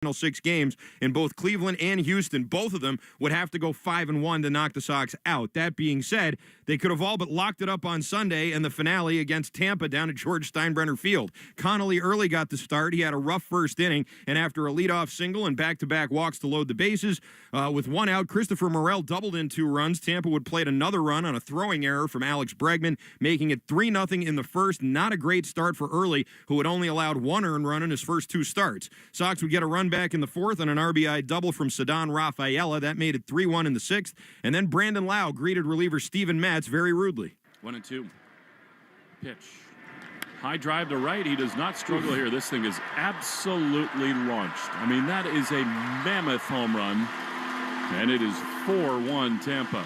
final 6 games in both Cleveland and Houston. Both of them would have to go 5-1 to knock the Sox out. That being said, they could have all but locked it up on Sunday in the finale against Tampa down at George Steinbrenner Field. Connolly early got the start. He had a rough first inning, and after a leadoff single and back-to-back walks to load the bases, with one out, Christopher Morel doubled in 2 runs. Tampa would plate another run on a throwing error from Alex Bregman, making it 3-0 in the first. Not a great start for Early, who had only allowed 1 earned run in his first 2 starts. Sox would get a run back in the 4th on an RBI double from Ceddanne Rafaela. That made it 3-1 in the 6th. And then Brandon Lau greeted reliever Steven Matz very rudely. 1-2. Pitch. High drive to right. He does not struggle here. This thing is absolutely launched. I mean, that is a mammoth home run. And it is 4-1 Tampa.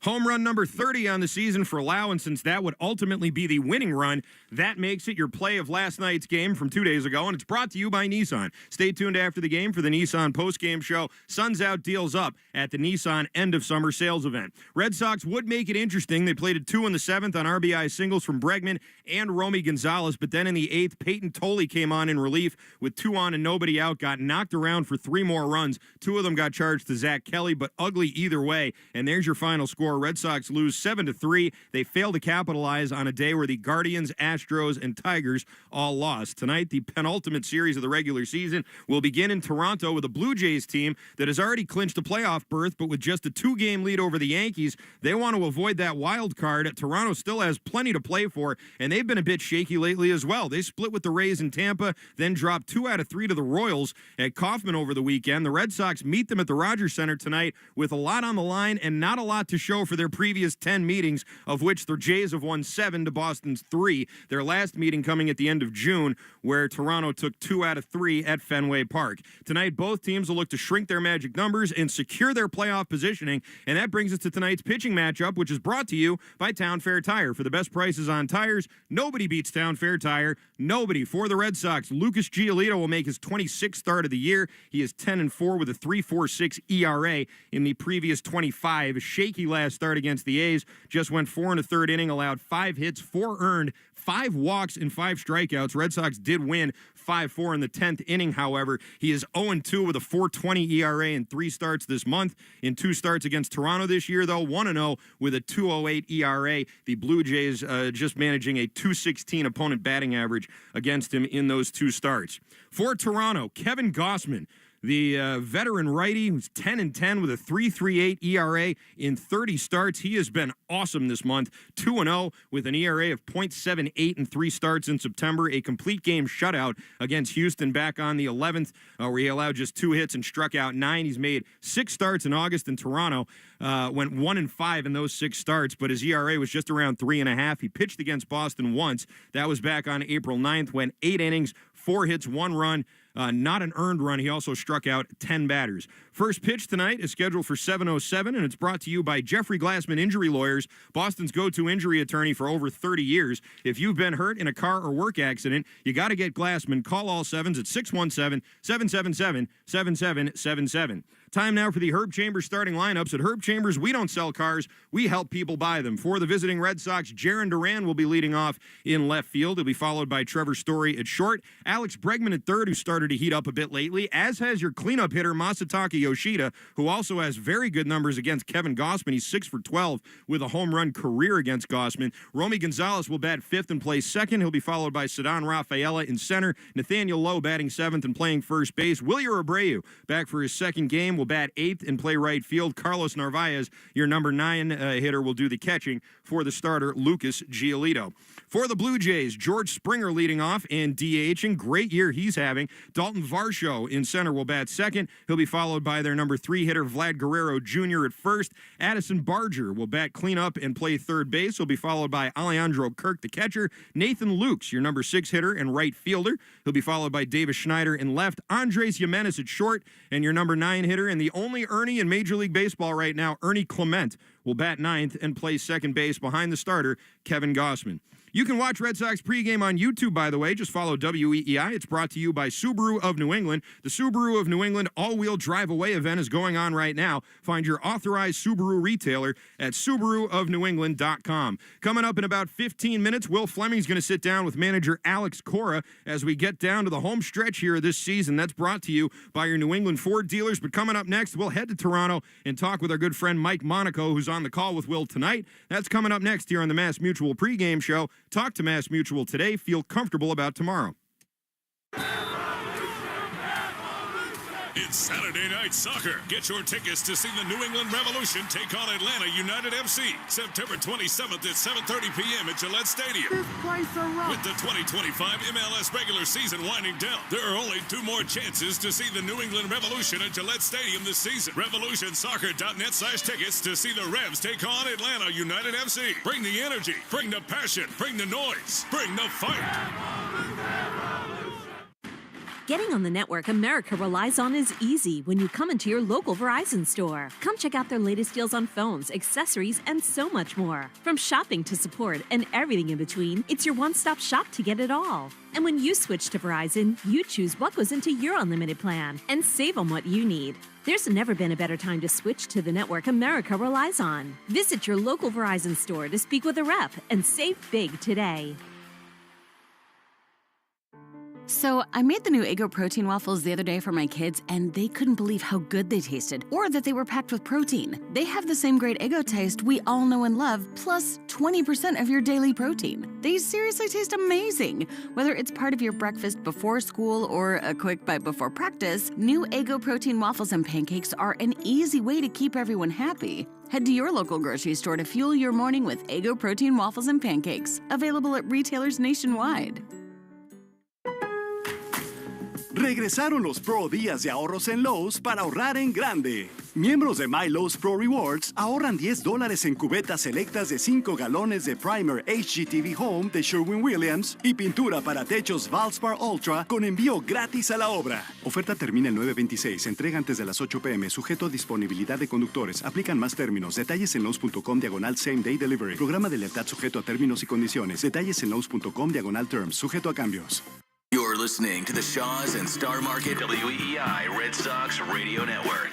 Home run number 30 on the season for Lau, and since that would ultimately be the winning run, that makes it your play of last night's game from 2 days ago, and it's brought to you by Nissan. Stay tuned after the game for the Nissan post-game show. Suns Out, Deals Up at the Nissan end-of-summer sales event. Red Sox would make it interesting. They played a 2 in the 7th on RBI singles from Bregman and Romy Gonzalez, but then in the 8th, Peyton Tolley came on in relief with 2 on and nobody out, got knocked around for 3 more runs. 2 of them got charged to Zach Kelly, but ugly either way, and there's your final score. Red Sox lose 7-3. They fail to capitalize on a day where the Guardians, Astros, and Tigers all lost. Tonight, the penultimate series of the regular season will begin in Toronto with a Blue Jays team that has already clinched a playoff berth, but with just a 2-game lead over the Yankees, they want to avoid that wild card. Toronto still has plenty to play for, and they've been a bit shaky lately as well. They split with the Rays in Tampa, then dropped 2 out of 3 to the Royals at Kauffman over the weekend. The Red Sox meet them at the Rogers Center tonight with a lot on the line and not a lot to show for their previous 10 meetings, of which the Jays have won 7 to Boston's 3. Their last meeting coming at the end of June, where Toronto took 2 out of 3 at Fenway Park. Tonight, both teams will look to shrink their magic numbers and secure their playoff positioning, and that brings us to tonight's pitching matchup, which is brought to you by Town Fair Tire. For the best prices on tires, nobody beats Town Fair Tire. Nobody. For the Red Sox, Lucas Giolito will make his 26th start of the year. He is 10-4 with a 3.46 ERA in the previous 25. A shaky last start against the A's. Just went 4 in the 3rd inning, allowed 5 hits, 4 earned, 5 walks, and 5 strikeouts. Red Sox did win 5-4 in the 10th inning, however. He is 0-2 with a 4.20 ERA in 3 starts this month. In 2 starts against Toronto this year, though, 1-0 with a 2.08 ERA. The Blue Jays just managing a 2.16 opponent batting average against him in those 2 starts. For Toronto, Kevin Gausman, the veteran righty, who's 10-10 with a 3.38 ERA in 30 starts. He has been awesome this month. 2-0 with an ERA of .78 in 3 starts in September. A complete game shutout against Houston back on the 11th, where he allowed just 2 hits and struck out 9. He's made 6 starts in August in Toronto. Went 1-5 in those 6 starts, but his ERA was just around 3.5. He pitched against Boston once. That was back on April 9th. Went 8 innings, 4 hits, 1 run. Not an earned run. He also struck out 10 batters. First pitch tonight is scheduled for 7:07, and it's brought to you by Jeffrey Glassman Injury Lawyers, Boston's go-to injury attorney for over 30 years. If you've been hurt in a car or work accident, you got to get Glassman. Call all 7s at 617-777-7777. Time now for the Herb Chambers starting lineups. At Herb Chambers, we don't sell cars. We help people buy them. For the visiting Red Sox, Jarren Duran will be leading off in left field. He'll be followed by Trevor Story at short. Alex Bregman at third, who started to heat up a bit lately, as has your cleanup hitter, Masataka Yoshida, who also has very good numbers against Kevin Gausman. He's 6 for 12 with a home run career against Gausman. Romy Gonzalez will bat 5th and play 2nd. He'll be followed by Ceddanne Rafaela in center. Nathaniel Lowe batting 7th and playing first base. Wilyer Abreu, back for his 2nd game, will bat 8th and play right field. Carlos Narvaez, your number 9 hitter, will do the catching for the starter, Lucas Giolito. For the Blue Jays, George Springer leading off and DHing. Great year he's having. Dalton Varsho in center will bat 2nd. He'll be followed by their number 3 hitter, Vlad Guerrero Jr. at 1st. Addison Barger will bat cleanup and play 3rd base. He'll be followed by Alejandro Kirk, the catcher. Nathan Lukes, your number 6 hitter and right fielder. He'll be followed by Davis Schneider in left. Andres Jimenez at short, and your number 9 hitter, and the only Ernie in Major League Baseball right now, Ernie Clement, will bat 9th and play 2nd base behind the starter, Kevin Gausman. You can watch Red Sox pregame on YouTube, by the way. Just follow WEEI. It's brought to you by Subaru of New England. The Subaru of New England all-wheel drive away event is going on right now. Find your authorized Subaru retailer at SubaruofNewEngland.com. Coming up in about 15 minutes, Will Fleming's going to sit down with manager Alex Cora as we get down to the home stretch here this season. That's brought to you by your New England Ford dealers. But coming up next, we'll head to Toronto and talk with our good friend Mike Monaco, who's on the call with Will tonight. That's coming up next here on the Mass Mutual pregame show. Talk to Mass Mutual today. Feel comfortable about tomorrow. It's Saturday Night Soccer. Get your tickets to see the New England Revolution take on Atlanta United FC. September 27th at 7:30 p.m. at Gillette Stadium. This place a rock. With the 2025 MLS regular season winding down, there are only 2 more chances to see the New England Revolution at Gillette Stadium this season. RevolutionSoccer.net/tickets to see the Revs take on Atlanta United FC. Bring the energy, bring the passion, bring the noise, bring the fight. Getting on the network America relies on is easy when you come into your local Verizon store. Come check out their latest deals on phones, accessories, and so much more. From shopping to support and everything in between, it's your one-stop shop to get it all. And when you switch to Verizon, you choose what goes into your unlimited plan and save on what you need. There's never been a better time to switch to the network America relies on. Visit your local Verizon store to speak with a rep and save big today. So, I made the new Eggo protein waffles the other day for my kids, and they couldn't believe how good they tasted, or that they were packed with protein. They have the same great Eggo taste we all know and love, plus 20% of your daily protein. They seriously taste amazing. Whether it's part of your breakfast before school or a quick bite before practice, new Eggo protein waffles and pancakes are an easy way to keep everyone happy. Head to your local grocery store to fuel your morning with Eggo protein waffles and pancakes, available at retailers nationwide. Regresaron los Pro Días de Ahorros en Lowe's para ahorrar en grande. Miembros de My Lowe's Pro Rewards ahorran $10 en cubetas selectas de 5 galones de Primer HGTV Home de Sherwin-Williams y pintura para techos Valspar Ultra con envío gratis a la obra. Oferta termina el 9/26. Entrega antes de las 8 p.m. Sujeto a disponibilidad de conductores. Aplican más términos. Detalles en Lowe's.com/Same Day Delivery. Programa de lealtad sujeto a términos y condiciones. Detalles en Lowe's.com/Terms. Sujeto a cambios. You're listening to the Shaws and Star Market WEEI Red Sox Radio Network.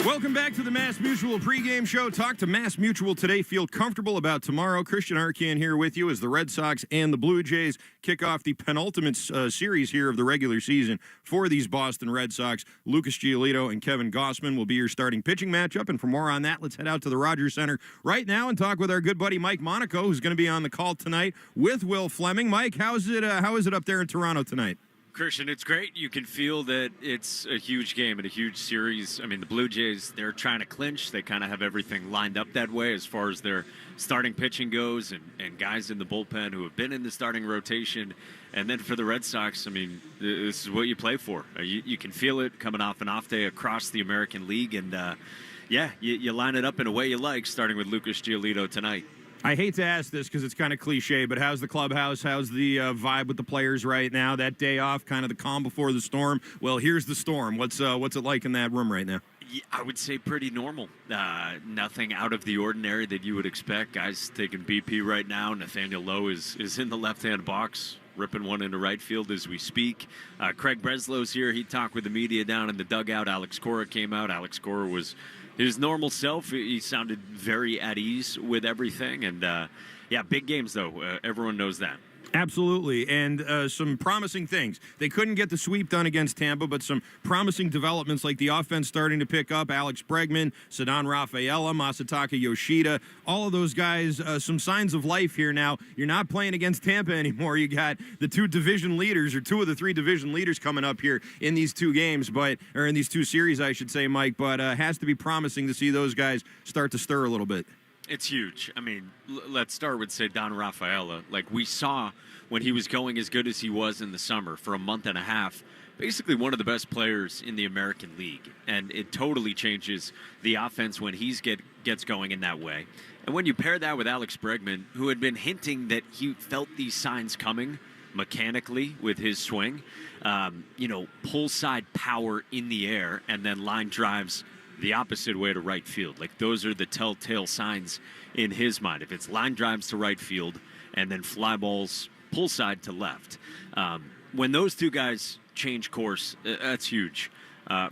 Welcome back to the Mass Mutual pregame show. Talk to Mass Mutual today. Feel comfortable about tomorrow. Christian Arcand here with you as the Red Sox and the Blue Jays kick off the penultimate series here of the regular season for these Boston Red Sox. Lucas Giolito and Kevin Gossman will be your starting pitching matchup. And for more on that, let's head out to the Rogers Center right now and talk with our good buddy Mike Monaco, who's going to be on the call tonight with Will Fleming. Mike, how is it up there in Toronto tonight? Christian, it's great. You can feel that it's a huge game and a huge series. I mean, the Blue Jays, they're trying to clinch. They kind of have everything lined up that way as far as their starting pitching goes and guys in the bullpen who have been in the starting rotation. And then for the Red Sox, I mean, this is what you play for. You can feel it coming off an off day across the American League. And, you line it up in a way you like, starting with Lucas Giolito tonight. I hate to ask this because it's kind of cliche, but how's the clubhouse? How's the vibe with the players right now? That day off, kind of the calm before the storm. Well, here's the storm. What's it like in that room right now? Yeah, I would say pretty normal. Nothing out of the ordinary that you would expect. Guys taking BP right now. Nathaniel Lowe is in the left-hand box, ripping one into right field as we speak. Craig Breslow's here. He talked with the media down in the dugout. Alex Cora came out. Alex Cora was his normal self. He sounded very at ease with everything. And, big games, though. Everyone knows that. Absolutely, and some promising things. They couldn't get the sweep done against Tampa, but some promising developments like the offense starting to pick up. Alex Bregman, Ceddanne Rafaela, Masataka Yoshida, all of those guys, some signs of life here now. You're not playing against Tampa anymore. You got the two division leaders, or 2 of the 3 division leaders coming up here in these 2 games, or in these 2 series, I should say, Mike, but has to be promising to see those guys start to stir a little bit. It's huge. I mean, let's start with Ceddanne Rafaela. Like we saw when he was going as good as he was in the summer for a month and a half, basically one of the best players in the American League. And it totally changes the offense when he gets going in that way. And when you pair that with Alex Bregman, who had been hinting that he felt these signs coming mechanically with his swing, pull side power in the air and then line drives the opposite way to right field. Like those are the telltale signs in his mind. If it's line drives to right field and then fly balls pull side to left. When those two guys change course, that's huge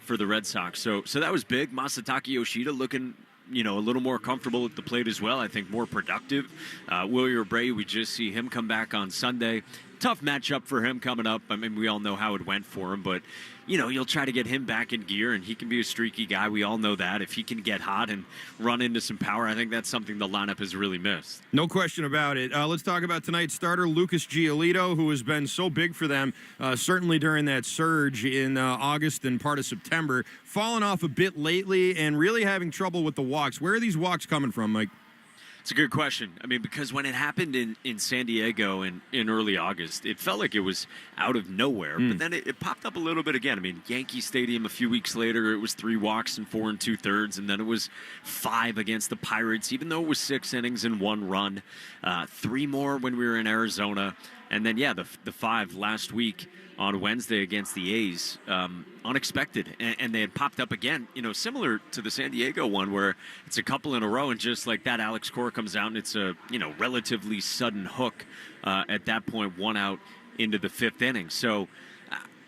for the Red Sox. So that was big. Masataka Yoshida looking, a little more comfortable at the plate as well. I think more productive. Wilyer Bray, we just see him come back on Sunday. Tough matchup for him coming up. I mean, we all know how it went for him, but, you'll try to get him back in gear, and he can be a streaky guy. We all know that. If he can get hot and run into some power, I think that's something the lineup has really missed. No question about it. Let's talk about tonight's starter, Lucas Giolito, who has been so big for them, certainly during that surge in August and part of September. Fallen off a bit lately and really having trouble with the walks. Where are these walks coming from, Mike? It's a good question. I mean, because when it happened in San Diego in early August, it felt like it was out of nowhere. But then it popped up a little bit again. I mean, Yankee Stadium a few weeks later, it was 3 walks and 4 2/3, and then it was 5 against the Pirates, even though it was 6 innings and 1 run. 3 more when we were in Arizona. And then, the 5 last week on Wednesday against the A's, unexpected. And they had popped up again, similar to the San Diego one where it's a couple in a row, and just like that, Alex Cora comes out and it's a, relatively sudden hook at that point, 1 out into the 5th inning. So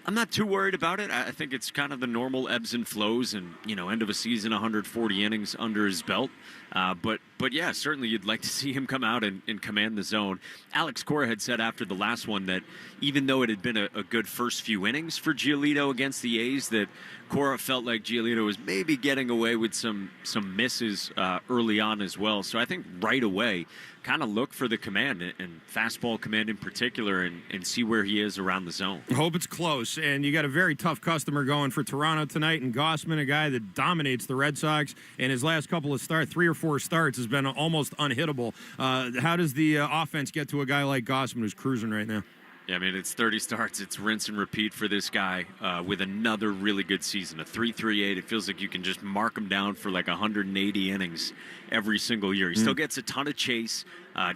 I'm not too worried about it. I think it's kind of the normal ebbs and flows and, end of a season, 140 innings under his belt. But yeah, certainly you'd like to see him come out and command the zone. Alex Cora had said after the last one that even though it had been a good first few innings for Giolito against the A's, that Cora felt like Giolito was maybe getting away with some misses early on as well. So I think right away, kind of look for the command and fastball command in particular and see where he is around the zone. I hope it's close. And you got a very tough customer going for Toronto tonight, and Gausman, a guy that dominates the Red Sox, and his last couple of starts, 3 or 4 starts, has been almost unhittable. How does the offense get to a guy like Gausman who's cruising right now? Yeah, I mean, it's 30 starts. It's rinse and repeat for this guy with another really good season, a 3.38. It feels like you can just mark him down for like 180 innings every single year. He still gets a ton of chase,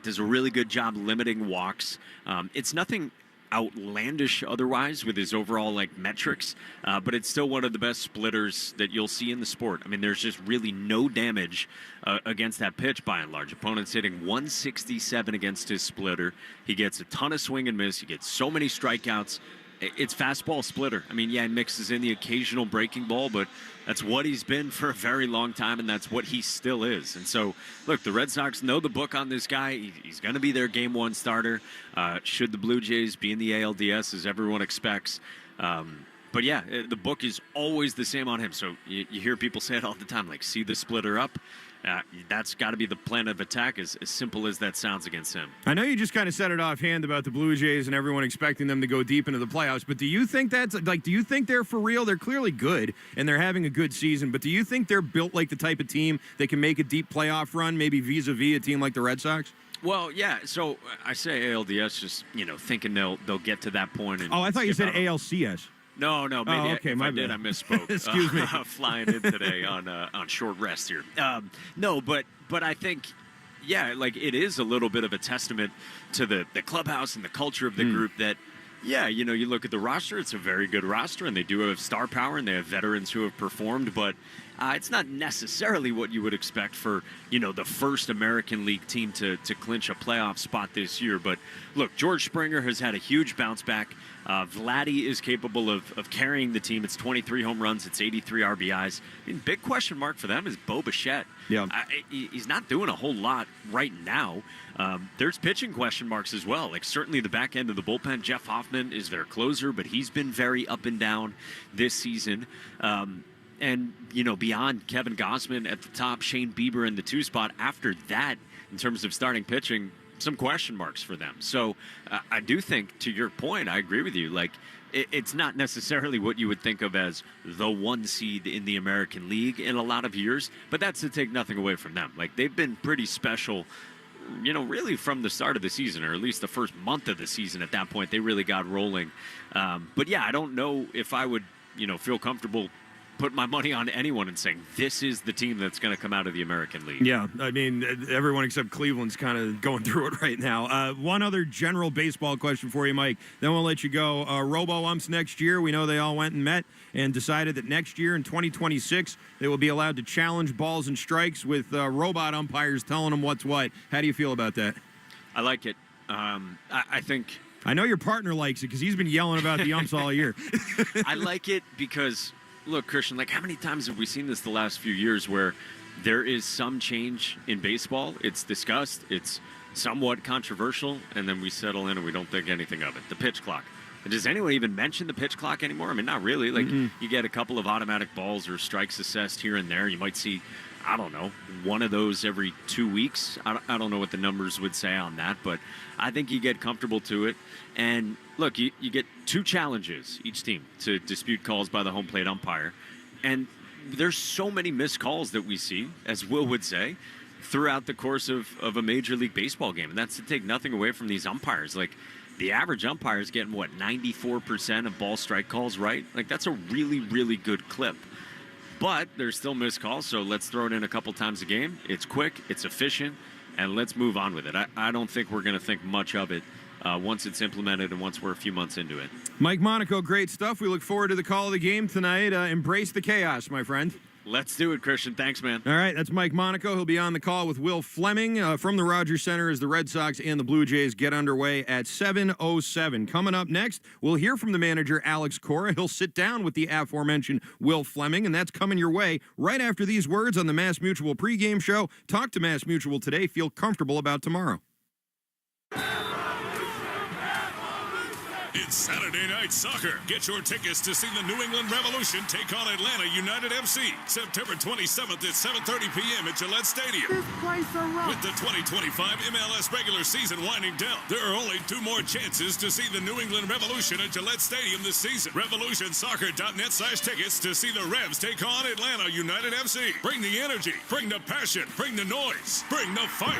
does a really good job limiting walks. It's nothing outlandish otherwise with his overall metrics, but it's still one of the best splitters that you'll see in the sport. I mean, there's just really no damage against that pitch by and large. Opponents hitting 167 against his splitter. He gets a ton of swing and miss. He gets so many strikeouts. It's fastball splitter. I mean, he mixes in the occasional breaking ball, but that's what he's been for a very long time, and that's what he still is. And so, look, the Red Sox know the book on this guy. He's going to be their Game 1 starter. Should the Blue Jays be in the ALDS, as everyone expects. But, yeah, the book is always the same on him. So you hear people say it all the time, see the splitter up. That's got to be the plan of attack, as simple as that sounds against him. I know you just kind of said it offhand about the Blue Jays and everyone expecting them to go deep into the playoffs, but do you think do you think they're for real? They're clearly good, and they're having a good season, but do you think they're built like the type of team that can make a deep playoff run, maybe vis-a-vis a team like the Red Sox? Well, yeah, so I say ALDS just, thinking they'll get to that point. And I thought you said ALCS. No, maybe okay, if I did, I misspoke. Excuse me. Flying in today on short rest here. No, but I think, it is a little bit of a testament to the clubhouse and the culture of the group that, you look at the roster, it's a very good roster, and they do have star power, and they have veterans who have performed, but it's not necessarily what you would expect for, the first American League team to clinch a playoff spot this year. But look, George Springer has had a huge bounce back. Vladdy is capable of carrying the team. It's 23 home runs. It's 83 RBIs. I mean, big question mark for them is Bo Bichette. Yeah. He's not doing a whole lot right now. There's pitching question marks as well. Certainly the back end of the bullpen. Jeff Hoffman is their closer, but he's been very up and down this season. And, beyond Kevin Gausman at the top, Shane Bieber in the 2 spot, after that, in terms of starting pitching, some question marks for them. So I do think, to your point, I agree with you. It's not necessarily what you would think of as the 1 seed in the American League in a lot of years, but that's to take nothing away from them. They've been pretty special, really from the start of the season, or at least the first month of the season. At that point, they really got rolling. But yeah, I don't know if I would, feel comfortable put my money on anyone and saying this is the team that's going to come out of the American League. Yeah, I mean, everyone except Cleveland's kind of going through it right now. One other general baseball question for you, Mike, then we'll let you go. Robo umps next year. We know they all went and met and decided that next year in 2026 they will be allowed to challenge balls and strikes with robot umpires telling them what's what. How do you feel about that? I like it. I think I know your partner likes it because he's been yelling about the umps all year. I like it because, look, Christian, like how many times have we seen this the last few years where there is some change in baseball? It's discussed, it's somewhat controversial, and then we settle in and we don't think anything of it. The pitch clock. Does anyone even mention the pitch clock anymore? I mean, not really. Like, you get a couple of automatic balls or strikes assessed here and there. You might see, I don't know, one of those every 2 weeks. I don't know what the numbers would say on that, but I think you get comfortable to it. And look, you get 2 challenges each team to dispute calls by the home plate umpire. And there's so many missed calls that we see, as Will would say, throughout the course of a Major League Baseball game. And that's to take nothing away from these umpires. Like, the average umpire is getting, 94% of ball strike calls right? Like, that's a really, really good clip. But there's still missed calls, so let's throw it in a couple times a game. It's quick, it's efficient, and let's move on with it. I don't think we're going to think much of it once it's implemented and once we're a few months into it. Mike Monaco, great stuff. We look forward to the call of the game tonight. Embrace the chaos, my friend. Let's do it, Christian. Thanks, man. All right, that's Mike Monaco. He'll be on the call with Will Fleming from the Rogers Center as the Red Sox and the Blue Jays get underway at 7:07. Coming up next, we'll hear from the manager, Alex Cora. He'll sit down with the aforementioned Will Fleming, and that's coming your way right after these words on the Mass Mutual pregame show. Talk to Mass Mutual today. Feel comfortable about tomorrow. It's Saturday Night Soccer. Get your tickets to see the New England Revolution take on Atlanta United FC September 27th at 7:30 p.m. at Gillette Stadium. This place a rock. With the 2025 MLS regular season winding down, there are only 2 more chances to see the New England Revolution at Gillette Stadium this season. RevolutionSoccer.net/tickets to see the Revs take on Atlanta United FC. Bring the energy, bring the passion, bring the noise, bring the fight.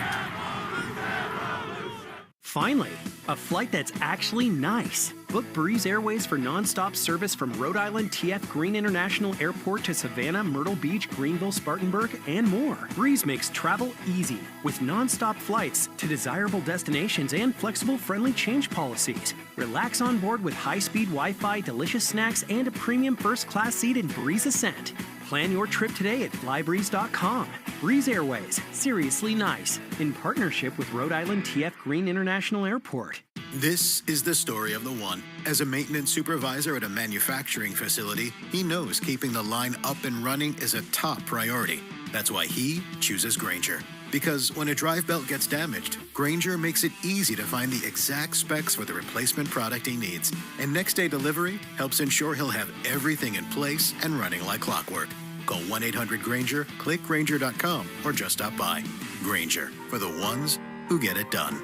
Finally, a flight that's actually nice. Book Breeze Airways for nonstop service from Rhode Island TF Green International Airport to Savannah, Myrtle Beach, Greenville, Spartanburg, and more. Breeze makes travel easy with nonstop flights to desirable destinations and flexible, friendly change policies. Relax on board with high-speed Wi-Fi, delicious snacks, and a premium first-class seat in Breeze Ascent. Plan your trip today at flybreeze.com. Breeze Airways, seriously nice, in partnership with Rhode Island TF Green International Airport. This is the story of the one. As a maintenance supervisor at a manufacturing facility, he knows keeping the line up and running is a top priority. That's why he chooses Grainger. Because when a drive belt gets damaged, Grainger makes it easy to find the exact specs for the replacement product he needs. And next day delivery helps ensure he'll have everything in place and running like clockwork. Call 1-800-GRAINGER, click Grainger.com, or just stop by. Grainger, for the ones who get it done.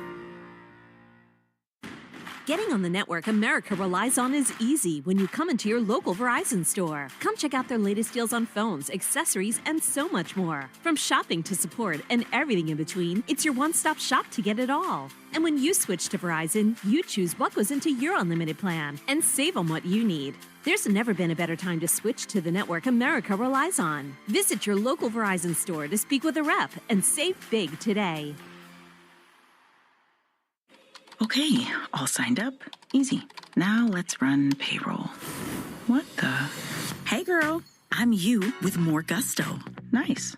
Getting on the network America relies on is easy when you come into your local Verizon store. Come check out their latest deals on phones, accessories, and so much more. From shopping to support and everything in between, it's your one-stop shop to get it all. And when you switch to Verizon, you choose what goes into your unlimited plan and save on what you need. There's never been a better time to switch to the network America relies on. Visit your local Verizon store to speak with a rep and save big today. Okay, all signed up. Easy. Now let's run payroll. What the? Hey girl, I'm you with more gusto. Nice.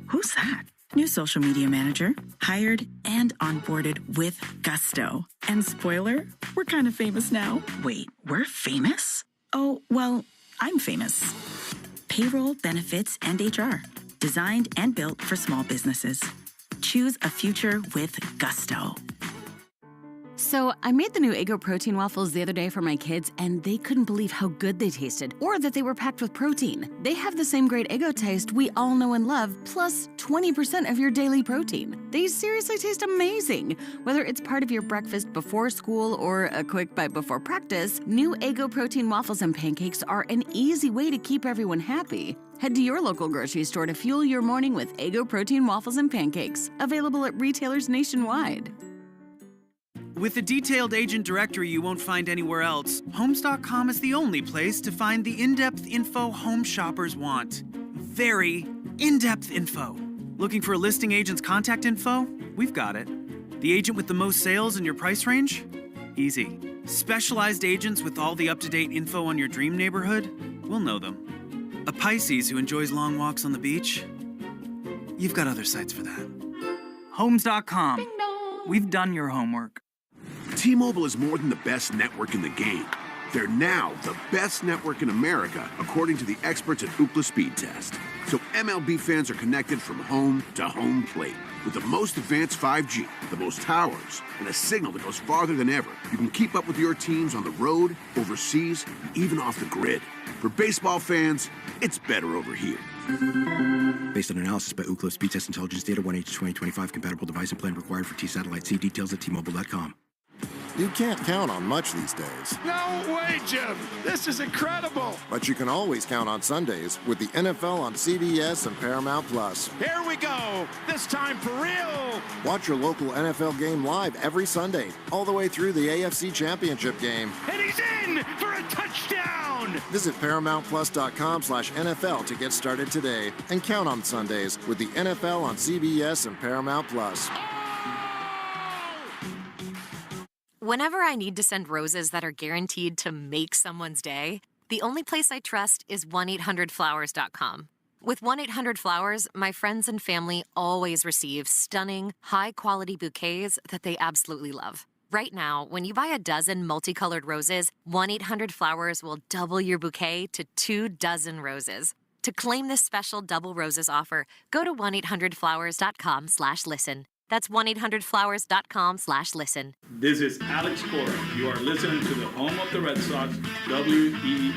Who's that? New social media manager. Hired and onboarded with gusto. And spoiler, we're kind of famous now. Wait, we're famous? Oh, well, I'm famous. Payroll, benefits, and HR. Designed and built for small businesses. Choose a future with gusto. So I made the new Eggo protein waffles the other day for my kids, and they couldn't believe how good they tasted, or that they were packed with protein. They have the same great Eggo taste we all know and love, plus 20% of your daily protein. They seriously taste amazing. Whether it's part of your breakfast before school or a quick bite before practice, new Eggo protein waffles and pancakes are an easy way to keep everyone happy. Head to your local grocery store to fuel your morning with Eggo protein waffles and pancakes, available at retailers nationwide. With a detailed agent directory you won't find anywhere else, Homes.com is the only place to find the in-depth info home shoppers want. Very in-depth info. Looking for a listing agent's contact info? We've got it. The agent with the most sales in your price range? Easy. Specialized agents with all the up-to-date info on your dream neighborhood? We'll know them. A Pisces who enjoys long walks on the beach? You've got other sites for that. Homes.com. We've done your homework. T-Mobile is more than the best network in the game. They're now the best network in America, according to the experts at Ookla Speed Test. So MLB fans are connected from home to home plate. With the most advanced 5G, the most towers, and a signal that goes farther than ever, you can keep up with your teams on the road, overseas, and even off the grid. For baseball fans, it's better over here. Based on analysis by Ookla Speed Test Intelligence Data 1H2025, compatible device and plan required for T-Satellite. See details at T-Mobile.com. You can't count on much these days. No way, Jim! This is incredible! But you can always count on Sundays with the NFL on CBS and Paramount Plus. Here we go! This time for real! Watch your local NFL game live every Sunday, all the way through the AFC Championship game. And he's in for a touchdown! Visit ParamountPlus.com/NFL to get started today. And count on Sundays with the NFL on CBS and Paramount Plus. Whenever I need to send roses that are guaranteed to make someone's day, the only place I trust is 1-800-Flowers.com. With 1-800-Flowers, my friends and family always receive stunning, high-quality bouquets that they absolutely love. Right now, when you buy a dozen multicolored roses, 1-800-Flowers will double your bouquet to 2 dozen roses. To claim this special double roses offer, go to 1-800-Flowers.com/listen. That's 1-800-Flowers.com/listen. This is Alex Cora. You are listening to the home of the Red Sox, WEEI.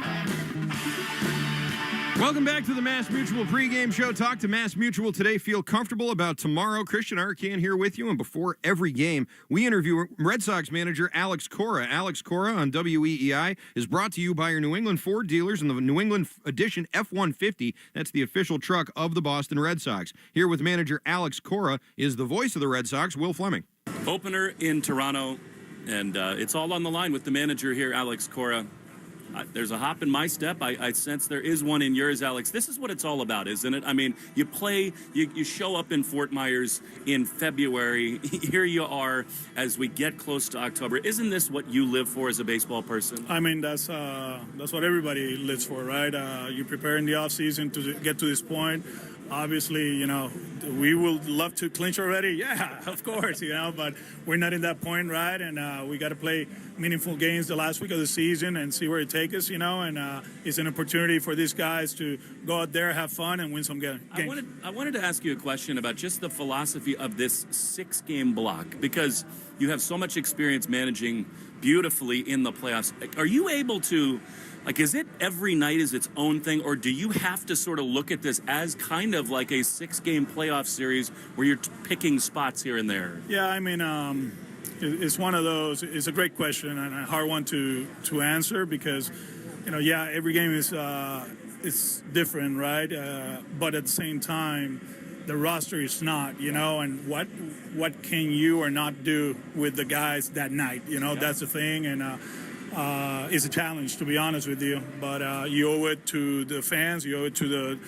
Welcome back to the Mass Mutual pregame show. Talk to Mass Mutual today. Feel comfortable about tomorrow. Christian Arcand here with you. And before every game, we interview Red Sox manager Alex Cora. Alex Cora on WEEI is brought to you by your New England Ford dealers and the New England Edition F-150. That's the official truck of the Boston Red Sox. Here with manager Alex Cora is the voice of the Red Sox, Will Fleming. Opener in Toronto, and it's all on the line with the manager here, Alex Cora. There's a hop in my step. I sense there is one in yours, Alex. This is what it's all about, isn't it? I mean, you play, you show up in Fort Myers in February. Here you are as we get close to October. Isn't this what you live for as a baseball person? I mean, that's what everybody lives for, right? You prepare in the offseason to get to this point. Obviously, you know, we would love to clinch already. Yeah, of course, you know, but we're not in that point, right? And we got to play meaningful games the last week of the season and see where it takes us, you know. And it's an opportunity for these guys to go out there, have fun, and win some games. I wanted to ask you a question about just the philosophy of this 6-game block, because you have so much experience managing beautifully in the playoffs. Are you able to... Like, is it every night is its own thing, or do you have to sort of look at this as kind of like a 6-game playoff series where you're picking spots here and there? Yeah, I mean, it's one of those. It's a great question and a hard one to answer because, you know, yeah, every game is it's different, right? But at the same time, the roster is not, you know, and what can you or not do with the guys that night? You know, that's the thing, and it's a challenge, to be honest with you. But you owe it to the fans, you owe it to the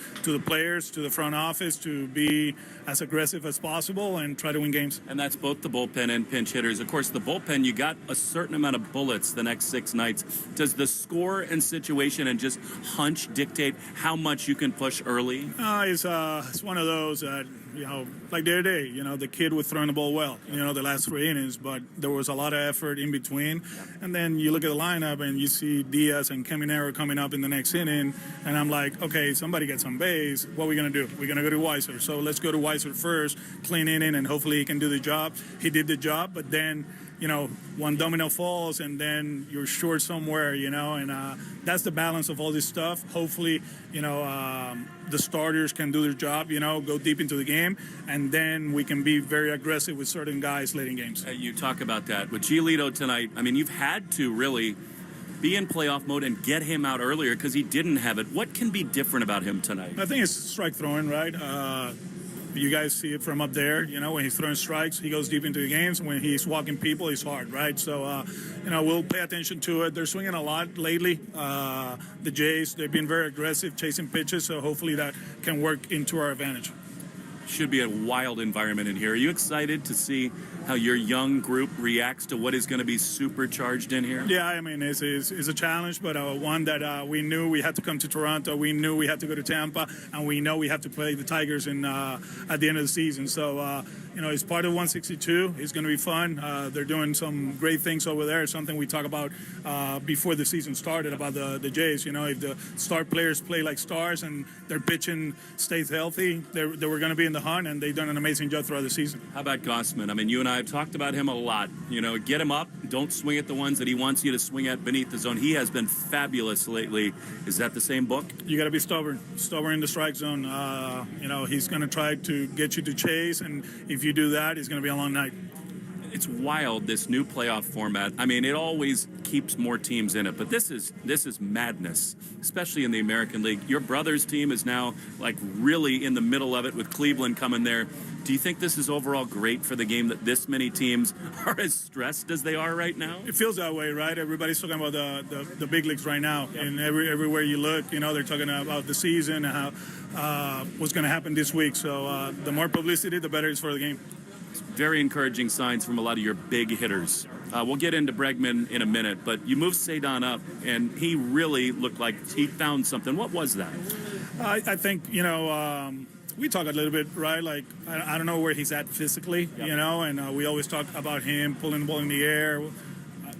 players, to the front office to be as aggressive as possible and try to win games. And that's both the bullpen and pinch hitters. Of course, the bullpen, you got a certain amount of bullets the next 6 nights. Does the score and situation and just hunch dictate how much you can push early? It's one of those that, you know, like the other day, you know, the kid was throwing the ball well, you know, the last 3 innings, but there was a lot of effort in between. And then you look at the lineup and you see Diaz and Caminero coming up in the next inning, and I'm like, okay, somebody gets on base. What are we going to do? We're going to go to Weiser. So let's go to Weiser first, clean inning, and hopefully he can do the job. He did the job, but then, you know, one domino falls and then you're short somewhere, you know, and that's the balance of all this stuff. Hopefully, you know, the starters can do their job, you know, go deep into the game, and then we can be very aggressive with certain guys late in games. You talk about that. With Giolito tonight, I mean, you've had to really be in playoff mode and get him out earlier because he didn't have it. What can be different about him tonight? I think it's strike throwing, right? You guys see it from up there. You know, when he's throwing strikes, he goes deep into the games. When he's walking people, he's hard, right? So, you know, we'll pay attention to it. They're swinging a lot lately. The Jays, they've been very aggressive, chasing pitches, so hopefully that can work into our advantage. Should be a wild environment in here. Are you excited to see how your young group reacts to what is going to be supercharged in here? Yeah, I mean, it's a challenge, but one that we knew we had to come to Toronto. We knew we had to go to Tampa, and we know we have to play the Tigers at the end of the season. So, he's part of 162. It's going to be fun. They're doing some great things over there. It's something we talk about before the season started about the Jays. If the star players play like stars and their pitching stays healthy, they were going to be in the hunt, and they've done an amazing job throughout the season. How about Gossman? I mean, you and I have talked about him a lot. Get him up. Don't swing at the ones that he wants you to swing at beneath the zone. He has been fabulous lately. Is that the same book? You got to be stubborn in the strike zone. He's going to try to get you to chase, and if you do that, it's going to be a long night. It's wild, this new playoff format. I mean, it always keeps more teams in it, but this is madness, especially in the American League. Your brother's team is now really in the middle of it with Cleveland coming there. Do you think this is overall great for the game that this many teams are as stressed as they are right now? It feels that way, right? Everybody's talking about the big leagues right now, and everywhere you look, they're talking about the season and how what's going to happen this week. So the more publicity, the better it is for the game. Very encouraging signs from a lot of your big hitters. We'll get into Bregman in a minute, but you moved Cedon up, and he really looked like he found something. What was that? I think, we talk a little bit, right? Like, I don't know where he's at physically, and we always talk about him pulling the ball in the air.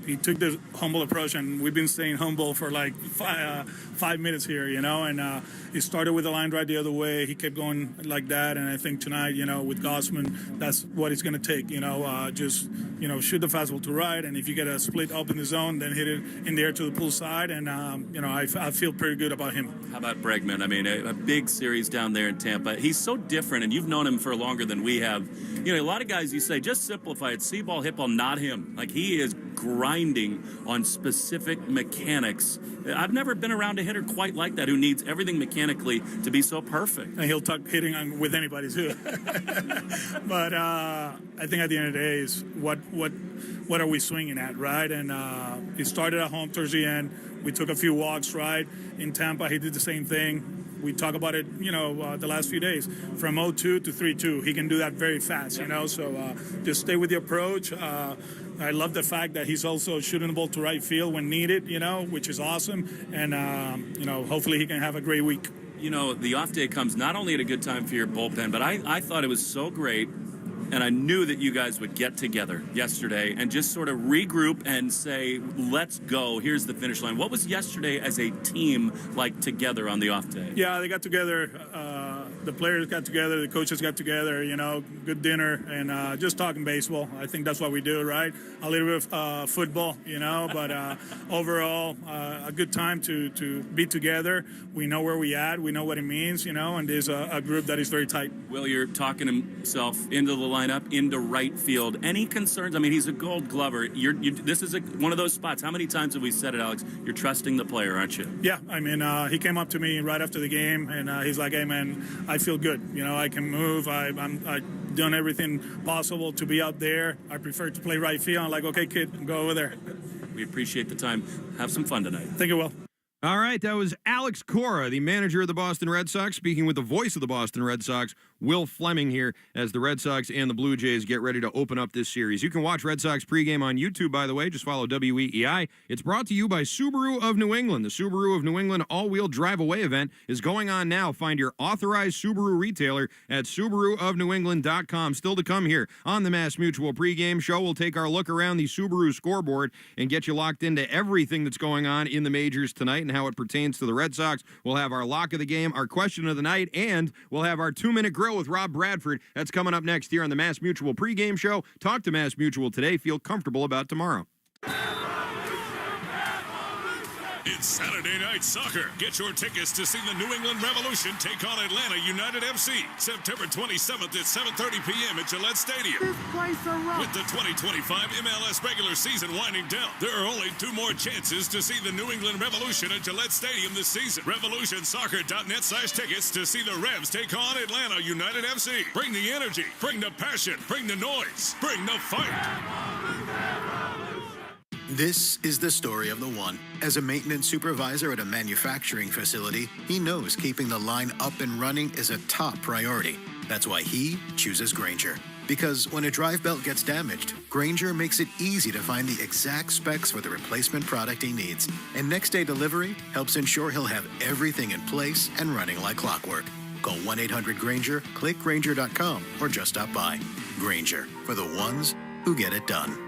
He took the humble approach, and we've been staying humble for 5 minutes here, and he started with a line drive the other way. He kept going like that, and I think tonight, with Gossman, that's what it's going to take, just, shoot the fastball to right, and if you get a split up in the zone, then hit it in the air to the pull side, and, I feel pretty good about him. How about Bregman? I mean, a big series down there in Tampa. He's so different, and you've known him for longer than we have. A lot of guys, you say, just simplify it, see ball, hit ball, not him. Like, he is grinding on specific mechanics. I've never been around a hitter quite like that who needs everything mechanically to be so perfect. And he'll talk hitting with anybody too. But I think at the end of the day is what are we swinging at, right? And he started at home towards the end. We took a few walks, right? In Tampa, he did the same thing. We talk about it, the last few days. From 0-2 to 3-2, he can do that very fast, So just stay with the approach. I love the fact that he's also shooting the ball to right field when needed, which is awesome. And, hopefully he can have a great week. The off day comes not only at a good time for your bullpen, but I thought it was so great. And I knew that you guys would get together yesterday and just sort of regroup and say, let's go. Here's the finish line. What was yesterday as a team like together on the off day? Yeah, they got together. The players got together. The coaches got together, good dinner and just talking baseball. I think that's what we do, right? A little bit of football, but overall, a good time to be together. We know where we at. We know what it means, and there's a group that is very tight. Will, you're talking himself into the lineup, into right field. Any concerns? I mean, he's a Gold Glover. This is one of those spots. How many times have we said it, Alex? You're trusting the player, aren't you? Yeah, I mean, he came up to me right after the game, and he's like, hey, man, I feel good. I can move. I've done everything possible to be out there. I prefer to play right field. I'm like, okay, kid, go over there. We appreciate the time. Have some fun tonight. Think you will. All right, that was Alex Cora, the manager of the Boston Red Sox, speaking with the voice of the Boston Red Sox, Will Fleming, here as the Red Sox and the Blue Jays get ready to open up this series. You can watch Red Sox pregame on YouTube, by the way. Just follow WEEI. It's brought to you by Subaru of New England. The Subaru of New England all-wheel drive away event is going on now. Find your authorized Subaru retailer at SubaruofNewEngland.com. Still to come here on the Mass Mutual pregame show. We'll take our look around the Subaru scoreboard and get you locked into everything that's going on in the majors tonight and how it pertains to the Red Sox. We'll have our lock of the game, our question of the night, and we'll have our 2-minute grill with Rob Bradford. That's coming up next here on the Mass Mutual pregame show. Talk to Mass Mutual today. Feel comfortable about tomorrow. It's Saturday Night Soccer. Get your tickets to see the New England Revolution take on Atlanta United FC. September 27th at 7:30 p.m. at Gillette Stadium. This place a rock. With the 2025 MLS regular season winding down, there are only 2 more chances to see the New England Revolution at Gillette Stadium this season. RevolutionSoccer.net/tickets to see the Revs take on Atlanta United FC. Bring the energy, bring the passion, bring the noise, bring the fight. This is the story of the one. As a maintenance supervisor at a manufacturing facility, he knows keeping the line up and running is a top priority. That's why he chooses Grainger. Because when a drive belt gets damaged, Grainger makes it easy to find the exact specs for the replacement product he needs. And next day delivery helps ensure he'll have everything in place and running like clockwork. Call 1-800-GRANGER, click Grainger.com, or just stop by. Grainger, for the ones who get it done.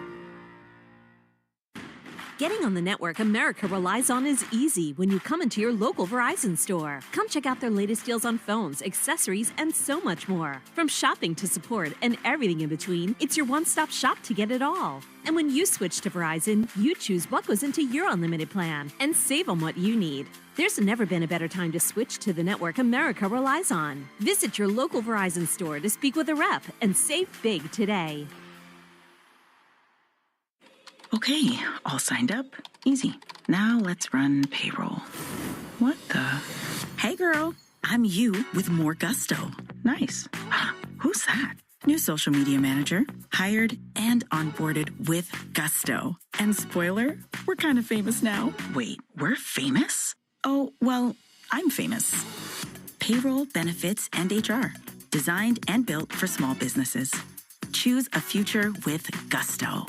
Getting on the network America relies on is easy when you come into your local Verizon store. Come check out their latest deals on phones, accessories, and so much more. From shopping to support and everything in between, it's your one-stop shop to get it all. And when you switch to Verizon, you choose what goes into your unlimited plan and save on what you need. There's never been a better time to switch to the network America relies on. Visit your local Verizon store to speak with a rep and save big today. Okay, all signed up. Easy. Now let's run payroll. What the? Hey girl, I'm you with more gusto. Nice. Who's that? New social media manager, hired and onboarded with gusto. And spoiler, we're kind of famous now. Wait, we're famous? Oh, well, I'm famous. Payroll, benefits, and HR. Designed and built for small businesses. Choose a future with gusto.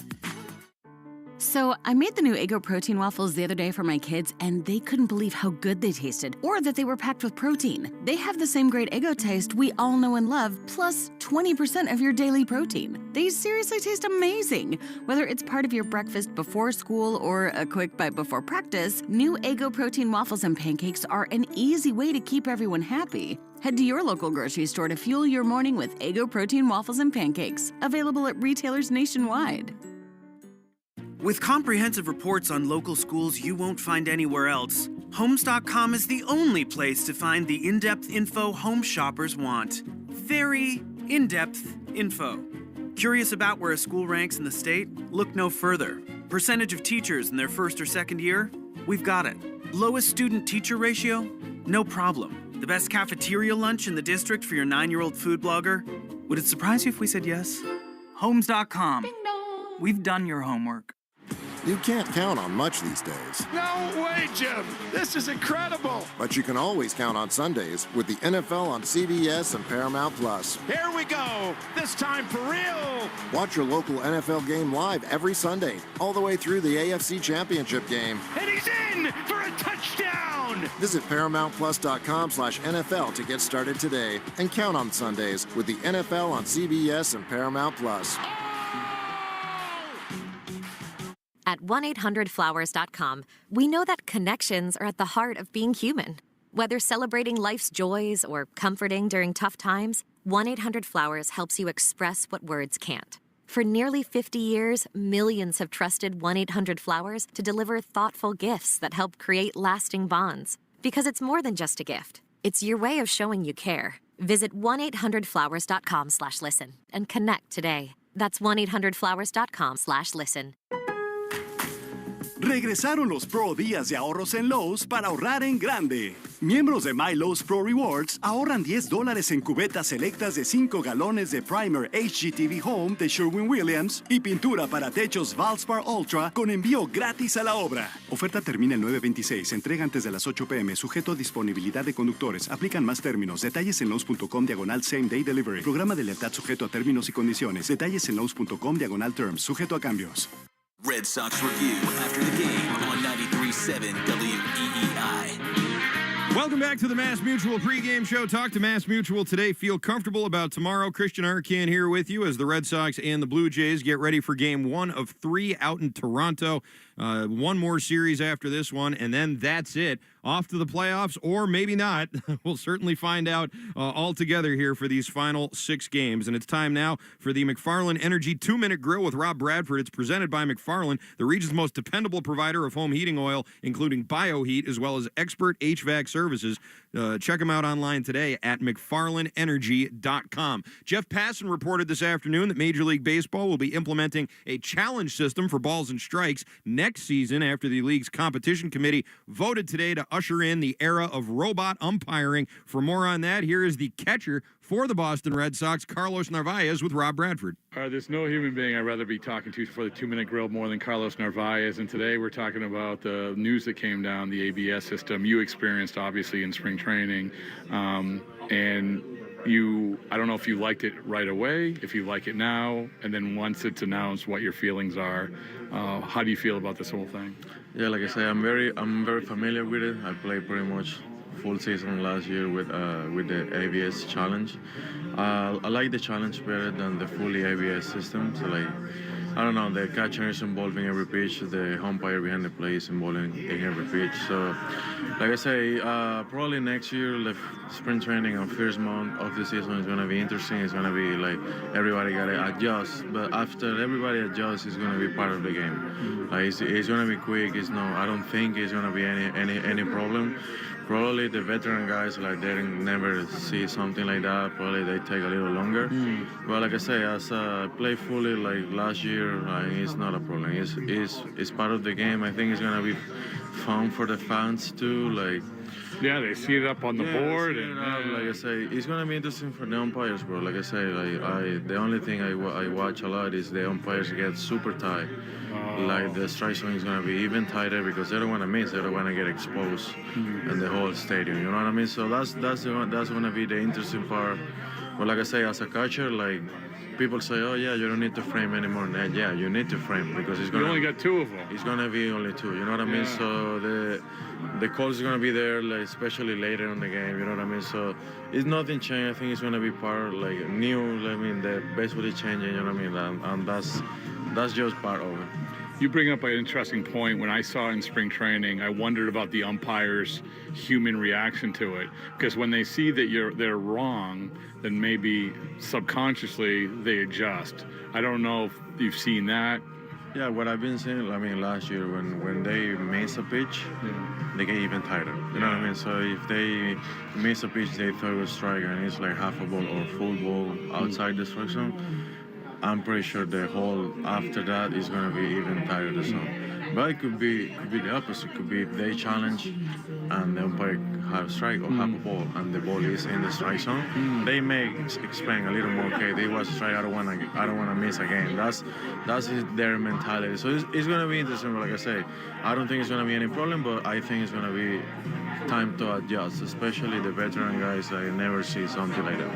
So I made the new Eggo protein waffles the other day for my kids, and they couldn't believe how good they tasted, or that they were packed with protein. They have the same great Eggo taste we all know and love, plus 20% of your daily protein. They seriously taste amazing. Whether it's part of your breakfast before school or a quick bite before practice, new Eggo protein waffles and pancakes are an easy way to keep everyone happy. Head to your local grocery store to fuel your morning with Eggo protein waffles and pancakes, available at retailers nationwide. With comprehensive reports on local schools you won't find anywhere else, Homes.com is the only place to find the in-depth info home shoppers want. Very in-depth info. Curious about where a school ranks in the state? Look no further. Percentage of teachers in their first or second year? We've got it. Lowest student-teacher ratio? No problem. The best cafeteria lunch in the district for your 9-year-old food blogger? Would it surprise you if we said yes? Homes.com. We've done your homework. You can't count on much these days. No way, Jim. This is incredible. But you can always count on Sundays with the NFL on CBS and Paramount Plus. Here we go. This time for real. Watch your local NFL game live every Sunday, all the way through the AFC Championship game. And he's in for a touchdown. Visit ParamountPlus.com/NFL to get started today. And count on Sundays with the NFL on CBS and Paramount Plus. At 1-800-Flowers.com, we know that connections are at the heart of being human. Whether celebrating life's joys or comforting during tough times, 1-800-Flowers helps you express what words can't. For nearly 50 years, millions have trusted 1-800-Flowers to deliver thoughtful gifts that help create lasting bonds. Because it's more than just a gift. It's your way of showing you care. Visit 1-800-Flowers.com/listen and connect today. That's 1-800-Flowers.com/listen. Regresaron los Pro Días de Ahorros en Lowe's para ahorrar en grande. Miembros de My Lowe's Pro Rewards ahorran $10 en cubetas selectas de 5 galones de primer HGTV Home de Sherwin-Williams y pintura para techos Valspar Ultra con envío gratis a la obra. Oferta termina el 9/26. Entrega antes de las 8 p.m. Sujeto a disponibilidad de conductores. Aplican más términos. Detalles en Lowe's.com/Same Day Delivery. Programa de lealtad sujeto a términos y condiciones. Detalles en Lowe's.com/Terms. Sujeto a cambios. Red Sox Review after the game on 93.7 WEEI. Welcome back to the Mass Mutual pregame show. Talk to Mass Mutual today. Feel comfortable about tomorrow. Christian Arcand here with you as the Red Sox and the Blue Jays get ready for game 1 of 3 out in Toronto. One more series after this one, and then that's it. Off to the playoffs, or maybe not. We'll certainly find out all together here for these final 6 games. And it's time now for the McFarland Energy 2-Minute Grill with Rob Bradford. It's presented by McFarland, the region's most dependable provider of home heating oil, including BioHeat, as well as expert HVAC services. Check them out online today at McFarlandEnergy.com. Jeff Passan reported this afternoon that Major League Baseball will be implementing a challenge system for balls and strikes next season after the league's competition committee voted today to usher in the era of robot umpiring. For more on that, here is the catcher for the Boston Red Sox, Carlos Narvaez, with Rob Bradford. There's no human being I'd rather be talking to for the 2-minute grill more than Carlos Narvaez. And today we're talking about the news that came down, the ABS system you experienced, obviously, in spring training. And I don't know if you liked it right away, if you like it now, and then once it's announced, what your feelings are. How do you feel about this whole thing? Yeah, like I say, I'm very familiar with it. I play pretty much full season last year with the ABS challenge. I like the challenge better than the fully ABS system. So like, I don't know, the catcher is involved in every pitch, the umpire behind the plate is involved in every pitch. So, like I say, probably next year, the spring training and first month of the season is going to be interesting. It's going to be like everybody got to adjust. But after everybody adjusts, it's going to be part of the game. Like it's going to be quick. I don't think it's going to be any problem. Probably the veteran guys, like they never see something like that. Probably they take a little longer. But like I say, as I play fully like last year, it's not a problem. It's part of the game. I think it's gonna be fun for the fans too. Like, yeah, they see it up on the board. Like I say, it's gonna be interesting for the umpires, bro. Like I say, the only thing I watch a lot is the umpires get super tight. Like the strike zone is gonna be even tighter because they don't want to miss. They don't want to get exposed in the whole stadium. You know what I mean? So that's gonna be the interesting part. But like I say, as a catcher, like people say, oh yeah, you don't need to frame anymore. Yeah, you need to frame because it's gonna. You only got 2 of them. It's gonna be only 2. You know what I mean? So the calls is gonna be there, like especially later in the game. You know what I mean? So it's nothing changed. I think it's gonna be part like new. I mean, the baseball is changing. You know what I mean? And that's just part of it. You bring up an interesting point. When I saw it in spring training, I wondered about the umpires' human reaction to it. Because when they see that they're wrong, then maybe subconsciously they adjust. I don't know if you've seen that. Yeah, what I've been seeing, I mean, last year when they miss a pitch, they get even tighter. You know what I mean? So if they miss a pitch, they throw a strike and it's like half a ball or full ball outside the strike zone. I'm pretty sure the whole after that is going to be even tighter the zone. But it could be the opposite. It could be if they challenge and the umpire have a strike or have a ball and the ball is in the strike zone, they may explain a little more. Okay, they was a strike. I don't want to miss a game. That's their mentality. So it's going to be interesting. But like I say, I don't think it's going to be any problem. But I think it's going to be time to adjust, especially the veteran guys. I never see something like that.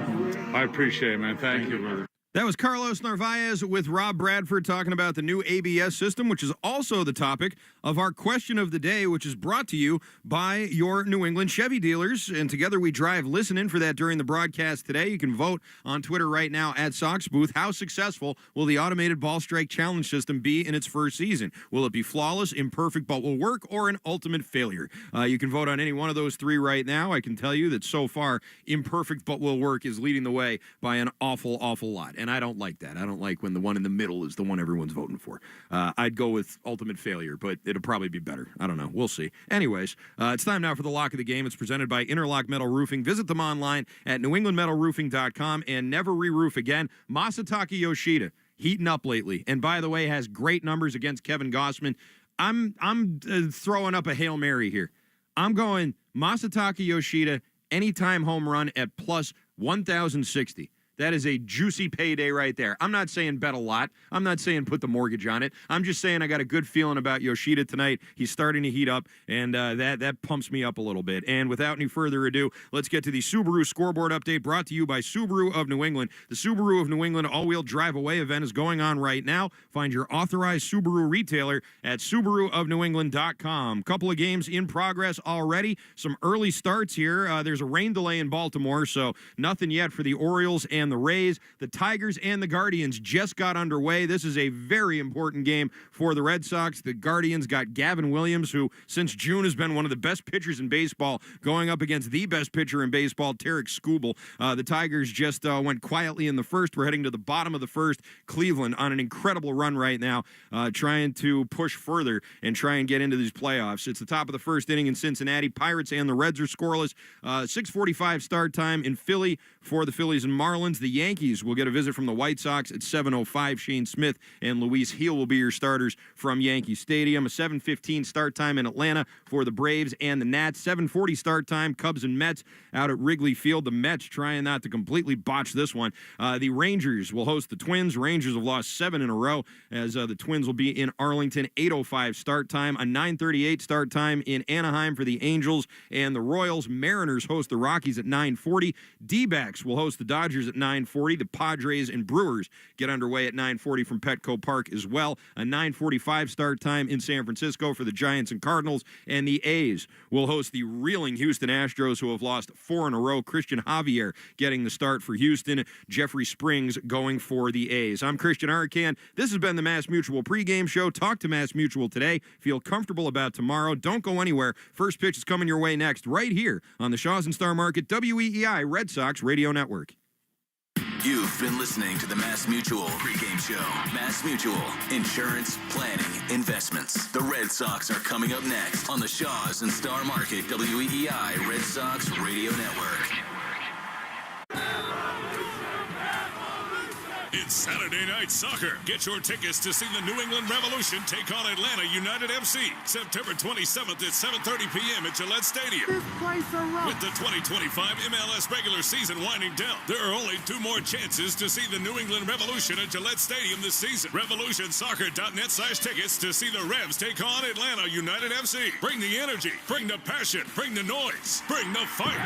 I appreciate it, man. Thank you, brother. That was Carlos Narvaez with Rob Bradford talking about the new ABS system, which is also the topic of our question of the day, which is brought to you by your New England Chevy dealers. And together we drive. Listen in for that during the broadcast today. You can vote on Twitter right now at Sox Booth. How successful will the automated ball strike challenge system be in its first season? Will it be flawless, imperfect, but will work, or an ultimate failure? You can vote on any one of those 3 right now. I can tell you that so far, imperfect, but will work is leading the way by an awful, awful lot. And I don't like that. I don't like when the one in the middle is the one everyone's voting for. I'd go with ultimate failure, but it'll probably be better. I don't know. We'll see. Anyways, it's time now for the lock of the game. It's presented by Interlock Metal Roofing. Visit them online at newenglandmetalroofing.com and never re-roof again. Masataka Yoshida, heating up lately. And by the way, has great numbers against Kevin Gossman. I'm throwing up a Hail Mary here. I'm going Masataka Yoshida anytime home run at plus 1,060. That is a juicy payday right there. I'm not saying bet a lot. I'm not saying put the mortgage on it. I'm just saying I got a good feeling about Yoshida tonight. He's starting to heat up, and that pumps me up a little bit. And without any further ado, let's get to the Subaru Scoreboard update brought to you by Subaru of New England. The Subaru of New England all-wheel drive away event is going on right now. Find your authorized Subaru retailer at SubaruofNewEngland.com. Couple of games in progress already. Some early starts here. There's a rain delay in Baltimore, so nothing yet for the Orioles and the Rays. The Tigers and the Guardians just got underway. This is a very important game for the Red Sox. The Guardians got Gavin Williams, who since June has been one of the best pitchers in baseball, going up against the best pitcher in baseball, Tarek Skubal. The Tigers just went quietly in the first. We're heading to the bottom of the first. Cleveland on an incredible run right now, trying to push further and try and get into these playoffs. It's the top of the first inning in Cincinnati. Pirates and the Reds are scoreless. 6:45 start time in Philly for the Phillies and Marlins. The Yankees will get a visit from the White Sox at 7:05. Shane Smith and Luis Gil will be your starters from Yankee Stadium. A 7:15 start time in Atlanta for the Braves and the Nats. 7:40 start time, Cubs and Mets out at Wrigley Field. The Mets trying not to completely botch this one. The Rangers will host the Twins. Rangers have lost 7 in a row as the Twins will be in Arlington. 8:05 start time. A 9:38 start time in Anaheim for the Angels and the Royals. Mariners host the Rockies at 9:40. D-backs will host the Dodgers at 9:40. The Padres and Brewers get underway at 9:40 from Petco Park as well. A 9:45 start time in San Francisco for the Giants and Cardinals. And the A's will host the reeling Houston Astros, who have lost 4 in a row. Christian Javier getting the start for Houston. Jeffrey Springs going for the A's. I'm Christian Arcand. This has been the Mass Mutual pregame show. Talk to Mass Mutual today. Feel comfortable about tomorrow. Don't go anywhere. First pitch is coming your way next, right here on the Shaws and Star Market WEEI Red Sox Radio Network. You've been listening to the Mass Mutual pregame show. Mass Mutual, insurance, planning, investments. The Red Sox are coming up next on the Shaws and Star Market WEEI Red Sox Radio Network. It's Saturday Night Soccer. Get your tickets to see the New England Revolution take on Atlanta United FC. September 27th at 7:30 p.m. at Gillette Stadium. This place a rock. With the 2025 MLS regular season winding down, there are only 2 more chances to see the New England Revolution at Gillette Stadium this season. RevolutionSoccer.net/tickets to see the Revs take on Atlanta United FC. Bring the energy, bring the passion, bring the noise, bring the fight.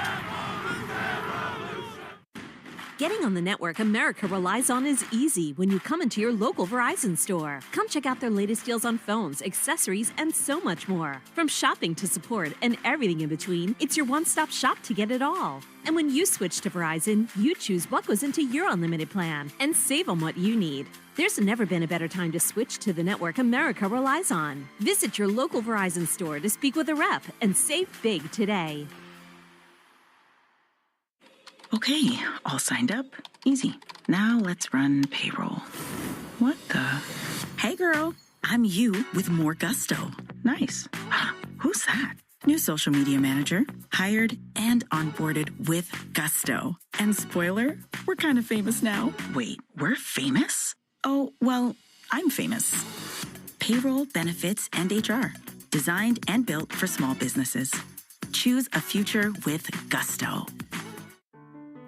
Getting on the network America relies on is easy when you come into your local Verizon store. Come check out their latest deals on phones, accessories, and so much more. From shopping to support and everything in between, it's your one-stop shop to get it all. And when you switch to Verizon, you choose what goes into your unlimited plan and save on what you need. There's never been a better time to switch to the network America relies on. Visit your local Verizon store to speak with a rep and save big today. Okay, all signed up. Easy. Now let's run payroll. What the? Hey girl, I'm you with more gusto. Nice. Who's that? New social media manager, hired and onboarded with gusto. And spoiler, we're kind of famous now. Wait, we're famous? Oh, well, I'm famous. Payroll, benefits, and HR. Designed and built for small businesses. Choose a future with gusto.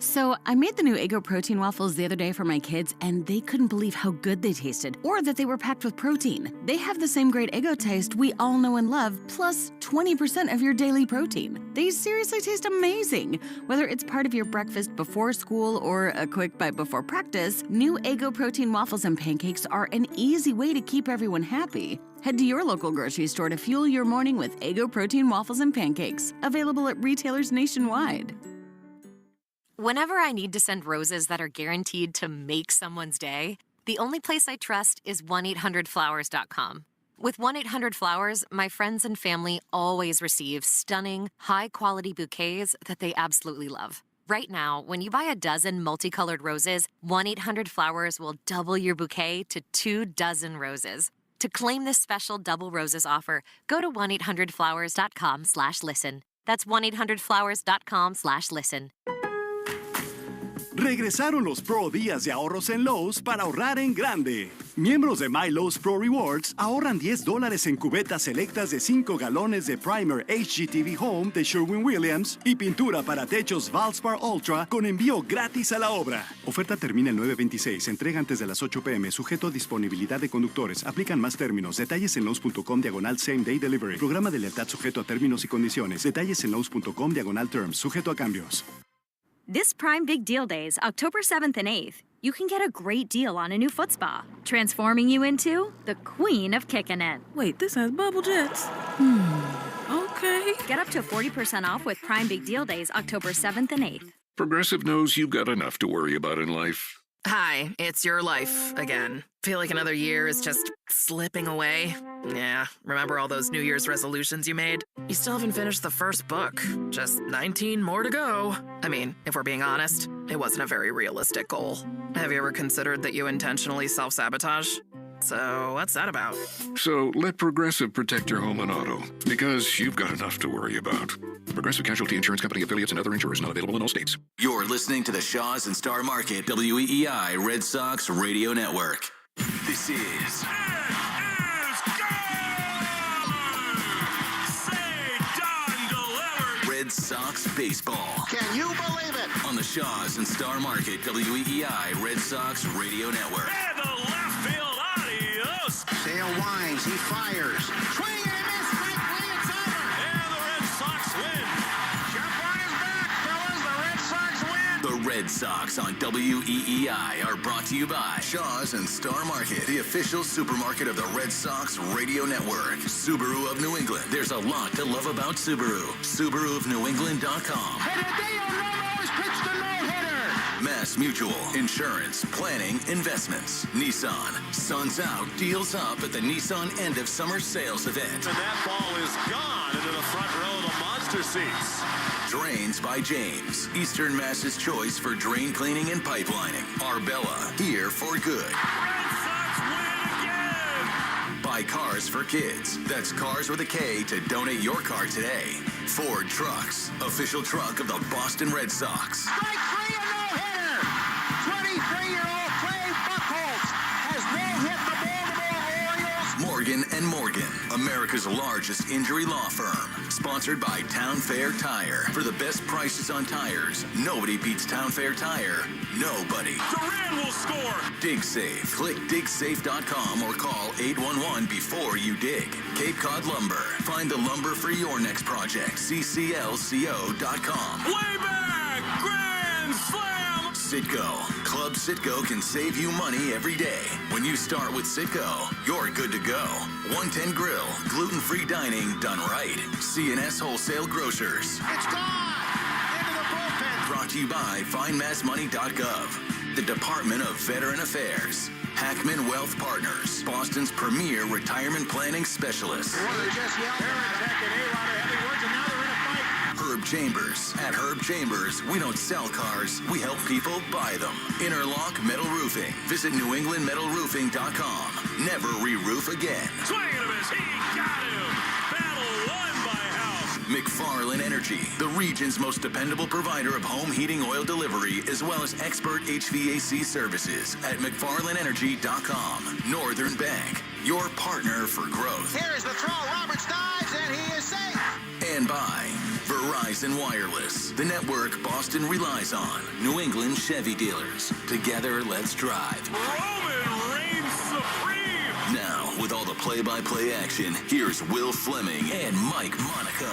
So I made the new Eggo protein waffles the other day for my kids, and they couldn't believe how good they tasted, or that they were packed with protein. They have the same great Eggo taste we all know and love, plus 20% of your daily protein. They seriously taste amazing. Whether it's part of your breakfast before school or a quick bite before practice, new Eggo protein waffles and pancakes are an easy way to keep everyone happy. Head to your local grocery store to fuel your morning with Eggo protein waffles and pancakes, available at retailers nationwide. Whenever I need to send roses that are guaranteed to make someone's day, the only place I trust is 1-800-Flowers.com. With 1-800-Flowers, my friends and family always receive stunning, high-quality bouquets that they absolutely love. Right now, when you buy a dozen multicolored roses, 1-800-Flowers will double your bouquet to 2 dozen roses. To claim this special double roses offer, go to 1-800-Flowers.com/listen. That's 1-800-Flowers.com/listen. Regresaron los Pro Días de Ahorros en Lowe's para ahorrar en grande. Miembros de My Lowe's Pro Rewards ahorran $10 en cubetas selectas de 5 galones de primer HGTV Home de Sherwin-Williams y pintura para techos Valspar Ultra con envío gratis a la obra. Oferta termina el 9/26. Entrega antes de las 8 p.m. Sujeto a disponibilidad de conductores. Aplican más términos. Detalles en Lowe's.com/Same Day Delivery. Programa de lealtad sujeto a términos y condiciones. Detalles en Lowe's.com/Terms. Sujeto a cambios. This Prime Big Deal Days, October 7th and 8th, you can get a great deal on a new foot spa, transforming you into the queen of kicking it. Wait, this has bubble jets. Okay. Get up to 40% off with Prime Big Deal Days, October 7th and 8th. Progressive knows you've got enough to worry about in life. Hi, it's your life again. Feel like another year is just slipping away? Yeah, remember all those New Year's resolutions you made? You still haven't finished the first book. Just 19 more to go. I mean, if we're being honest, it wasn't a very realistic goal. Have you ever considered that you intentionally self-sabotage? So what's that about? So let Progressive protect your home and auto, because you've got enough to worry about. Progressive Casualty Insurance Company affiliates and other insurers not available in all states. You're listening to the Shaws and Star Market WEEI Red Sox Radio Network. This is Red Sox Baseball. Can you believe it? On the Shaws and Star Market WEEI Red Sox Radio Network. And the left field, adios. Sale winds, he fires. Swing and a miss, strike three, it's over. And the Red Sox win. Jump on his back, fellas, the Red Sox win. The Red Sox on WEEI are brought to you by Shaw's and Star Market, the official supermarket of the Red Sox radio network. Subaru of New England. There's a lot to love about Subaru. SubaruofNewEngland.com. Mass Mutual, insurance, planning, investments. Nissan, sun's out, deals up at the Nissan end of summer sales event. And that ball is gone into the front row of the monster seats. Drains by James, Eastern Mass's choice for drain cleaning and pipelining. Arbella, here for good. Red Sox win again! Buy Cars for Kids. That's Cars with a K to donate your car today. Ford Trucks, official truck of the Boston Red Sox. Strike three, a no-hitter! 23-year-old Clay Buchholz has no-hit the Baltimore Orioles. Morgan & Morgan, America's largest injury law firm. Sponsored by Town Fair Tire. For the best prices on tires, nobody beats Town Fair Tire. Nobody. Duran will score! Dig Safe. Click digsafe.com or call 811 before you dig. Cape Cod Lumber. Find the lumber for your next project. cclco.com. Way back! Grand slam! Citgo. Club Citgo can save you money every day. When you start with Citgo, you're good to go. 110 Grill. Gluten-free dining done right. C&S Wholesale Grocers. It's gone! Into the bullpen! Brought to you by FindMassMoney.gov. The Department of Veteran Affairs. Hackman Wealth Partners. Boston's premier retirement planning specialist. Well, they just yelled Paratech and A-Rod are having words, and now they're in a fight. Herb Chambers. At Herb Chambers, we don't sell cars, we help people buy them. Interlock Metal Roofing. Visit NewEnglandMetalRoofing.com. Never re-roof again. Swing and a miss. He got him. Battle won by House. McFarland Energy, the region's most dependable provider of home heating oil delivery, as well as expert HVAC services at McFarlandEnergy.com. Northern Bank, your partner for growth. Here's the throw. Roberts dives, and he is safe. And by Verizon Wireless, the network Boston relies on. New England Chevy dealers. Together, let's drive. Roman reigns supreme. Now, with all the play-by-play action, here's Will Fleming and Mike Monaco.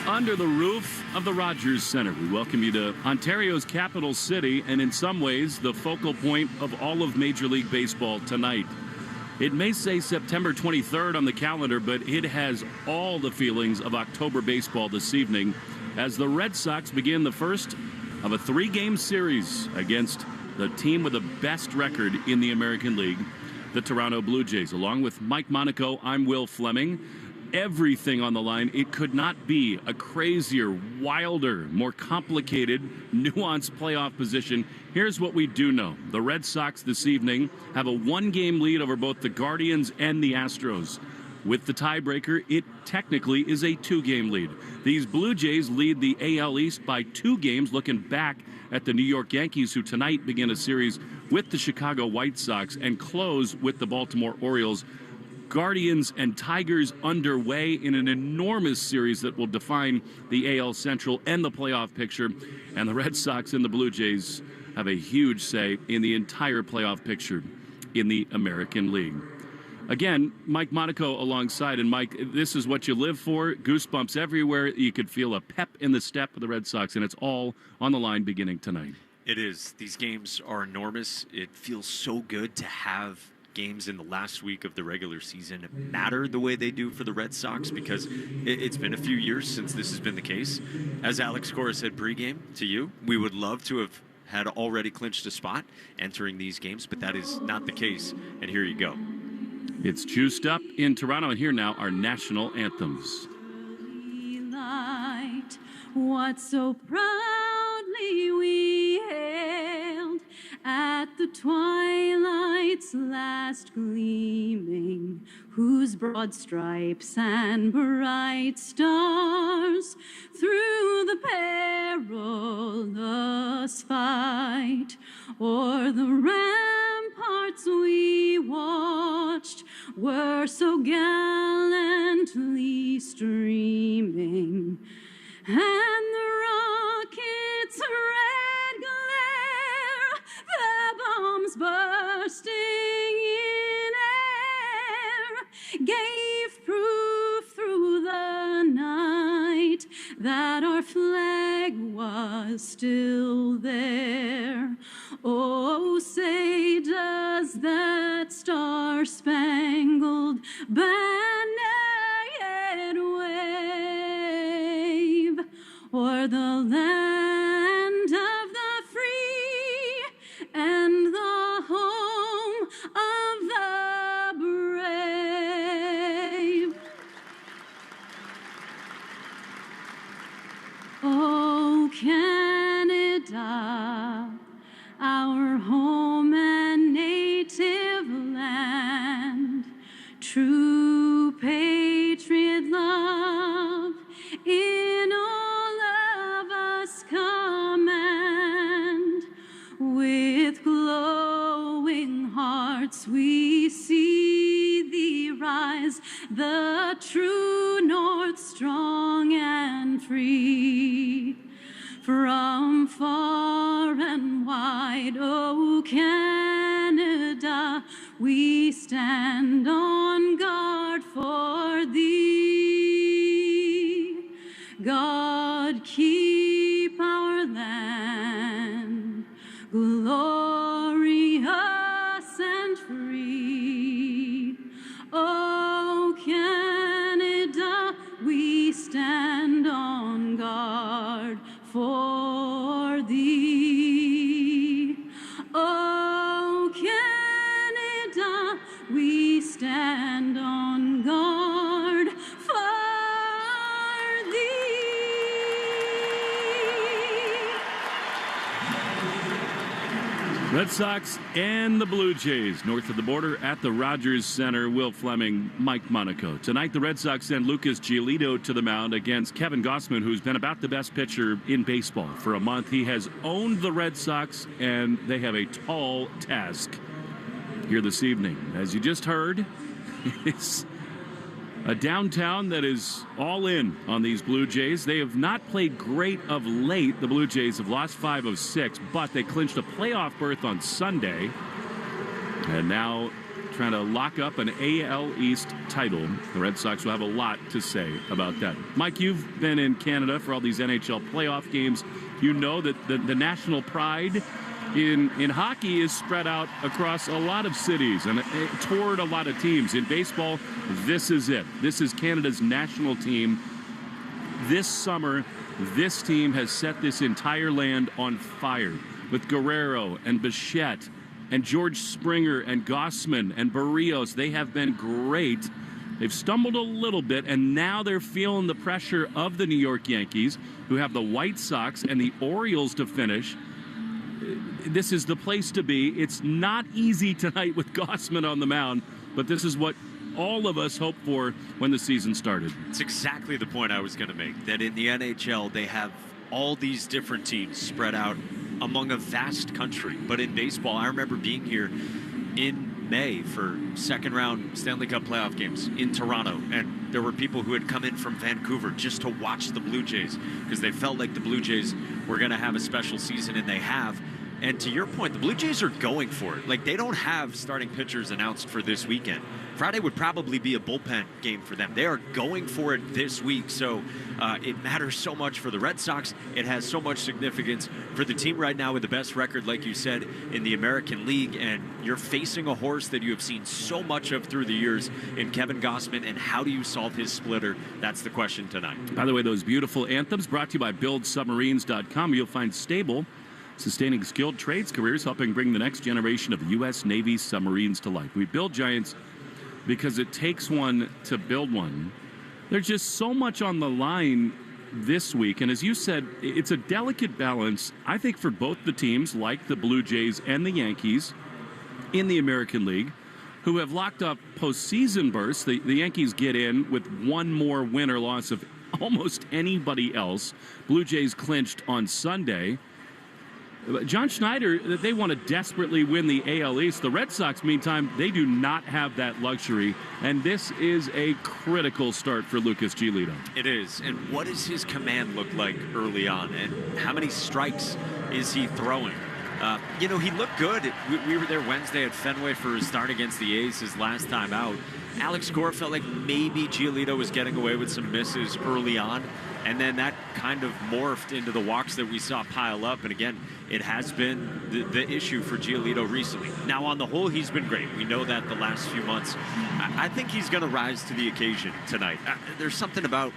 Under the roof of the Rogers Center, we welcome you to Ontario's capital city, and in some ways, the focal point of all of Major League Baseball tonight. It may say September 23rd on the calendar, but it has all the feelings of October baseball this evening as the Red Sox begin the first of a three-game series against the team with the best record in the American League, the Toronto Blue Jays. Along with Mike Monaco, I'm Will Fleming. Everything on the line. It could not be a crazier, wilder, more complicated, nuanced playoff position. Here's what we do know. The Red Sox this evening have a one-game lead over both the Guardians and the Astros. With the tiebreaker, it technically is a two-game lead. These Blue Jays lead the AL East by 2 games, looking back at the New York Yankees, who tonight begin a series with the Chicago White Sox and close with the Baltimore Orioles. Guardians and Tigers underway in an enormous series that will define the AL Central and the playoff picture. And the Red Sox and the Blue Jays have a huge say in the entire playoff picture in the American League. Again, Mike Monaco alongside. And Mike, this is what you live for. Goosebumps everywhere. You could feel a pep in the step of the Red Sox, and it's all on the line beginning tonight. It is. These games are enormous. It feels so good to have games in the last week of the regular season matter the way they do for the Red Sox, because it's been a few years since this has been the case. As Alex Cora said pregame to you, we would love to have had already clinched a spot entering these games, but that is not the case, and here you go. It's juiced up in Toronto, and here now are national anthems. Light, what so proudly we hailed at the twilight's last gleaming, whose broad stripes and bright stars through the perilous fight o'er the ramparts we watched were so gallantly streaming, and the rocket's red glare, the bombs bursting in air, gave proof through the night that our flag was still there. Oh, say does that star-spangled banner yet wave o'er the land of the free and the home of the brave. Oh, Canada, our home and native land, true patriot love in all of us command. With glowing hearts we see thee rise, the true north strong and free. From far and wide, oh Canada, we stand on guard for thee. God keep our land glorious and free. Oh Canada, we stand on guard for thee. Oh Canada, we stand on guard for thee. Red Sox and the Blue Jays north of the border at the Rogers Center. Will Fleming, Mike Monaco. Tonight, the Red Sox send Lucas Giolito to the mound against Kevin Gausman, who's been about the best pitcher in baseball for a month. He has owned the Red Sox, and they have a tall task here this evening. As you just heard, it's a downtown that is all in on these Blue Jays. They have not played great of late. The Blue Jays have lost 5 of 6, but they clinched a playoff berth on Sunday. And now trying to lock up an AL East title. The Red Sox will have a lot to say about that. Mike, you've been in Canada for all these NHL playoff games. You know that the national pride in hockey is spread out across a lot of cities and toward a lot of teams. In baseball, this is it. This is Canada's national team. This summer, this team has set this entire land on fire with Guerrero and Bichette and George Springer and Gausman and Barrios. They have been great. They've stumbled a little bit, and now they're feeling the pressure of the New York Yankees, who have the White Sox and the Orioles to finish. This is the place to be. It's not easy tonight with Gausman on the mound, but this is what all of us hoped for when the season started. It's exactly the point I was going to make, that in the NHL, they have all these different teams spread out among a vast country. But in baseball, I remember being here in May for second-round Stanley Cup playoff games in Toronto, and there were people who had come in from Vancouver just to watch the Blue Jays because they felt like the Blue Jays were going to have a special season, and they have. And to your point, the Blue Jays are going for it. Like, they don't have starting pitchers announced for this weekend. Friday would probably be a bullpen game for them. They are going for it this week. So it matters so much for the Red Sox. It has so much significance for the team right now with the best record, like you said, in the American League. And you're facing a horse that you have seen so much of through the years in Kevin Gausman. And how do you solve his splitter? That's the question tonight. By the way, those beautiful anthems brought to you by BuildSubmarines.com. You'll find stable, sustaining skilled trades careers, helping bring the next generation of U.S. Navy submarines to life. We build giants because it takes one to build one. There's just so much on the line this week, and as you said, it's a delicate balance, I think, for both the teams, like the Blue Jays and the Yankees in the American League, who have locked up postseason berths. The Yankees get in with one more win or loss of almost anybody else. Blue Jays clinched on Sunday. John Schneider, they want to desperately win the AL East. The Red Sox, meantime, they do not have that luxury, and this is a critical start for Lucas Giolito. It is. And what does his command look like early on, and how many strikes is he throwing? He looked good. We were there Wednesday at Fenway for his start against the A's his last time out. Alex Cora felt like maybe Giolito was getting away with some misses early on. And then that kind of morphed into the walks that we saw pile up. And again, it has been the issue for Giolito recently. Now, on the whole, he's been great. We know that the last few months. I think he's going to rise to the occasion tonight. There's something about,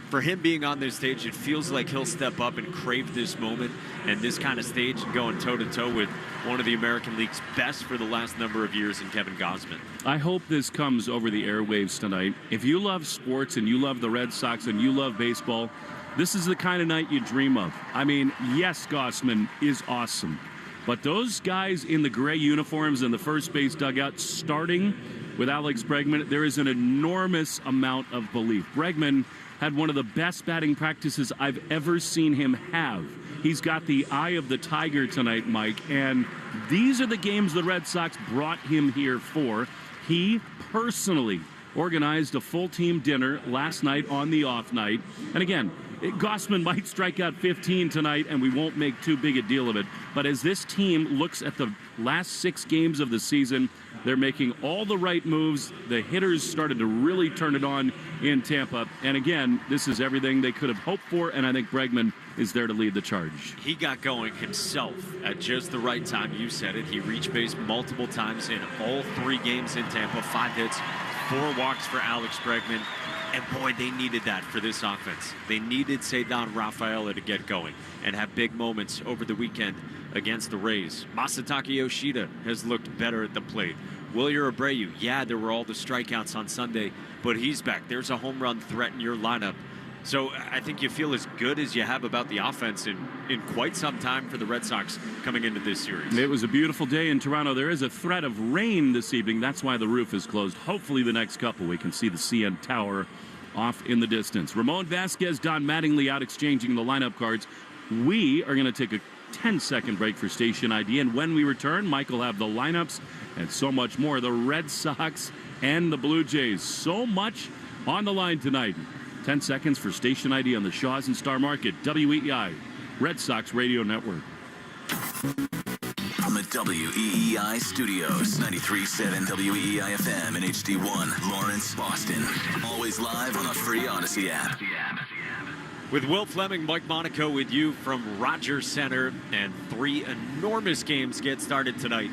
for him being on this stage, it feels like he'll step up and crave this moment and this kind of stage and going toe-to-toe with one of the American League's best for the last number of years in Kevin Gausman. I hope this comes over the airwaves tonight. If you love sports and you love the Red Sox and you love baseball, this is the kind of night you dream of. I mean, yes, Gausman is awesome, but those guys in the gray uniforms in the first base dugout starting with Alex Bregman, there is an enormous amount of belief. Bregman had one of the best batting practices I've ever seen him have. He's got the eye of the tiger tonight, Mike, and these are the games the Red Sox brought him here for. He personally organized a full team dinner last night on the off night. And again, Gausman might strike out 15 tonight, and we won't make too big a deal of it. But as this team looks at the last 6 games of the season, they're making all the right moves. The hitters started to really turn it on in Tampa. And again, this is everything they could have hoped for, and I think Bregman is there to lead the charge. He got going himself at just the right time. You said it. He reached base multiple times in all 3 games in Tampa. 5 hits, 4 walks for Alex Bregman. And boy, they needed that for this offense. They needed Cedar Rafaela to get going and have big moments over the weekend against the Rays. Masataka Yoshida has looked better at the plate. Wilyer Abreu, yeah, there were all the strikeouts on Sunday, but he's back. There's a home run threat in your lineup. So I think you feel as good as you have about the offense in quite some time for the Red Sox coming into this series. It was a beautiful day in Toronto. There is a threat of rain this evening. That's why the roof is closed. Hopefully the next couple we can see the CN Tower off in the distance. Ramon Vasquez, Don Mattingly out exchanging the lineup cards. We are going to take a 10-second break for station ID, and when we return, Mike will have the lineups and so much more. The Red Sox and the Blue Jays. So much on the line tonight. 10 seconds for station ID on the Shaws and Star Market, WEEI, Red Sox Radio Network. From the WEEI studios, 93.7 WEEI FM and HD1, Lawrence, Boston. Always live on the free Odyssey app. With Will Fleming, Mike Monaco with you from Rogers Center, and 3 enormous games get started tonight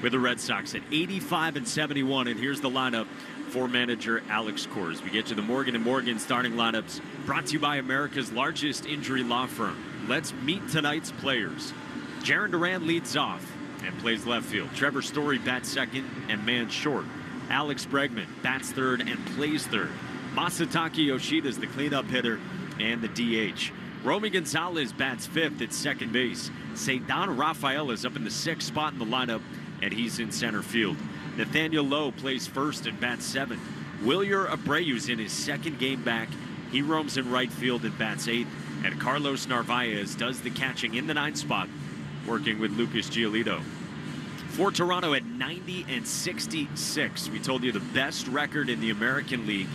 with the Red Sox at 85 and 71. And here's the lineup for manager Alex Cora. We get to the Morgan & Morgan starting lineups, brought to you by America's largest injury law firm. Let's meet tonight's players. Jarren Duran leads off and plays left field. Trevor Story bats second and man short. Alex Bregman bats third and plays third. Masataka Yoshida is the cleanup hitter and the DH. Romy Gonzalez bats fifth at second base. Cedar Rafaela is up in the 6th spot in the lineup, and he's in center field. Nathaniel Lowe plays first and bats seventh. Wilyer Abreu's in his 2nd game back. He roams in right field and bats 8th. And Carlos Narvaez does the catching in the 9th spot, working with Lucas Giolito. For Toronto at 90 and 66, we told you the best record in the American League.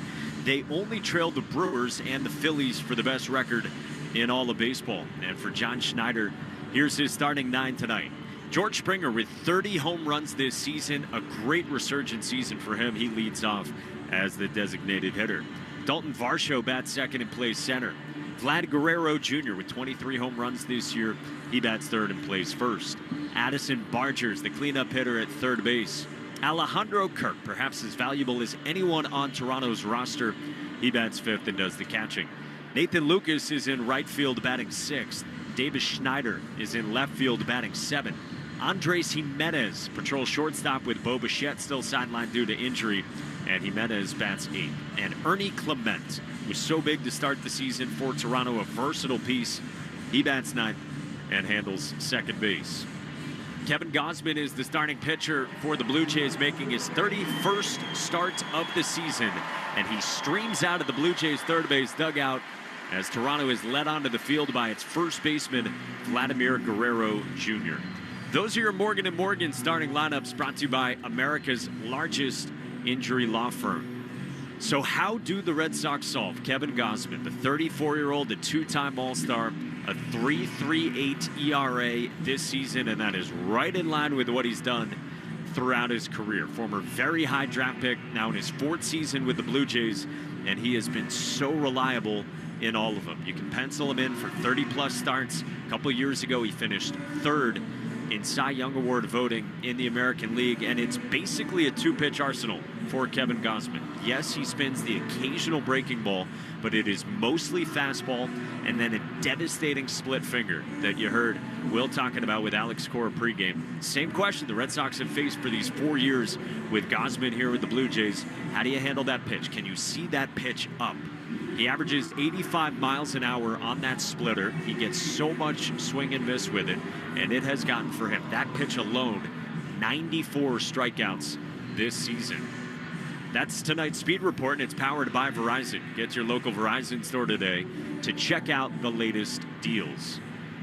They only trailed the Brewers and the Phillies for the best record in all of baseball. And for John Schneider, here's his starting 9 tonight. George Springer with 30 home runs this season, a great resurgent season for him. He leads off as the designated hitter. Dalton Varsho bats second and plays center. Vlad Guerrero Jr. with 23 home runs this year. He bats third and plays first. Addison Bargers, the cleanup hitter at third base. Alejandro Kirk, perhaps as valuable as anyone on Toronto's roster. He bats fifth and does the catching. Nathan Lucas is in right field batting 6th. Davis Schneider is in left field batting 7th. Andres Jimenez patrols shortstop with Bo Bichette still sidelined due to injury. And Jimenez bats 8th. And Ernie Clement was so big to start the season for Toronto, a versatile piece. He bats 9th and handles second base. Kevin Gausman is the starting pitcher for the Blue Jays, making his 31st start of the season. And he streams out of the Blue Jays' third base dugout as Toronto is led onto the field by its first baseman, Vladimir Guerrero Jr. Those are your Morgan & Morgan starting lineups, brought to you by America's largest injury law firm. So how do the Red Sox solve Kevin Gausman, the 34-year-old, the 2-time All-Star, a 3.38 ERA this season, and that is right in line with what he's done throughout his career. Former very high draft pick, now in his 4th season with the Blue Jays, and he has been so reliable in all of them. You can pencil him in for 30-plus starts. A couple years ago, he finished third in Cy Young Award voting in the American League, and it's basically a two-pitch arsenal for Kevin Gausman. Yes, he spins the occasional breaking ball, but it is mostly fastball and then a devastating split finger that you heard Will talking about with Alex Cora pregame. Same question the Red Sox have faced for these 4 years with Gausman here with the Blue Jays. How do you handle that pitch? Can you see that pitch up? He averages 85 miles an hour on that splitter. He gets so much swing and miss with it, and it has gotten for him, that pitch alone, 94 strikeouts this season. That's tonight's Speed Report, and it's powered by Verizon. Get your local Verizon store today to check out the latest deals.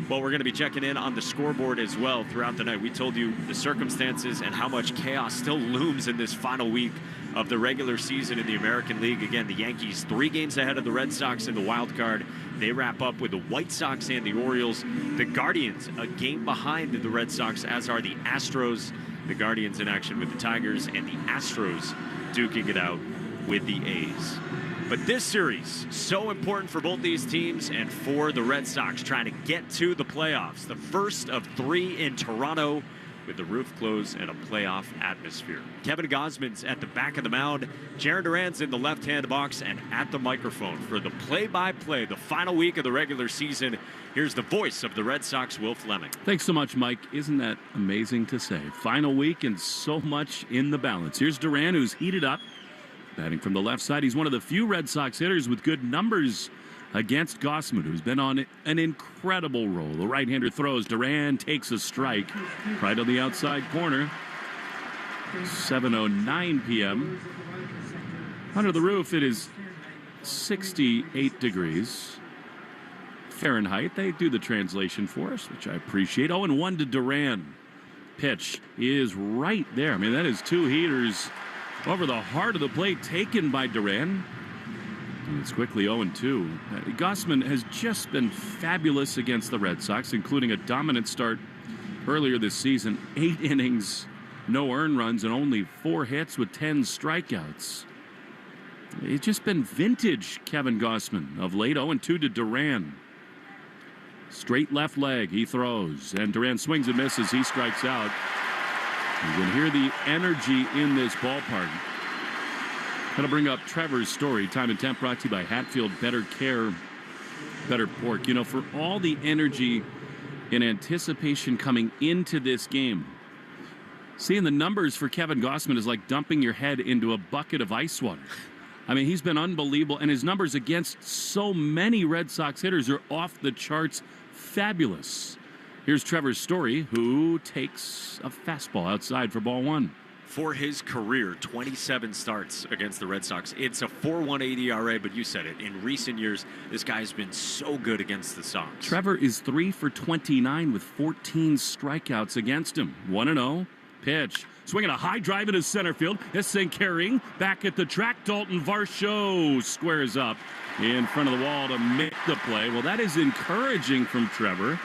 Well, we're going to be checking in on the scoreboard as well throughout the night. We told you the circumstances and how much chaos still looms in this final week of the regular season in the American League. Again, the Yankees 3 games ahead of the Red Sox in the wild card. They wrap up with the White Sox and the Orioles. The Guardians a game behind the Red Sox, as are the Astros. The Guardians in action with the Tigers, and the Astros duking it out with the A's. But this series, so important for both these teams and for the Red Sox trying to get to the playoffs. The first of 3 in Toronto with the roof closed and a playoff atmosphere. Kevin Gausman's at the back of the mound. Jarren Duran's in the left-hand box and at the microphone for the play-by-play, the final week of the regular season. Here's the voice of the Red Sox, Will Fleming. Thanks so much, Mike. Isn't that amazing to say? Final week and so much in the balance. Here's Duran, who's heated up. Batting from the left side, he's one of the few Red Sox hitters with good numbers against Gausman, who's been on an incredible roll. The right-hander throws. Duran takes a strike right on the outside corner. 7:09 p.m. Under the roof, it is 68 degrees Fahrenheit. They do the translation for us, which I appreciate. 0-1 to Duran. Pitch is right there. I mean, that is 2 heaters over the heart of the plate taken by Duran. And it's quickly 0-2. Gausman has just been fabulous against the Red Sox, including a dominant start earlier this season. 8 innings, no earned runs, and only 4 hits with 10 strikeouts. It's just been vintage Kevin Gausman of late. 0-2 to Duran. Straight left leg, he throws, and Duran swings and misses. He strikes out. You can hear the energy in this ballpark. Going to bring up Trevor's story. Time and Temp brought to you by Hatfield. Better care, better pork. You know, for all the energy and anticipation coming into this game, seeing the numbers for Kevin Gausman is like dumping your head into a bucket of ice water. I mean, he's been unbelievable, and his numbers against so many Red Sox hitters are off the charts. Fabulous. Here's Trevor's story, who takes a fastball outside for ball 1. For his career, 27 starts against the Red Sox. It's a 4.18 ERA, but you said it. In recent years, this guy has been so good against the Sox. Trevor is 3 for 29 with 14 strikeouts against him. 1-0. Pitch. Swinging a high drive into center field. This thing carrying back at the track. Dalton Varsho squares up in front of the wall to make the play. Well, that is encouraging from Trevor.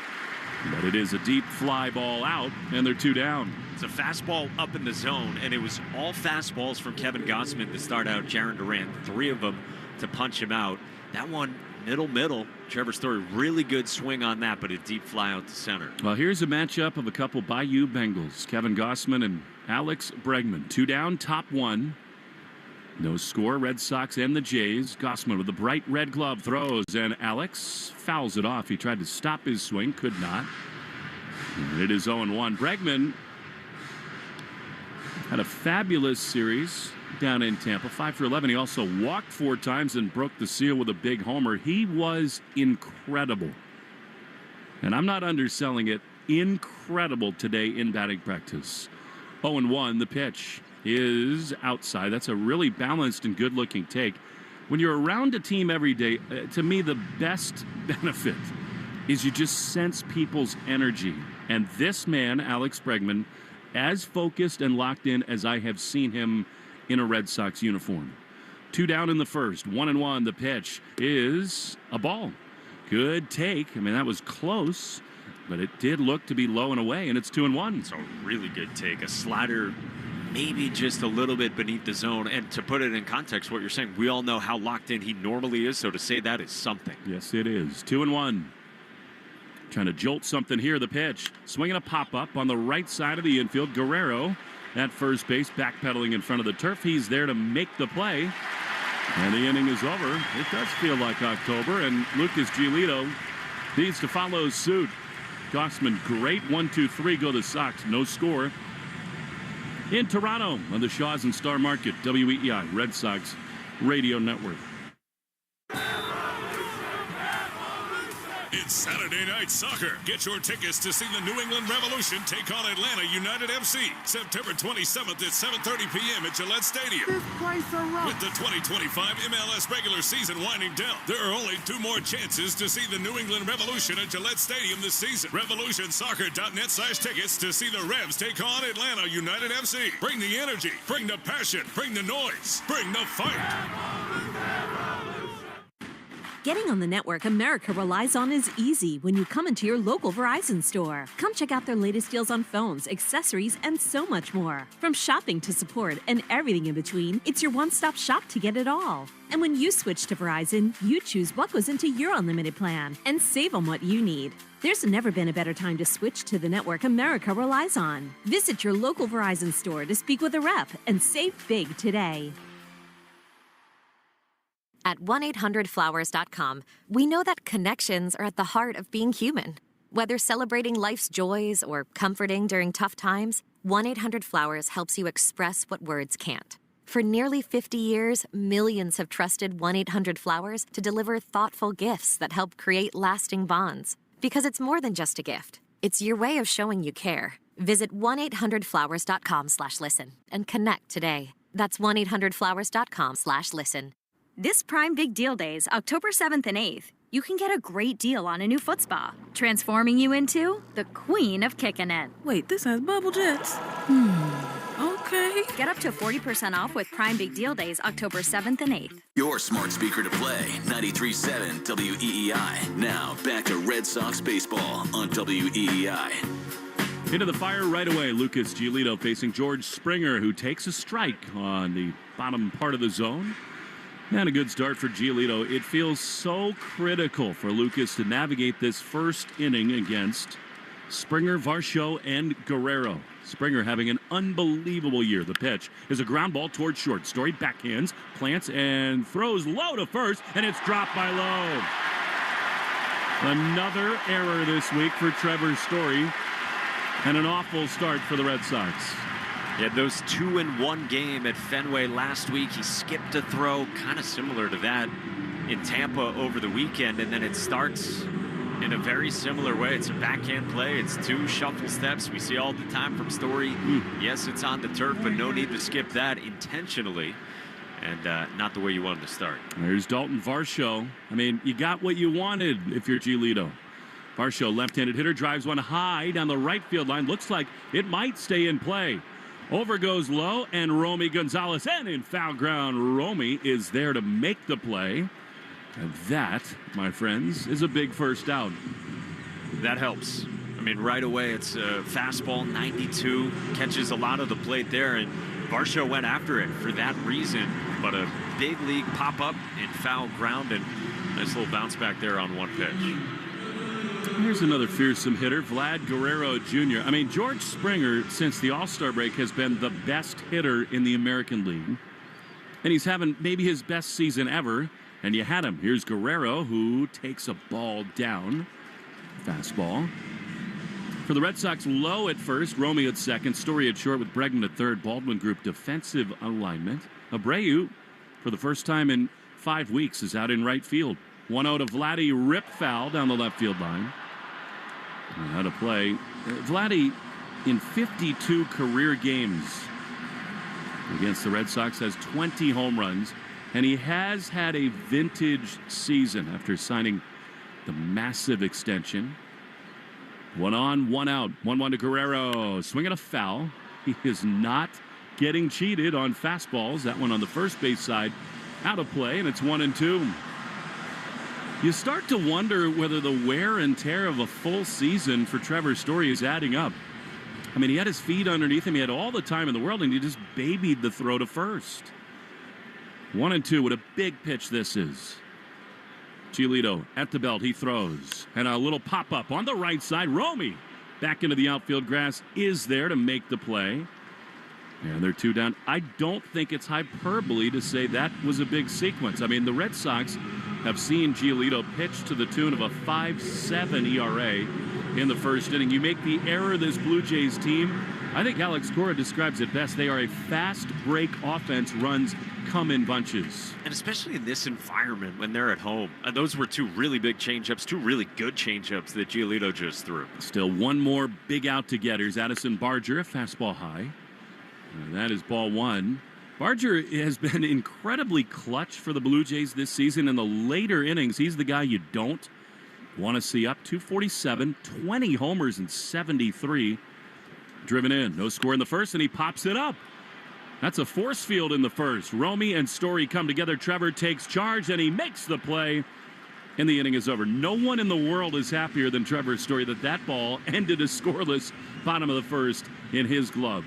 But it is a deep fly ball out, and they're 2 down. It's a fastball up in the zone, and it was all fastballs from Kevin Gausman to start out Jarren Duran. 3 of them to punch him out. That one, middle. Trevor Story, really good swing on that, but a deep fly out to center. Well, here's a matchup of a couple Bayou Bengals. Kevin Gausman and Alex Bregman. 2 down, top 1. No score, Red Sox and the Jays. Gausman with the bright red glove throws, and Alex fouls it off. He tried to stop his swing, could not. And it is 0-1. Bregman had a fabulous series down in Tampa, 5 for 11. He also walked 4 times and broke the seal with a big homer. He was incredible. And I'm not underselling it. Incredible today in batting practice. 0-1, the pitch is outside. That's a really balanced and good-looking take. When you're around a team every day, to me, the best benefit is you just sense people's energy. And this man, Alex Bregman, as focused and locked in as I have seen him in a Red Sox uniform. 2 down in the first. 1-1. The pitch is a ball. Good take. I mean, that was close, but it did look to be low and away, and it's 2-1. It's a really good take. A slider maybe just a little bit beneath the zone. And to put it in context, what you're saying, we all know how locked in he normally is. So to say that is something. Yes, it is. 2-1. Trying to jolt something here. The pitch. Swinging a pop-up on the right side of the infield. Guerrero at first base, backpedaling in front of the turf. He's there to make the play. And the inning is over. It does feel like October. And Lucas Giolito needs to follow suit. Gossman, great 1-2-3 go the Sox. No score. In Toronto on the Shaws and Star Market, WEEI Red Sox Radio Network. It's Saturday Night Soccer. Get your tickets to see the New England Revolution take on Atlanta United FC. September 27th at 7:30 p.m. at Gillette Stadium. This place a rock. With the 2025 MLS regular season winding down, there are only 2 more chances to see the New England Revolution at Gillette Stadium this season. RevolutionSoccer.net/tickets to see the Revs take on Atlanta United FC. Bring the energy, bring the passion, bring the noise, bring the fight. Getting on the network America relies on is easy when you come into your local Verizon store. Come check out their latest deals on phones, accessories, and so much more. From shopping to support and everything in between, it's your one-stop shop to get it all. And when you switch to Verizon, you choose what goes into your unlimited plan and save on what you need. There's never been a better time to switch to the network America relies on. Visit your local Verizon store to speak with a rep and save big today. At 1-800-Flowers.com, we know that connections are at the heart of being human. Whether celebrating life's joys or comforting during tough times, 1-800-Flowers helps you express what words can't. For nearly 50 years, millions have trusted 1-800-Flowers to deliver thoughtful gifts that help create lasting bonds. Because it's more than just a gift. It's your way of showing you care. Visit 1-800-Flowers.com/listen and connect today. That's 1-800-Flowers.com/listen. This Prime Big Deal Days, October 7th and 8th, you can get a great deal on a new foot spa, transforming you into the queen of kicking it. Wait, this has bubble jets. Okay. Get up to 40% off with Prime Big Deal Days, October 7th and 8th. Your smart speaker to play, 93.7 WEEI. Now, back to Red Sox baseball on WEEI. Into the fire right away. Lucas Giolito facing George Springer, who takes a strike on the bottom part of the zone. And a good start for Giolito. It feels so critical for Lucas to navigate this first inning against Springer, Varsho, and Guerrero. Springer having an unbelievable year. The pitch is a ground ball towards short. Story backhands, plants, and throws low to first, and it's dropped by Lowe. Another error this week for Trevor Story, and an awful start for the Red Sox. He had those 2-1 game at Fenway last week. He skipped a throw, kind of similar to that in Tampa over the weekend, and then it starts in a very similar way. It's a backhand play. It's 2 shuffle steps. We see all the time from Story. Yes, it's on the turf, but no need to skip that intentionally, and not the way you wanted to start. There's Dalton Varsho. I mean, you got what you wanted if you're Giolito. Varsho, left-handed hitter, drives one high down the right field line. Looks like it might stay in play. Over goes Lowe, and Romy Gonzalez, and in foul ground, Romy is there to make the play. And that, my friends, is a big first out. That helps. I mean, right away, it's a fastball, 92, catches a lot of the plate there, and Varsho went after it for that reason. But a big league pop-up in foul ground, and nice little bounce back there on one pitch. Here's another fearsome hitter, Vlad Guerrero Jr. I mean, George Springer, since the All-Star break, has been the best hitter in the American League. And he's having maybe his best season ever. And you had him. Here's Guerrero, who takes a ball down. Fastball. For the Red Sox, Lowe at first, Romy at second, Story at short with Bregman at third. Baldwin Group defensive alignment. Abreu, for the first time in 5 weeks, is out in right field. 1-0 to Vladdy, rip foul down the left field line. How to play. Vladdy, in 52 career games against the Red Sox, has 20 home runs, and he has had a vintage season after signing the massive extension. 1 on, 1 out. 1-1 to Guerrero. Swinging a foul. He is not getting cheated on fastballs. That one on the first base side out of play, and it's 1-2. You start to wonder whether the wear and tear of a full season for Trevor Story is adding up. I mean, he had his feet underneath him. He had all the time in the world, and he just babied the throw to first. 1-2. What a big pitch this is. Giolito at the belt. He throws. And a little pop-up on the right side. Romy back into the outfield grass is there to make the play. And they're 2 down. I don't think it's hyperbole to say that was a big sequence. I mean, the Red Sox have seen Giolito pitch to the tune of a 5.7 ERA in the first inning. You make the error, this Blue Jays team. I think Alex Cora describes it best. They are a fast break offense. Runs come in bunches. And especially in this environment when they're at home. Those were 2 really big changeups, 2 really good changeups that Giolito just threw. Still one more big out to get. Here's Addison Barger, a fastball high. And that is ball 1. Barger has been incredibly clutch for the Blue Jays this season. In the later innings, he's the guy you don't want to see up. 247, 20 homers and 73 driven in. No score in the first, and he pops it up. That's a force field in the first. Romy and Story come together. Trevor takes charge, and he makes the play. And the inning is over. No one in the world is happier than Trevor Story that ball ended a scoreless bottom of the first in his glove.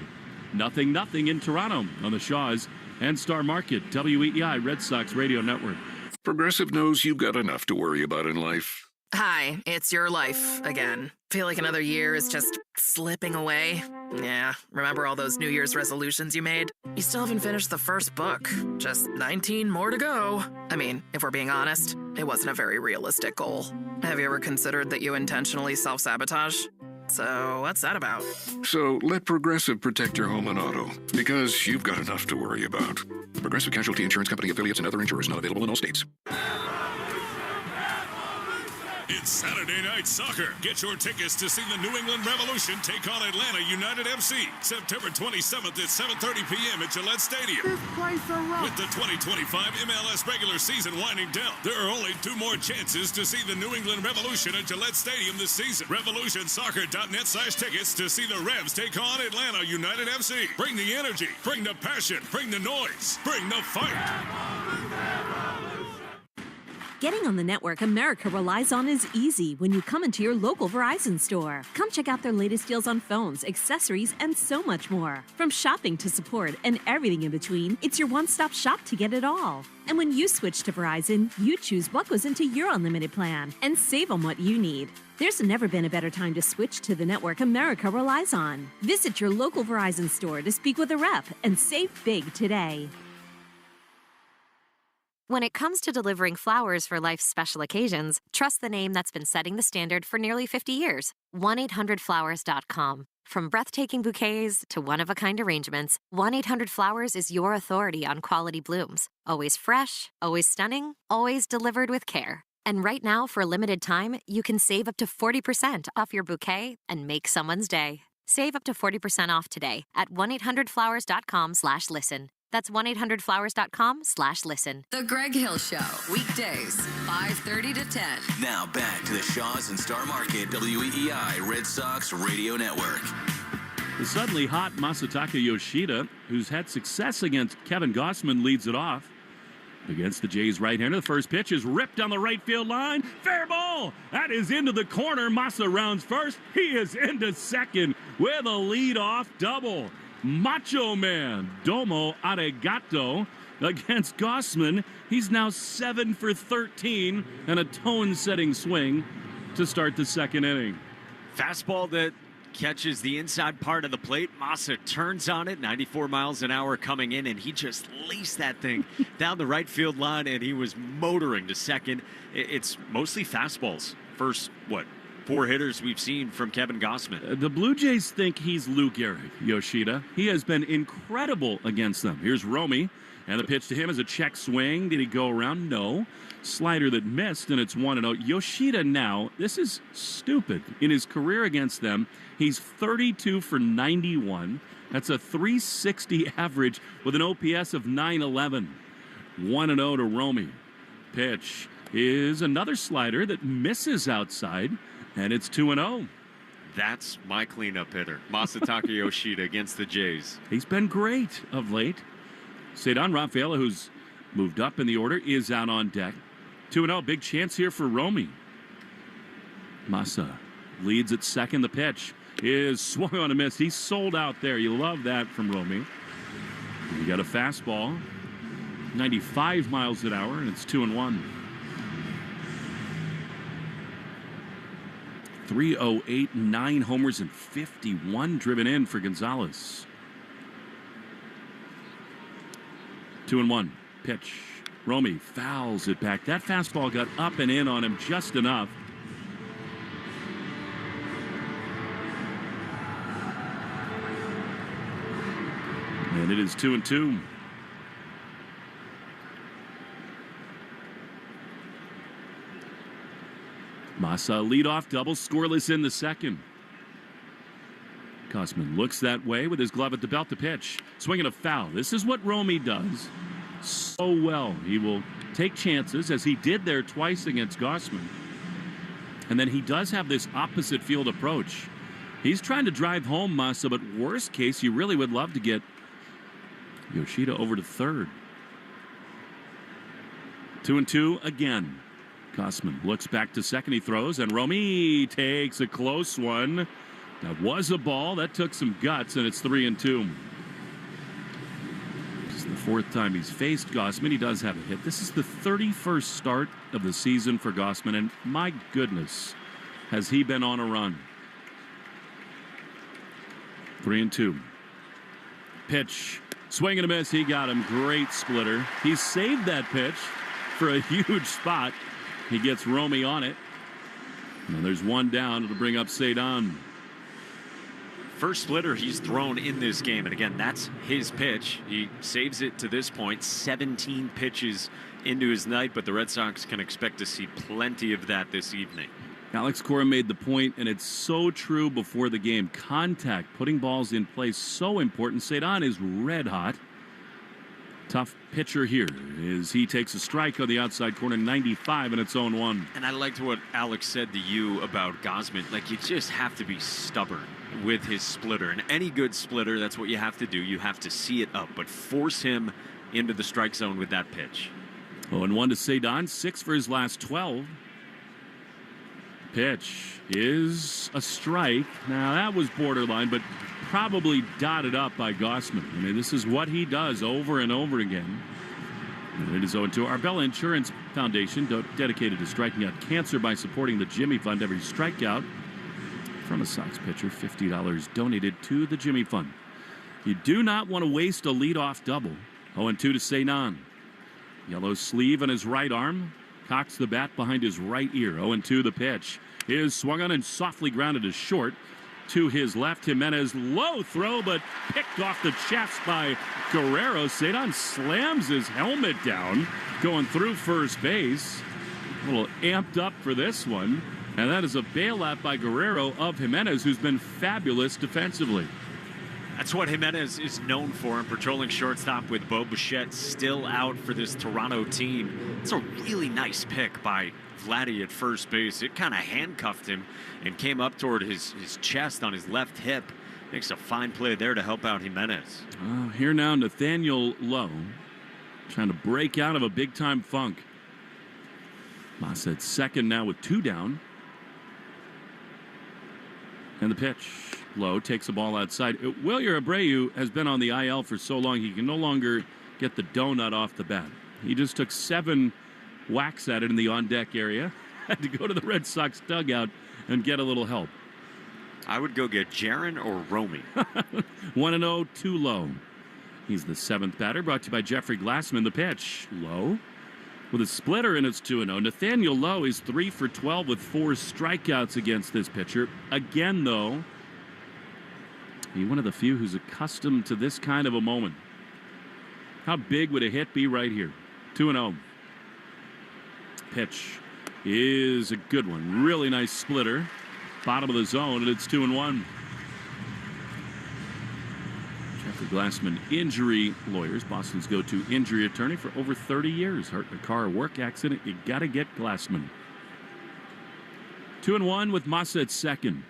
0-0 in Toronto on the Shaws and Star Market, WEEI Red Sox Radio Network. Progressive knows you've got enough to worry about in life. Hi, it's your life again. Feel like another year is just slipping away? Yeah, remember all those New Year's resolutions you made? You still haven't finished the first book. Just 19 more to go. I mean, if we're being honest, it wasn't a very realistic goal. Have you ever considered that you intentionally self-sabotage? So what's that about? So let Progressive protect your home and auto, because you've got enough to worry about. Progressive Casualty Insurance Company affiliates and other insurers not available in all states. It's Saturday Night Soccer. Get your tickets to see the New England Revolution take on Atlanta United FC. September 27th at 7:30 p.m. at Gillette Stadium. This place a rock. With the 2025 MLS regular season winding down, there are only 2 more chances to see the New England Revolution at Gillette Stadium this season. RevolutionSoccer.net/tickets to see the Revs take on Atlanta United FC. Bring the energy, bring the passion, bring the noise, bring the fight. Getting on the network America relies on is easy when you come into your local Verizon store. Come check out their latest deals on phones, accessories, and so much more. From shopping to support and everything in between, it's your one-stop shop to get it all. And when you switch to Verizon, you choose what goes into your unlimited plan and save on what you need. There's never been a better time to switch to the network America relies on. Visit your local Verizon store to speak with a rep and save big today. When it comes to delivering flowers for life's special occasions, trust the name that's been setting the standard for nearly 50 years, 1-800-Flowers.com. From breathtaking bouquets to one-of-a-kind arrangements, 1-800-Flowers is your authority on quality blooms. Always fresh, always stunning, always delivered with care. And right now, for a limited time, you can save up to 40% off your bouquet and make someone's day. Save up to 40% off today at 1-800-Flowers.com/listen. That's 1-800-Flowers.com/listen. The Greg Hill Show, weekdays, 5:30 to 10. Now back to the Shaws and Star Market WEEI Red Sox Radio Network. The suddenly hot Masataka Yoshida, who's had success against Kevin Gossman, leads it off. Against the Jays right-hander, the first pitch is ripped down the right field line. Fair ball! That is into the corner. Masa rounds first. He is into second with a lead-off double. Macho Man, Domo Arigato, against Gossman. He's now 7 for 13 and a tone-setting swing to start the second inning. Fastball that catches the inside part of the plate. Masa turns on it, 94 miles an hour coming in, and he just laced that thing down the right field line, and he was motoring to second. It's mostly fastballs. First, 4 hitters we've seen from Kevin Gossman. The Blue Jays think he's Lou Gehrig, Yoshida. He has been incredible against them. Here's Romy, and the pitch to him is a check swing. Did he go around? No. Slider that missed, and it's 1-0. Yoshida now, this is stupid. In his career against them, he's 32 for 91. That's a 360 average with an OPS of 911. 1-0 to Romy. Pitch is another slider that misses outside. And it's 2-0. That's my cleanup hitter, Masataka Yoshida against the Jays. He's been great of late. Cedon Rafaela, who's moved up in the order, is out on deck. 2-0, big chance here for Romy. Masa leads at second. The pitch is swung on a miss. He's sold out there. You love that from Romy. You got a fastball, 95 miles an hour, and it's 2-1. 308, 9 homers, and 51 driven in for Gonzalez. 2-1. Pitch. Romy fouls it back. That fastball got up and in on him just enough. And it is 2-2. Massa leadoff double, scoreless in the second. Kosman looks that way with his glove at the belt to pitch. Swinging a foul. This is what Romy does so well. He will take chances, as he did there twice against Gossman. And then he does have this opposite field approach. He's trying to drive home Massa, but worst case, you really would love to get Yoshida over to third. 2-2 again. Kosman looks back to second. He throws, and Romy takes a close one. That was a ball. That took some guts, and it's 3-2. This is the fourth time he's faced Gossman. He does have a hit. This is the 31st start of the season for Gossman, and my goodness, has he been on a run. 3-2. Pitch. Swing and a miss. He got him. Great splitter. He saved that pitch for a huge spot. He gets Romy on it. And there's one down. It'll bring up Cedon. First splitter he's thrown in this game. And again, that's his pitch. He saves it to this point. 17 pitches into his night, but the Red Sox can expect to see plenty of that this evening. Alex Cora made the point, and it's so true before the game. Contact, putting balls in place, so important. Cedon is red hot. Tough pitcher here as he takes a strike on the outside corner, 95, and it's 0-1. And I liked what Alex said to you about Gossman. Like, you just have to be stubborn with his splitter. And any good splitter, that's what you have to do. You have to see it up, but force him into the strike zone with that pitch. 0-1 to Cedon, 6 for his last 12. Pitch is a strike. Now, that was borderline, but probably dotted up by Gossman. I mean, this is what he does over and over again. And it is 0-2. Arbella Insurance Foundation, dedicated to striking out cancer by supporting the Jimmy Fund. Every strikeout from a Sox pitcher, $50 donated to the Jimmy Fund. You do not want to waste a leadoff double. 0-2 to Cedon. Yellow sleeve on his right arm. Cocks the bat behind his right ear. 0-2 the pitch is swung on and softly grounded to short. To his left, Jimenez, low throw, but picked off the chest by Guerrero. Cedon slams his helmet down, going through first base. A little amped up for this one. And that is a bailout by Guerrero of Jimenez, who's been fabulous defensively. That's what Jimenez is known for, and patrolling shortstop with Bo Bichette still out for this Toronto team. It's a really nice pick by Vladdy at first base. It kind of handcuffed him and came up toward his chest on his left hip. Makes a fine play there to help out Jimenez. Here now, Nathaniel Lowe trying to break out of a big-time funk. Moss at second now with 2 down. And the pitch. Lowe takes the ball outside. Wilyer Abreu has been on the IL for so long he can no longer get the donut off the bat. He just took 7 whacks at it in the on-deck area. Had to go to the Red Sox dugout and get a little help. I would go get Jaron or Romy. 1-0 to Lowe. He's the 7th batter, brought to you by Jeffrey Glassman. The pitch. Lowe with a splitter, and it's 2-0. Nathaniel Lowe is 3 for 12 with 4 strikeouts against this pitcher. Again, though, he's one of the few who's accustomed to this kind of a moment. How big would a hit be right here? 2-0. Pitch is a good one. Really nice splitter. Bottom of the zone, and it's 2-1. Jeffrey Glassman, injury lawyers, Boston's go-to injury attorney for over 30 years. Hurt in a car or work accident, you got to get Glassman. 2-1 with Massa at second.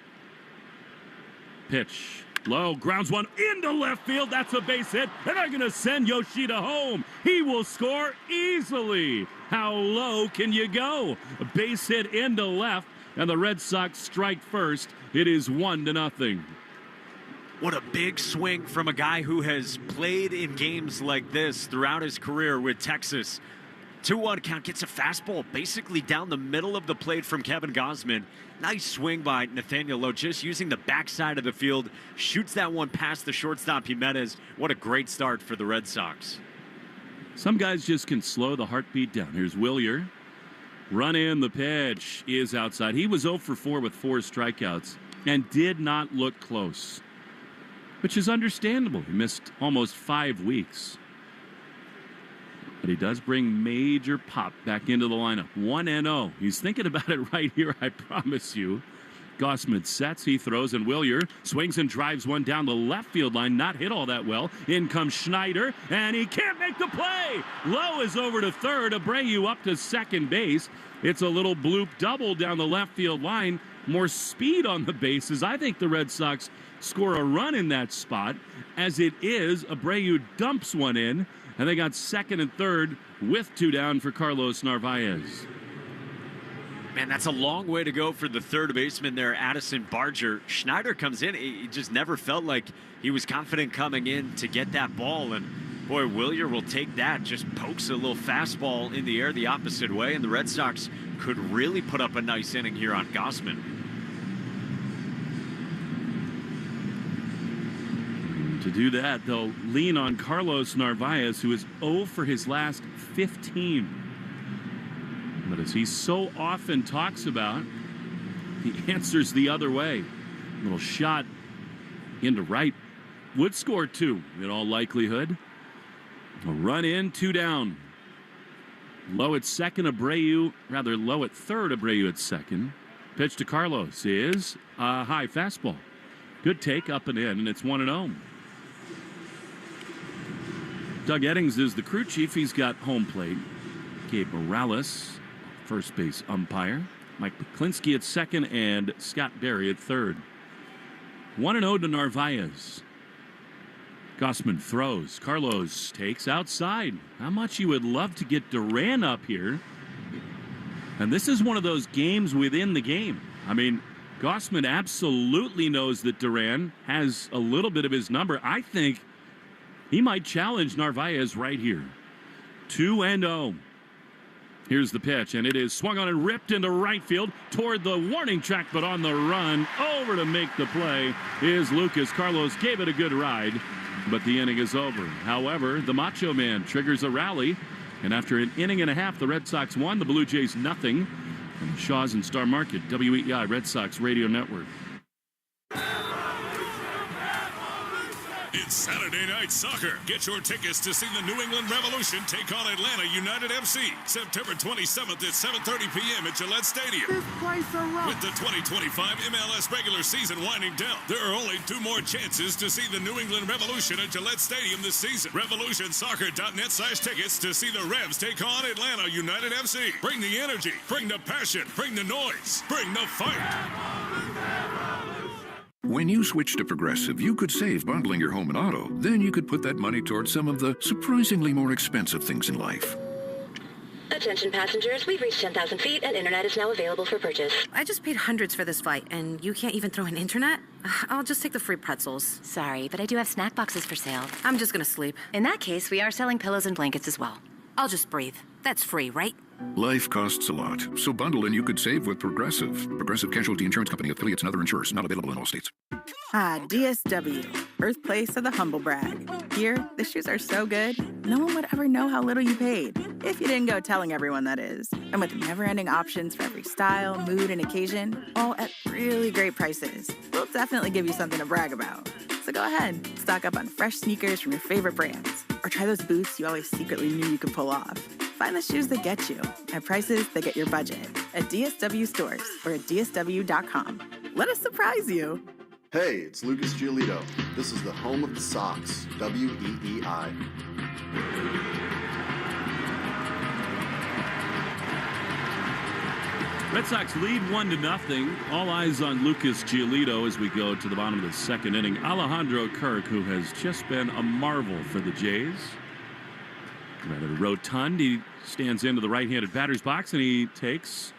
Pitch. Low grounds one into left field. That's a base hit, and they're going to send Yoshida home. He will score easily. How low can you go? A base hit into left. and the Red Sox strike first. It is 1-0. What a big swing from a guy who has played in games like this throughout his career with Texas. 2-1 count, gets a fastball basically down the middle of the plate from Kevin Gausman. Nice swing by Nathaniel Lowe, just using the backside of the field. Shoots that one past the shortstop Jimenez. What a great start for the Red Sox. Some guys just can slow the heartbeat down. Here's Willier. Run in, the pitch is outside. He was 0 for 4 with 4 strikeouts and did not look close, which is understandable. He missed almost 5 weeks. But he does bring major pop back into the lineup. 1-0. He's thinking about it right here, I promise you. Gausman sets, he throws, and Willier swings and drives one down the left field line. Not hit all that well. In comes Schneider, and he can't make the play. Lowe is over to third. Abreu up to second base. It's a little bloop double down the left field line. More speed on the bases. I think the Red Sox score a run in that spot. As it is, Abreu dumps one in, and they got second and third with 2 down for Carlos Narvaez. Man, that's a long way to go for the third baseman there, Addison Barger. Schneider comes in. He just never felt like he was confident coming in to get that ball. And, boy, Willier will take that. Just pokes a little fastball in the air the opposite way. And the Red Sox could really put up a nice inning here on Gausman. To do that, they'll lean on Carlos Narvaez, who is 0 for his last 15. But as he so often talks about, he answers the other way. A little shot into right. Would score 2 in all likelihood. A run in, 2 down. Low at second, Abreu, rather low at third, Abreu at second. Pitch to Carlos is a high fastball. Good take, up and in, and it's 1-0. Doug Eddings is the crew chief. He's got home plate. Gabe Morales, first base umpire. Mike Peklinski at second and Scott Berry at third. 1-0 to Narvaez. Gausman throws. Carlos takes outside. How much you would love to get Duran up here. And this is one of those games within the game. I mean, Gausman absolutely knows that Duran has a little bit of his number. I think he might challenge Narvaez right here. 2-0. Here's the pitch, and it is swung on and ripped into right field toward the warning track, but on the run over to make the play is Lucas. Carlos gave it a good ride, but the inning is over. However, the Macho Man triggers a rally, and after an inning and a half, the Red Sox won, the Blue Jays nothing. From Shaw's and Star Market, WEEI Red Sox Radio Network. It's Saturday Night Soccer. Get your tickets to see the New England Revolution take on Atlanta United FC September 27th at 7:30 p.m. at Gillette Stadium. This place a rock. With the 2025 MLS regular season winding down, there are only 2 more chances to see the New England Revolution at Gillette Stadium this season. RevolutionSoccer.net/tickets to see the Revs take on Atlanta United FC. Bring the energy, bring the passion, bring the noise, bring the fight. When you switch to Progressive, you could save bundling your home and auto. Then you could put that money towards some of the surprisingly more expensive things in life. Attention passengers, we've reached 10,000 feet and internet is now available for purchase. I just paid hundreds for this flight, and you can't even throw in internet? I'll just take the free pretzels. Sorry, but I do have snack boxes for sale. I'm just gonna sleep. In that case, we are selling pillows and blankets as well. I'll just breathe. That's free, right? Life costs a lot, so bundle and you could save with Progressive. Progressive Casualty Insurance Company, affiliates, and other insurers. Not available in all states. DSW, birthplace of the humble brag. Here, the shoes are so good, no one would ever know how little you paid. If you didn't go telling everyone, that is. And with never-ending options for every style, mood, and occasion, all at really great prices, we'll definitely give you something to brag about. So go ahead, stock up on fresh sneakers from your favorite brands, or try those boots you always secretly knew you could pull off. Find the shoes that get you at prices that get your budget at DSW stores or at DSW.com. Let us surprise you. Hey, it's Lucas Giolito. This is the home of the Sox, WEEI. Red Sox lead 1-0. All eyes on Lucas Giolito as we go to the bottom of the second inning. Alejandro Kirk, who has just been a marvel for the Jays. Rather rotund. He stands into the right-handed batter's box, and he takes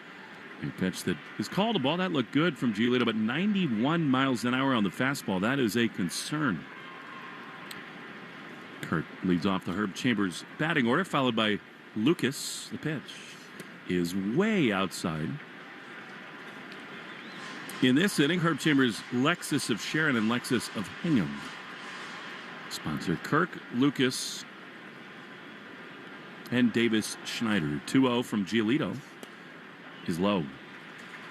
A pitch that is called a ball. That looked good from Giolito, but 91 miles an hour on the fastball. That is a concern. Kirk leads off the Herb Chambers batting order, followed by Lucas. The pitch is way outside. In this inning, Herb Chambers, Lexus of Sharon and Lexus of Hingham. Sponsor Kirk, Lucas, and Davis Schneider. 2-0 from Giolito is low.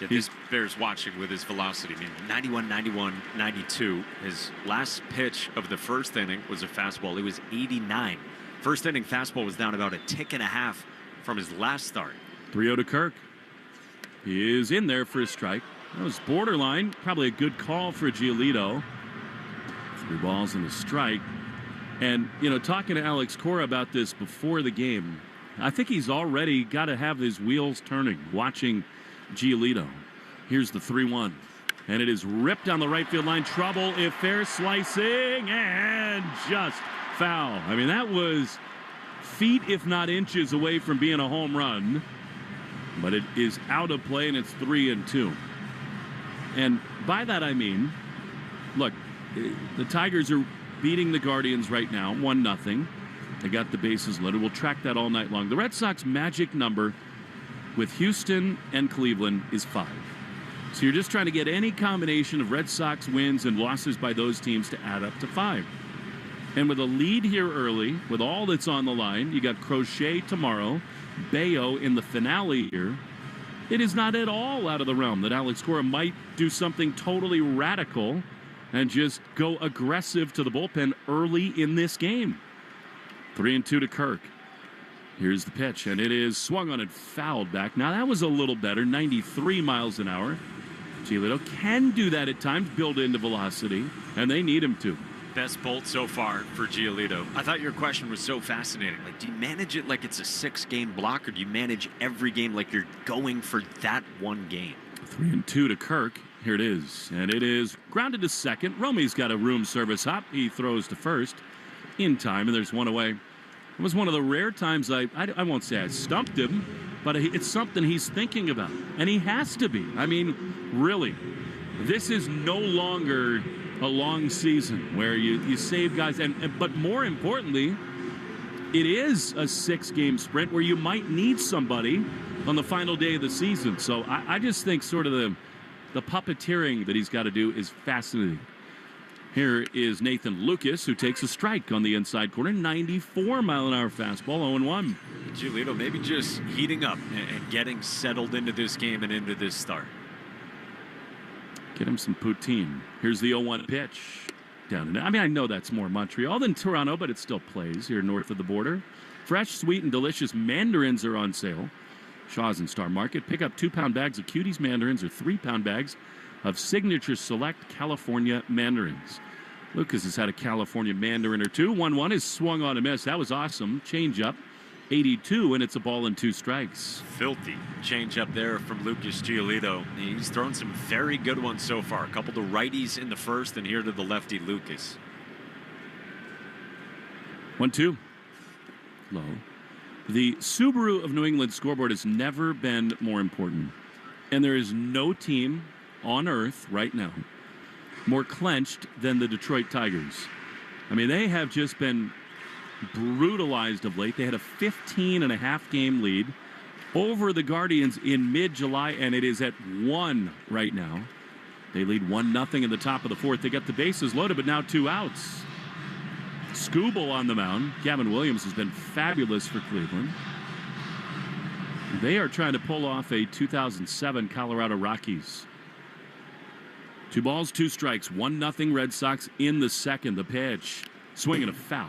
Yeah, this bears watching with his velocity. I mean, 91, 91, 92. His last pitch of the first inning was a fastball. It was 89. First inning fastball was down about a tick and a half from his last start. 3-0 to Kirk. He is in there for a strike. That was borderline. Probably a good call for Giolito. 3 balls and a strike. And, you know, talking to Alex Cora about this before the game, I think he's already got to have his wheels turning watching Giolito. Here's the 3-1. And it is ripped down the right field line. Trouble if fair, slicing, and just foul. I mean, that was feet, if not inches, away from being a home run. But it is out of play, and it's 3-2. And by that I mean, look, the Tigers are beating the Guardians right now, 1-0. They got the bases loaded. We'll track that all night long. The Red Sox magic number with Houston and Cleveland is 5. So you're just trying to get any combination of Red Sox wins and losses by those teams to add up to 5. And with a lead here early, with all that's on the line, you got Crochet tomorrow, Bayo in the finale here. It is not at all out of the realm that Alex Cora might do something totally radical and just go aggressive to the bullpen early in this game. 3-2 to Kirk. Here's the pitch, and it is swung on and fouled back. Now, that was a little better, 93 miles an hour. Giolito can do that at times, build into velocity, and they need him to. Best bolt so far for Giolito. I thought your question was so fascinating. Like, do you manage it like it's a 6-game block, or do you manage every game like you're going for that one game? 3-2 to Kirk. Here it is, and it is grounded to second. Romy's got a room service hop. He throws to first in time, and there's one away. It was one of the rare times I won't say I stumped him, but it's something he's thinking about, and he has to be. I mean, really, this is no longer a long season where you save guys, but more importantly, it is a 6-game sprint where you might need somebody on the final day of the season. So I just think sort of the puppeteering that he's got to do is fascinating. Here is Nathan Lucas, who takes a strike on the inside corner. 94-mile-an-hour fastball, 0-1. Giolito maybe just heating up and getting settled into this game and into this start. Get him some poutine. Here's the 0-1 pitch. Down. I mean, I know that's more Montreal than Toronto, but it still plays here north of the border. Fresh, sweet, and delicious mandarins are on sale. Shaw's and Star Market. Pick up 2-pound bags of Cuties mandarins or 3-pound bags of Signature Select California mandarins. Lucas has had a California mandarin or two. 1-1 is swung on a miss. That was awesome. Change up. 82, and it's a ball and 2 strikes. Filthy change up there from Lucas Giolito. He's thrown some very good ones so far. A couple to righties in the first, and here to the lefty Lucas. 1-2. Low. The Subaru of New England scoreboard has never been more important. And there is no team on earth right now more clenched than the Detroit Tigers. I mean, they have just been brutalized of late. They had a 15.5 game lead over the Guardians in mid-July, and it is at 1 right now. They lead 1-0 in the top of the 4th. They got the bases loaded, but now 2 outs. Scooble on the mound. Gavin Williams has been fabulous for Cleveland. They are trying to pull off a 2007 Colorado Rockies. 2 balls, 2 strikes, 1-0 Red Sox in the second. The pitch, swinging a foul.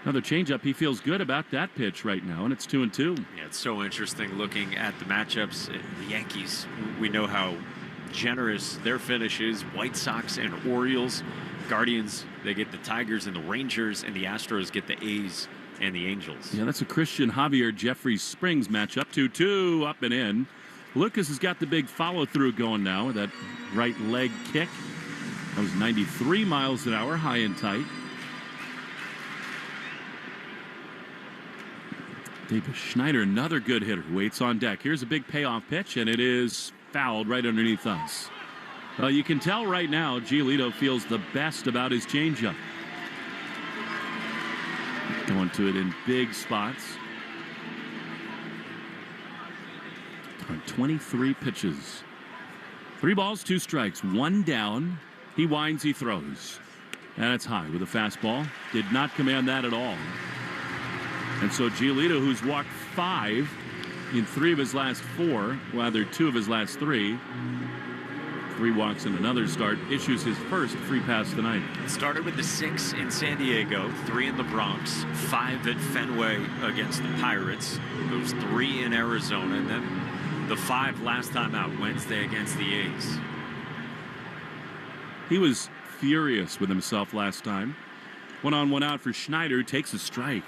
Another changeup. He feels good about that pitch right now, and it's 2-2. Yeah, it's so interesting looking at the matchups. The Yankees, we know how generous their finish is. White Sox and Orioles. Guardians, they get the Tigers and the Rangers, and the Astros get the A's and the Angels. Yeah, that's a Christian Javier Jeffrey Springs matchup. 2-2, up and in. Lucas has got the big follow-through going now with that right leg kick. That was 93 miles an hour, high and tight. Davis Schneider, another good hitter, waits on deck. Here's a big payoff pitch, and it is fouled right underneath us. Well, you can tell right now Giolito feels the best about his changeup. Going to it in big spots. On 23 pitches. 3 balls, 2 strikes, 1 down. He winds, he throws. And it's high with a fastball. Did not command that at all. And so Giolito, who's walked 5 in 3 of his last 4, rather 2 of his last 3, 3 walks in another start, issues his first free pass tonight. Started with the 6 in San Diego, 3 in the Bronx, 5 at Fenway against the Pirates, those 3 in Arizona, and then the 5 last time out Wednesday against the A's. He was furious with himself last time. 1 on 1 out for Schneider, takes a strike.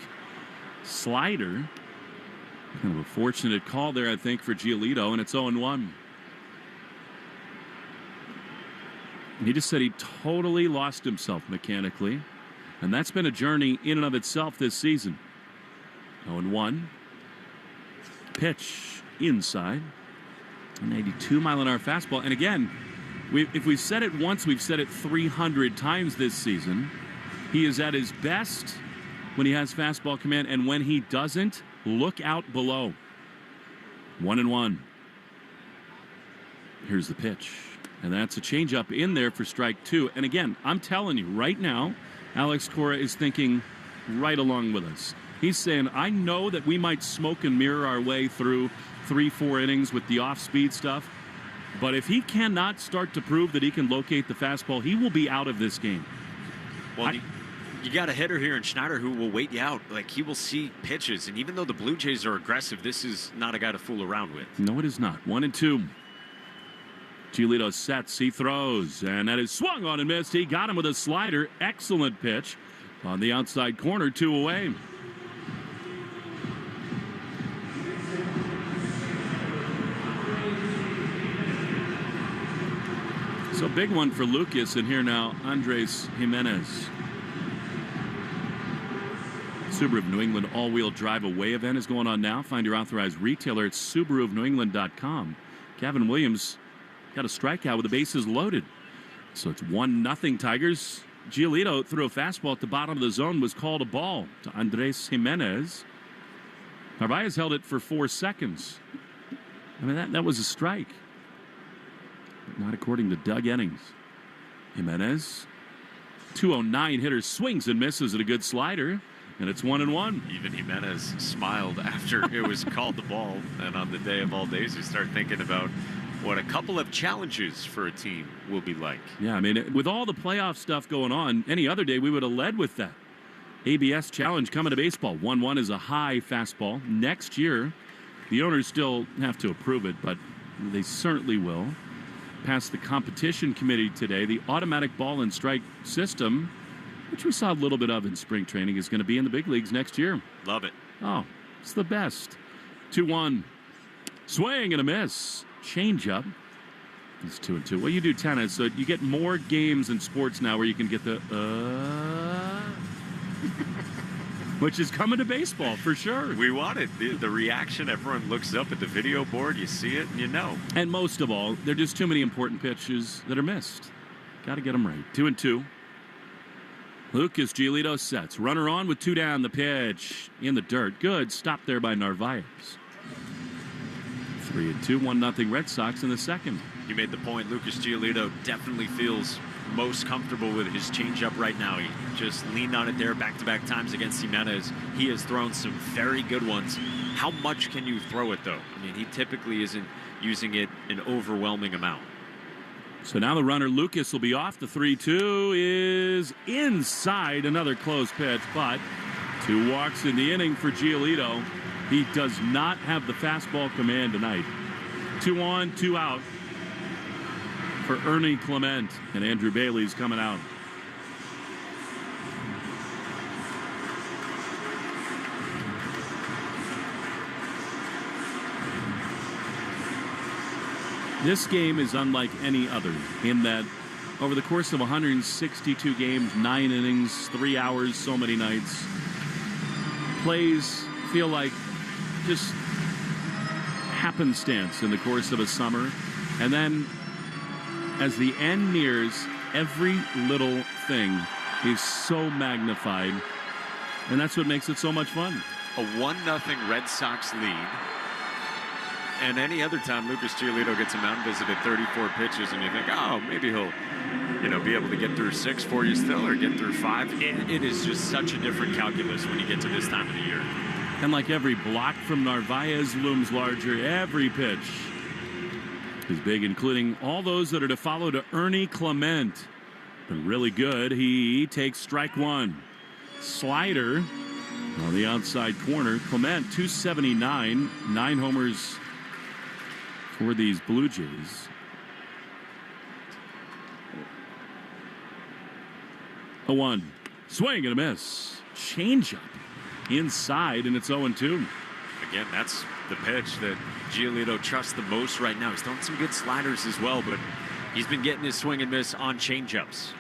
Slider. Kind of a fortunate call there, I think, for Giolito, and it's 0-1. He just said he totally lost himself mechanically, and that's been a journey in and of itself this season. 0-1. Pitch inside. 182 mile-an-hour fastball. And again, if we've said it once, we've said it 300 times this season. He is at his best when he has fastball command, and when he doesn't, look out below. 1-1. Here's the pitch. And that's a changeup in there for strike 2. And again, I'm telling you right now, Alex Cora is thinking right along with us. He's saying, I know that we might smoke and mirror our way through 3-4 innings with the off-speed stuff, but if he cannot start to prove that he can locate the fastball, he will be out of this game. Well, you got a hitter here in Schneider who will wait you out. Like, he will see pitches, and even though the Blue Jays are aggressive, this is not a guy to fool around with. No, it is not. 1-2. Giolito sets, he throws, and that is swung on and missed. He got him with a slider. Excellent pitch on the outside corner, 2 away. So big one for Lucas, and here now Andres Jimenez. Subaru of New England all-wheel drive away event is going on now. Find your authorized retailer at SubaruofNewEngland.com. Kevin Williams got a strikeout with the bases loaded. So it's 1-0 Tigers. Giolito threw a fastball at the bottom of the zone, was called a ball to Andres Jimenez. Narvaez held it for 4 seconds. I mean, that was a strike. But not according to Doug Ennings. Jimenez, 209 hitter, swings and misses at a good slider, and it's 1-1. Even Jimenez smiled after it was called the ball. And on the day of all days, you start thinking about what a couple of challenges for a team will be like. Yeah, I mean, with all the playoff stuff going on, any other day we would have led with that. ABS challenge coming to baseball. 1-1 is a high fastball. Next year, the owners still have to approve it, but they certainly will. Passed the competition committee today. The automatic ball and strike system, which we saw a little bit of in spring training, is going to be in the big leagues next year. Love it. Oh, it's the best. 2-1. Swing and a miss. Changeup. It's 2-2. Well, you do tennis, so you get more games in sports now where you can get the which is coming to baseball for sure. We want it. The reaction, everyone looks up at the video board, you see it, and you know. And most of all, there are just too many important pitches that are missed. Got to get them right. 2-2. Lucas Giolito sets. Runner on with 2 down. The pitch in the dirt. Good. Stop there by Narvaez. 3-2. 1-0 Red Sox in the second. You made the point. Lucas Giolito definitely feels most comfortable with his changeup right now. He just leaned on it there back-to-back times against Jimenez. He has thrown some very good ones. How much can you throw it, though? I mean, he typically isn't using it an overwhelming amount. So now the runner, Lucas, will be off. The 3-2 is inside. Another close pitch, but 2 walks in the inning for Giolito. He does not have the fastball command tonight. 2 on, 2 out for Ernie Clement, and Andrew Bailey's coming out. This game is unlike any other in that over the course of 162 games, 9 innings, 3 hours, so many nights, plays feel like just happenstance in the course of a summer. And then as the end nears, every little thing is so magnified. And that's what makes it so much fun. A 1-0 Red Sox lead. And any other time Lucas Giolito gets a mound visit at 34 pitches and you think, oh, maybe he'll, be able to get through 6 for you still or get through 5. It is just such a different calculus when you get to this time of the year. And like every block from Narvaez looms larger, every pitch is big, including all those that are to follow to Ernie Clement. Been really good. He takes strike 1. Slider on the outside corner. Clement, 279, 9 homers for these Blue Jays. A 1. Swing and a miss. Changeup inside, and it's 0-2. Again, that's the pitch that Giolito trusts the most right now. He's throwing some good sliders as well, but he's been getting his swing and miss on changeups.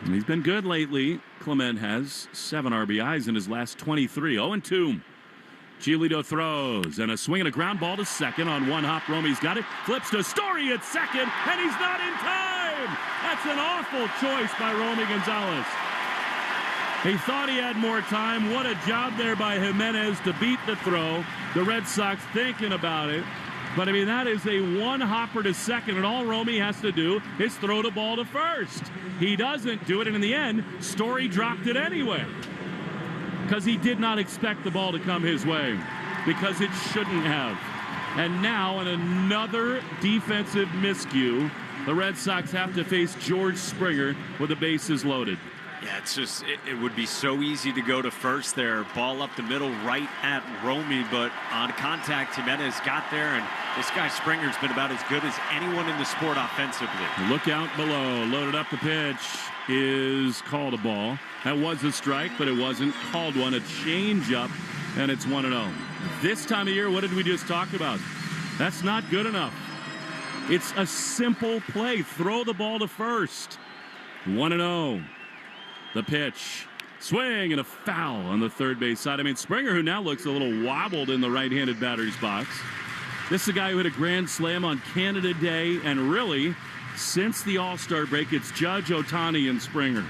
And he's been good lately. Clement has 7 RBIs in his last 23. 0-2. Giolito throws, and a swing and a ground ball to second on one hop. Romy's got it. Flips to Story at second, and he's not in time. That's an awful choice by Romy Gonzalez. He thought he had more time. What a job there by Jimenez to beat the throw. The Red Sox thinking about it. But, I mean, that is a one-hopper to second, and all Romy has to do is throw the ball to first. He doesn't do it, and in the end, Story dropped it anyway. Because he did not expect the ball to come his way. Because it shouldn't have. And now, in another defensive miscue, the Red Sox have to face George Springer with the bases loaded. Yeah, it's just, it would be so easy to go to first there. Ball up the middle right at Romy, but on contact, Jimenez got there, and this guy Springer's been about as good as anyone in the sport offensively. Look out below. Loaded up. The pitch is called a ball. That was a strike, but it wasn't called one. A changeup, and it's 1-0. This time of year, what did we just talk about? That's not good enough. It's a simple play. Throw the ball to first. 1-0. The pitch. Swing and a foul on the third base side. I mean, Springer, who now looks a little wobbled in the right-handed batter's box. This is a guy who hit a grand slam on Canada Day, and really, since the All-Star break, it's Judge, Ohtani, and Springer.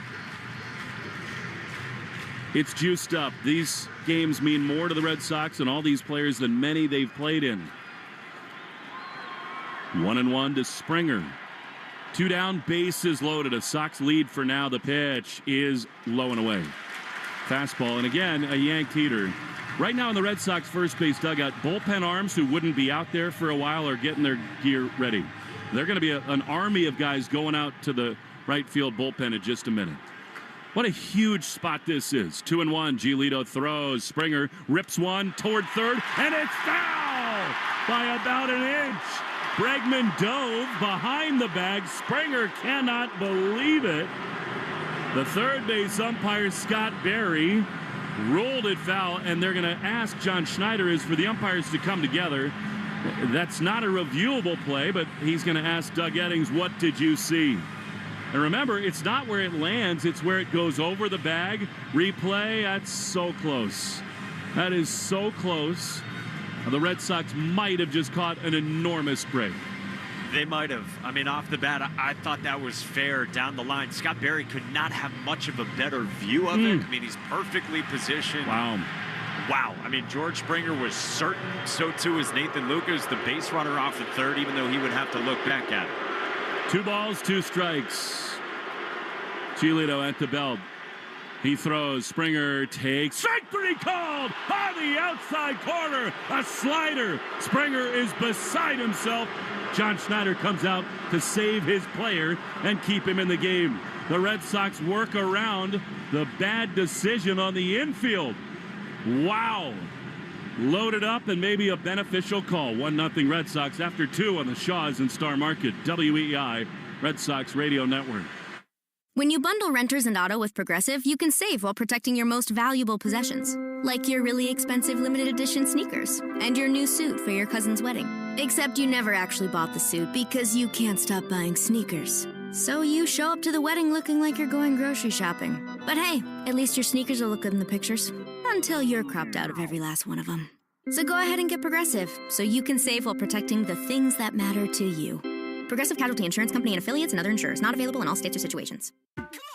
It's juiced up. These games mean more to the Red Sox and all these players than many they've played in. 1-1 to Springer. 2 down, bases loaded. A Sox lead for now. The pitch is low and away. Fastball, and again, a yanked heater. Right now in the Red Sox first base dugout, bullpen arms who wouldn't be out there for a while are getting their gear ready. They're going to be an army of guys going out to the right field bullpen in just a minute. What a huge spot this is. 2-1, Giolito throws. Springer rips one toward third, and it's foul by about an inch. Bregman dove behind the bag. Springer cannot believe it. The third base umpire, Scott Berry, ruled it foul, and they're going to ask John Schneider is for the umpires to come together. That's not a reviewable play, but he's going to ask Doug Eddings, what did you see? And remember, it's not where it lands, it's where it goes over the bag. Replay, that's so close. That is so close. The Red Sox might have just caught an enormous break. They might have. I mean, off the bat, I thought that was fair down the line. Scott Berry could not have much of a better view of it. I mean, he's perfectly positioned. Wow. I mean, George Springer was certain. So, too, is Nathan Lucas, the base runner off the third, even though he would have to look back at it. 2 balls, 2 strikes. Giolito at the belt. He throws. Springer takes. Strike 3 called on the outside corner. A slider. Springer is beside himself. John Schneider comes out to save his player and keep him in the game. The Red Sox work around the bad decision on the infield. Wow. Loaded up and maybe a beneficial call. 1-0 Red Sox after 2 on the Shaws and Star Market. WEEI Red Sox Radio Network. When you bundle renters and auto with Progressive, you can save while protecting your most valuable possessions. Like your really expensive limited edition sneakers and your new suit for your cousin's wedding. Except you never actually bought the suit because you can't stop buying sneakers. So you show up to the wedding looking like you're going grocery shopping. But hey, at least your sneakers will look good in the pictures. Until you're cropped out of every last one of them. So go ahead and get Progressive, so you can save while protecting the things that matter to you. Progressive Casualty Insurance Company and affiliates and other insurers. Not available in all states or situations.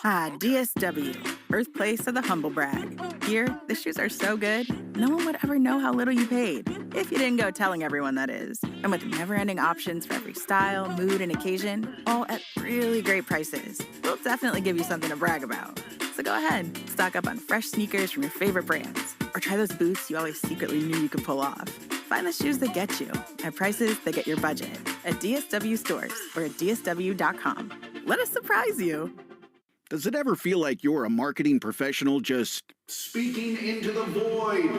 Ah, DSW, birthplace of the humble brag. Here, the shoes are so good, no one would ever know how little you paid. If you didn't go telling everyone, that is. And with never-ending options for every style, mood, and occasion, all at really great prices, we'll definitely give you something to brag about. So go ahead, stock up on fresh sneakers from your favorite brands, or try those boots you always secretly knew you could pull off. Find the shoes that get you at prices that get your budget at DSW stores or at DSW.com. Let us surprise you. Does it ever feel like you're a marketing professional just Speaking into the void.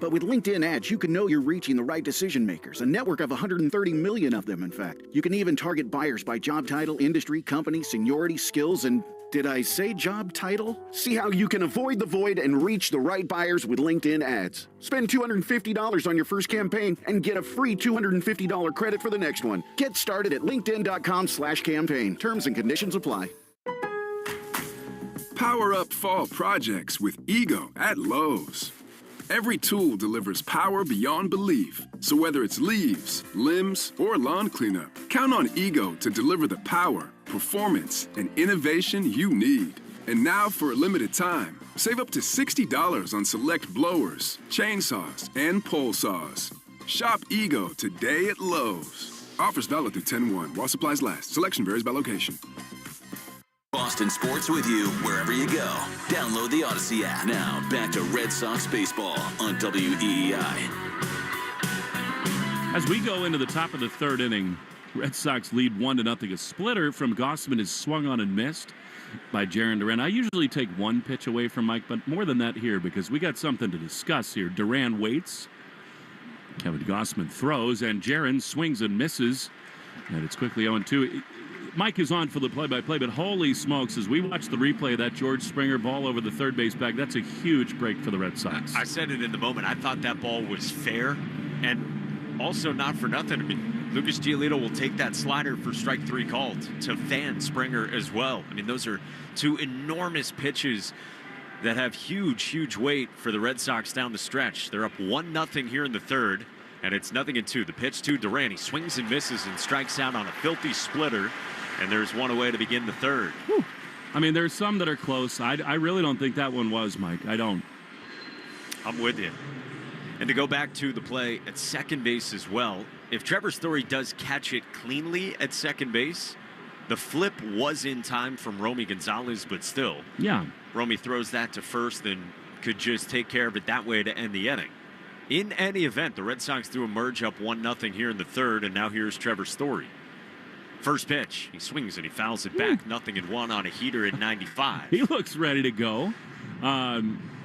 But with LinkedIn ads, you can know you're reaching the right decision makers, a network of 130 million of them, in fact. You can even target buyers by job title, industry, company, seniority, skills, and did I say job title? See how you can avoid the void and reach the right buyers with LinkedIn ads. Spend $250 on your first campaign and get a free $250 credit for the next one. Get started at linkedin.com/campaign. Terms and conditions apply. Power up fall projects with Ego at Lowe's. Every tool delivers power beyond belief. So whether it's leaves, limbs, or lawn cleanup, count on Ego to deliver the power, performance, and innovation you need. And now for a limited time, save up to $60 on select blowers, chainsaws, and pole saws. Shop Ego today at Lowe's. Offers valid through 10/1 while supplies last. Selection varies by location. Boston sports with you wherever you go. Download the Odyssey app. Now, back to Red Sox baseball on WEEI. As we go into the top of the third inning, Red Sox lead 1-0. A splitter from Gossman is swung on and missed by Jarren Duran. I usually take one pitch away from Mike, but more than that here because we got something to discuss here. Duran waits. Kevin Gossman throws, and Jarren swings and misses. And it's quickly 0-2. Mike is on for the play-by-play, but holy smokes, as we watch the replay of that George Springer ball over the third base bag, that's a huge break for the Red Sox. I said it in the moment. I thought that ball was fair, and also not for nothing. I mean, Lucas Giolito will take that slider for strike three called to fan Springer as well. I mean, those are two enormous pitches that have huge, huge weight for the Red Sox down the stretch. They're up 1-0 here in the third, and it's 0-2. The pitch to Duran. He swings and misses and strikes out on a filthy splitter. And there's one away to begin the third. Whew. I mean, there's some that are close. I really don't think that one was, Mike. I don't. I'm with you. And to go back to the play at second base as well, if Trevor Story does catch it cleanly at second base, the flip was in time from Romy Gonzalez, but still. Yeah. Romy throws that to first and could just take care of it that way to end the inning. In any event, the Red Sox do emerge up 1-0 here in the third, and now here's Trevor Story. First pitch, he swings and he fouls it back. 0-1 on a heater at 95. He looks ready to go.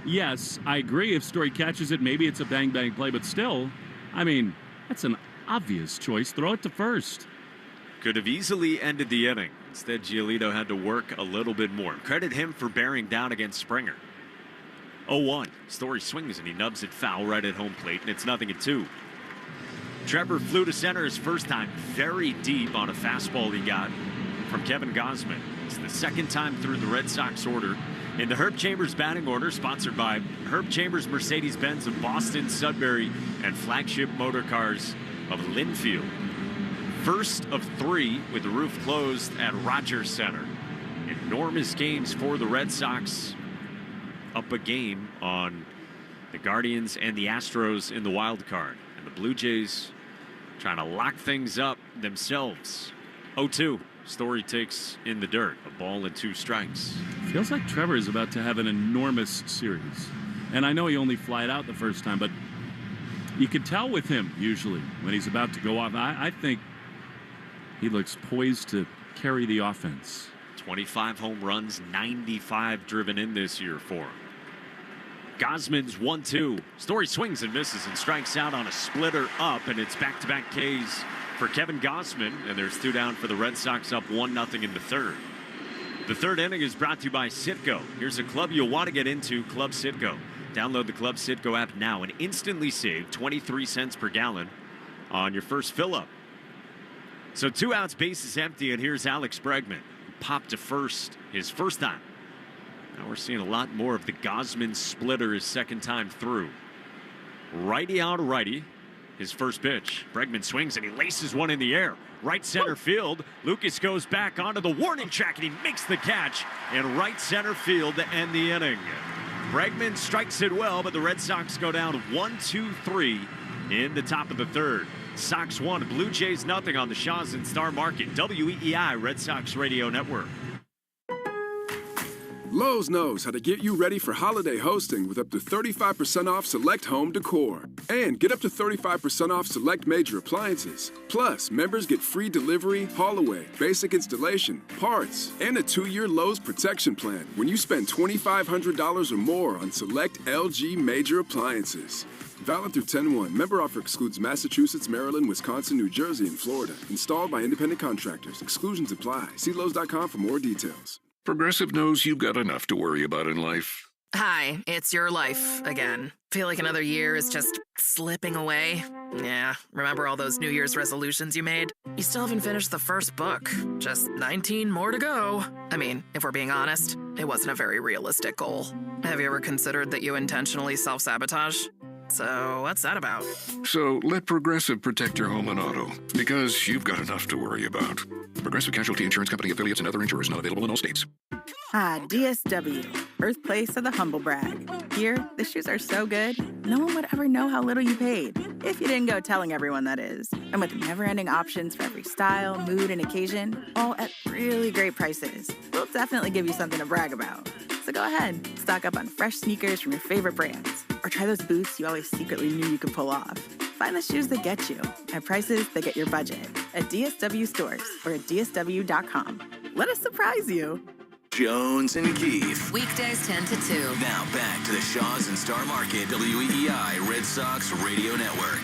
Yes, I agree. If Story catches it, maybe it's a bang-bang play, but still, I mean, that's an obvious choice. Throw it to first. Could have easily ended the inning. Instead, Giolito had to work a little bit more. Credit him for bearing down against Springer. 0-1. Story swings and he nubs it foul right at home plate, and it's 0-2. Trevor flew to center his first time, very deep on a fastball he got from Kevin Gossman. It's the second time through the Red Sox order. In the Herb Chambers batting order, sponsored by Herb Chambers Mercedes-Benz of Boston, Sudbury, and flagship motor cars of Linfield. First of three with the roof closed at Rogers Center. Enormous games for the Red Sox. Up a game on the Guardians and the Astros in the wild card. And the Blue Jays trying to lock things up themselves. 0-2. Story takes in the dirt. A ball and 2 strikes. Feels like Trevor is about to have an enormous series. And I know he only flied out the first time, but you can tell with him usually when he's about to go off. I think he looks poised to carry the offense. 25 home runs, 95 driven in this year for him. Gossman's 1-2. Story swings and misses and strikes out on a splitter up, and it's back-to-back Ks for Kevin Gossman, and there's 2 down for the Red Sox, up 1-0 in the third. The third inning is brought to you by Citgo. Here's a club you'll want to get into, Club Citgo. Download the Club Citgo app now and instantly save 23 cents per gallon on your first fill-up. So 2 outs, bases empty, and here's Alex Bregman. Popped to first his first time. Now we're seeing a lot more of the Gossman splitter his second time through. Righty on righty. His first pitch. Bregman swings and he laces one in the air. Right center field. Lucas goes back onto the warning track and he makes the catch in right center field to end the inning. Bregman strikes it well, but the Red Sox go down 1-2-3 in the top of the third. Sox 1, Blue Jays nothing on the Shaws and Star Market. WEEI Red Sox Radio Network. Lowe's knows how to get you ready for holiday hosting with up to 35% off select home decor. And get up to 35% off select major appliances. Plus, members get free delivery, haul away, basic installation, parts, and a 2-year Lowe's protection plan when you spend $2,500 or more on select LG major appliances. Valid through 10/1. Member offer excludes Massachusetts, Maryland, Wisconsin, New Jersey, and Florida. Installed by independent contractors. Exclusions apply. See Lowe's.com for more details. Progressive knows you've got enough to worry about in life. Hi, it's your life again. Feel like another year is just slipping away? Yeah, remember all those New Year's resolutions you made? You still haven't finished the first book. Just 19 more to go. I mean, if we're being honest, it wasn't a very realistic goal. Have you ever considered that you intentionally self-sabotage? So, what's that about? So, let Progressive protect your home and auto, because you've got enough to worry about. Progressive Casualty Insurance Company affiliates and other insurers not available in all states. DSW, birthplace of the humble brag. Here, the shoes are so good, no one would ever know how little you paid. If you didn't go telling everyone, that is. And with never-ending options for every style, mood, and occasion, all at really great prices, we'll definitely give you something to brag about. So go ahead, stock up on fresh sneakers from your favorite brands, or try those boots you always secretly knew you could pull off. Find the shoes that get you at prices that get your budget at DSW stores or at DSW.com. Let us surprise you. Jones and Keefe. Weekdays 10 to 2. Now back to the Shaws and Star Market WEEI Red Sox Radio Network.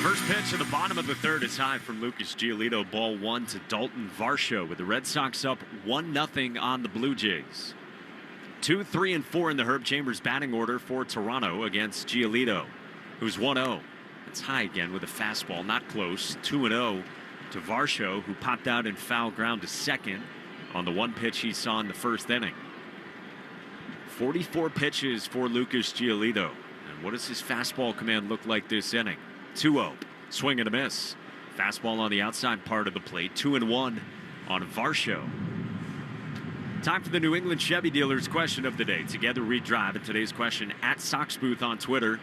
First pitch at the bottom of the third is high from Lucas Giolito. Ball 1 to Dalton Varsho with the Red Sox up 1-0 on the Blue Jays. 2, 3, and 4 in the Herb Chambers batting order for Toronto against Giolito, who's 1-0. It's high again with a fastball, not close. 2-0 to Varsho, who popped out in foul ground to second on the one pitch he saw in the first inning. 44 pitches for Lucas Giolito. And what does his fastball command look like this inning? 2-0, swing and a miss. Fastball on the outside part of the plate. 2-1 on Varsho. Time for the New England Chevy dealers question of the day. Together we drive, and today's question at Sox Booth on Twitter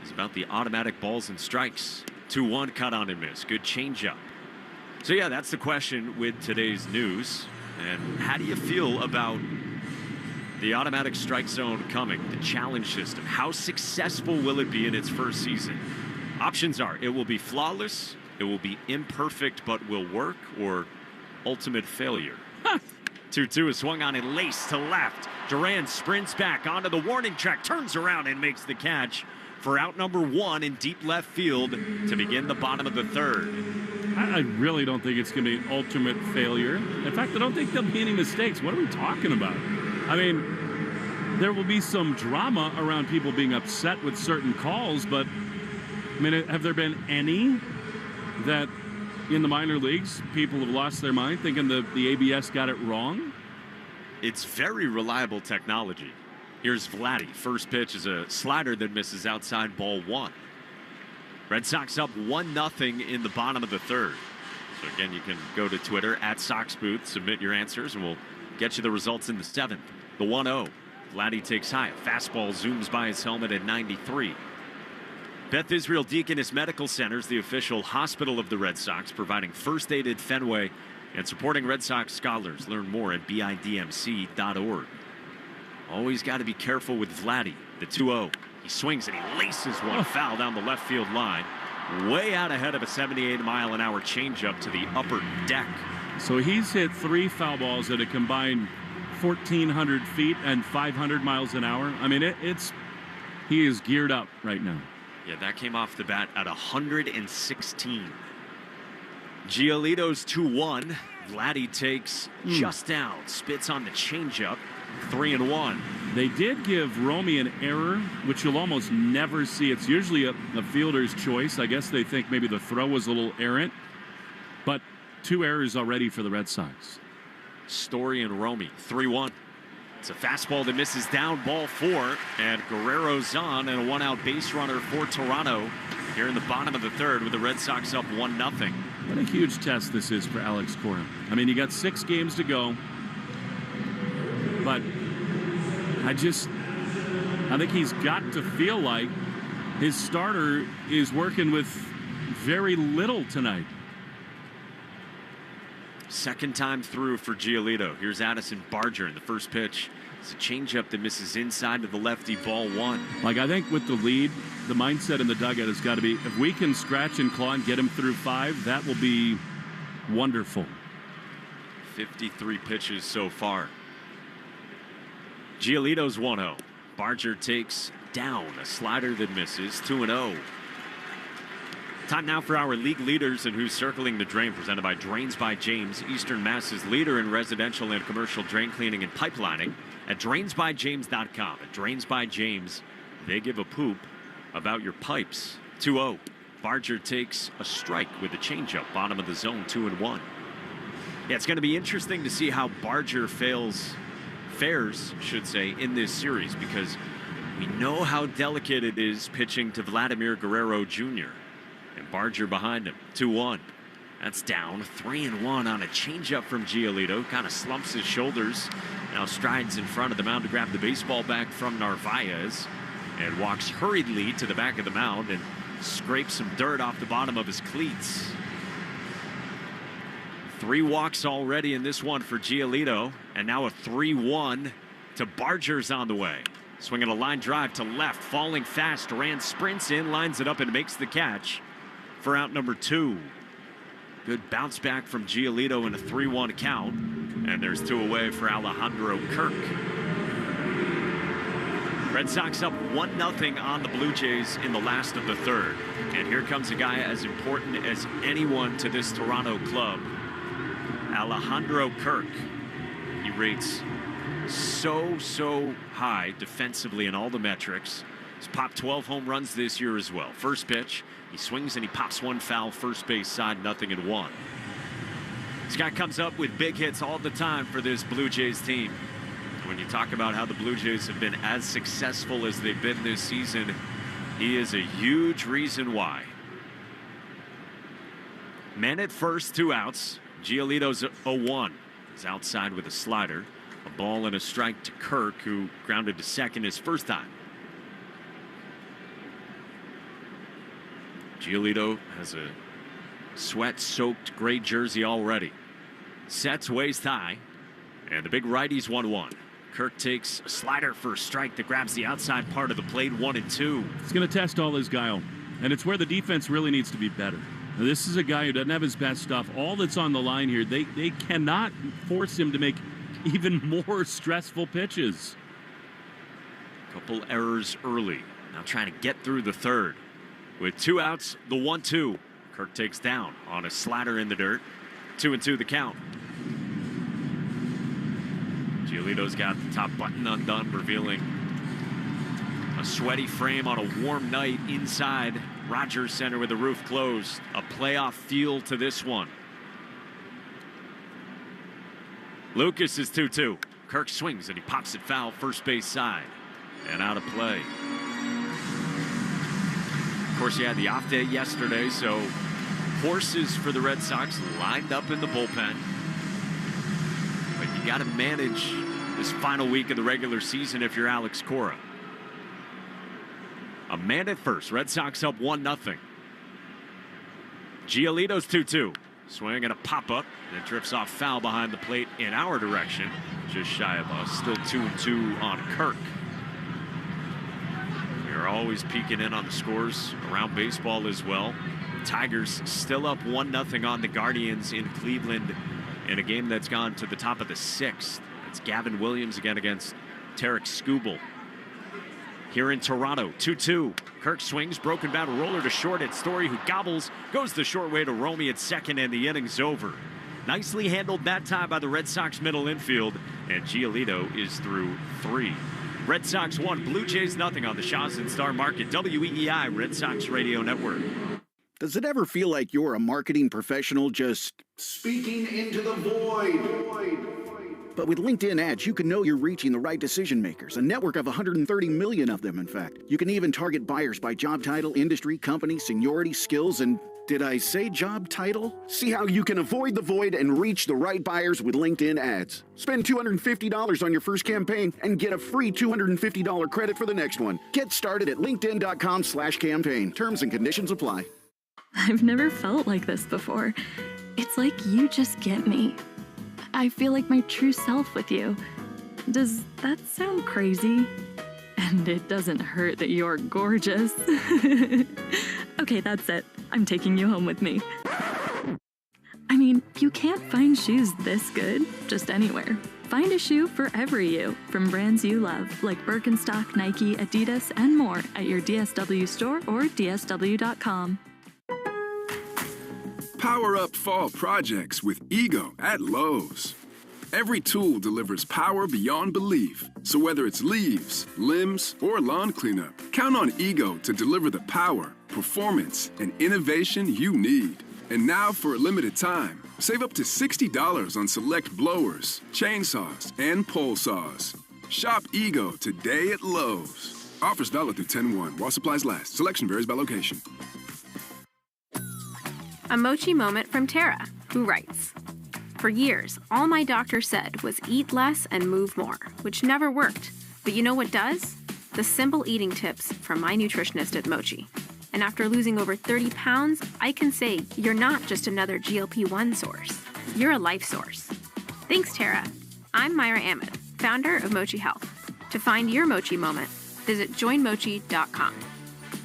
is about the automatic balls and strikes. 2-1 cut on and miss. Good changeup. So yeah, that's the question with today's news. And how do you feel about the automatic strike zone coming, the challenge system? How successful will it be in its first season? Options are, it will be flawless, it will be imperfect but will work, or ultimate failure. 2-2 is swung on and laced to left. Duran sprints back onto the warning track, turns around and makes the catch for out number 1 in deep left field to begin the bottom of the third. I really don't think it's going to be ultimate failure. In fact, I don't think there'll be any mistakes. What are we talking about? I mean, there will be some drama around people being upset with certain calls, but I mean, have there been any that in the minor leagues people have lost their mind thinking the ABS got it wrong? It's very reliable technology. Here's Vladdy. First pitch is a slider that misses outside, ball 1. Red Sox up 1-0 in the bottom of the third. So again, you can go to Twitter at Sox Booth, submit your answers, and we'll get you the results in the 7th. The 1-0. Vladdy takes high. Fastball zooms by his helmet at 93. Beth Israel Deaconess Medical Center is the official hospital of the Red Sox, providing first aid at Fenway and supporting Red Sox scholars. Learn more at bidmc.org. Always got to be careful with Vladdy. The 2-0. He swings and he laces one foul down the left field line. Way out ahead of a 78-mile-an-hour changeup to the upper deck. So he's hit 3 foul balls at a combined 1,400 feet and 500 miles an hour. I mean, he is geared up right now. Yeah, that came off the bat at 116. Giolito's 2-1. Vladdy takes just down, spits on the changeup. 3-1. They did give Romy an error, which you'll almost never see. It's usually a fielder's choice. I guess they think maybe the throw was a little errant, but 2 errors already for the Red Sox. Story and Romy. 3-1. It's a fastball that misses down, ball 4, and Guerrero's on, and a one-out base runner for Toronto here in the bottom of the third with the Red Sox up 1-0. What a huge test this is for Alex Cora. I mean, you got 6 games to go, but I think he's got to feel like his starter is working with very little tonight. Second time through for Giolito. Here's Addison Barger in the first pitch. It's a changeup that misses inside to the lefty, ball 1. Like, I think with the lead, the mindset in the dugout has got to be, if we can scratch and claw and get him through 5, that will be wonderful. 53 pitches so far. Giolito's 1-0. Barger takes down a slider that misses, 2-0. Time now for our league leaders and who's circling the drain, presented by Drains by James, Eastern Mass's leader in residential and commercial drain cleaning and pipelining at drainsbyjames.com. At Drains by James, they give a poop about your pipes. 2-0. Barger takes a strike with a changeup, bottom of the zone, 2-1. Yeah, it's going to be interesting to see how Barger fares, in this series, because we know how delicate it is pitching to Vladimir Guerrero Jr. And Barger behind him, 2-1. That's down, 3-1 on a changeup from Giolito. Kind of slumps his shoulders. Now strides in front of the mound to grab the baseball back from Narvaez. And walks hurriedly to the back of the mound and scrapes some dirt off the bottom of his cleats. 3 walks already in this one for Giolito. And now a 3-1 to Barger's on the way. Swinging a line drive to left, falling fast, Rand sprints in, lines it up, and makes the catch for out number 2. Good bounce back from Giolito in a 3-1 count. And there's 2 away for Alejandro Kirk. Red Sox up 1-0 on the Blue Jays in the last of the third. And here comes a guy as important as anyone to this Toronto club, Alejandro Kirk. He rates so high defensively in all the metrics. He's popped 12 home runs this year as well. First pitch, he swings and he pops one foul, first base side, 0-1. This guy comes up with big hits all the time for this Blue Jays team. When you talk about how the Blue Jays have been as successful as they've been this season, he is a huge reason why. Man at first, 2 outs. Giolito's 0-1. He's outside with a slider. A ball and a strike to Kirk, who grounded to second his first time. Giolito has a sweat-soaked gray jersey already. Sets waist high, and the big righty's 1-1. Kirk takes a slider for a strike that grabs the outside part of the plate, 1-2. He's going to test all his guile, and it's where the defense really needs to be better. Now, this is a guy who doesn't have his best stuff. All that's on the line here, they cannot force him to make even more stressful pitches. Couple errors early. Now trying to get through the third. With 2 outs, the 1-2. Kirk takes down on a slider in the dirt. 2-2 the count. Giolito's got the top button undone, revealing a sweaty frame on a warm night inside Rogers Center with the roof closed. A playoff feel to this one. Lucas is 2-2. Kirk swings and he pops it foul, first base side, and out of play. Of course, he had the off day yesterday, so horses for the Red Sox lined up in the bullpen. But you got to manage this final week of the regular season if you're Alex Cora. A man at first. Red Sox up 1-0. Giolito's 2-2. Swing and a pop-up. And it drifts off foul behind the plate in our direction. Just shy of us. Still 2-2 on Kirk. We're always peeking in on the scores around baseball as well. Tigers still up 1-0 on the Guardians in Cleveland in a game that's gone to the top of the 6th. It's Gavin Williams again against Tarek Skubal. Here in Toronto, 2-2. Kirk swings, broken bat, roller to short. It's Story who gobbles, goes the short way to Romy at second, and the inning's over. Nicely handled that time by the Red Sox middle infield, and Giolito is through 3. Red Sox 1, Blue Jays 0 on the Shaws and Star Market, WEEI Red Sox Radio Network. Does it ever feel like you're a marketing professional just speaking into the void? But with LinkedIn ads, you can know you're reaching the right decision makers, a network of 130 million of them, in fact. You can even target buyers by job title, industry, company, seniority, skills, and did I say job title? See how you can avoid the void and reach the right buyers with LinkedIn ads. Spend $250 on your first campaign and get a free $250 credit for the next one. Get started at linkedin.com/campaign. Terms and conditions apply. I've never felt like this before. It's like you just get me. I feel like my true self with you. Does that sound crazy? And it doesn't hurt that you're gorgeous. Okay, that's it. I'm taking you home with me. I mean, you can't find shoes this good just anywhere. Find a shoe for every you from brands you love, like Birkenstock, Nike, Adidas, and more at your DSW store or DSW.com. Power up fall projects with Ego at Lowe's. Every tool delivers power beyond belief. So whether it's leaves, limbs, or lawn cleanup, count on Ego to deliver the power, performance, and innovation you need. And now for a limited time, save up to $60 on select blowers, chainsaws, and pole saws. Shop Ego today at Lowe's. Offers valid through 10/1 while supplies last. Selection varies by location. A mochi moment from Tara, who writes, "For years, all my doctor said was eat less and move more, which never worked. But you know what does? The simple eating tips from my nutritionist at Mochi. And after losing over 30 pounds, I can say you're not just another GLP-1 source. You're a life source." Thanks, Tara. I'm Myra Ahmed, founder of Mochi Health. To find your Mochi moment, visit joinmochi.com.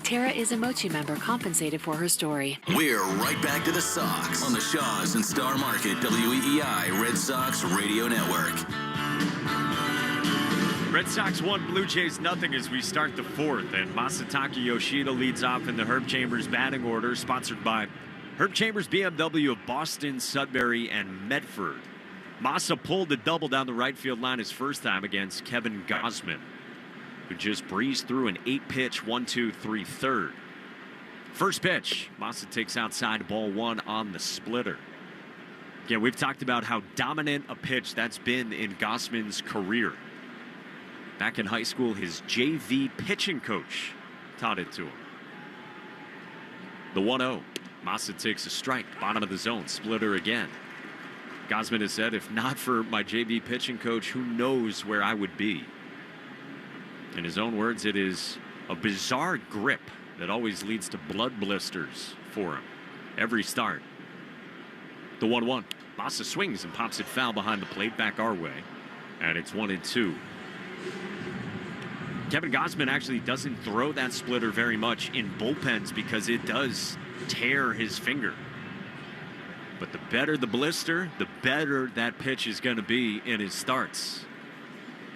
Tara is a Mochi member compensated for her story. We're right back to the Sox on the Shaws and Star Market WEEI Red Sox Radio Network. Red Sox 1, Blue Jays nothing as we start the fourth, and Masataka Yoshida leads off in the Herb Chambers batting order, sponsored by Herb Chambers BMW of Boston, Sudbury, and Medford. Masa pulled the double down the right field line his first time against Kevin Gausman, who just breezed through an 8-pitch 1-2-3 third. First pitch, Masa takes outside ball one on the splitter. Again, we've talked about how dominant a pitch that's been in Gausman's career. Back in high school, his JV pitching coach taught it to him. The 1-0. Masa takes a strike, bottom of the zone, splitter again. Gausman has said, if not for my JV pitching coach, who knows where I would be? In his own words, it is a bizarre grip that always leads to blood blisters for him every start. The 1-1. Masa swings and pops it foul behind the plate, back our way. And it's 1-2. Kevin Gausman actually doesn't throw that splitter very much in bullpens because it does tear his finger. But the better the blister, the better that pitch is going to be in his starts.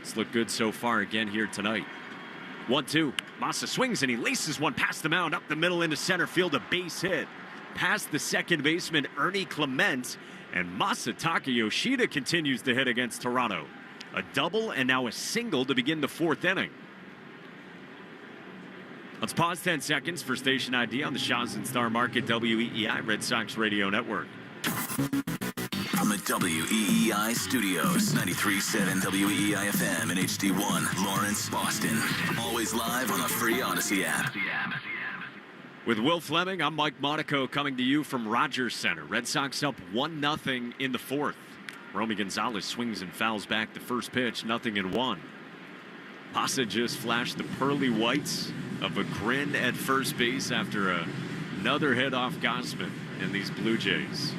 It's looked good so far again here tonight. 1-2. Masa swings and he laces one past the mound, up the middle into center field, a base hit. Past the second baseman, Ernie Clement, and Masataka Yoshida continues to hit against Toronto. A double and now a single to begin the fourth inning. Let's pause 10 seconds for station ID on the Shaws and Star Market WEEI Red Sox Radio Network. From the WEEI studios, 93.7 WEEI FM and HD1, Lawrence, Boston. Always live on the free Odyssey app. With Will Fleming, I'm Mike Monaco coming to you from Rogers Center. Red Sox up 1-0 in the fourth. Romy Gonzalez swings and fouls back the first pitch, 0-1. Masa just flashed the pearly whites of a grin at first base after another hit off Gausman and these Blue Jays.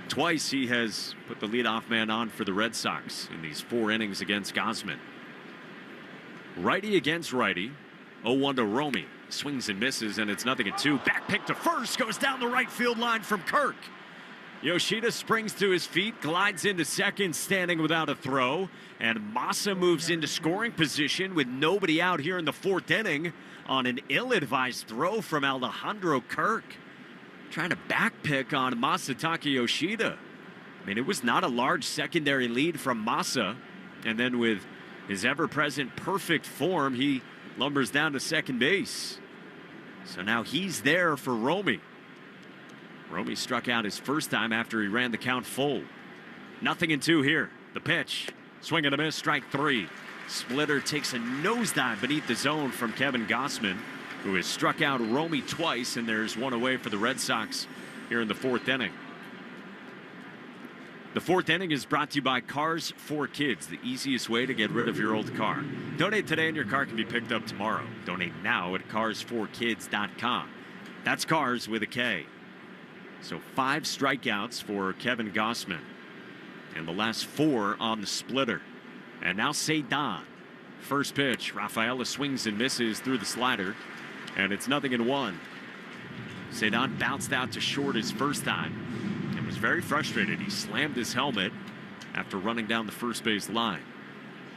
Twice he has put the leadoff man on for the Red Sox in these 4 innings against Gausman. Righty against righty, 0-1 to Romy. Swings and misses, and it's 0-2. Back pick to first, goes down the right field line from Kirk. Yoshida springs to his feet, glides into second, standing without a throw, and Masa moves into scoring position with nobody out here in the fourth inning on an ill-advised throw from Alejandro Kirk. Trying to backpick on Masataka Yoshida. I mean, it was not a large secondary lead from Masa, and then with his ever-present perfect form, he lumbers down to second base. So now he's there for Romy. Romy struck out his first time after he ran the count full. 0-2 here. The pitch. Swing and a miss, strike 3. Splitter takes a nosedive beneath the zone from Kevin Gausman, who has struck out Romy twice, and there's one away for the Red Sox here in the 4th inning. The 4th inning is brought to you by Cars for Kids, the easiest way to get rid of your old car. Donate today and your car can be picked up tomorrow. Donate now at carsforkids.com. That's Cars with a K. So 5 strikeouts for Kevin Gausman, and the last 4 on the splitter. And now Cedon. First pitch, Rafaela swings and misses through the slider, and it's 0-1. Cedon bounced out to short his first time and was very frustrated. He slammed his helmet after running down the first base line.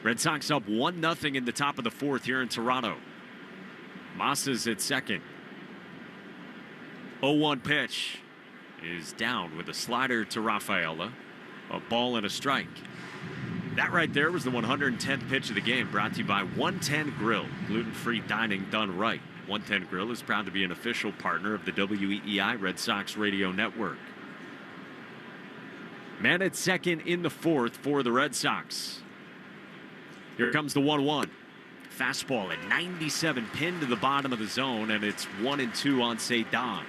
Red Sox up 1-0 in the top of the 4th here in Toronto. Massa's at second. 0-1 pitch is down with a slider to Rafaela. A ball and a strike. That right there was the 110th pitch of the game, brought to you by 110 Grill. Gluten-free dining done right. 110 Grill is proud to be an official partner of the WEEI Red Sox Radio Network. Man at second in the 4th for the Red Sox. Here comes the 1-1. Fastball at 97 pinned to the bottom of the zone, and it's 1-2 on Cedon.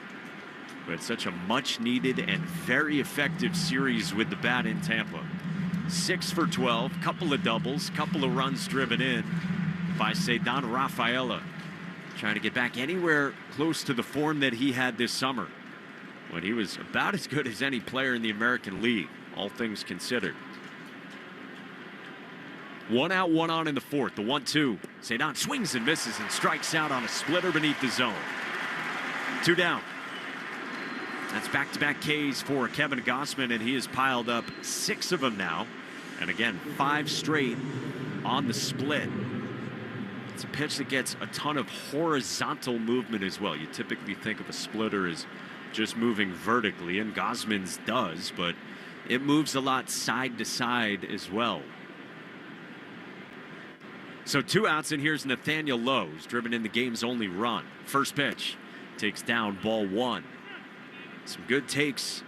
We had such a much-needed and very effective series with the bat in Tampa. 6 for 12, couple of doubles, couple of runs driven in by Cedon Rafaela. Trying to get back anywhere close to the form that he had this summer, when he was about as good as any player in the American League, all things considered. 1 out, 1 on in the 4th. The 1-2. Cedon swings and misses and strikes out on a splitter beneath the zone. 2 down. That's back-to-back Ks for Kevin Gausman, and he has piled up 6 of them now. And again, 5 straight on the split. It's a pitch that gets a ton of horizontal movement as well. You typically think of a splitter as just moving vertically, and Gausman's does, but it moves a lot side to side as well. So 2 outs, and here's Nathaniel Lowe, who's driven in the game's only run. First pitch takes down ball 1. Some good takes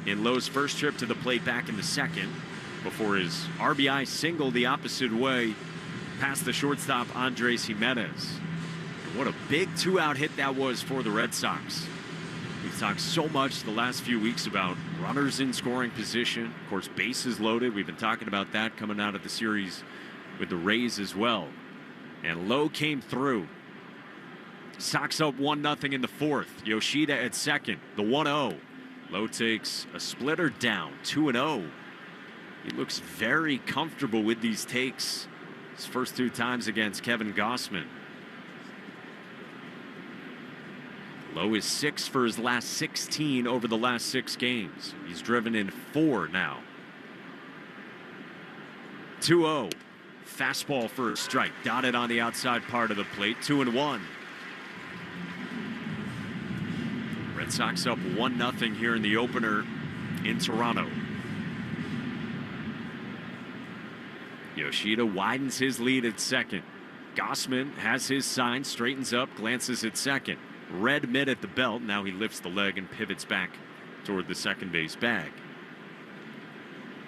in Lowe's first trip to the plate back in the 2nd before his RBI single the opposite way past the shortstop Andres Jimenez. And what a big 2-out hit that was for the Red Sox. We've talked so much the last few weeks about runners in scoring position. Of course, bases loaded. We've been talking about that coming out of the series with the Rays as well. And Lowe came through. Sox up 1-0 in the 4th. Yoshida at second. The 1-0. Lowe takes a splitter down. 2-0. He looks very comfortable with these takes. His first 2 times against Kevin Gausman. Lowe is 6 for his last 16 over the last 6 games. He's driven in 4 now. 2-0. Fastball for a strike. Dotted on the outside part of the plate. 2-1. Red Sox up 1-0 here in the opener in Toronto. Yoshida widens his lead at second. Gausman has his sign, straightens up, glances at second. Red mitt at the belt. Now he lifts the leg and pivots back toward the second base bag.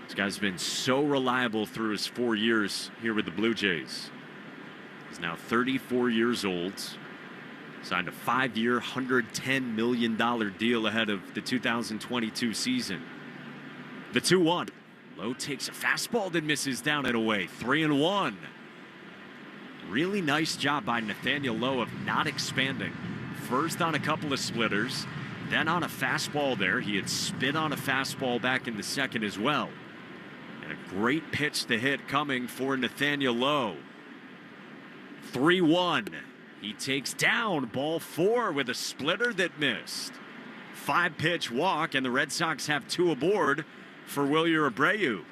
This guy's been so reliable through his 4 years here with the Blue Jays. He's now 34 years old. Signed a 5-year, $110 million deal ahead of the 2022 season. The 2-1. Lowe takes a fastball that misses down and away. 3-1. Really nice job by Nathaniel Lowe of not expanding. First on a couple of splitters, then on a fastball there. He had spit on a fastball back in the 2nd as well. And a great pitch to hit coming for Nathaniel Lowe. 3-1. He takes down ball 4 with a splitter that missed. 5-pitch walk, and the Red Sox have 2 aboard for Wilyer Abreu.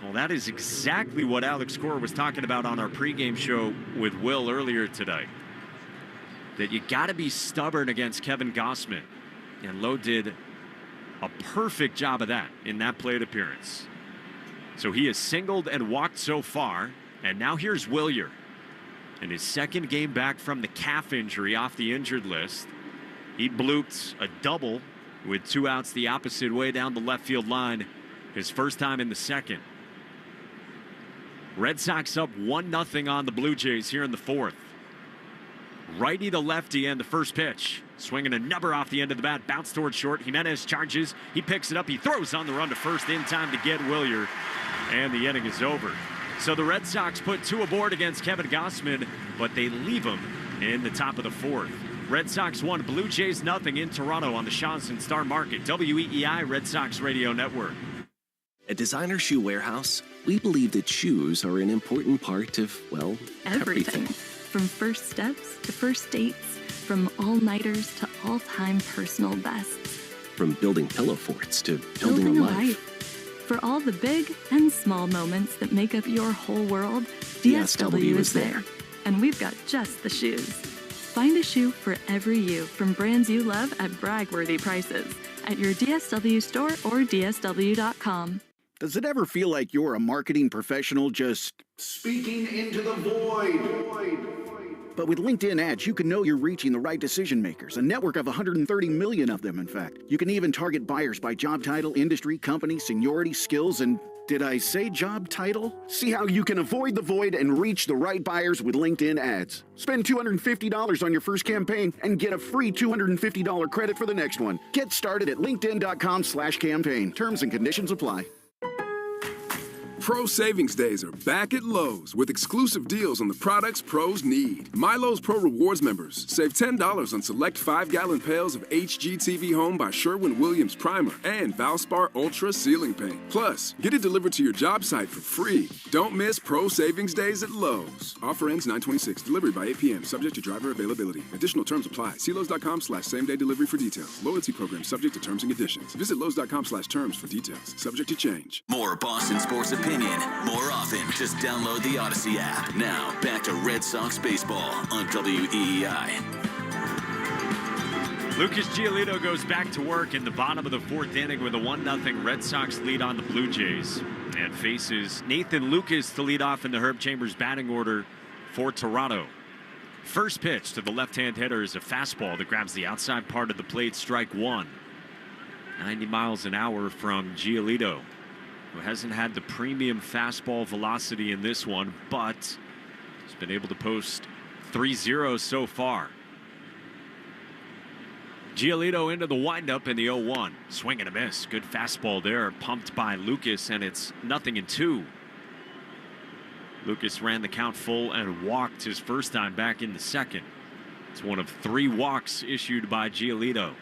Well, that is exactly what Alex Cora was talking about on our pregame show with Will earlier today. That you got to be stubborn against Kevin Gausman. And Lowe did a perfect job of that in that plate appearance. So he has singled and walked so far, and now here's Wilyer. In his 2nd game back from the calf injury off the injured list. He blooped a double with 2 outs the opposite way down the left field line his first time in the second. Red Sox up 1-0 on the Blue Jays here in the fourth. Righty to lefty and the first pitch. Swinging a number off the end of the bat, bounce towards short. Jimenez charges. He picks it up. He throws on the run to first in time to get Willier. And the inning is over. So the Red Sox put 2 aboard against Kevin Gausman, but they leave him in the top of the fourth. Red Sox 1, Blue Jays 0 in Toronto on the Shaws and Star Market. WEEI Red Sox Radio Network. At Designer Shoe Warehouse, we believe that shoes are an important part of, well, everything. From first steps to first dates, from all-nighters to all-time personal bests. From building pillow forts to building a life. For all the big and small moments that make up your whole world, DSW is there. And we've got just the shoes. Find a shoe for every you from brands you love at brag-worthy prices at your DSW store or DSW.com. Does it ever feel like you're a marketing professional just speaking into the void? But with LinkedIn ads, you can know you're reaching the right decision makers, a network of 130 million of them, in fact. You can even target buyers by job title, industry, company, seniority, skills, and did I say job title? See how you can avoid the void and reach the right buyers with LinkedIn ads. Spend $250 on your first campaign and get a free $250 credit for the next one. Get started at linkedin.com/campaign. Terms and conditions apply. Pro Savings Days are back at Lowe's with exclusive deals on the products pros need. My Lowe's Pro Rewards members save $10 on select 5-gallon pails of HGTV Home by Sherwin-Williams Primer and Valspar Ultra Ceiling Paint. Plus, get it delivered to your job site for free. Don't miss Pro Savings Days at Lowe's. Offer ends 9/26. Delivery by 8 p.m. Subject to driver availability. Additional terms apply. See Lowe's.com/same-day delivery for details. Loyalty program subject to terms and conditions. Visit Lowe's.com/terms for details. Subject to change. More Boston sports opinion more often. Just download the Odyssey app. Now, back to Red Sox baseball on WEEI. Lucas Giolito goes back to work in the bottom of the fourth inning with a 1-0 Red Sox lead on the Blue Jays and faces Nathan Lucas to lead off in the Herb Chambers batting order for Toronto. First pitch to the left-hand hitter is a fastball that grabs the outside part of the plate, strike one. 90 miles an hour from Giolito, who hasn't had the premium fastball velocity in this one, but he's been able to post 3 zeros so far. Giolito into the windup in the 0-1. Swing and a miss. Good fastball there. Pumped by Lucas, and it's 0-2. Lucas ran the count full and walked his first time back in the second. It's one of 3 walks issued by Giolito.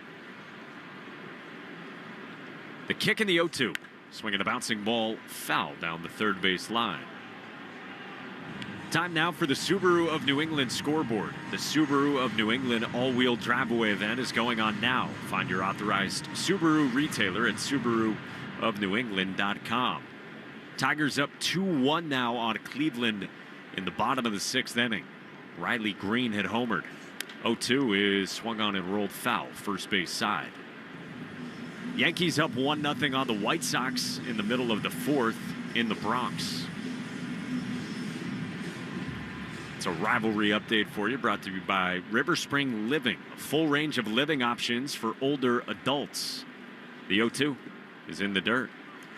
The kick in the 0-2. Swinging a bouncing ball foul down the third base line. Time now for the Subaru of New England scoreboard. The Subaru of New England all-wheel drive-away event is going on now. Find your authorized Subaru retailer at SubaruofNewEngland.com. Tigers up 2-1 now on Cleveland in the bottom of the 6th inning. Riley Green had homered. 0-2 is swung on and rolled foul, first base side. Yankees up 1-0 on the White Sox in the middle of the 4th in the Bronx. It's a rivalry update for you, brought to you by River Spring Living, a full range of living options for older adults. The 0-2 is in the dirt.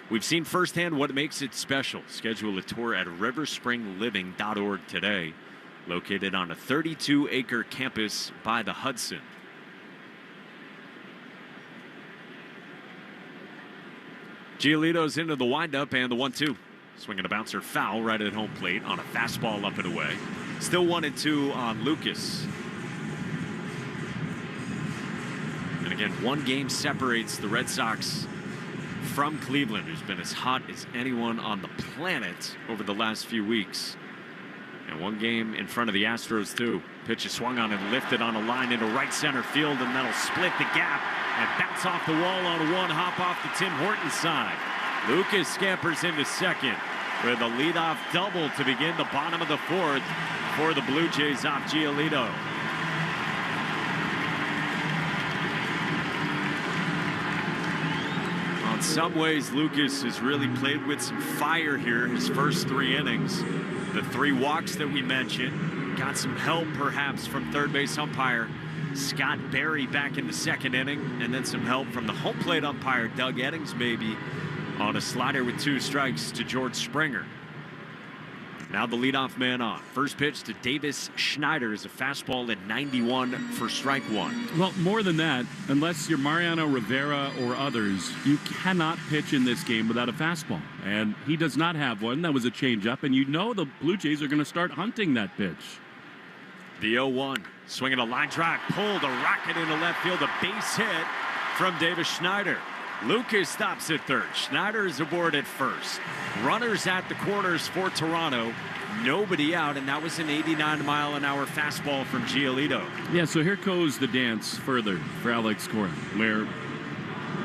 We've seen firsthand what makes it special. Schedule a tour at riverspringliving.org today, located on a 32-acre campus by the Hudson. Giolito's into the windup and the 1-2. Swinging a bouncer foul right at home plate on a fastball up and away. Still 1-2 on Lucas. And again, one game separates the Red Sox from Cleveland, who's been as hot as anyone on the planet over the last few weeks. And one game in front of the Astros, too. Pitch is swung on and lifted on a line into right center field, and that'll split the gap and bounce off the wall on one hop off the Tim Hortons side. Lucas scampers into second with a leadoff double to begin the bottom of the 4th for the Blue Jays off Giolito. In some ways, Lucas has really played with some fire here his first 3 innings. The 3 walks that we mentioned, got some help perhaps from third base umpire Scott Berry back in the 2nd inning, and then some help from the home plate umpire Doug Eddings maybe on a slider with 2 strikes to George Springer. Now the leadoff man on. First pitch to Davis Schneider is a fastball at 91 for strike 1. Well, more than that, unless you're Mariano Rivera or others, you cannot pitch in this game without a fastball. And he does not have one. That was a changeup, and you know the Blue Jays are going to start hunting that pitch. The 0-1. Swinging a line drive, pulled a rocket into left field, a base hit from Davis Schneider. Lucas stops at third. Schneider is aboard at first. Runners at the corners for Toronto. Nobody out, and that was an 89-mile-an-hour fastball from Giolito. Yeah, so here goes the dance further for Alex Cora, where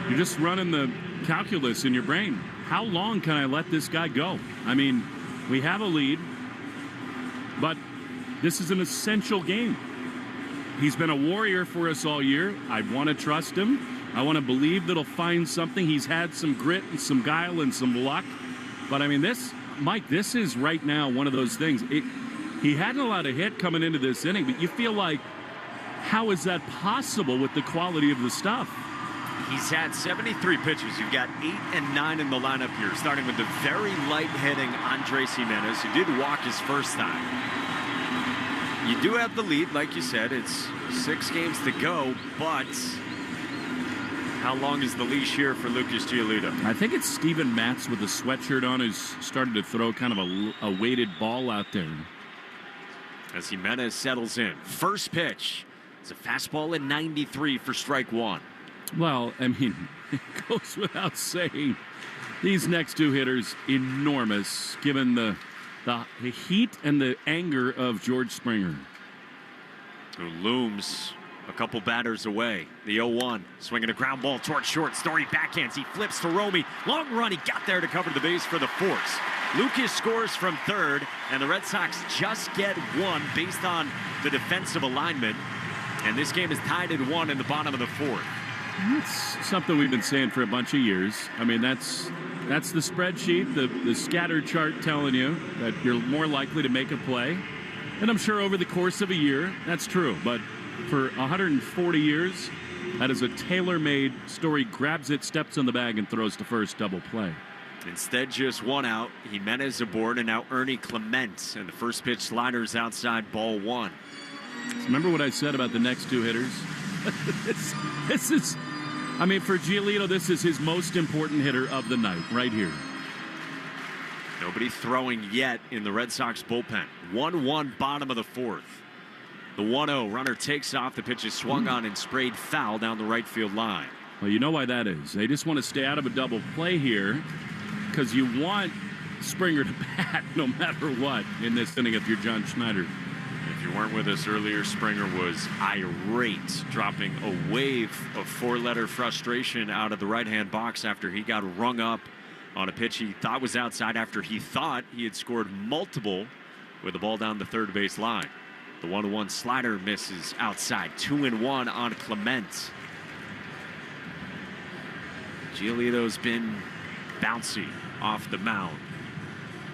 you're just running the calculus in your brain. How long can I let this guy go? I mean, we have a lead, but this is an essential game. He's been a warrior for us all year. I want to trust him. I want to believe that he'll find something. He's had some grit and some guile and some luck. But, I mean, Mike, this is right now one of those things. He hadn't allowed a hit coming into this inning, but you feel like, how is that possible with the quality of the stuff? He's had 73 pitches. You've got 8 and 9 in the lineup here, starting with the very light-hitting Andres Jimenez, who did walk his first time. You do have the lead, like you said. It's 6 games to go, but how long is the leash here for Lucas Giolito? I think it's Steven Matz with a sweatshirt on who's started to throw kind of a weighted ball out there. As Jimenez settles in. First pitch. It's a fastball at 93 for strike 1. Well, I mean, it goes without saying. These next 2 hitters, enormous, given the heat and the anger of George Springer. Who looms a couple batters away. The 0-1, swinging a ground ball towards short. Story backhands. He flips to Romy. Long run. He got there to cover the base for the force. Lucas scores from third, and the Red Sox just get 1 based on the defensive alignment. And this game is tied at 1 in the bottom of the 4th. That's something we've been saying for a bunch of years. I mean, that's the spreadsheet, the scatter chart telling you that you're more likely to make a play. And I'm sure over the course of a year, that's true. But for 140 years, that is a tailor-made Story. Grabs it, steps on the bag, and throws to first, double play. Instead, just 1 out. Jimenez aboard, and now Ernie Clement. And the first pitch sliders outside, ball 1. So remember what I said about the next 2 hitters? This is, I mean, for Giolito, this is his most important hitter of the night, right here. Nobody throwing yet in the Red Sox bullpen. 1-1 bottom of the 4th. The 1-0 runner takes off. The pitch is swung on and sprayed foul down the right field line. Well, you know why that is. They just want to stay out of a double play here because you want Springer to bat no matter what in this inning if you're John Schneider. If you weren't with us earlier, Springer was irate, dropping a wave of 4-letter frustration out of the right-hand box after he got rung up on a pitch he thought was outside after he thought he had scored multiple with the ball down the third base line. The 1-1 slider misses outside. 2-1 on Clement. Giolito's been bouncy off the mound.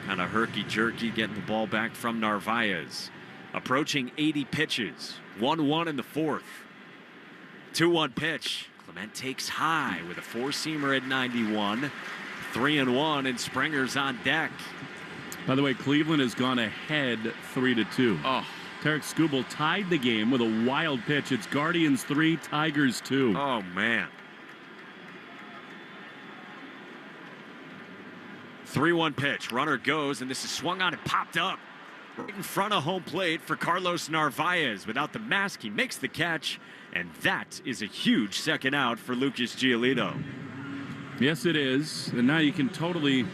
Kind of herky-jerky, getting the ball back from Narvaez. Approaching 80 pitches. 1-1 in the 4th. 2-1 pitch. Clement takes high with a 4-seamer at 91. 3-1, and Springer's on deck. By the way, Cleveland has gone ahead 3-2. Oh. Tarek Skubal tied the game with a wild pitch. It's Guardians 3, Tigers 2. Oh, man. 3-1 pitch. Runner goes, and this is swung on and popped up right in front of home plate for Carlos Narvaez. Without the mask, he makes the catch, and that is a huge second out for Lucas Giolito. Yes, it is. And now you can totally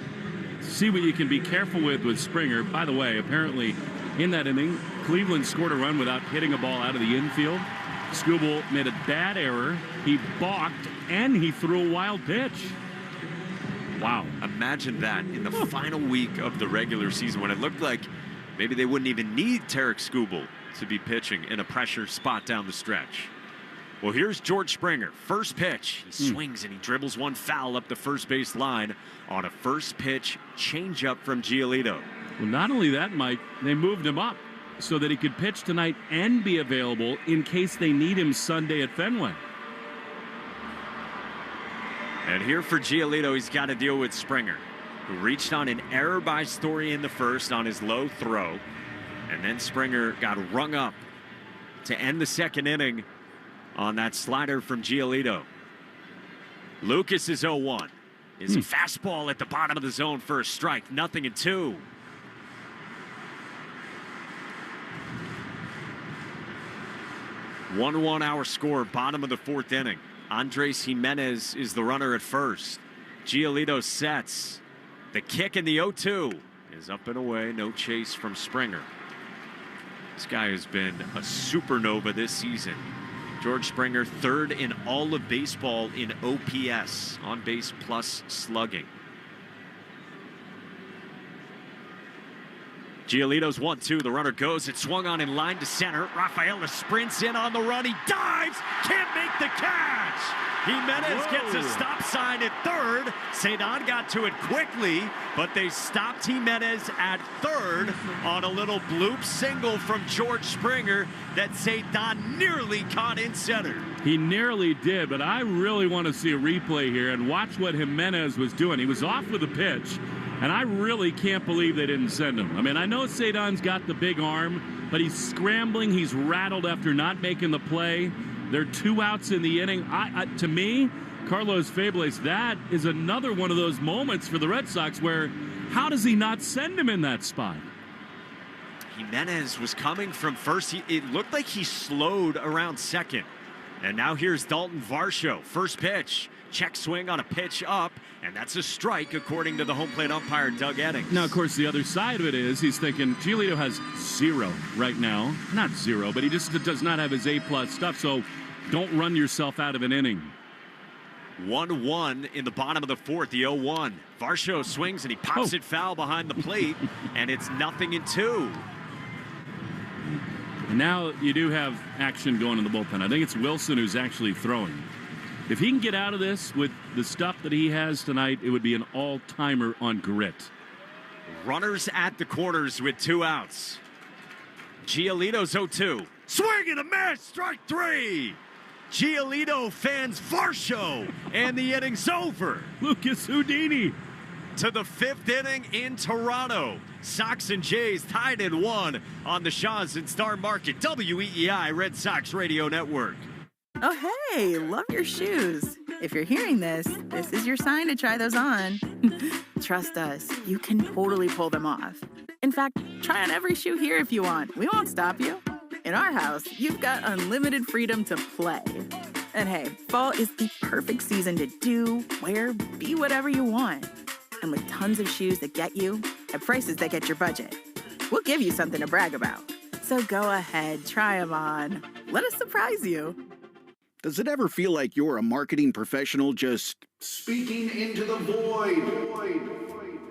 see what you can be careful with Springer. By the way, apparently in that inning, Cleveland scored a run without hitting a ball out of the infield. Skubal made a bad error. He balked, and he threw a wild pitch. Wow. Imagine that in the final week of the regular season when it looked like maybe they wouldn't even need Tarek Skubal to be pitching in a pressure spot down the stretch. Well, here's George Springer. First pitch. He swings and he dribbles one foul up the first base line on a first pitch changeup from Giolito. Well, not only that, Mike, they moved him up so that he could pitch tonight and be available in case they need him Sunday at Fenway. And here for Giolito, he's got to deal with Springer, who reached on an error by Story in the first on his low throw. And then Springer got rung up to end the second inning on that slider from Giolito. Lucas is 0-1. His fastball at the bottom of the zone for a strike. 0-2. One hour score, bottom of the fourth inning. Andres Jimenez is the runner at first. Giolito sets. The kick in the 0-2 is up and away. No chase from Springer. This guy has been a supernova this season. George Springer, third in all of baseball in OPS, on base plus slugging. Giolito's 1-2. The runner goes. It swung on in line to center. Rafaela sprints in on the run. He dives. Can't make the catch. Jimenez gets a stop sign at third. Cedon got to it quickly, but they stopped Jimenez at third on a little bloop single from George Springer that Cedon nearly caught in center. He nearly did, but I really want to see a replay here and watch what Jimenez was doing. He was off with a pitch, and I really can't believe they didn't send him. I mean, I know Cedon's got the big arm, but he's scrambling. He's rattled after not making the play. There are 2 outs in the inning. To me, Carlos Fables, that is another one of those moments for the Red Sox where how does he not send him in that spot? Jimenez was coming from first. It looked like he slowed around second. And now here's Dalton Varsho. First pitch. Check swing on a pitch up, and that's a strike according to the home plate umpire, Doug Eddings. Now, of course, the other side of it is he's thinking Giolito has 0 right now. Not 0, but he just does not have his A-plus stuff, so don't run yourself out of an inning. 1-1 in the bottom of the fourth, the 0-1. Varsho swings, and he pops it foul behind the plate, and it's 0-2. And now you do have action going in the bullpen. I think it's Wilson who's actually throwing. If he can get out of this with the stuff that he has tonight, it would be an all-timer on grit. Runners at the corners with 2 outs. Giolito's 0-2. Swing and a miss, strike 3. Giolito fans Varsho, and the inning's over. Lucas Houdini. To the 5th inning in Toronto. Sox and Jays tied at 1 on the Shaws and Star Market, WEEI Red Sox Radio Network. Oh, hey, love your shoes. If you're hearing this, this is your sign to try those on. Trust us, you can totally pull them off. In fact, try on every shoe here if you want. We won't stop you. In our house, you've got unlimited freedom to play. And hey, fall is the perfect season to do, wear, be whatever you want. And with tons of shoes that get you at prices that get your budget, we'll give you something to brag about. So go ahead, try them on. Let us surprise you. Does it ever feel like you're a marketing professional just speaking into the void?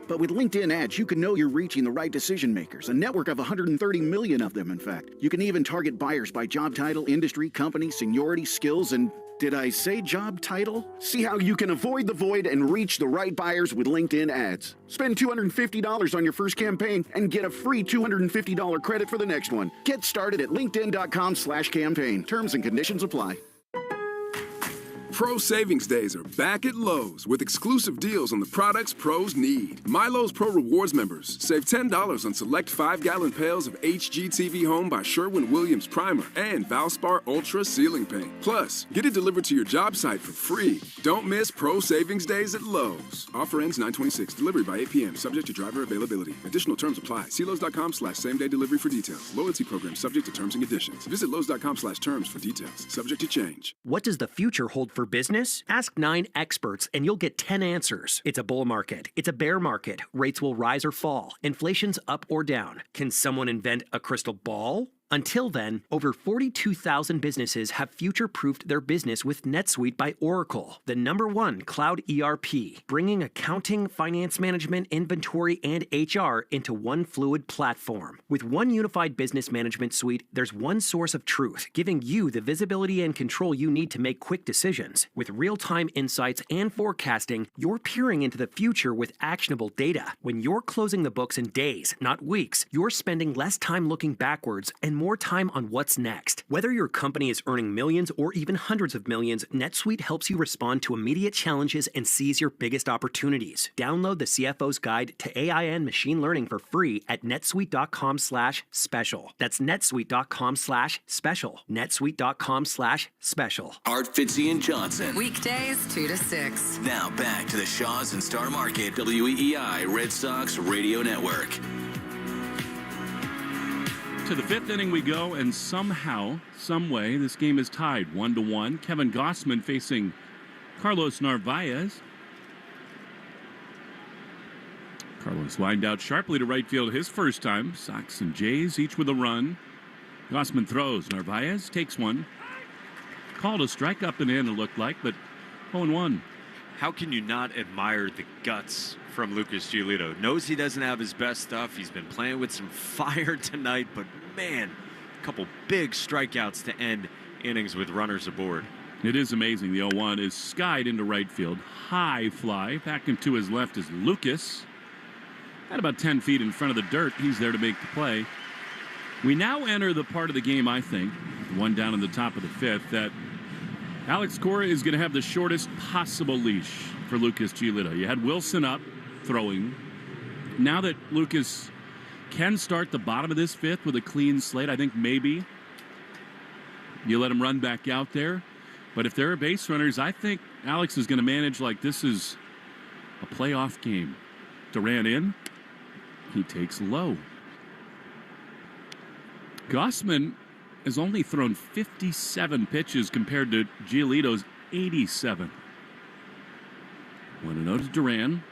But with LinkedIn ads, you can know you're reaching the right decision makers, a network of 130 million of them, in fact. You can even target buyers by job title, industry, company, seniority, skills, and did I say job title? See how you can avoid the void and reach the right buyers with LinkedIn ads. Spend $250 on your first campaign and get a free $250 credit for the next one. Get started at linkedin.com/campaign. Terms and conditions apply. Pro Savings Days are back at Lowe's with exclusive deals on the products pros need. My Lowe's Pro Rewards members save $10 on select 5-gallon pails of HGTV Home by Sherwin-Williams Primer and Valspar Ultra Ceiling Paint. Plus, get it delivered to your job site for free. Don't miss Pro Savings Days at Lowe's. Offer ends 9/26. Delivery by 8 p.m. Subject to driver availability. Additional terms apply. See Lowe's.com/same-day delivery for details. Loyalty program subject to terms and conditions. Visit Lowe's.com/terms for details. Subject to change. What does the future hold for business? Ask 9 experts and you'll get 10 answers. It's a bull market. It's a bear market. Rates will rise or fall. Inflation's up or down. Can someone invent a crystal ball? Until then, over 42,000 businesses have future-proofed their business with NetSuite by Oracle, the #1 cloud ERP, bringing accounting, finance management, inventory, and HR into one fluid platform. With one unified business management suite, there's one source of truth, giving you the visibility and control you need to make quick decisions. With real-time insights and forecasting, you're peering into the future with actionable data. When you're closing the books in days, not weeks, you're spending less time looking backwards and more time on what's next. Whether your company is earning millions or even hundreds of millions, NetSuite helps you respond to immediate challenges and seize your biggest opportunities. Download the CFO's Guide to AI and Machine Learning for free at netsuite.com/special. That's netsuite.com/special. netsuite.com/special. Art, Fitzy, and Johnson. Weekdays 2 to 6. Now back to the Shaws and Star Market WEEI Red Sox Radio Network. To the fifth inning we go, and somehow, some way, this game is tied 1-1. Kevin Gausman facing Carlos Narvaez. Carlos lined out sharply to right field his first time. Sox and Jays each with a run. Gausman throws. Narvaez takes one. Called a strike up and in, it looked like, but 0-1. How can you not admire the guts from Lucas Giolito? Knows he doesn't have his best stuff. He's been playing with some fire tonight, but man, a couple big strikeouts to end innings with runners aboard. It is amazing. The 0-1 is skied into right field. High fly. Back into his left is Lucas. At about 10 feet in front of the dirt, he's there to make the play. We now enter the part of the game, I think, one down in the top of the fifth, that Alex Cora is going to have the shortest possible leash for Lucas Giolito. You had Wilson up, throwing. Now that Lucas can start the bottom of this fifth with a clean slate, I think maybe you let him run back out there. But if there are base runners, I think Alex is going to manage like this is a playoff game. Duran in. He takes low. Gausman has only thrown 57 pitches compared to Giolito's 87. 1-0 to Duran,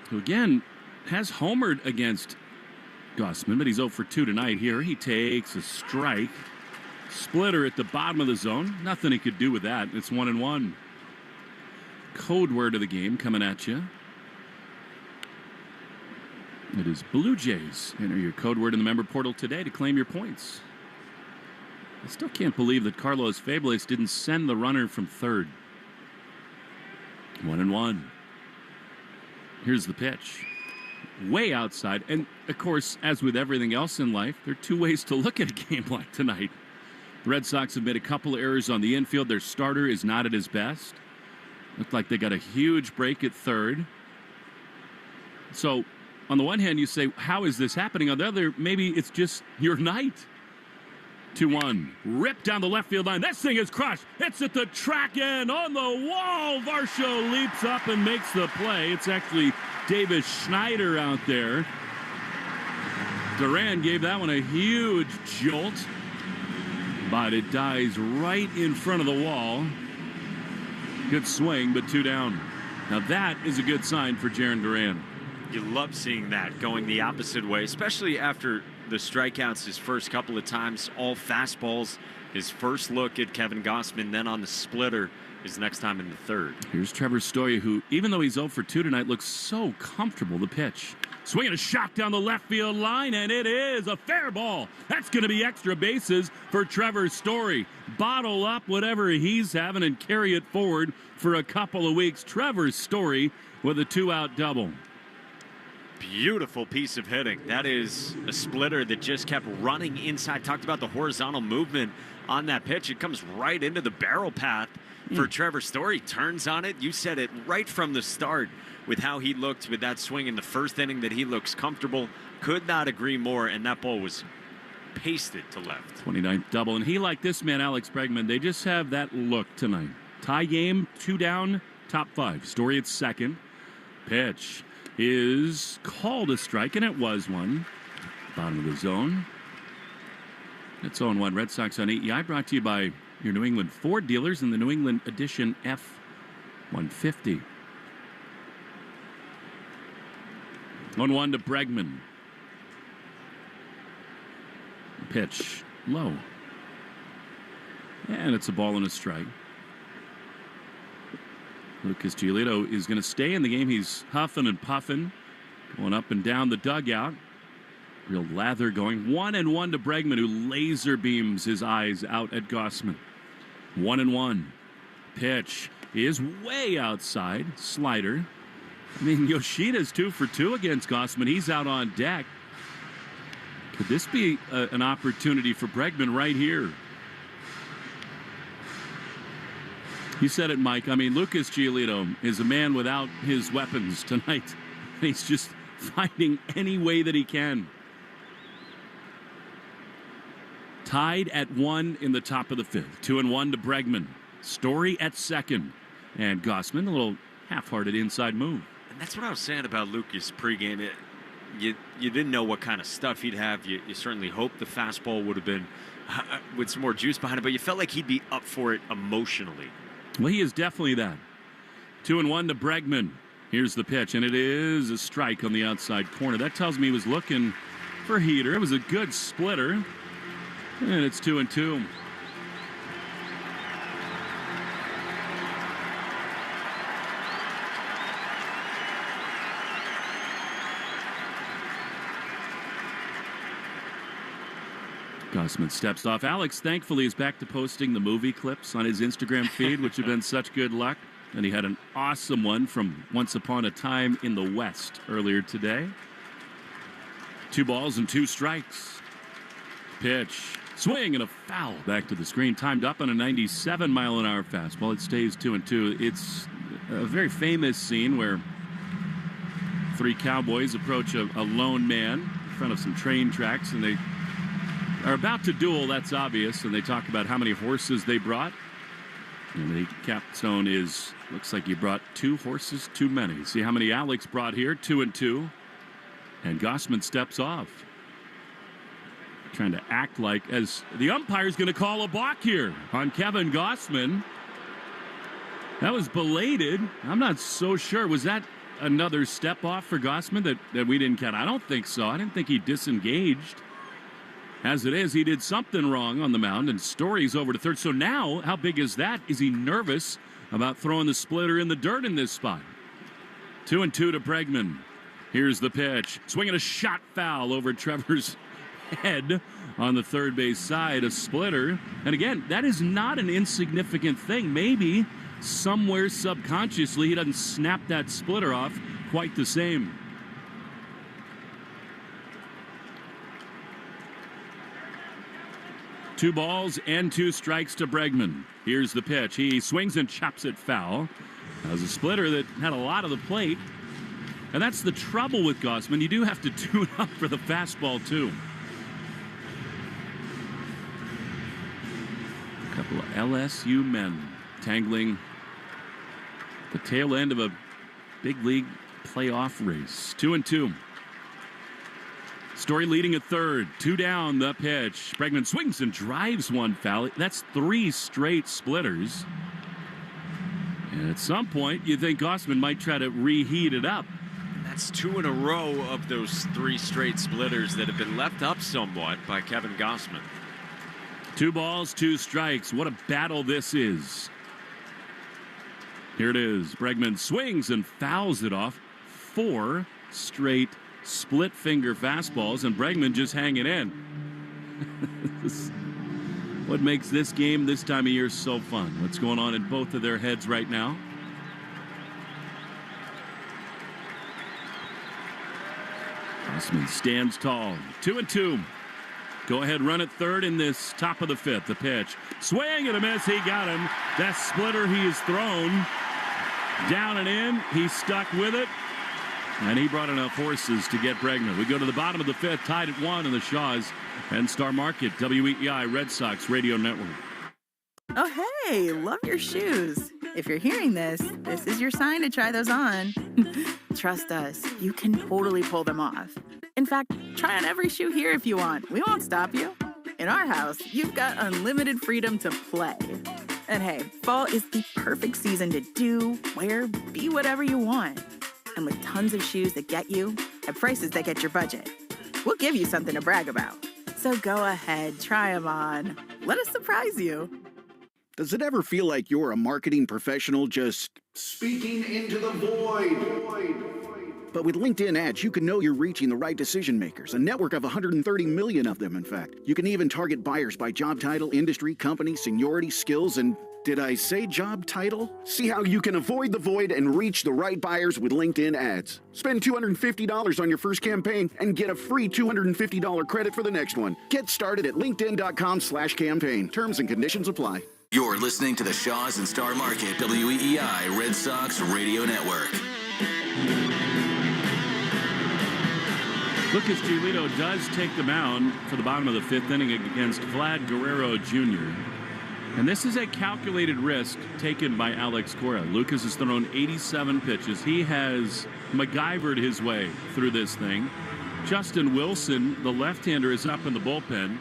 who again has homered against Gausman, but he's 0 for 2 tonight. Here he takes a strike. Splitter at the bottom of the zone. Nothing he could do with that. It's 1-1. Code word of the game coming at you. It is Blue Jays. Enter your code word in the member portal today to claim your points. I still can't believe that Carlos Fables didn't send the runner from third. 1-1. Here's the pitch. Way outside. And, of course, as with everything else in life, there are two ways to look at a game like tonight. The Red Sox have made a couple of errors on the infield. Their starter is not at his best. Looked like they got a huge break at third. So, on the one hand, you say, how is this happening? On the other, maybe it's just your night. 2-1. Ripped down the left field line. This thing is crushed. It's at the track end on the wall. Varsho leaps up and makes the play. It's actually Davis Schneider out there. Duran gave that one a huge jolt, but it dies right in front of the wall. Good swing, but 2 down. Now that is a good sign for Jarren Duran. You love seeing that going the opposite way, especially after the strikeouts his first couple of times, all fastballs. His first look at Kevin Gausman, then on the splitter, his next time in the third. Here's Trevor Story, who, even though he's 0 for 2 tonight, looks so comfortable. The pitch. Swinging a shot down the left field line, and it is a fair ball. That's going to be extra bases for Trevor Story. Bottle up whatever he's having and carry it forward for a couple of weeks. Trevor Story with a 2-out double. Beautiful piece of hitting. That is a splitter that just kept running inside. Talked about the horizontal movement on that pitch. It comes right into the barrel path for Trevor Story. Turns on it. You said it right from the start with how he looked with that swing in the first inning, that he looks comfortable. Could not agree more, and that ball was pasted to left. 29th double, and he, like this man, Alex Bregman, they just have that look tonight. Tie game, 2 down, top 5. Story at second. Pitch is called a strike, and it was one. Bottom of the zone. It's 0-1. Red Sox on EEI, brought to you by your New England Ford dealers in the New England Edition F-150. 1-1 to Bregman. Pitch low. And it's a ball and a strike. Lucas Giolito is going to stay in the game. He's huffing and puffing, going up and down the dugout. Real lather going. 1-1 to Bregman, who laser beams his eyes out at Gausman. 1-1. Pitch is way outside. Slider. I mean, Yoshida's 2 for 2 against Gausman. He's out on deck. Could this be an opportunity for Bregman right here? You said it, Mike. I mean, Lucas Giolito is a man without his weapons tonight. He's just finding any way that he can. Tied at 1 in the top of the 5th. 2-1 to Bregman. Story at second. And Gausman, a little half-hearted inside move. And that's what I was saying about Lucas pregame. You didn't know what kind of stuff he'd have. You certainly hoped the fastball would have been with some more juice behind it, but you felt like he'd be up for it emotionally. Well, he is definitely that. 2-1 to Bregman. Here's the pitch, and it is a strike on the outside corner. That tells me he was looking for a heater. It was a good splitter, and it's 2-2. Gausman steps off. Alex, thankfully, is back to posting the movie clips on his Instagram feed, which have been such good luck. And he had an awesome one from Once Upon a Time in the West earlier today. 2 balls and 2 strikes. Pitch. Swing and a foul. Back to the screen. Timed up on a 97-mile-an-hour fastball. It stays 2-2. It's a very famous scene where 3 cowboys approach a lone man in front of some train tracks, and they are about to duel, that's obvious, and they talk about how many horses they brought. And the capstone is, looks like you brought 2 horses too many. See how many Alex brought here, 2-2. And Gausman steps off. Trying to act like, as the umpire's going to call a balk here on Kevin Gausman. That was belated. I'm not so sure. Was that another step off for Gausman that we didn't count? I don't think so. I didn't think he disengaged. As it is, he did something wrong on the mound, and Story's over to third. So now, how big is that? Is he nervous about throwing the splitter in the dirt in this spot? 2-2 to Bregman. Here's the pitch. Swinging a shot foul over Trevor's head on the third base side. A splitter. And again, that is not an insignificant thing. Maybe somewhere subconsciously he doesn't snap that splitter off quite the same. Two balls and 2 strikes to Bregman. Here's the pitch. He swings and chops it foul. That was a splitter that had a lot of the plate. And that's the trouble with Gausman. You do have to tune up for the fastball, too. A couple of LSU men tangling the tail end of a big league playoff race. 2-2. Story leading at third. 2 down, the pitch. Bregman swings and drives one foul. That's 3 straight splitters. And at some point, you think Gausman might try to reheat it up. That's 2 in a row of those 3 straight splitters that have been left up somewhat by Kevin Gausman. 2 balls, 2 strikes. What a battle this is. Here it is. Bregman swings and fouls it off. 4 straight split finger fastballs, and Bregman just hanging in. What makes this game this time of year so fun? What's going on in both of their heads right now? Gausman stands tall. 2-2. Go ahead, run at third in this top of the 5th. The pitch. Swing and a miss. He got him. That splitter he has thrown. Down and in. He's stuck with it. And he brought enough horses to get Bregman. We go to the bottom of the 5th, tied at 1 in the Shaws and Star Market, WEEI Red Sox Radio Network. Oh, hey, love your shoes. If you're hearing this, this is your sign to try those on. Trust us, you can totally pull them off. In fact, try on every shoe here if you want. We won't stop you. In our house, you've got unlimited freedom to play. And hey, fall is the perfect season to do, wear, be whatever you want. And with tons of shoes that get you at prices that get your budget, we'll give you something to brag about. So go ahead, try them on. Let us surprise you. Does it ever feel like you're a marketing professional just speaking into the void? But with LinkedIn ads, you can know you're reaching the right decision makers, a network of 130 million of them, in fact. You can even target buyers by job title, industry, company, seniority, skills, and did I say job title? See how you can avoid the void and reach the right buyers with LinkedIn ads. Spend $250 on your first campaign and get a free $250 credit for the next one. Get started at linkedin.com/campaign. Terms and conditions apply. You're listening to the Shaws and Star Market WEEI Red Sox Radio Network. Lucas Giolito does take the mound for the bottom of the fifth inning against Vlad Guerrero Jr. And this is a calculated risk taken by Alex Cora. Lucas has thrown 87 pitches. He has MacGyvered his way through this thing. Justin Wilson, the left-hander, is up in the bullpen.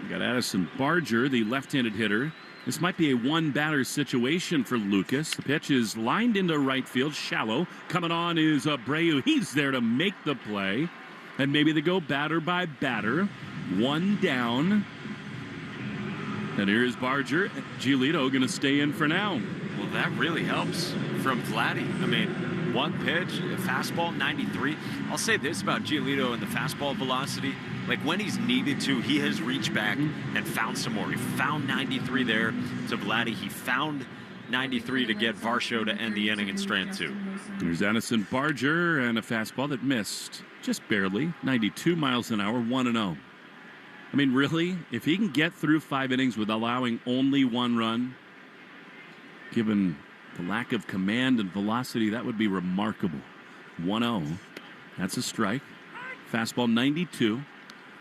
We got Addison Barger, the left-handed hitter. This might be a one-batter situation for Lucas. The pitch is lined into right field, shallow. Coming on is Abreu. He's there to make the play. And maybe they go batter by batter. One down. And here's Barger. Giolito going to stay in for now. Well, that really helps from Vladdy. I mean, one pitch, a fastball, 93. I'll say this about Giolito and the fastball velocity. Like, when he's needed to, he has reached back and found some more. He found 93 there to Vladdy. He found 93 to get Varsho to end the inning in strand two. There's Addison Barger and a fastball that missed just barely. 92 miles an hour, 1-0. I mean, really, if he can get through 5 innings with allowing only 1 run, given the lack of command and velocity, that would be remarkable. 1-0. That's a strike. Fastball 92.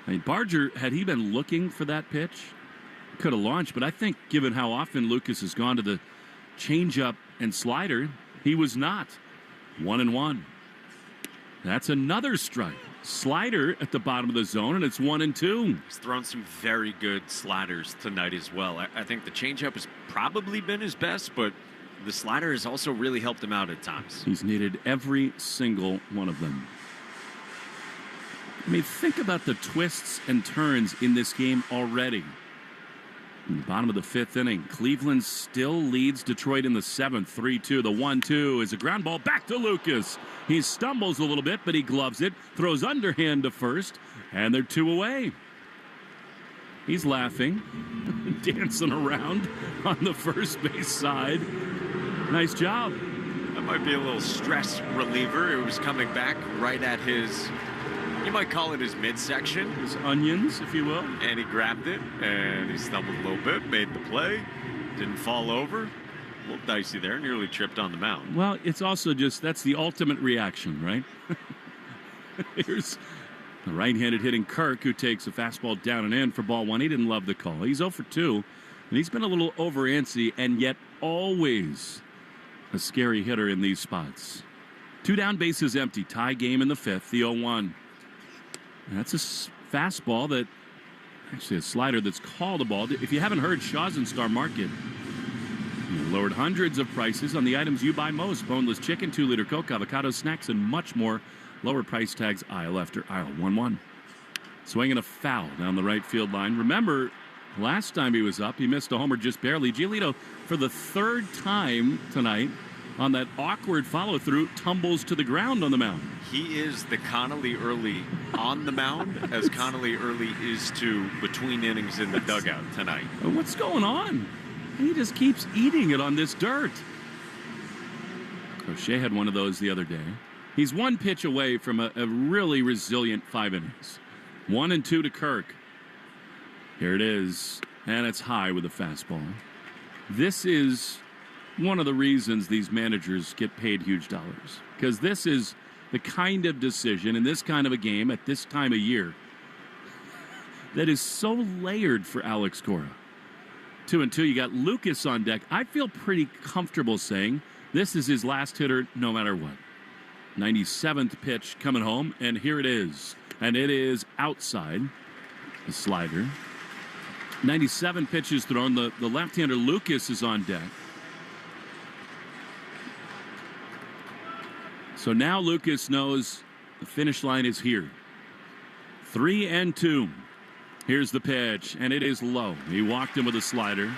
I mean, Barger, had he been looking for that pitch, could have launched. But I think given how often Lucas has gone to the changeup and slider, he was not. 1-1. That's another strike. Slider at the bottom of the zone, and it's 1-2. He's thrown some very good sliders tonight as well. I think the changeup has probably been his best, but the slider has also really helped him out at times. He's needed every single one of them. I mean, think about the twists and turns in this game already. In the bottom of the 5th inning, Cleveland still leads Detroit in the 7th, 3-2. The 1-2 is a ground ball back to Lucas. He stumbles a little bit, but he gloves it, throws underhand to first, and they're 2 away. He's laughing, dancing around on the first base side. Nice job. That might be a little stress reliever. It was coming back right at his, you might call it his midsection. His onions, if you will. And he grabbed it, and he stumbled a little bit, made the play, didn't fall over. A little dicey there, nearly tripped on the mound. Well, it's also just, that's the ultimate reaction, right? Here's the right-handed hitting Kirk, who takes a fastball down and in for ball 1. He didn't love the call. He's 0 for 2, and he's been a little over antsy, and yet always a scary hitter in these spots. 2 down, bases empty. Tie game in the 5th, the 0-1. That's a fastball that, actually a slider that's called a ball. If you haven't heard, Shaw's and Star Market lowered hundreds of prices on the items you buy most. Boneless chicken, 2-liter Coke, avocado snacks, and much more. Lower price tags aisle after aisle. 1-1. Swinging a foul down the right field line. Remember, last time he was up, he missed a homer just barely. Giolito, for the 3rd time tonight, on that awkward follow-through, tumbles to the ground on the mound. He is the Connolly Early on the mound as Connolly Early is to between innings in the dugout tonight. What's going on? He just keeps eating it on this dirt. Crochet had one of those the other day. He's 1 pitch away from a really resilient 5 innings. 1-2 to Kirk. Here it is, and it's high with a fastball. This is one of the reasons these managers get paid huge dollars, because this is the kind of decision in this kind of a game at this time of year that is so layered for Alex Cora. 2-2, you got Lucas on deck. I feel pretty comfortable saying this is his last hitter no matter what. 97th pitch coming home, and here it is. And it is outside the slider. 97 pitches thrown. The left-hander Lucas is on deck. So now Lucas knows the finish line is here. 3-2. Here's the pitch, and it is low. He walked him with a slider.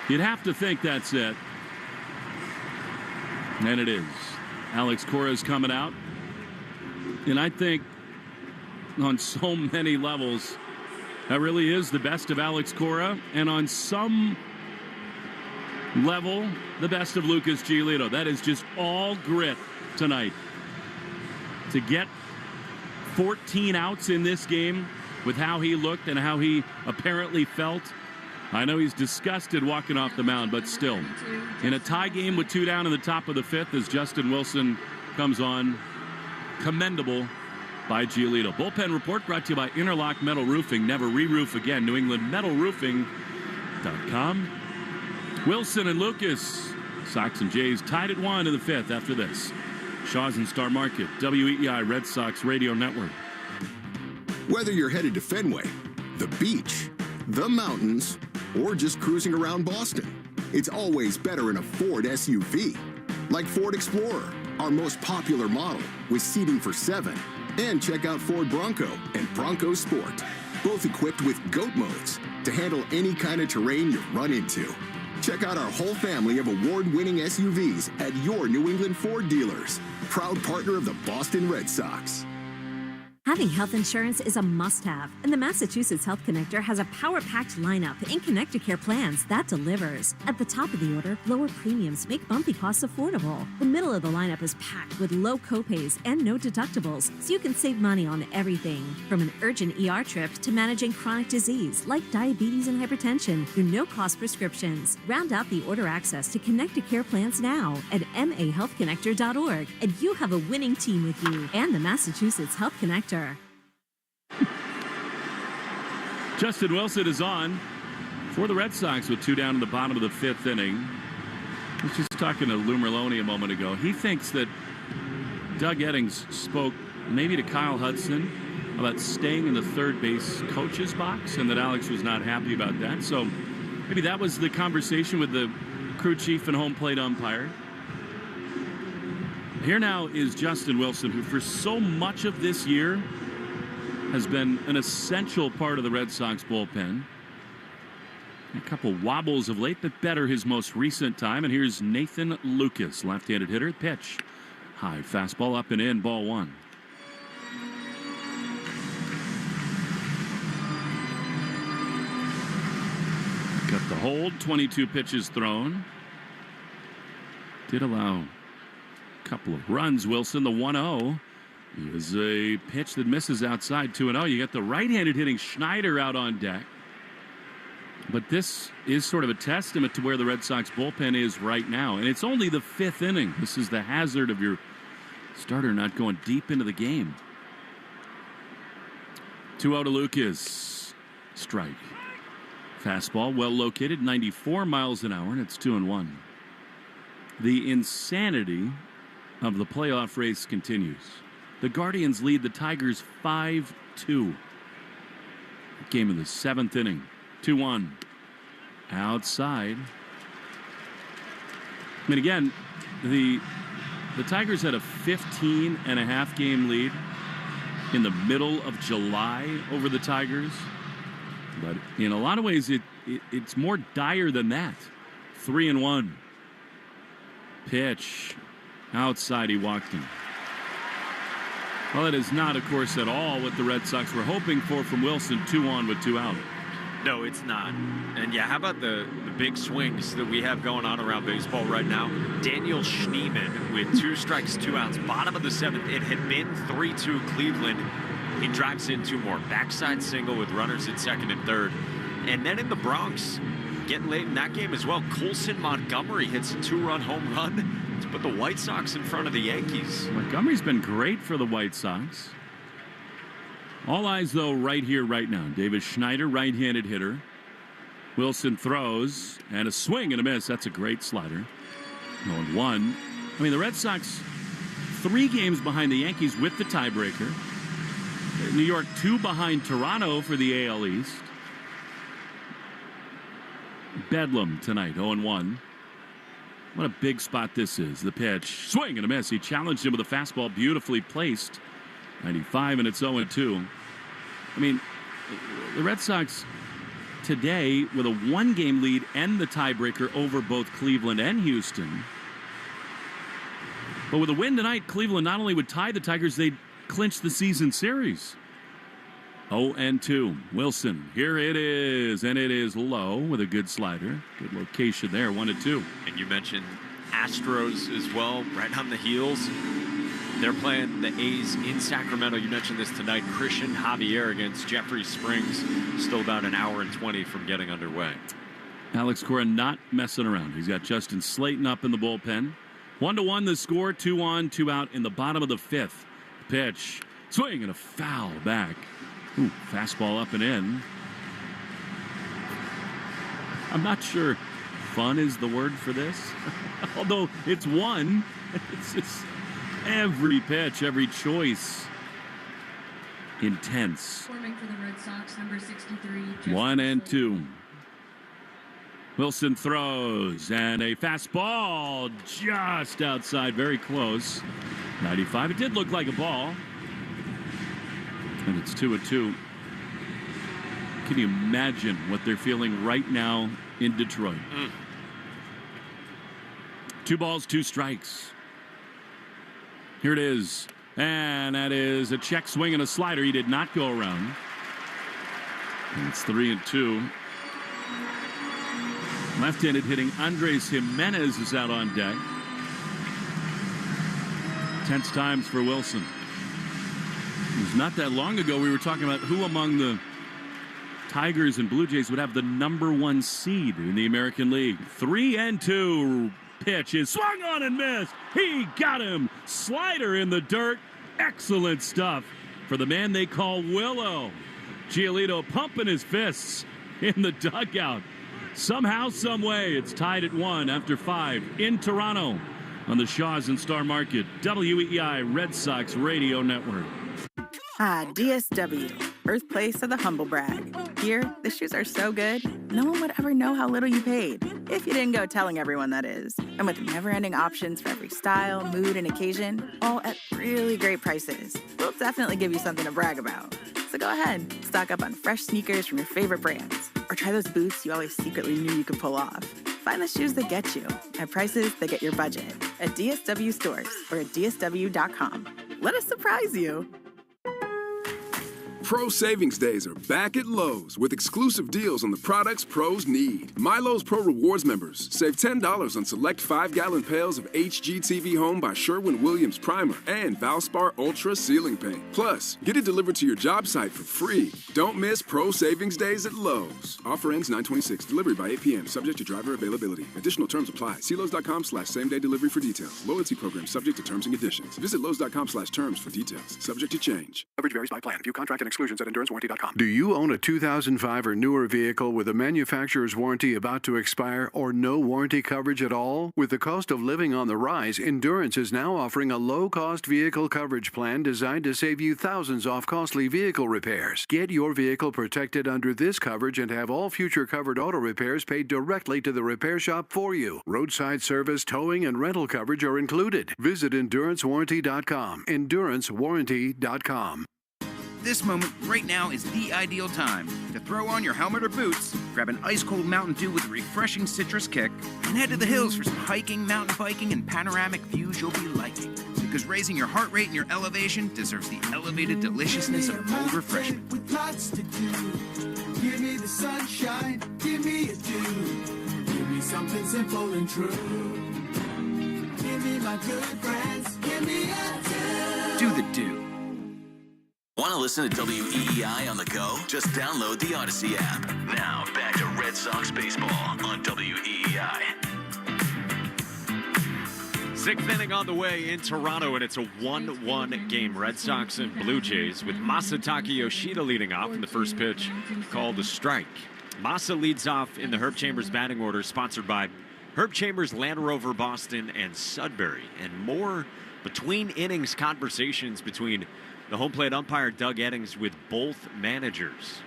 You'd have to think that's it. And it is. Alex Cora is coming out. And I think on so many levels, That really is the best of Alex Cora, and on some level, the best of Lucas Giolito. That is just all grit tonight. To get 14 outs in this game with how he looked and how he apparently felt. I know he's disgusted walking off the mound, but still. In a tie game with 2 down in the top of the 5th as Justin Wilson comes on. Commendable by Giolito. Bullpen report brought to you by Interlock Metal Roofing. Never re-roof again. NewEnglandMetalRoofing.com. Wilson and Lucas. Sox and Jays tied at 1 in the 5th after this. Shaw's and Star Market. WEEI Red Sox Radio Network. Whether you're headed to Fenway, the beach, the mountains, or just cruising around Boston, it's always better in a Ford SUV. Like Ford Explorer, our most popular model with seating for 7. And check out Ford Bronco and Bronco Sport, both equipped with GOAT modes to handle any kind of terrain you run into. Check out our whole family of award-winning SUVs at your New England Ford dealers. Proud partner of the Boston Red Sox. Having health insurance is a must-have, and the Massachusetts Health Connector has a power-packed lineup in Connecticare plans that delivers. At the top of the order, lower premiums make bumpy costs affordable. The middle of the lineup is packed with low copays and no deductibles, so you can save money on everything. From an urgent ER trip to managing chronic disease like diabetes and hypertension through no-cost prescriptions. Round out the order access to Connecticare plans now at mahealthconnector.org, and you have a winning team with you and the Massachusetts Health Connector. Justin Wilson is on for the Red Sox with 2 down in the bottom of the 5th inning. I was just talking to Lou Merlone a moment ago. He thinks that Doug Eddings spoke maybe to Kyle Hudson about staying in the third base coach's box and that Alex was not happy about that. So maybe that was the conversation with the crew chief and home plate umpire. Here now is Justin Wilson, who for so much of this year has been an essential part of the Red Sox bullpen. A couple wobbles of late, but better his most recent time. And here's Nathan Lucas, left-handed hitter. Pitch. High fastball up and in, ball 1. Got the hold, 22 pitches thrown. Did allow couple of runs. Wilson, the 1-0 is a pitch that misses outside. 2-0. You got the right-handed hitting Schneider out on deck. But this is sort of a testament to where the Red Sox bullpen is right now. And it's only the 5th inning. This is the hazard of your starter not going deep into the game. 2-0 to Lucas. Strike. Fastball well located, 94 miles an hour, and it's 2-1. The insanity of the playoff race continues. The Guardians lead the Tigers 5-2. Game of the 7th inning. 2-1. Outside. I mean, again, the Tigers had a 15.5 game lead in the middle of July over the Tigers. But in a lot of ways, it's more dire than that. 3-1. Pitch. Outside, he walked him. Well, that is not, of course, at all what the Red Sox were hoping for from Wilson. 2 on with 2 out. No, it's not. And yeah, how about the big swings that we have going on around baseball right now? Daniel Schneemann with 2 strikes, 2 outs. Bottom of the 7th. It had been 3-2 Cleveland. He drives in 2 more. Backside single with runners at 2nd and 3rd. And then in the Bronx, getting late in that game as well, Colson Montgomery hits a 2-run home run to put the White Sox in front of the Yankees. Montgomery's been great for the White Sox. All eyes, though, right here, right now. David Schneider, right-handed hitter. Wilson throws, and a swing and a miss. That's a great slider. 0-1. I mean, the Red Sox 3 games behind the Yankees with the tiebreaker. New York 2 behind Toronto for the AL East. Bedlam tonight, 0-1. What a big spot this is. The pitch, swing and a miss. He challenged him with a fastball, beautifully placed. 95, and it's 0-2. I mean, the Red Sox today with a 1-game lead and the tiebreaker over both Cleveland and Houston. But with a win tonight, Cleveland not only would tie the Tigers, they'd clinch the season series. 0-2. Wilson, here it is, and it is low with a good slider. Good location there, 1-2. And you mentioned Astros as well, right on the heels. They're playing the A's in Sacramento. You mentioned this tonight. Christian Javier against Jeffrey Springs. Still about an hour and 20 from getting underway. Alex Cora not messing around. He's got Justin Slayton up in the bullpen. 1-1 the score, 2 on, 2 out in the bottom of the 5th. Pitch, swing and a foul back. Ooh, fastball up and in. I'm not sure fun is the word for this. Although it's one. It's just every pitch, every choice. Intense. Forming for the Red Sox, number 63. 1-2. Wilson throws, and a fastball just outside, very close. 95. It did look like a ball. And it's 2-2. Can you imagine what they're feeling right now in Detroit? 2 balls, 2 strikes. Here it is. And that is a check swing and a slider. He did not go around. And it's 3-2. Left-handed hitting Andres Jimenez is out on deck. Tense times for Wilson. It was not that long ago we were talking about who among the Tigers and Blue Jays would have the #1 seed in the American League. 3-2. Pitch is swung on and missed. He got him. Slider in the dirt. Excellent stuff for the man they call Willow. Giolito pumping his fists in the dugout. Somehow, some way, it's tied at 1 after 5 in Toronto on the Shaws and Star Market WEEI Red Sox Radio Network. DSW, birthplace of the humble brag. Here, the shoes are so good, no one would ever know how little you paid, if you didn't go telling everyone, that is. And with never-ending options for every style, mood, and occasion, all at really great prices, we'll definitely give you something to brag about. So go ahead, stock up on fresh sneakers from your favorite brands, or try those boots you always secretly knew you could pull off. Find the shoes that get you, at prices that get your budget, at DSW stores or at DSW.com. Let us surprise you. Pro Savings Days are back at Lowe's with exclusive deals on the products pros need. My Lowe's Pro Rewards members save $10 on select 5-gallon pails of HGTV Home by Sherwin-Williams Primer and Valspar Ultra Ceiling Paint. Plus, get it delivered to your job site for free. Don't miss Pro Savings Days at Lowe's. Offer ends 9/26. Delivery by 8 p.m. Subject to driver availability. Additional terms apply. See Lowe's.com/same-day delivery for details. Loyalty program subject to terms and conditions. Visit Lowe's.com/terms for details. Subject to change. Coverage varies by plan. View contract and exclusions at EnduranceWarranty.com. Do you own a 2005 or newer vehicle with a manufacturer's warranty about to expire or no warranty coverage at all? With the cost of living on the rise, Endurance is now offering a low-cost vehicle coverage plan designed to save you thousands off costly vehicle repairs. Get your vehicle protected under this coverage and have all future covered auto repairs paid directly to the repair shop for you. Roadside service, towing, and rental coverage are included. Visit EnduranceWarranty.com. EnduranceWarranty.com. This moment right now is the ideal time to throw on your helmet or boots, grab an ice-cold Mountain Dew with a refreshing citrus kick, and head to the hills for some hiking, mountain biking, and panoramic views you'll be liking. Because raising your heart rate and your elevation deserves the elevated deliciousness of cold refreshment. With lots to do. Give me the sunshine, give me a dew. Give me something simple and true. Give me my good friends, give me a dew. Do the dew. Want to listen to WEEI on the go? Just download the Odyssey app. Now, back to Red Sox baseball on WEEI. 6th inning on the way in Toronto, and it's a 1-1 game. Red Sox and Blue Jays with Masataka Yoshida leading off in the first pitch called a strike. Masa leads off in the Herb Chambers batting order, sponsored by Herb Chambers, Land Rover, Boston, and Sudbury. And more between innings conversations between the home plate umpire Doug Eddings with both managers.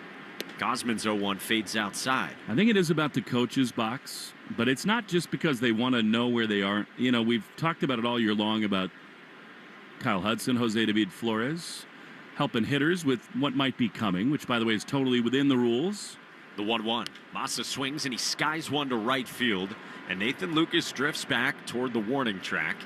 Gosman's 0-1 fades outside. I think it is about the coach's box, but it's not just because they want to know where they are. You know, we've talked about it all year long about Kyle Hudson, Jose David Flores, helping hitters with what might be coming, which, by the way, is totally within the rules. The 1-1. Masa swings and he skies one to right field, and Nathan Lucas drifts back toward the warning track.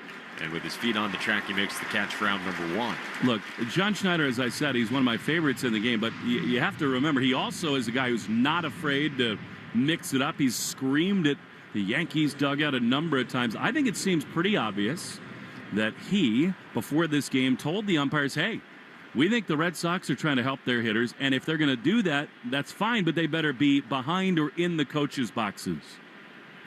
And with his feet on the track, he makes the catch for out number 1. Look, John Schneider, as I said, he's one of my favorites in the game, but you have to remember, he also is a guy who's not afraid to mix it up. He's screamed at the Yankees dugout a number of times. I think it seems pretty obvious that he, before this game, told the umpires, hey, we think the Red Sox are trying to help their hitters, and if they're going to do that, that's fine, but they better be behind or in the coaches' boxes.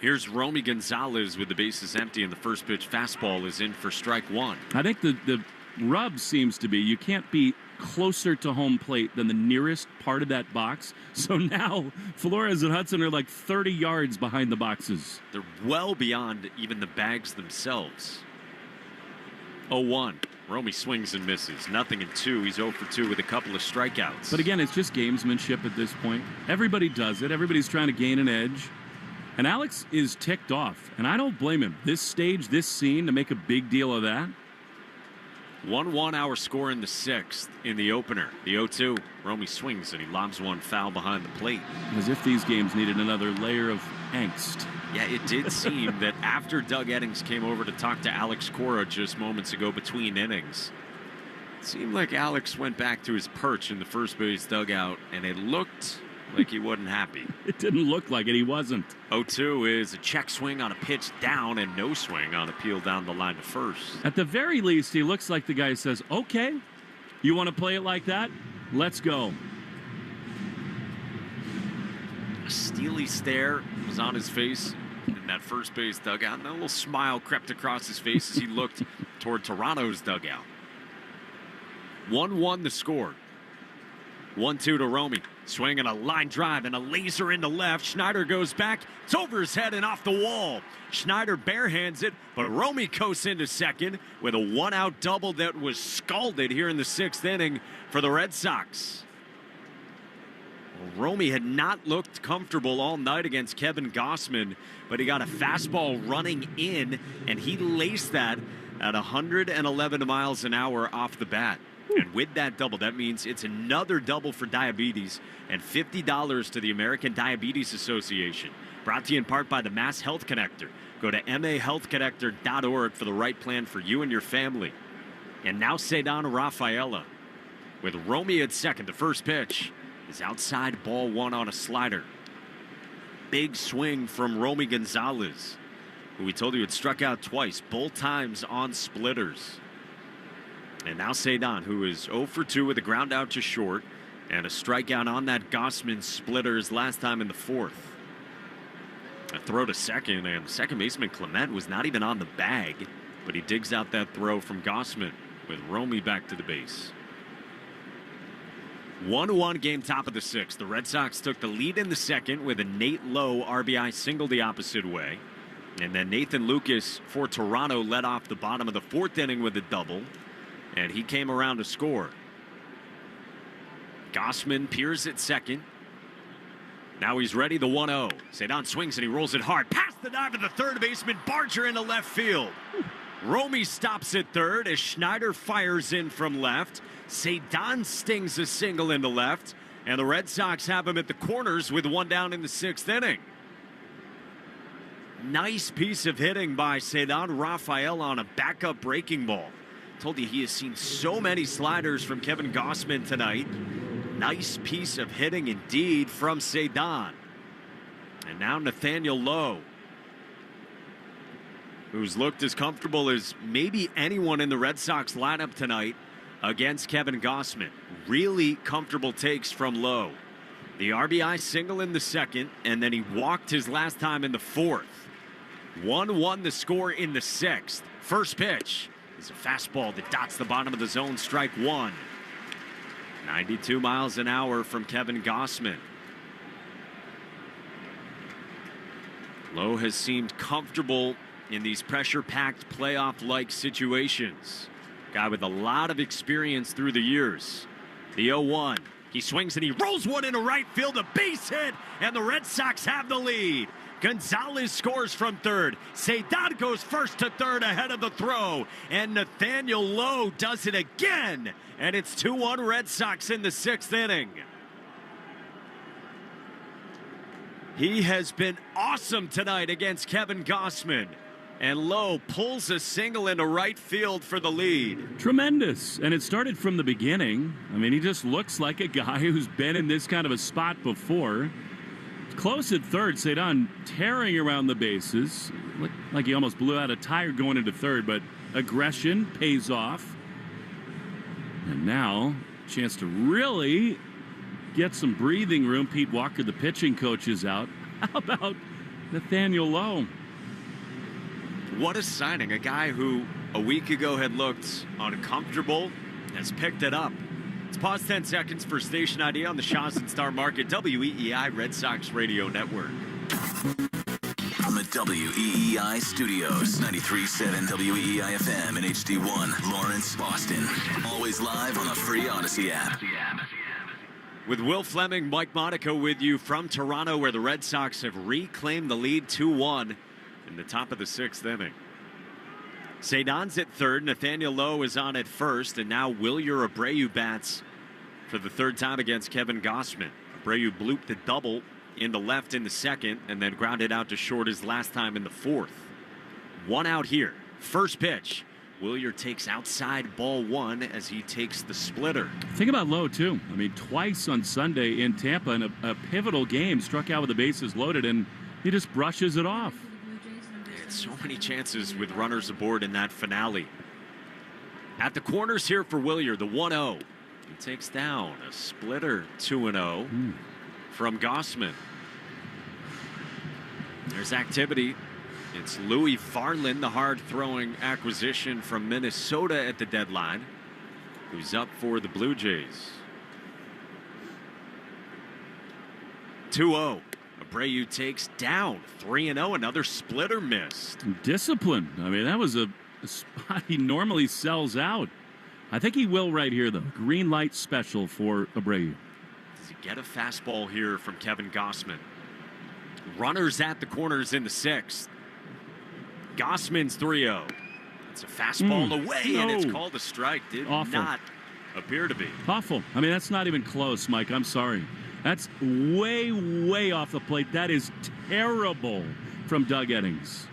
Here's Romy Gonzalez with the bases empty, and the first pitch fastball is in for strike 1. I think the rub seems to be you can't be closer to home plate than the nearest part of that box. So now Flores and Hudson are like 30 yards behind the boxes. They're well beyond even the bags themselves. 0-1. Romy swings and misses. Nothing in 2. He's 0 for 2 with a couple of strikeouts. But again, it's just gamesmanship at this point. Everybody does it. Everybody's trying to gain an edge. And Alex is ticked off, and I don't blame him. This stage, this scene, to make a big deal of that. 1-1 our score in the 6th in the opener. The 0-2. Romy swings, and he lobs one foul behind the plate. As if these games needed another layer of angst. Yeah, it did seem that after Doug Eddings came over to talk to Alex Cora just moments ago between innings, it seemed like Alex went back to his perch in the first base dugout, and it looked like he wasn't happy. It didn't look like it. He wasn't. 0-2 is a check swing on a pitch down and no swing on a peel down the line to first. At the very least, he looks like the guy says, okay, you want to play it like that? Let's go. A steely stare was on his face in that first base dugout, and a little smile crept across his face as he looked toward Toronto's dugout. 1-1 the score. 1-2 to Romy. Swinging a line drive and a laser into left. Schneider goes back. It's over his head and off the wall. Schneider barehands it, but Romy coasts into second with a one-out double that was scalded here in the 6th inning for the Red Sox. Well, Romy had not looked comfortable all night against Kevin Gausman, but he got a fastball running in, and he laced that at 111 miles an hour off the bat. And with that double, that means it's another double for diabetes and $50 to the American Diabetes Association. Brought to you in part by the Mass Health Connector. Go to mahealthconnector.org for the right plan for you and your family. And now Cedon Rafaela with Romy at second. The first pitch is outside, ball 1 on a slider. Big swing from Romy Gonzalez, who we told you had struck out twice, both times on splitters. And now Cedon, who is 0 for 2 with a ground out to short and a strikeout on that Gausman splitter his last time in the 4th. A throw to second, and second baseman Clement was not even on the bag, but he digs out that throw from Gausman with Romy back to the base. 1-1 game, top of the 6th. The Red Sox took the lead in the 2nd with a Nate Lowe RBI single the opposite way. And then Nathan Lucas for Toronto led off the bottom of the 4th inning with a double. And he came around to score. Gausman peers at second. Now he's ready, the 1-0. Cedon swings and he rolls it hard. Past the dive of the third baseman, Barger into left field. Romy stops at third as Schneider fires in from left. Cedon stings a single into left. And the Red Sox have him at the corners with one down in the 6th inning. Nice piece of hitting by Cedon Rafael on a backup breaking ball. Told you he has seen so many sliders from Kevin Gausman tonight. Nice piece of hitting indeed from Cedon. And now Nathaniel Lowe, who's looked as comfortable as maybe anyone in the Red Sox lineup tonight against Kevin Gausman. Really comfortable takes from Lowe. The RBI single in the 2nd, and then he walked his last time in the 4th. 1-1 the score in the 6th. First pitch is a fastball that dots the bottom of the zone, strike 1. 92 miles an hour from Kevin Gausman. Lowe has seemed comfortable in these pressure-packed playoff-like situations. Guy with a lot of experience through the years. The 0-1. He swings and he rolls one into right field, a base hit, and the Red Sox have the lead. Gonzalez scores from third. Cedon goes first to third ahead of the throw. And Nathaniel Lowe does it again. And it's 2-1 Red Sox in the 6th inning. He has been awesome tonight against Kevin Gausman. And Lowe pulls a single into right field for the lead. Tremendous. And it started from the beginning. I mean, he just looks like a guy who's been in this kind of a spot before. Close at third, Cedon tearing around the bases. Looked like he almost blew out a tire going into third, but aggression pays off. And now, chance to really get some breathing room. Pete Walker, the pitching coach, is out. How about Nathaniel Lowe? What a signing. A guy who a week ago had looked uncomfortable has picked it up. Let's pause 10 seconds for station ID on the Shaw's and Star Market WEEI Red Sox Radio Network. From the WEEI studios, 93.7 WEEI FM and HD1, Lawrence, Boston. Always live on the free Odyssey app. With Will Fleming, Mike Monaco with you from Toronto, where the Red Sox have reclaimed the lead 2-1 in the top of the 6th inning. Cedon's at third, Nathaniel Lowe is on at first, and now Wilyer Abreu bats for the third time against Kevin Gausman. Abreu blooped a double into left in the second and then grounded out to short his last time in the fourth. One out here. First pitch. Wilyer takes outside ball one as he takes the splitter. Think about Lowe, too. I mean, twice on Sunday in Tampa in a pivotal game, struck out with the bases loaded, and he just brushes it off. So many chances with runners aboard in that finale. At the corners here for Wilyer, the 1-0. He takes down a splitter 2-0 from Gausman. There's activity. It's Louis Varland, the hard-throwing acquisition from Minnesota at the deadline, who's up for the Blue Jays. 2-0. Abreu takes down 3-0. Another splitter missed. Discipline. I mean, that was a spot he normally sells out. I think he will right here, though. Green light special for Abreu. Does he get a fastball here from Kevin Gausman? Runners at the corners in the 6th. Gausman's 3-0. It's a fastball away, and it's called a strike. Did not appear to be. Awful. I mean, that's not even close, Mike. I'm sorry. That's way, way off the plate. That is terrible from Doug Eddings.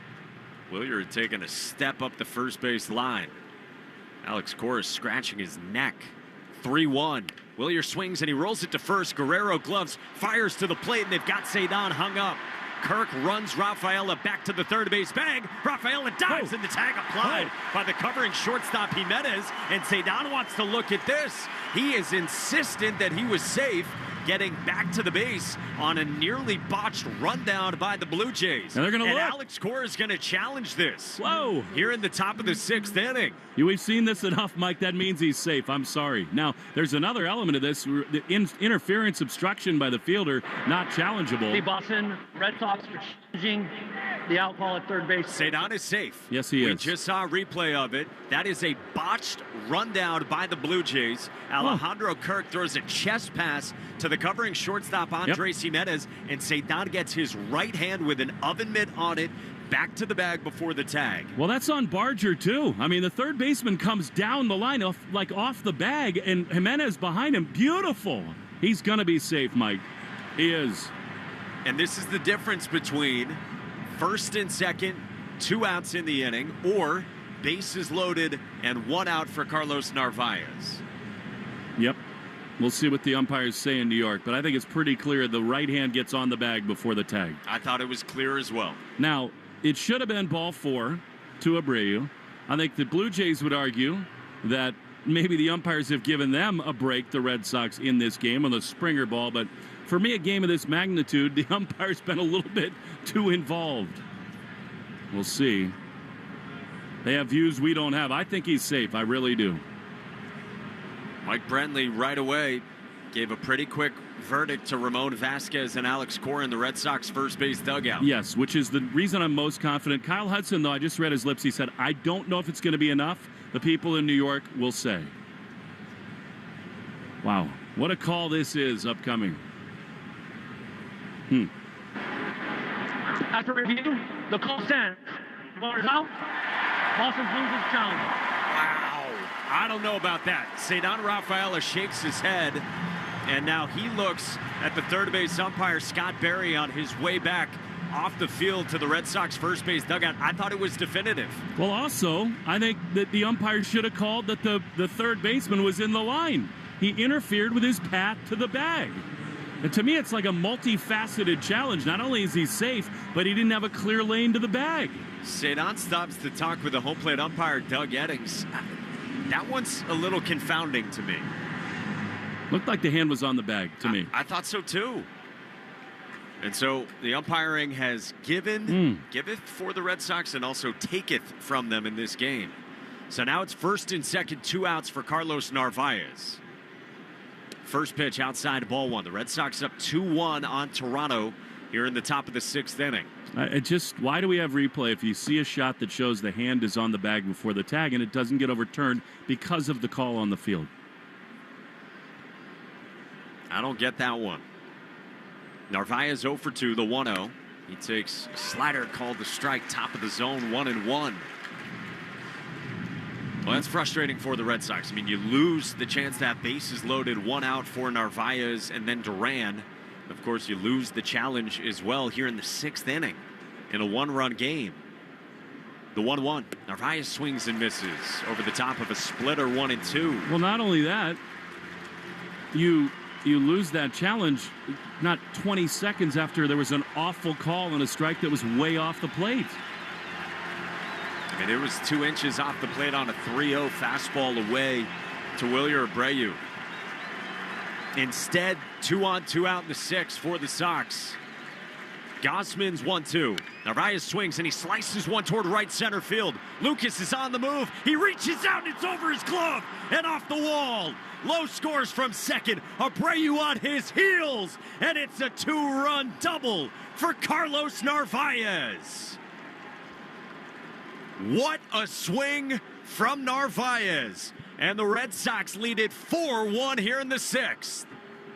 Wilyer had taken a step up the first base line. Alex Cora scratching his neck. 3-1. Wilyer swings and he rolls it to first. Guerrero gloves, fires to the plate, and they've got Cedon hung up. Kirk runs Rafaela back to the third base bag. Rafaela dives and the tag applied by the covering shortstop Jimenez. And Cedon wants to look at this. He is insistent that he was safe, getting back to the base on a nearly botched rundown by the Blue Jays. And they're going to look. Alex Cora is going to challenge this. Whoa. Here in the top of the 6th inning. We've seen this enough, Mike. That means he's safe. I'm sorry. Now, there's another element of this. The interference obstruction by the fielder, not challengeable. The Boston Red Sox for changing the out call at third base. Cedon is safe. Yes, he is. We just saw a replay of it. That is a botched rundown by the Blue Jays. Alejandro Kirk throws a chest pass to the covering shortstop Andres Jimenez, and Cedon gets his right hand with an oven mitt on it back to the bag before the tag. Well, that's on Barger, too. I mean, the third baseman comes down the line off the bag, and Jimenez behind him. Beautiful. He's going to be safe, Mike. He is. And this is the difference between first and second, 2 outs in the inning, or bases loaded and 1 out for Carlos Narvaez. Yep. We'll see what the umpires say in New York, but I think it's pretty clear the right hand gets on the bag before the tag. I thought it was clear as well. Now, it should have been ball 4 to Abreu. I think the Blue Jays would argue that maybe the umpires have given them a break, the Red Sox, in this game on the Springer ball. But for me, a game of this magnitude, the umpire's been a little bit too involved. We'll see. They have views we don't have. I think he's safe. I really do. Mike Brentley right away gave a pretty quick verdict to Ramon Vasquez and Alex Cora in the Red Sox first base dugout. Yes, which is the reason I'm most confident. Kyle Hudson, though, I just read his lips. He said, I don't know if it's going to be enough. The people in New York will say. Wow, what a call this is upcoming. After review, the call stands. Runners out. Boston loses challenge. Wow, I don't know about that. Cedon Rafaela shakes his head, and now he looks at the third base umpire, Scott Berry, on his way back off the field to the Red Sox first base dugout. I thought it was definitive. Well, also, I think that the umpire should have called that the third baseman was in the line. He interfered with his path to the bag. And to me, it's like a multifaceted challenge. Not only is he safe, but he didn't have a clear lane to the bag. Cedon stops to talk with the home plate umpire, Doug Eddings. That one's a little confounding to me. Looked like the hand was on the bag to me. I thought so too. And so the umpiring has giveth for the Red Sox and also taketh from them in this game. So now it's first and second, 2 outs for Carlos Narvaez. First pitch outside, ball one. The Red Sox up 2-1 on Toronto here in the top of the 6th inning. Why do we have replay if you see a shot that shows the hand is on the bag before the tag and it doesn't get overturned because of the call on the field? I don't get that one. Narvaez 0 for 2, the 1-0. He takes a slider called the strike, top of the zone, 1-1. Well, that's frustrating for the Red Sox. I mean, you lose the chance to have bases loaded, 1 out for Narvaez and then Duran. Of course, you lose the challenge as well here in the 6th inning in a 1-run game. The 1-1. Narvaez swings and misses over the top of a splitter, 1-2. Well, not only that, you lose that challenge not 20 seconds after there was an awful call on a strike that was way off the plate. I mean, it was 2 inches off the plate on a 3-0 fastball away to Wilyer Abreu. Instead, 2 on, 2 out in the 6th for the Sox. Gossman's 1-2. Narvaez swings and he slices one toward right center field. Lucas is on the move. He reaches out and it's over his glove and off the wall. Lowe scores from second. Abreu on his heels. And it's a 2-run double for Carlos Narvaez. What a swing from Narvaez. And the Red Sox lead it 4-1 here in the 6th.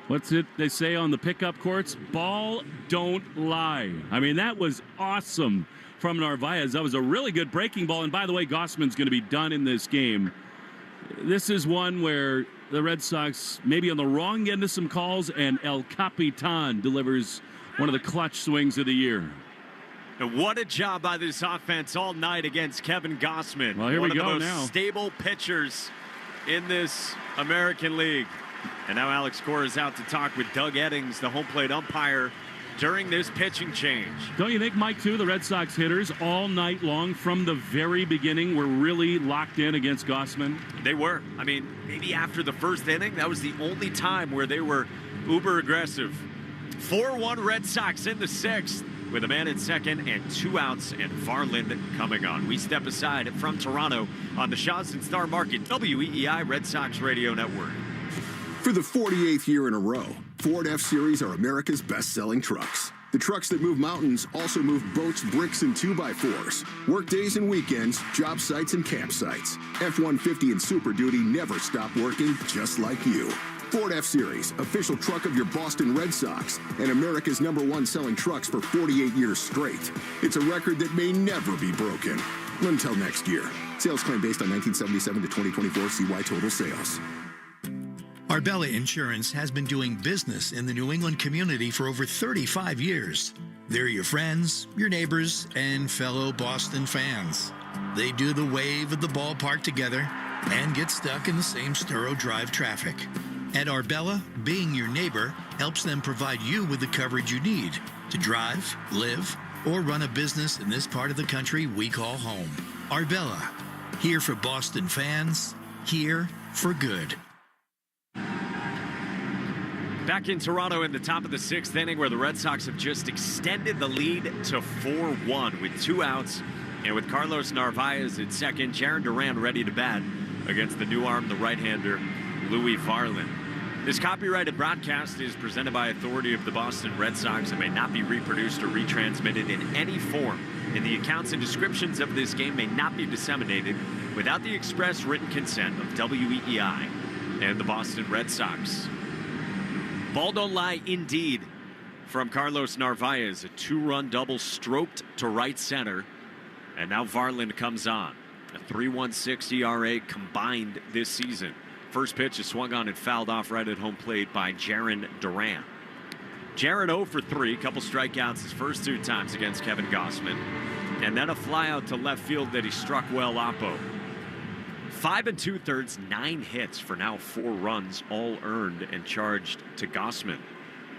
What's it they say on the pickup courts? Ball don't lie. I mean, that was awesome from Narvaez. That was a really good breaking ball. And by the way, Gossman's going to be done in this game. This is one where the Red Sox maybe on the wrong end of some calls, and El Capitan delivers one of the clutch swings of the year. And what a job by this offense all night against Kevin Gossman. Well, here we go now. One of the most stable pitchers in this American League. And now Alex Cora is out to talk with Doug Eddings, the home plate umpire, during this pitching change. Don't you think, Mike, too, the Red Sox hitters all night long from the very beginning were really locked in against Gossman? They were. I mean, maybe after the 1st inning, that was the only time where they were uber aggressive. 4-1 Red Sox in the 6th with a man at second and 2 outs and Varland coming on. We step aside from Toronto on the Shaw's and Star Market WEEI Red Sox Radio Network. For the 48th year in a row, Ford F-Series are America's best-selling trucks. The trucks that move mountains also move boats, bricks, and 2x4s. Work days and weekends, job sites and campsites. F-150 and Super Duty never stop working, just like you. Ford F-Series, official truck of your Boston Red Sox, and America's #1 selling trucks for 48 years straight. It's a record that may never be broken. Until next year. Sales claim based on 1977 to 2024 CY total sales. Arbella Insurance has been doing business in the New England community for over 35 years. They're your friends, your neighbors, and fellow Boston fans. They do the wave at the ballpark together and get stuck in the same Sturo Drive traffic. At Arbella, being your neighbor helps them provide you with the coverage you need to drive, live, or run a business in this part of the country we call home. Arbella, here for Boston fans, here for good. Back in Toronto in the top of the 6th inning, where the Red Sox have just extended the lead to 4-1 with 2 outs. And with Carlos Narvaez at second, Jarren Duran ready to bat against the new arm, the right-hander, Louis Varland. This copyrighted broadcast is presented by authority of the Boston Red Sox and may not be reproduced or retransmitted in any form. And the accounts and descriptions of this game may not be disseminated without the express written consent of WEEI and the Boston Red Sox. Ball don't lie indeed from Carlos Narvaez. A 2-run double stroked to right center. And now Varland comes on. A 3.16 ERA combined this season. First pitch is swung on and fouled off right at home plate by Jarren Duran. Jaron 0 for 3, couple strikeouts his first 2 times against Kevin Gossman. And then a fly out to left field that he struck well oppo. 5 2/3, 9 hits for now 4 runs, all earned and charged to Gossman.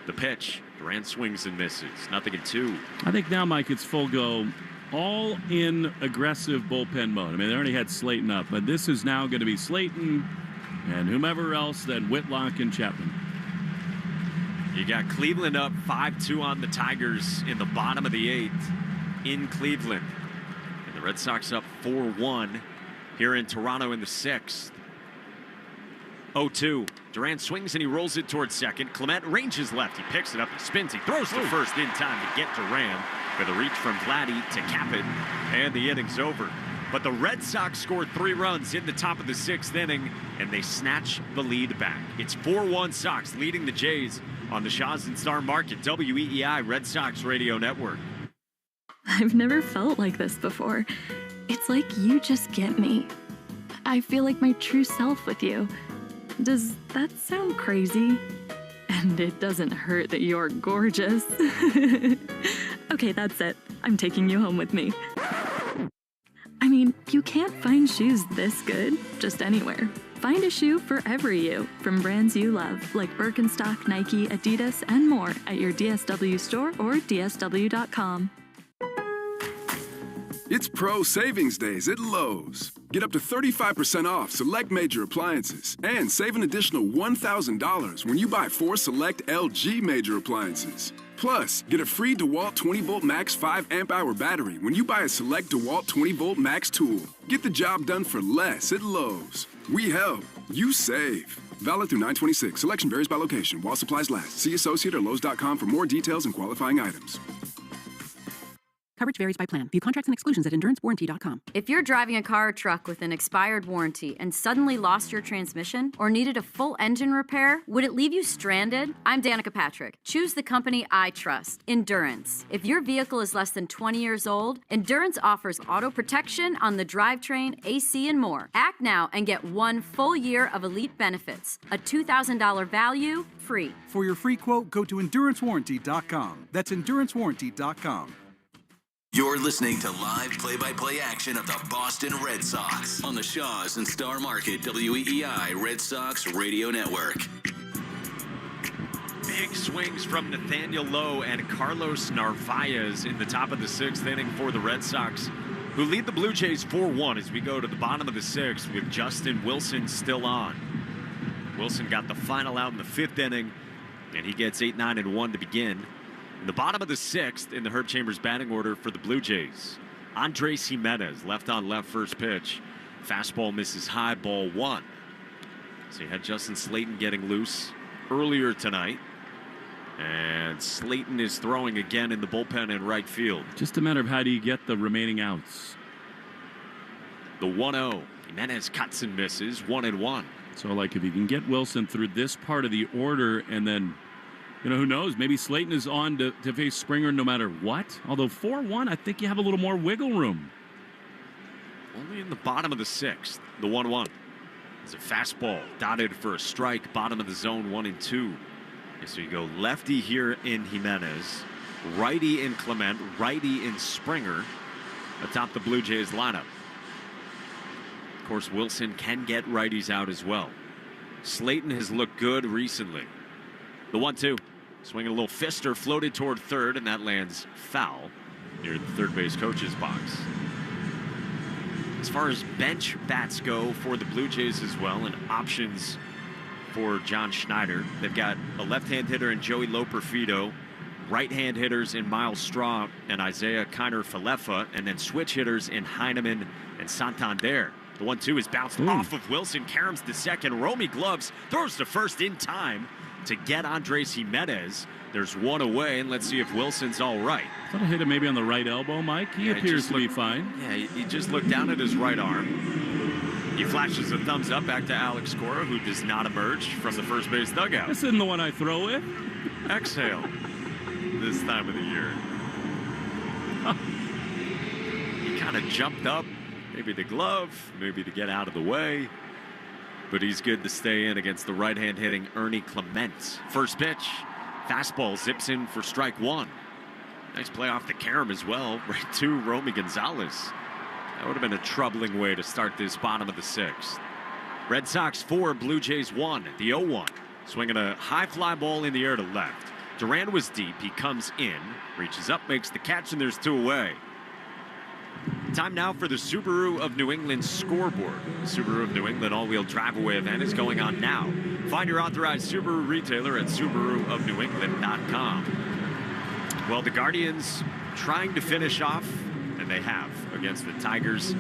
The pitch, Durant swings and misses, 0-2. I think now, Mike, it's full go. All in aggressive bullpen mode. I mean, they already had Slayton up, but this is now going to be Slayton and whomever else, then Whitlock and Chapman. You got Cleveland up 5-2 on the Tigers in the bottom of the 8th in Cleveland. And the Red Sox up 4-1 here in Toronto in the 6th. 0-2. Durant swings and he rolls it towards second. Clement ranges left. He picks it up. He spins. He throws to first in time to get Durant with a reach from Vladdy to cap it. And the inning's over. But the Red Sox scored 3 runs in the top of the 6th inning, and they snatch the lead back. It's 4-1 Sox leading the Jays on the Shaws and Star Market, WEEI Red Sox Radio Network. I've never felt like this before. It's like you just get me. I feel like my true self with you. Does that sound crazy? And it doesn't hurt that you're gorgeous. Okay, that's it. I'm taking you home with me. I mean, you can't find shoes this good just anywhere. Find a shoe for every you from brands you love, like Birkenstock, Nike, Adidas, and more at your DSW store or DSW.com. It's Pro Savings Days at Lowe's. Get up to 35% off select major appliances and save an additional $1,000 when you buy 4 select LG major appliances. Plus, get a free DeWalt 20-volt max 5 amp-hour battery when you buy a select DeWalt 20-volt max tool. Get the job done for less at Lowe's. We help, you save. Valid through 9/26. Selection varies by location while supplies last. See associate or Lowe's.com for more details and qualifying items. Coverage varies by plan. View contracts and exclusions at endurancewarranty.com. If you're driving a car or truck with an expired warranty and suddenly lost your transmission or needed a full engine repair, would it leave you stranded? I'm Danica Patrick. Choose the company I trust, Endurance. If your vehicle is less than 20 years old, Endurance offers auto protection on the drivetrain, AC, and more. Act now and get 1 full year of elite benefits. A $2,000 value, free. For your free quote, go to endurancewarranty.com. That's endurancewarranty.com. You're listening to live play-by-play action of the Boston Red Sox on the Shaws and Star Market WEEI Red Sox Radio Network. Big swings from Nathaniel Lowe and Carlos Narvaez in the top of the 6th inning for the Red Sox, who lead the Blue Jays 4-1 as we go to the bottom of the 6th with Justin Wilson still on. Wilson got the final out in the 5th inning, and he gets 8, 9, and 1 to begin. In the bottom of the 6th in the Herb Chambers batting order for the Blue Jays, Andres Jimenez, left on left first pitch. Fastball misses high, ball 1. So you had Justin Slayton getting loose earlier tonight. And Slayton is throwing again in the bullpen in right field. Just a matter of how do you get the remaining outs. The 1-0. Jimenez cuts and misses, 1-1. So, like, if you can get Wilson through this part of the order and then, you know, who knows? Maybe Slayton is on to face Springer no matter what. Although 4-1, I think you have a little more wiggle room. Only in the bottom of the 6th, the 1-1. It's a fastball dotted for a strike, bottom of the zone, 1-2. So you go lefty here in Jimenez, righty in Clement, righty in Springer atop the Blue Jays lineup. Of course, Wilson can get righties out as well. Slayton has looked good recently. The 1-2. Swinging a little fister, floated toward third, and that lands foul near the third base coach's box. As far as bench bats go for the Blue Jays as well, and options for John Schneider, they've got a left-hand hitter in Joey Loperfido, right-hand hitters in Miles Straw and Isaiah Kiner-Falefa, and then switch hitters in Heineman and Santander. The 1-2 is bounced off of Wilson, caroms to second. Romy gloves, throws to first in time to get Andres Jimenez. There's one away, and let's see if Wilson's all right. I thought I hit him maybe on the right elbow, Mike. He appears to be fine. Yeah, he just looked down at his right arm. He flashes a thumbs up back to Alex Cora, who does not emerge from the first base dugout. This isn't the one I throw with. Exhale this time of the year. He kind of jumped up, maybe the glove, maybe to get out of the way. But he's good to stay in against the right-hand hitting Ernie Clement. First pitch, Fastball zips in for strike one. Nice play off the carom as well, right to Romy Gonzalez. That would have been a troubling way to start this bottom of the sixth. Red Sox 4, Blue Jays 1, the 0-1. Swinging a high fly ball in the air to left. Duran was deep. He comes in, reaches up, makes the catch, and there's 2 away. Time now for the Subaru of New England scoreboard. The Subaru of New England all-wheel drive-away event is going on now. Find your authorized Subaru retailer at SubaruofNewEngland.com. Well, the Guardians trying to finish off, and they have, against the Tigers.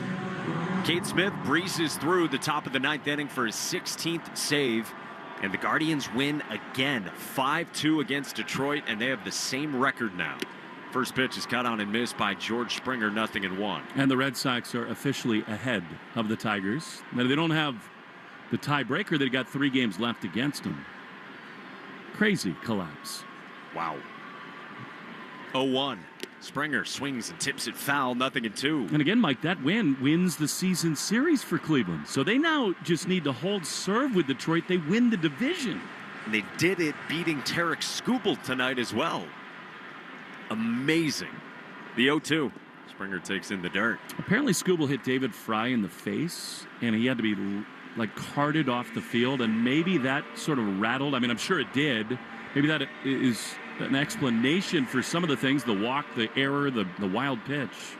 Cade Smith breezes through the top of the 9th inning for his 16th save, and the Guardians win again, 5-2 against Detroit, and they have the same record now. First pitch is cut on and missed by George Springer, 0-1. And the Red Sox are officially ahead of the Tigers. Now, they don't have the tiebreaker. They've got 3 games left against them. Crazy collapse. Wow. 0-1. Springer swings and tips it foul, 0-2. And again, Mike, that win wins the season series for Cleveland. So they now just need to hold serve with Detroit. They win the division. And they did it beating Tarek Skubal tonight as well. Amazing. The 0-2. Springer takes in the dirt. Apparently Skubal hit David Fry in the face, and he had to be like carted off the field, and maybe that sort of rattled. I mean, I'm sure it did. Maybe that is an explanation for some of the things, the walk, the error, the wild pitch.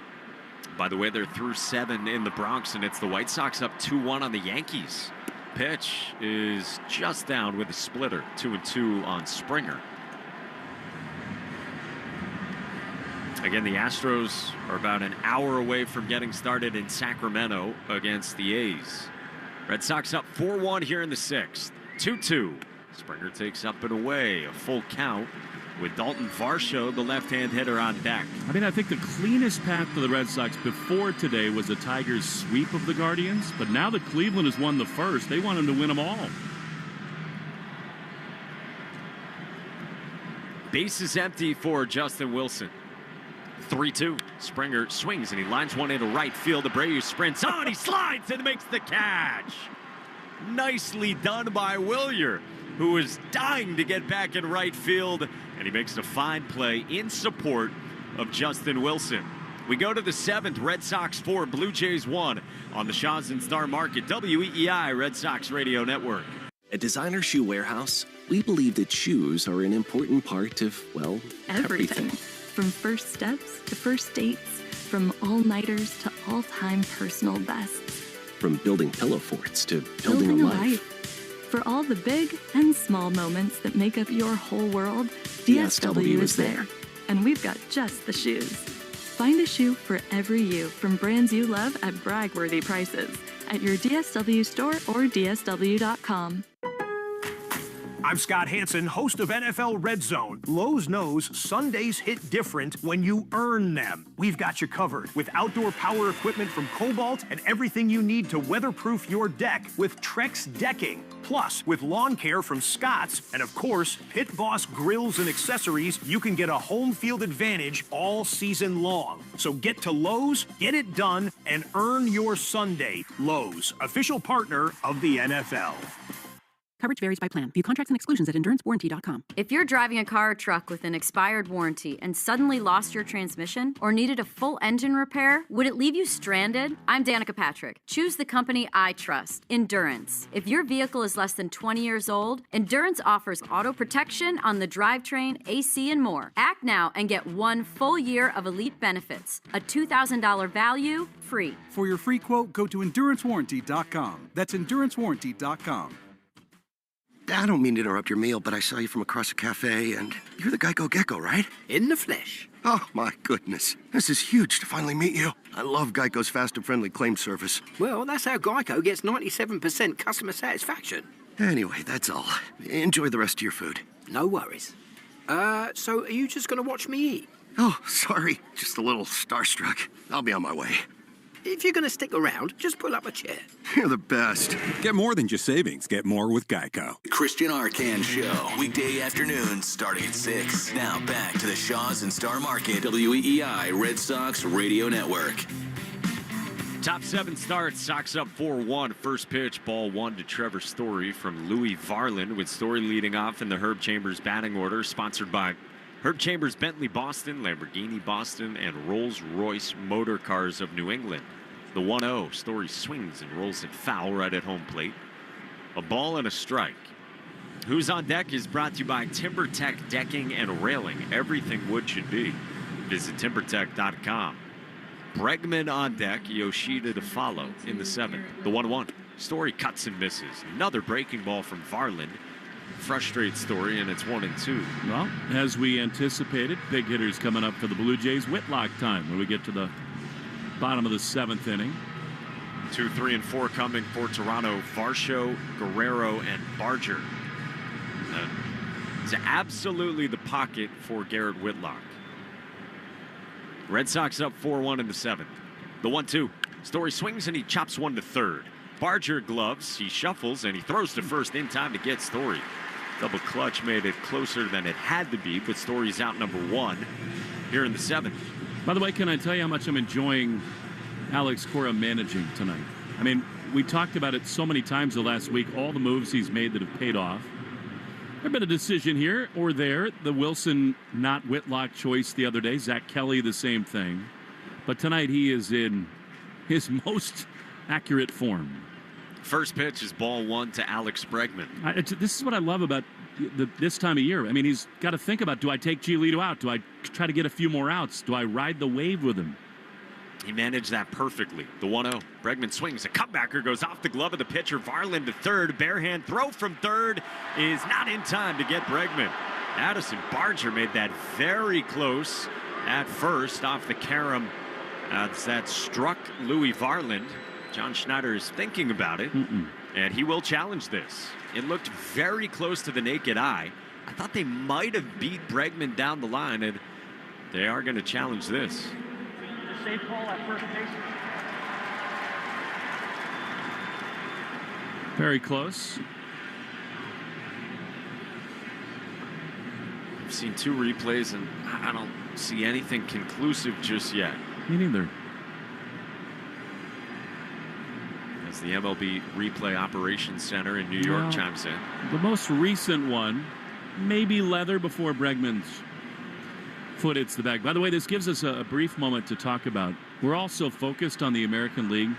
By the way, they're through 7 in the Bronx, and it's the White Sox up 2-1 on the Yankees. Pitch is just down with a splitter, 2-2 on Springer. Again, the Astros are about an hour away from getting started in Sacramento against the A's. Red Sox up 4-1 here in the 6th. 2-2. Springer takes up and away, a full count with Dalton Varsho, the left-hand hitter, on deck. I mean, I think the cleanest path to the Red Sox before today was the Tigers' sweep of the Guardians, but now that Cleveland has won the first, they want them to win them all. Base is empty for Justin Wilson. 3-2. Springer swings and he lines one into right field. Abreu sprints on, he slides and makes the catch. Nicely done by Willier, who is dying to get back in right field, and he makes a fine play in support of Justin Wilson. We go to the 7th, Red Sox 4, Blue Jays 1 on the Shaw's and Star Market, WEEI Red Sox Radio Network. At Designer Shoe Warehouse, we believe that shoes are an important part of, well, everything. From first steps to first dates, from all-nighters to all-time personal bests. From building pillow forts to building a life. For all the big and small moments that make up your whole world, DSW is there. And we've got just the shoes. Find a shoe for every you from brands you love at brag-worthy prices at your DSW store or DSW.com. I'm Scott Hansen, host of NFL Red Zone. Lowe's knows Sundays hit different when you earn them. We've got you covered with outdoor power equipment from Cobalt and everything you need to weatherproof your deck with Trex decking. Plus, with lawn care from Scott's and, of course, Pit Boss grills and accessories, you can get a home field advantage all season long. So get to Lowe's, get it done, and earn your Sunday. Lowe's, official partner of the NFL. Coverage varies by plan. View contracts and exclusions at endurancewarranty.com. If you're driving a car or truck with an expired warranty and suddenly lost your transmission or needed a full engine repair, would it leave you stranded? I'm Danica Patrick. Choose the company I trust, Endurance. If your vehicle is less than 20 years old, Endurance offers auto protection on the drivetrain, AC, and more. Act now and get 1 full year of elite benefits. A $2,000 value, free. For your free quote, go to EnduranceWarranty.com. That's EnduranceWarranty.com. I don't mean to interrupt your meal, but I saw you from across the cafe, and you're the Geico Gecko, right? In the flesh. Oh, my goodness. This is huge to finally meet you. I love Geico's fast and friendly claim service. Well, that's how Geico gets 97% customer satisfaction. Anyway, that's all. Enjoy the rest of your food. No worries. So are you just going to watch me eat? Oh, sorry. Just a little starstruck. I'll be on my way. If you're going to stick around, just pull up a chair. You're the best. Get more than just savings. Get more with Geico. Christian Arcand Show, weekday afternoons starting at 6. Now back to the Shaw's and Star Market, WEEI Red Sox Radio Network. Top 7 starts, Sox up 4-1. First pitch, ball 1 to Trevor Story from Louis Varland, with Story leading off in the Herb Chambers batting order, sponsored by Herb Chambers Bentley Boston, Lamborghini Boston, and Rolls-Royce Motor Cars of New England. The 1-0, Story swings and rolls it foul right at home plate. A ball and a strike. Who's on Deck is brought to you by TimberTech Decking and Railing. Everything wood should be. Visit timbertech.com. Bregman on deck, Yoshida to follow in the 7th. The 1-1. Story cuts and misses. Another breaking ball from Varland. Frustrates Story, and it's 1-2. Well, as we anticipated, big hitters coming up for the Blue Jays. Whitlock time when we get to the bottom of the 7th inning. 2, 3, and 4 coming for Toronto. Varsho, Guerrero, and Barger. It's absolutely the pocket for Garrett Whitlock. Red Sox up 4-1 in the 7th. The 1-2. Story swings and he chops one to third. Barger gloves. He shuffles and he throws to first in time to get Story. Double clutch made it closer than it had to be, but Story's out number 1 here in the 7th. By the way, can I tell you how much I'm enjoying Alex Cora managing tonight? I mean, we talked about it so many times the last week, all the moves he's made that have paid off. There's been a decision here or there. The Wilson, not Whitlock choice the other day. Zach Kelly, the same thing. But tonight he is in his most accurate form. First pitch is ball 1 to Alex Bregman. This is what I love about this time of year. I mean, he's got to think about, do I take Giolito out? Do I try to get a few more outs? Do I ride the wave with him? He managed that perfectly. The 1-0. Bregman swings. A comebacker goes off the glove of the pitcher. Varland to third. Barehand throw from third is not in time to get Bregman. Addison Barger made that very close at first off the carom that struck Louis Varland. John Schneider is thinking about it, and he will challenge this. It looked very close to the naked eye. I thought they might have beat Bregman down the line, and they are going to challenge this. Safe call at first base. Very close. I've seen 2 replays, and I don't see anything conclusive just yet. Me neither. As the MLB Replay Operations Center in New York chimes in. The most recent one, maybe leather before Bregman's foot hits the bag. By the way, this gives us a brief moment to talk about. We're also focused on the American League.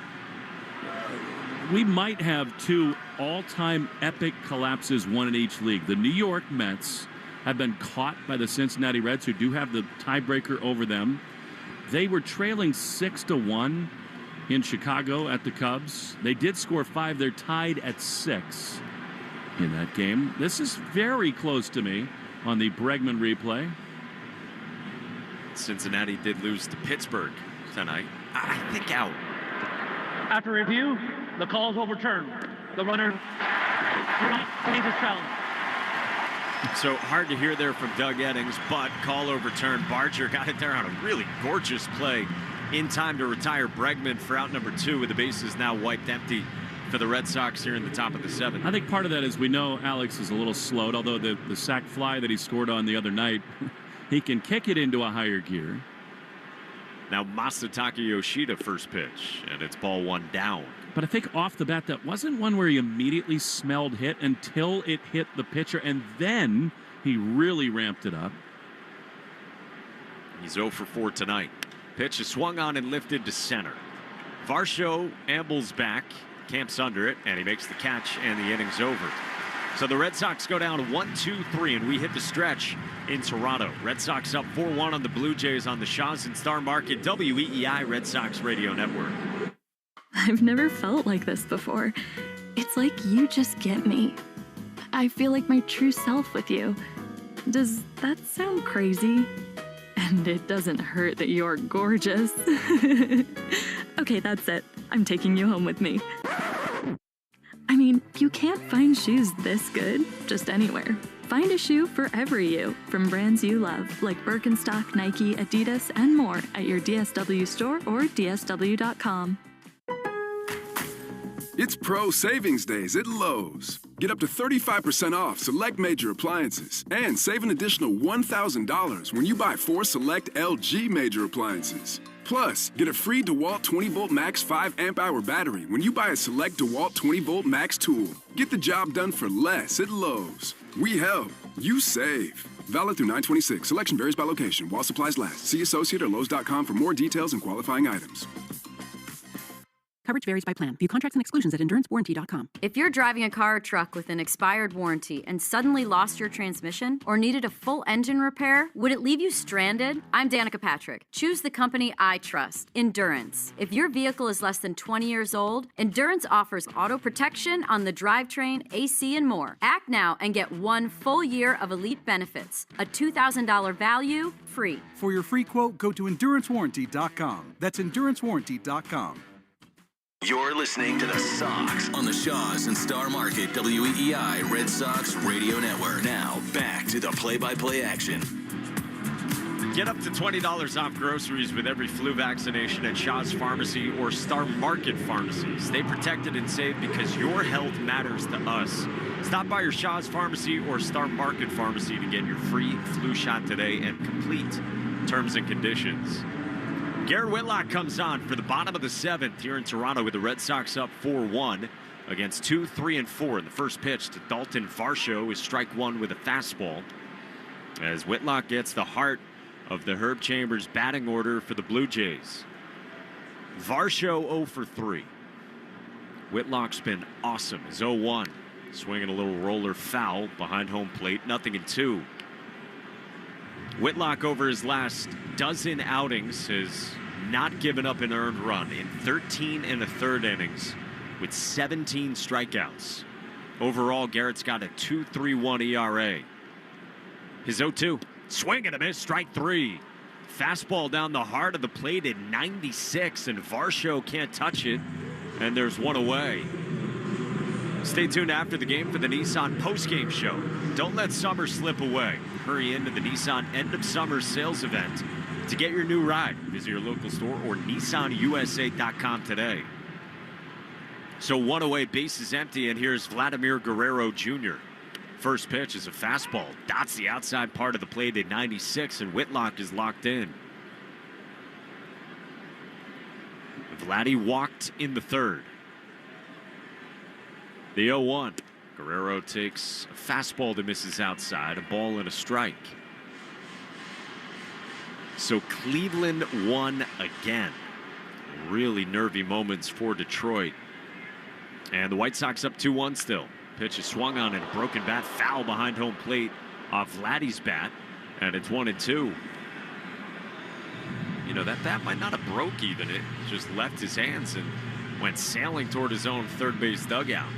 We might have 2 all-time epic collapses, one in each league. The New York Mets have been caught by the Cincinnati Reds, who do have the tiebreaker over them. They were trailing 6-1 in Chicago at the Cubs. They did score 5. They're tied at 6 in that game. This is very close to me on the Bregman replay. Cincinnati did lose to Pittsburgh tonight. I think out. After review, the call is overturned. The runner needs his challenge. So hard to hear there from Doug Eddings, but call overturned. Barger got it there on a really gorgeous play in time to retire Bregman for out number 2, with the bases now wiped empty for the Red Sox here in the top of the 7th. I think part of that is we know Alex is a little slowed, although the sac fly that he scored on the other night, he can kick it into a higher gear. Now Masataka Yoshida first pitch, and it's ball 1 down. But I think off the bat, that wasn't one where he immediately smelled hit until it hit the pitcher, and then he really ramped it up. He's 0 for 4 tonight. Pitch is swung on and lifted to center. Varsho ambles back, camps under it, and he makes the catch, and the inning's over. So the Red Sox go down 1-2-3, and we hit the stretch in Toronto. Red Sox up 4-1 on the Blue Jays on the Shaws and Star Market WEEI Red Sox Radio Network. I've never felt like this before. It's like you just get me. I feel like my true self with you. Does that sound crazy? And it doesn't hurt that you're gorgeous. Okay, that's it. I'm taking you home with me. I mean, you can't find shoes this good just anywhere. Find a shoe for every you from brands you love, like Birkenstock, Nike, Adidas, and more at your DSW store or DSW.com. It's Pro Savings Days at Lowe's. Get up to 35% off select major appliances and save an additional $1,000 when you buy 4 select LG major appliances. Plus, get a free DeWalt 20-volt max 5 amp-hour battery when you buy a select DeWalt 20-volt max tool. Get the job done for less at Lowe's. We help. You save. Valid through 9/26. Selection varies by location. While supplies last. See associate or Lowe's.com for more details and qualifying items. Coverage varies by plan. View contracts and exclusions at endurancewarranty.com. If you're driving a car or truck with an expired warranty and suddenly lost your transmission or needed a full engine repair, would it leave you stranded? I'm Danica Patrick. Choose the company I trust, Endurance. If your vehicle is less than 20 years old, Endurance offers auto protection on the drivetrain, AC, and more. Act now and get 1 full year of elite benefits, a $2,000 value, free. For your free quote, go to endurancewarranty.com. That's endurancewarranty.com. You're listening to the Sox on the Shaws and Star Market WEEI Red Sox Radio Network. Now, back to the play-by-play action. Get up to $20 off groceries with every flu vaccination at Shaw's Pharmacy or Star Market Pharmacy. Stay protected and safe because your health matters to us. Stop by your Shaw's Pharmacy or Star Market Pharmacy to get your free flu shot today and complete terms and conditions. Garrett Whitlock comes on for the bottom of the 7th here in Toronto with the Red Sox up 4-1 against 2, 3, and 4. In the first pitch to Dalton Varsho is strike 1 with a fastball as Whitlock gets the heart of the Herb Chambers batting order for the Blue Jays. Varsho 0 for 3. Whitlock's been awesome. His 0-1. Swinging a little roller foul behind home plate. 0-2. Whitlock over his last dozen outings has not given up an earned run in 13 1/3 innings with 17 strikeouts. Overall, Garrett's got a 2.31 ERA. His 0-2. Swing and a miss, strike 3. Fastball down the heart of the plate at 96, and Varsho can't touch it, and there's one away. Stay tuned after the game for the Nissan postgame show. Don't let summer slip away. Hurry into the Nissan end of summer sales event to get your new ride. Visit your local store or nissanusa.com today. So one away, base is empty, and here's Vladimir Guerrero Jr. First pitch is a fastball. Dots the outside part of the plate at 96, and Whitlock is locked in. Vladdy walked in the 3rd. The 0-1. Guerrero takes a fastball that misses outside, a ball and a strike. So Cleveland won again. Really nervy moments for Detroit. And the White Sox up 2-1 still. Pitch is swung on and a broken bat, foul behind home plate off Vladdy's bat, and it's 1-2. You know, that bat might not have broke even. It just left his hands and went sailing toward his own third base dugout.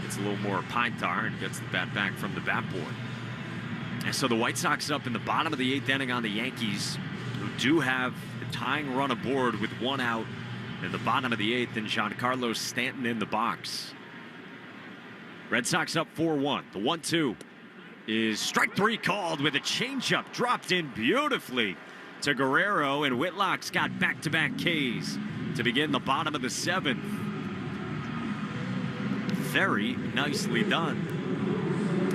It's a little more pine tar and gets the bat back from the bat board. And so the White Sox up in the bottom of the 8th inning on the Yankees, who do have a tying run aboard with 1 out in the bottom of the 8th, and Giancarlo Stanton in the box. Red Sox up 4-1. The 1-2 is strike 3 called with a changeup dropped in beautifully to Guerrero, and Whitlock's got back-to-back Ks to begin the bottom of the 7th. Very nicely done.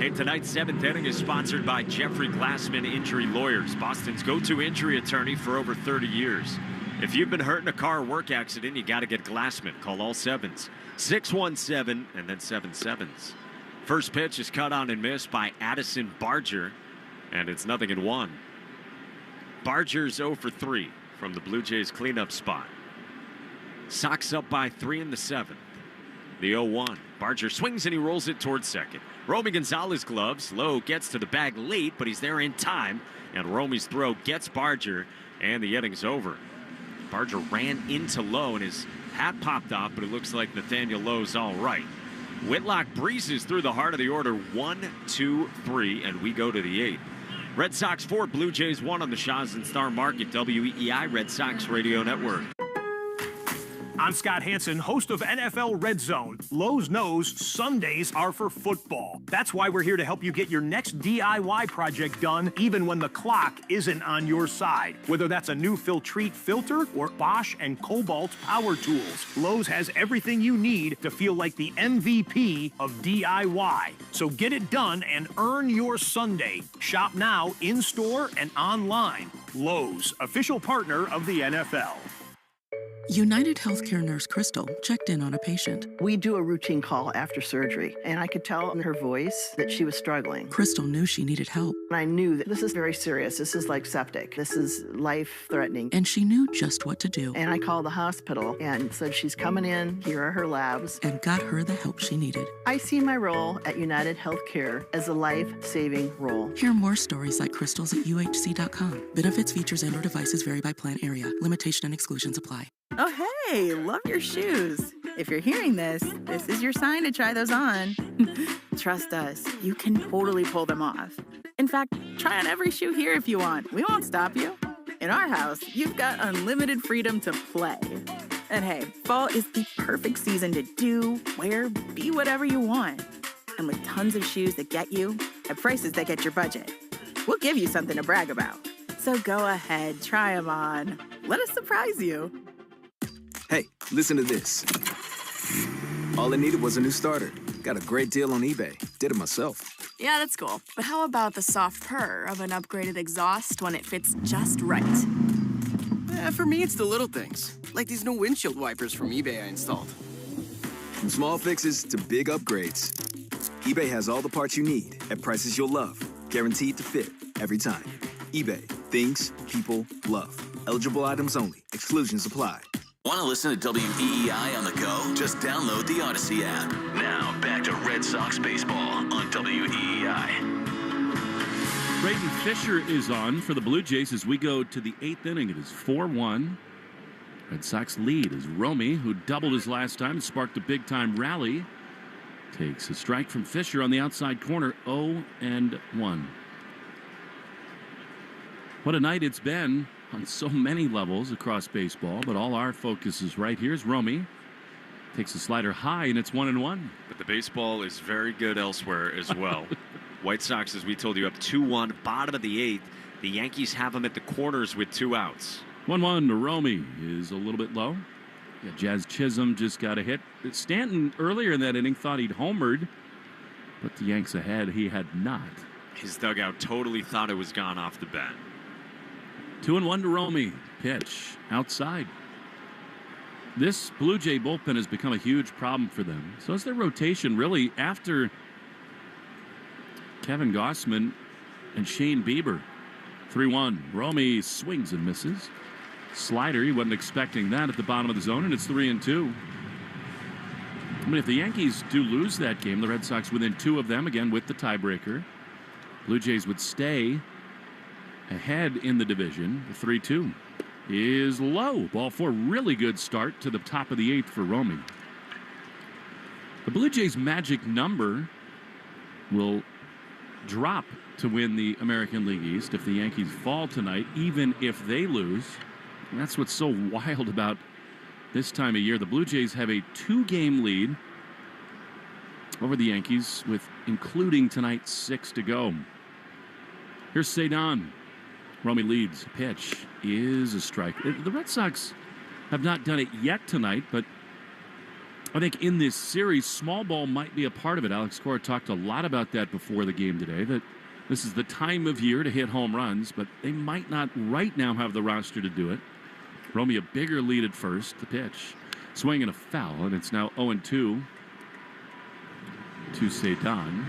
And tonight's 7th inning is sponsored by Jeffrey Glassman Injury Lawyers, Boston's go-to injury attorney for over 30 years. If you've been hurt in a car or work accident, you got to get Glassman. Call all 7s. 617 and then 7 7s. First pitch is cut on and missed by Addison Barger, and it's 0-1. Barger's 0 for 3 from the Blue Jays cleanup spot. Sox up by 3 in the 7th. The 0-1. Barger swings and he rolls it towards second. Romy Gonzalez gloves. Lowe gets to the bag late, but he's there in time, and Romy's throw gets Barger, and the inning's over. Barger ran into Lowe, and his hat popped off, but it looks like Nathaniel Lowe's all right. Whitlock breezes through the heart of the order, 1, 2, 3, and we go to the 8th. Red Sox 4, Blue Jays 1 on the Shaws and Star Market WEEI Red Sox Radio Network. I'm Scott Hansen, host of NFL Red Zone. Lowe's knows Sundays are for football. That's why we're here to help you get your next DIY project done, even when the clock isn't on your side. Whether that's a new Filtrete filter or Bosch and Cobalt power tools, Lowe's has everything you need to feel like the MVP of DIY. So get it done and earn your Sunday. Shop now, in-store and online. Lowe's, official partner of the NFL. United Healthcare nurse Crystal checked in on a patient. We do a routine call after surgery, and I could tell in her voice that she was struggling. Crystal knew she needed help. I knew that this is very serious. This is like septic. This is life-threatening. And she knew just what to do. And I called the hospital and said, she's coming in, here are her labs. And got her the help she needed. I see my role at United Healthcare as a life-saving role. Hear more stories like Crystal's at uhc.com. Benefits, features, and/or devices vary by plan area. Limitation and exclusions apply. Oh, hey, love your shoes. If you're hearing this, this is your sign to try those on. Trust us, you can totally pull them off. In fact, try on every shoe here if you want. We won't stop you. In our house, you've got unlimited freedom to play. And hey, fall is the perfect season to do, wear, be whatever you want. And with tons of shoes that get you at prices that get your budget, we'll give you something to brag about. So go ahead, try them on. Let us surprise you. Hey, listen to this. All I needed was a new starter. Got a great deal on eBay. Did it myself. Yeah, that's cool. But how about the soft purr of an upgraded exhaust when it fits just right? For me, it's the little things. Like these new windshield wipers from eBay I installed. From small fixes to big upgrades, eBay has all the parts you need at prices you'll love. Guaranteed to fit every time. eBay. Things people love. Eligible items only. Exclusions apply. Want to listen to WEEI on the go? Just download the Odyssey app. Now, back to Red Sox baseball on WEEI. Braden Fisher is on for the Blue Jays as we go to the 8th inning. It is 4-1. Red Sox lead as Romy, who doubled his last time, sparked a big-time rally, takes a strike from Fisher on the outside corner, 0-1. What a night it's been on so many levels across baseball, but all our focus is right. Here's Romy. Takes a slider high, and it's 1-1. But the baseball is very good elsewhere as well. White Sox, as we told you, up 2-1, bottom of the 8th. The Yankees have them at the corners with 2 outs. 1-1. Romy is a little bit low. Yeah, Jazz Chisholm just got a hit. Stanton earlier in that inning thought he'd homered, but the Yanks ahead. He had not. His dugout totally thought it was gone off the bat. 2-1 to Romy. Pitch outside. This Blue Jay bullpen has become a huge problem for them. So is their rotation really after Kevin Gossman and Shane Bieber. 3-1. Romy swings and misses. Slider, he wasn't expecting that at the bottom of the zone, and it's 3-2. I mean, if the Yankees do lose that game, the Red Sox within 2 of them, again with the tiebreaker, Blue Jays would stay ahead in the division. 3-2 is low. Ball 4. Really good start to the top of the 8th for Romy. The Blue Jays' magic number will drop to win the American League East if the Yankees fall tonight, even if they lose. And that's what's so wild about this time of year. The Blue Jays have a 2-game lead over the Yankees, with including tonight 6 to go. Here's Cedon. Romy leads. Pitch is a strike. The Red Sox have not done it yet tonight, but I think in this series, small ball might be a part of it. Alex Cora talked a lot about that before the game today, that this is the time of year to hit home runs, but they might not right now have the roster to do it. Romy a bigger lead at first. The pitch. Swing and a foul, and it's now 0-2 to Cedon.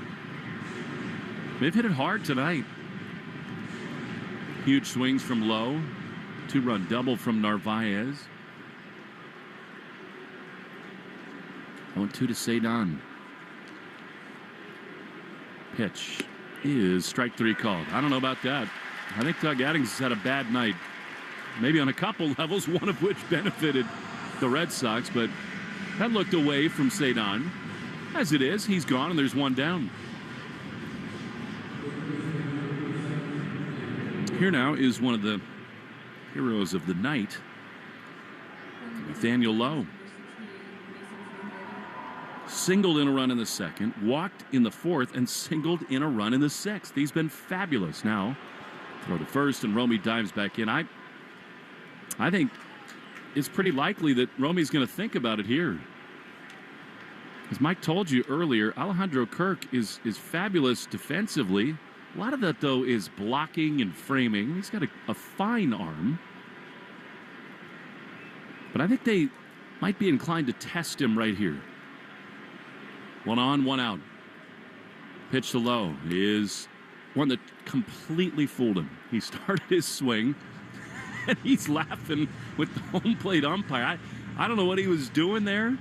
They've hit it hard tonight. Huge swings from Lowe. 2-run double from Narvaez. 0-2 to Cedon. Pitch is strike 3 called. I don't know about that. I think Doug Addings has had a bad night. Maybe on a couple levels, one of which benefited the Red Sox, but that looked away from Cedon. As it is, he's gone and there's 1 down. Here now is one of the heroes of the night, Nathaniel Lowe. singled in a run in the second, walked in the fourth, and singled in a run in the sixth. He's been fabulous. Now, throw to first, and Romy dives back in. I think it's pretty likely that Romy's going to think about it here. As Mike told you earlier, Alejandro Kirk is fabulous defensively. A lot of that, though, is blocking and framing. He's got a fine arm. But I think they might be inclined to test him right here. 1 on, 1 out. Pitch to low is one that completely fooled him. He started his swing, and he's laughing with the home plate umpire. I don't know what he was doing there.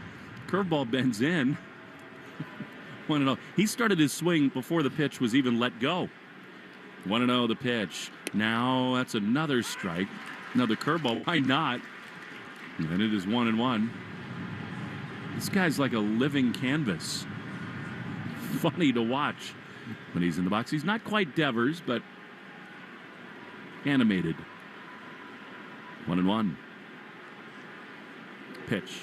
Curveball bends in. 1-0. He started his swing before the pitch was even let go. 1-0 the pitch. Now that's another strike. Another curveball. Why not? And it is 1-1. This guy's like a living canvas. Funny to watch when he's in the box. He's not quite Devers, but animated. 1-1. Pitch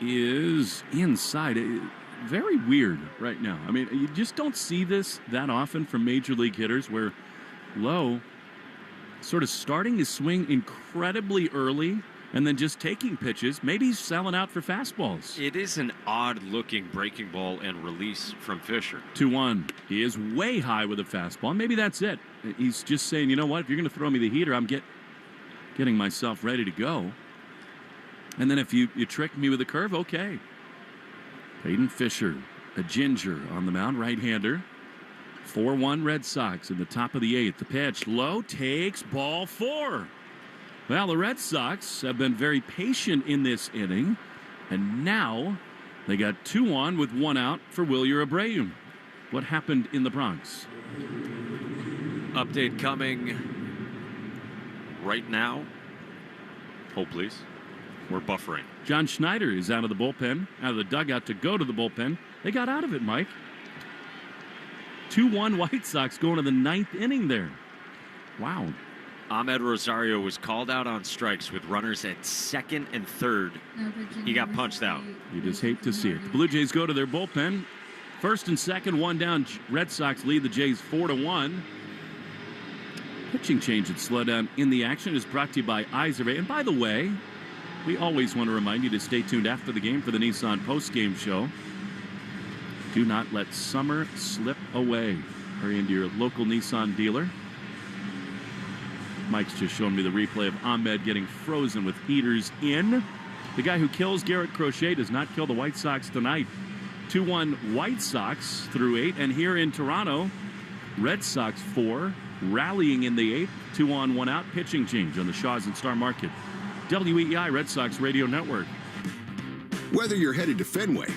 is inside. Very weird right now. I mean, you just don't see this that often from major league hitters, where Lowe sort of starting his swing incredibly early and then just taking pitches. Maybe he's selling out for fastballs. It is an odd-looking breaking ball and release from Fisher. 2-1. He is way high with a fastball. Maybe that's it. He's just saying, you know what, if you're going to throw me the heater, I'm getting myself ready to go. And then if you trick me with a curve, okay. Peyton Fisher, a ginger on the mound, right-hander. 4-1 Red Sox in the top of the 8th. The pitch, low, takes ball 4. Well, the Red Sox have been very patient in this inning, and now they got 2 on with 1 out for Wilyer Abreu. What happened in the Bronx? Update coming right now. Hold, please. We're buffering. John Schneider is out of the bullpen, out of the dugout to go to the bullpen. They got out of it, Mike. 2-1 White Sox going to the 9th inning there. Wow. Ahmed Rosario was called out on strikes with runners at second and third. He got punched out. You just hate to see it. The Blue Jays go to their bullpen. First and second, 1 down. Red Sox lead the Jays 4-1. Pitching change at Slowdown in the action is brought to you by Iservay. And by the way, we always want to remind you to stay tuned after the game for the Nissan post-game show. Do not let summer slip away. Hurry into your local Nissan dealer. Mike's just showing me the replay of Ahmed getting frozen with heaters in. The guy who kills Garrett Crochet does not kill the White Sox tonight. 2-1 White Sox through 8. And here in Toronto, Red Sox 4, rallying in the 8th. 2 on, 1 out. Pitching change on the Shaws and Star Market. WEEI Red Sox Radio Network. Whether you're headed to Fenway,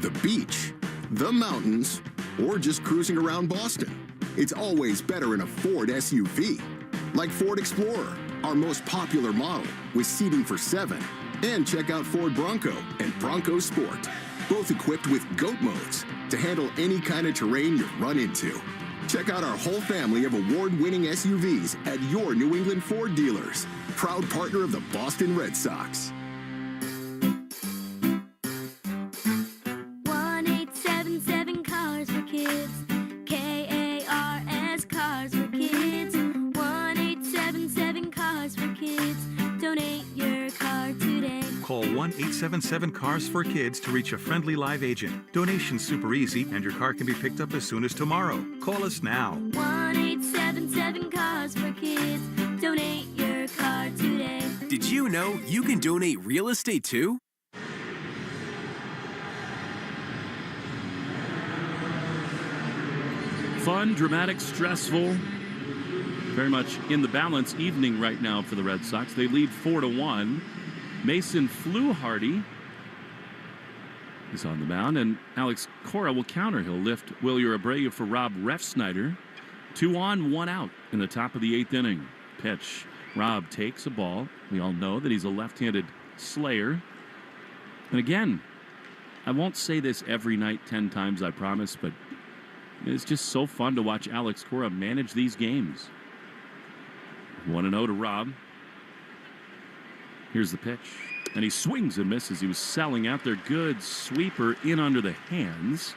the beach, the mountains, or just cruising around Boston, it's always better in a Ford SUV. Like Ford Explorer, our most popular model with seating for 7. And check out Ford Bronco and Bronco Sport, both equipped with GOAT modes to handle any kind of terrain you run into. Check out our whole family of award-winning SUVs at your New England Ford dealers. Proud partner of the Boston Red Sox. 1-877 Cars for Kids. KARS Cars for Kids. 1-877 Cars for Kids. Donate your car today. Call 1-877-CARS for Kids to reach a friendly live agent. Donation's super easy, and your car can be picked up as soon as tomorrow. Call us now. 1-877 Cars for Kids. Donate your car today. Did you know you can donate real estate too? Fun, dramatic, stressful. Very much in the balance evening right now for the Red Sox. They lead 4-1. Mason Fluharty is on the mound, and Alex Cora will counter. He'll lift Wilyer Abreu for Rob Refsnyder. 2 on, 1 out in the top of the 8th inning. Pitch. Rob takes a ball. We all know that he's a left-handed slayer. And again, I won't say this every night 10 times, I promise, but it's just so fun to watch Alex Cora manage these games. 1-0 to Rob. Here's the pitch. And he swings and misses. He was selling out there. Good sweeper in under the hands.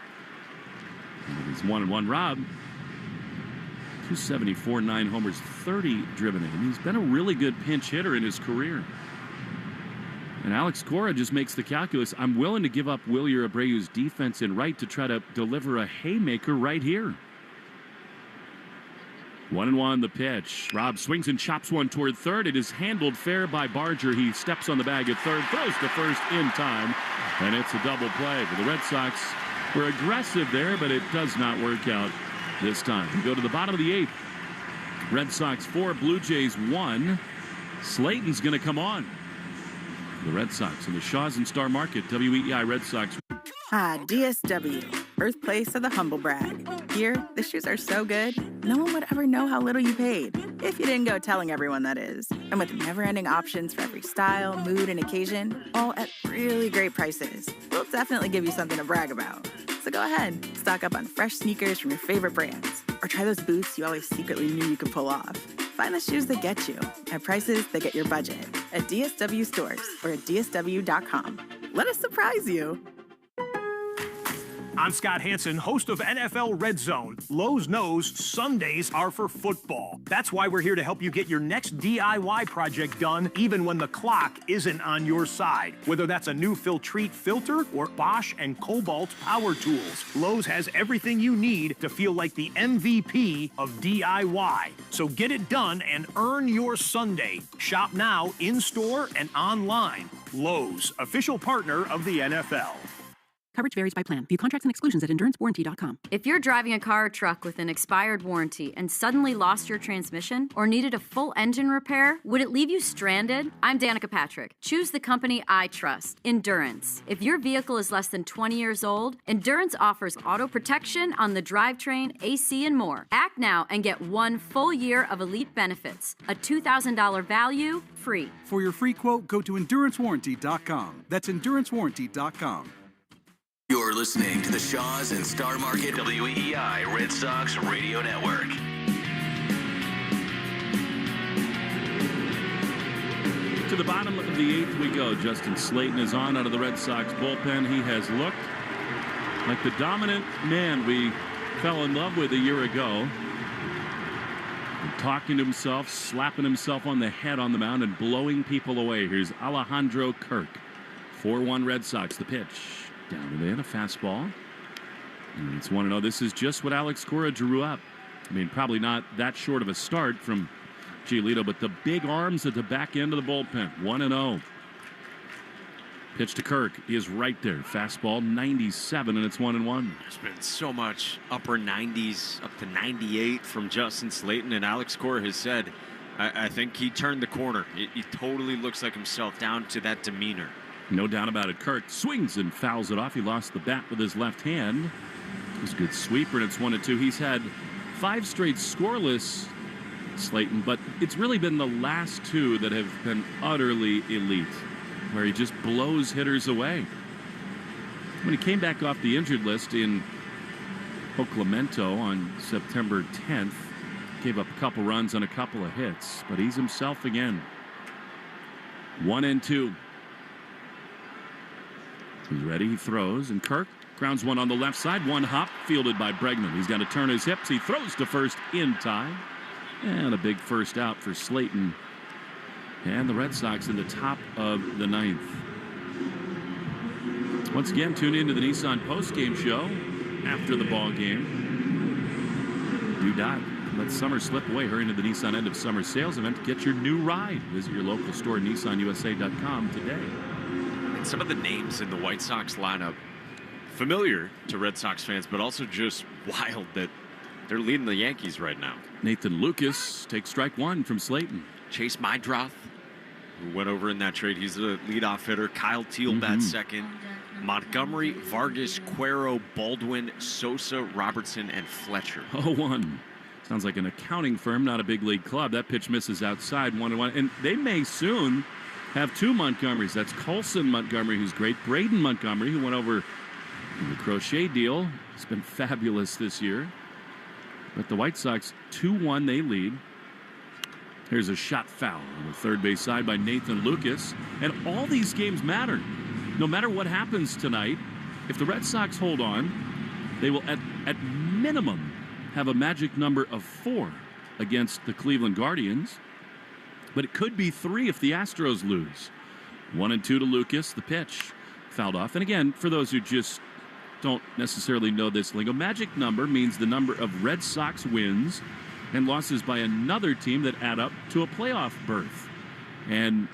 And he's 1-1. Rob, 274, 9 homers, 30 driven in. He's been a really good pinch hitter in his career. And Alex Cora just makes the calculus. I'm willing to give up Wilyer Abreu's defense in right to try to deliver a haymaker right here. 1-1 the pitch. Rob swings and chops one toward third. It is handled fair by Barger. He steps on the bag at third, throws to first in time, and it's a double play for the Red Sox. We're aggressive there, but it does not work out this time. We go to the bottom of the 8th. Red Sox 4, Blue Jays 1. Slayton's going to come on. The Red Sox in the Shaws and Star Market, WEEI Red Sox. DSW, birthplace of the humble brag. Here, the shoes are so good, no one would ever know how little you paid, if you didn't go telling everyone, that is. And with never-ending options for every style, mood, and occasion, all at really great prices, we'll definitely give you something to brag about. So go ahead, stock up on fresh sneakers from your favorite brands, or try those boots you always secretly knew you could pull off. Find the shoes that get you at prices that get your budget at DSW stores or at DSW.com. Let us surprise you. I'm Scott Hansen, host of NFL Red Zone. Lowe's knows Sundays are for football. That's why we're here to help you get your next DIY project done, even when the clock isn't on your side. Whether that's a new Filtrete filter or Bosch and Cobalt power tools, Lowe's has everything you need to feel like the MVP of DIY. So get it done and earn your Sunday. Shop now, in-store and online. Lowe's, official partner of the NFL. Coverage varies by plan. View contracts and exclusions at endurancewarranty.com. If you're driving a car or truck with an expired warranty and suddenly lost your transmission or needed a full engine repair, would it leave you stranded? I'm Danica Patrick. Choose the company I trust, Endurance. If your vehicle is less than 20 years old, Endurance offers auto protection on the drivetrain, AC, and more. Act now and get 1 full year of elite benefits, a $2,000 value, free. For your free quote, go to endurancewarranty.com. That's endurancewarranty.com. You're listening to the Shaws and Star Market WEEI Red Sox Radio Network. To the bottom of the 8th we go. Justin Slayton is on out of the Red Sox bullpen. He has looked like the dominant man we fell in love with a year ago. And talking to himself, slapping himself on the head on the mound, and blowing people away. Here's Alejandro Kirk. 4-1 Red Sox. The pitch. Down and in, a fastball. And it's 1-0. This is just what Alex Cora drew up. I mean, probably not that short of a start from Giolito, but the big arms at the back end of the bullpen. 1-0. Pitch to Kirk. He is right there. Fastball, 97, and it's 1-1. There's been so much upper 90s, up to 98 from Justin Slayton, and Alex Cora has said, I think he turned the corner. He totally looks like himself, down to that demeanor. No doubt about it. Kirk swings and fouls it off. He lost the bat with his left hand. It was a good sweeper, and it's 1-2. He's had 5 straight scoreless, Slayton, but it's really been the last 2 that have been utterly elite, where he just blows hitters away. When he came back off the injured list in Oclamento on September 10th, gave up a couple runs and a couple of hits, but he's himself again. 1-2. He's ready. He throws, and Kirk grounds one on the left side. One hop fielded by Bregman. He's got to turn his hips. He throws to first in time. And a big first out for Slayton. And the Red Sox in the top of the 9th. Once again, tune in to the Nissan postgame show after the ball game. Do not let summer slip away. Hurry into the Nissan end of summer sales event to get your new ride. Visit your local store, nissanusa.com today. Some of the names in the White Sox lineup, familiar to Red Sox fans, but also just wild that they're leading the Yankees right now. Nathan Lucas takes strike 1 from Slayton. Chase Meidroth, who went over in that trade. He's the leadoff hitter. Kyle Teel bats second. Montgomery, Vargas, Cuero, Baldwin, Sosa, Robertson, and Fletcher. 0-1. Sounds like an accounting firm, not a big league club. That pitch misses outside, 1-1. And they may soon have 2 Montgomerys. That's Colson Montgomery, who's great. Braden Montgomery, who went over in the Crochet deal. He's been fabulous this year. But the White Sox, 2-1, they lead. Here's a shot foul on the third base side by Nathan Lucas. And all these games matter. No matter what happens tonight, if the Red Sox hold on, they will at minimum have a magic number of 4 against the Cleveland Guardians. But it could be 3 if the Astros lose. 1-2 to Lucas. The pitch fouled off. And again, for those who just don't necessarily know this lingo, magic number means the number of Red Sox wins and losses by another team that add up to a playoff berth. And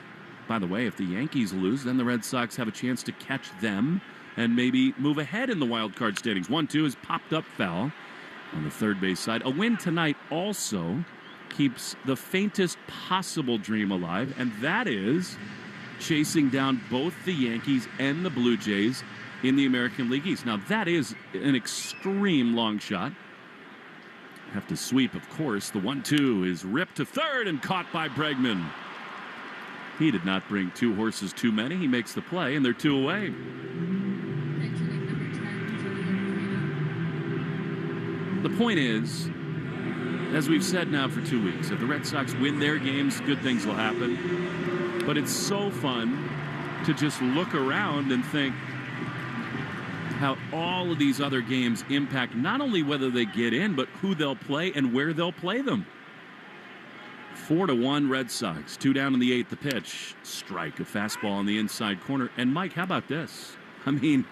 by the way, if the Yankees lose, then the Red Sox have a chance to catch them and maybe move ahead in the wild card standings. 1-2 is popped up foul on the third base side. A win tonight also keeps the faintest possible dream alive, and that is chasing down both the Yankees and the Blue Jays in the American League East. Now, that is an extreme long shot. Have to sweep, of course. The 1-2 is ripped to third and caught by Pregame. He did not bring 2 horses too many. He makes the play, and they're 2 away. The point is, as we've said now for 2 weeks, if the Red Sox win their games, good things will happen. But it's so fun to just look around and think how all of these other games impact not only whether they get in, but who they'll play and where they'll play them. 4-1 Red Sox. 2 down in the 8th. The pitch. Strike. A fastball on the inside corner. And Mike, how about this? I mean,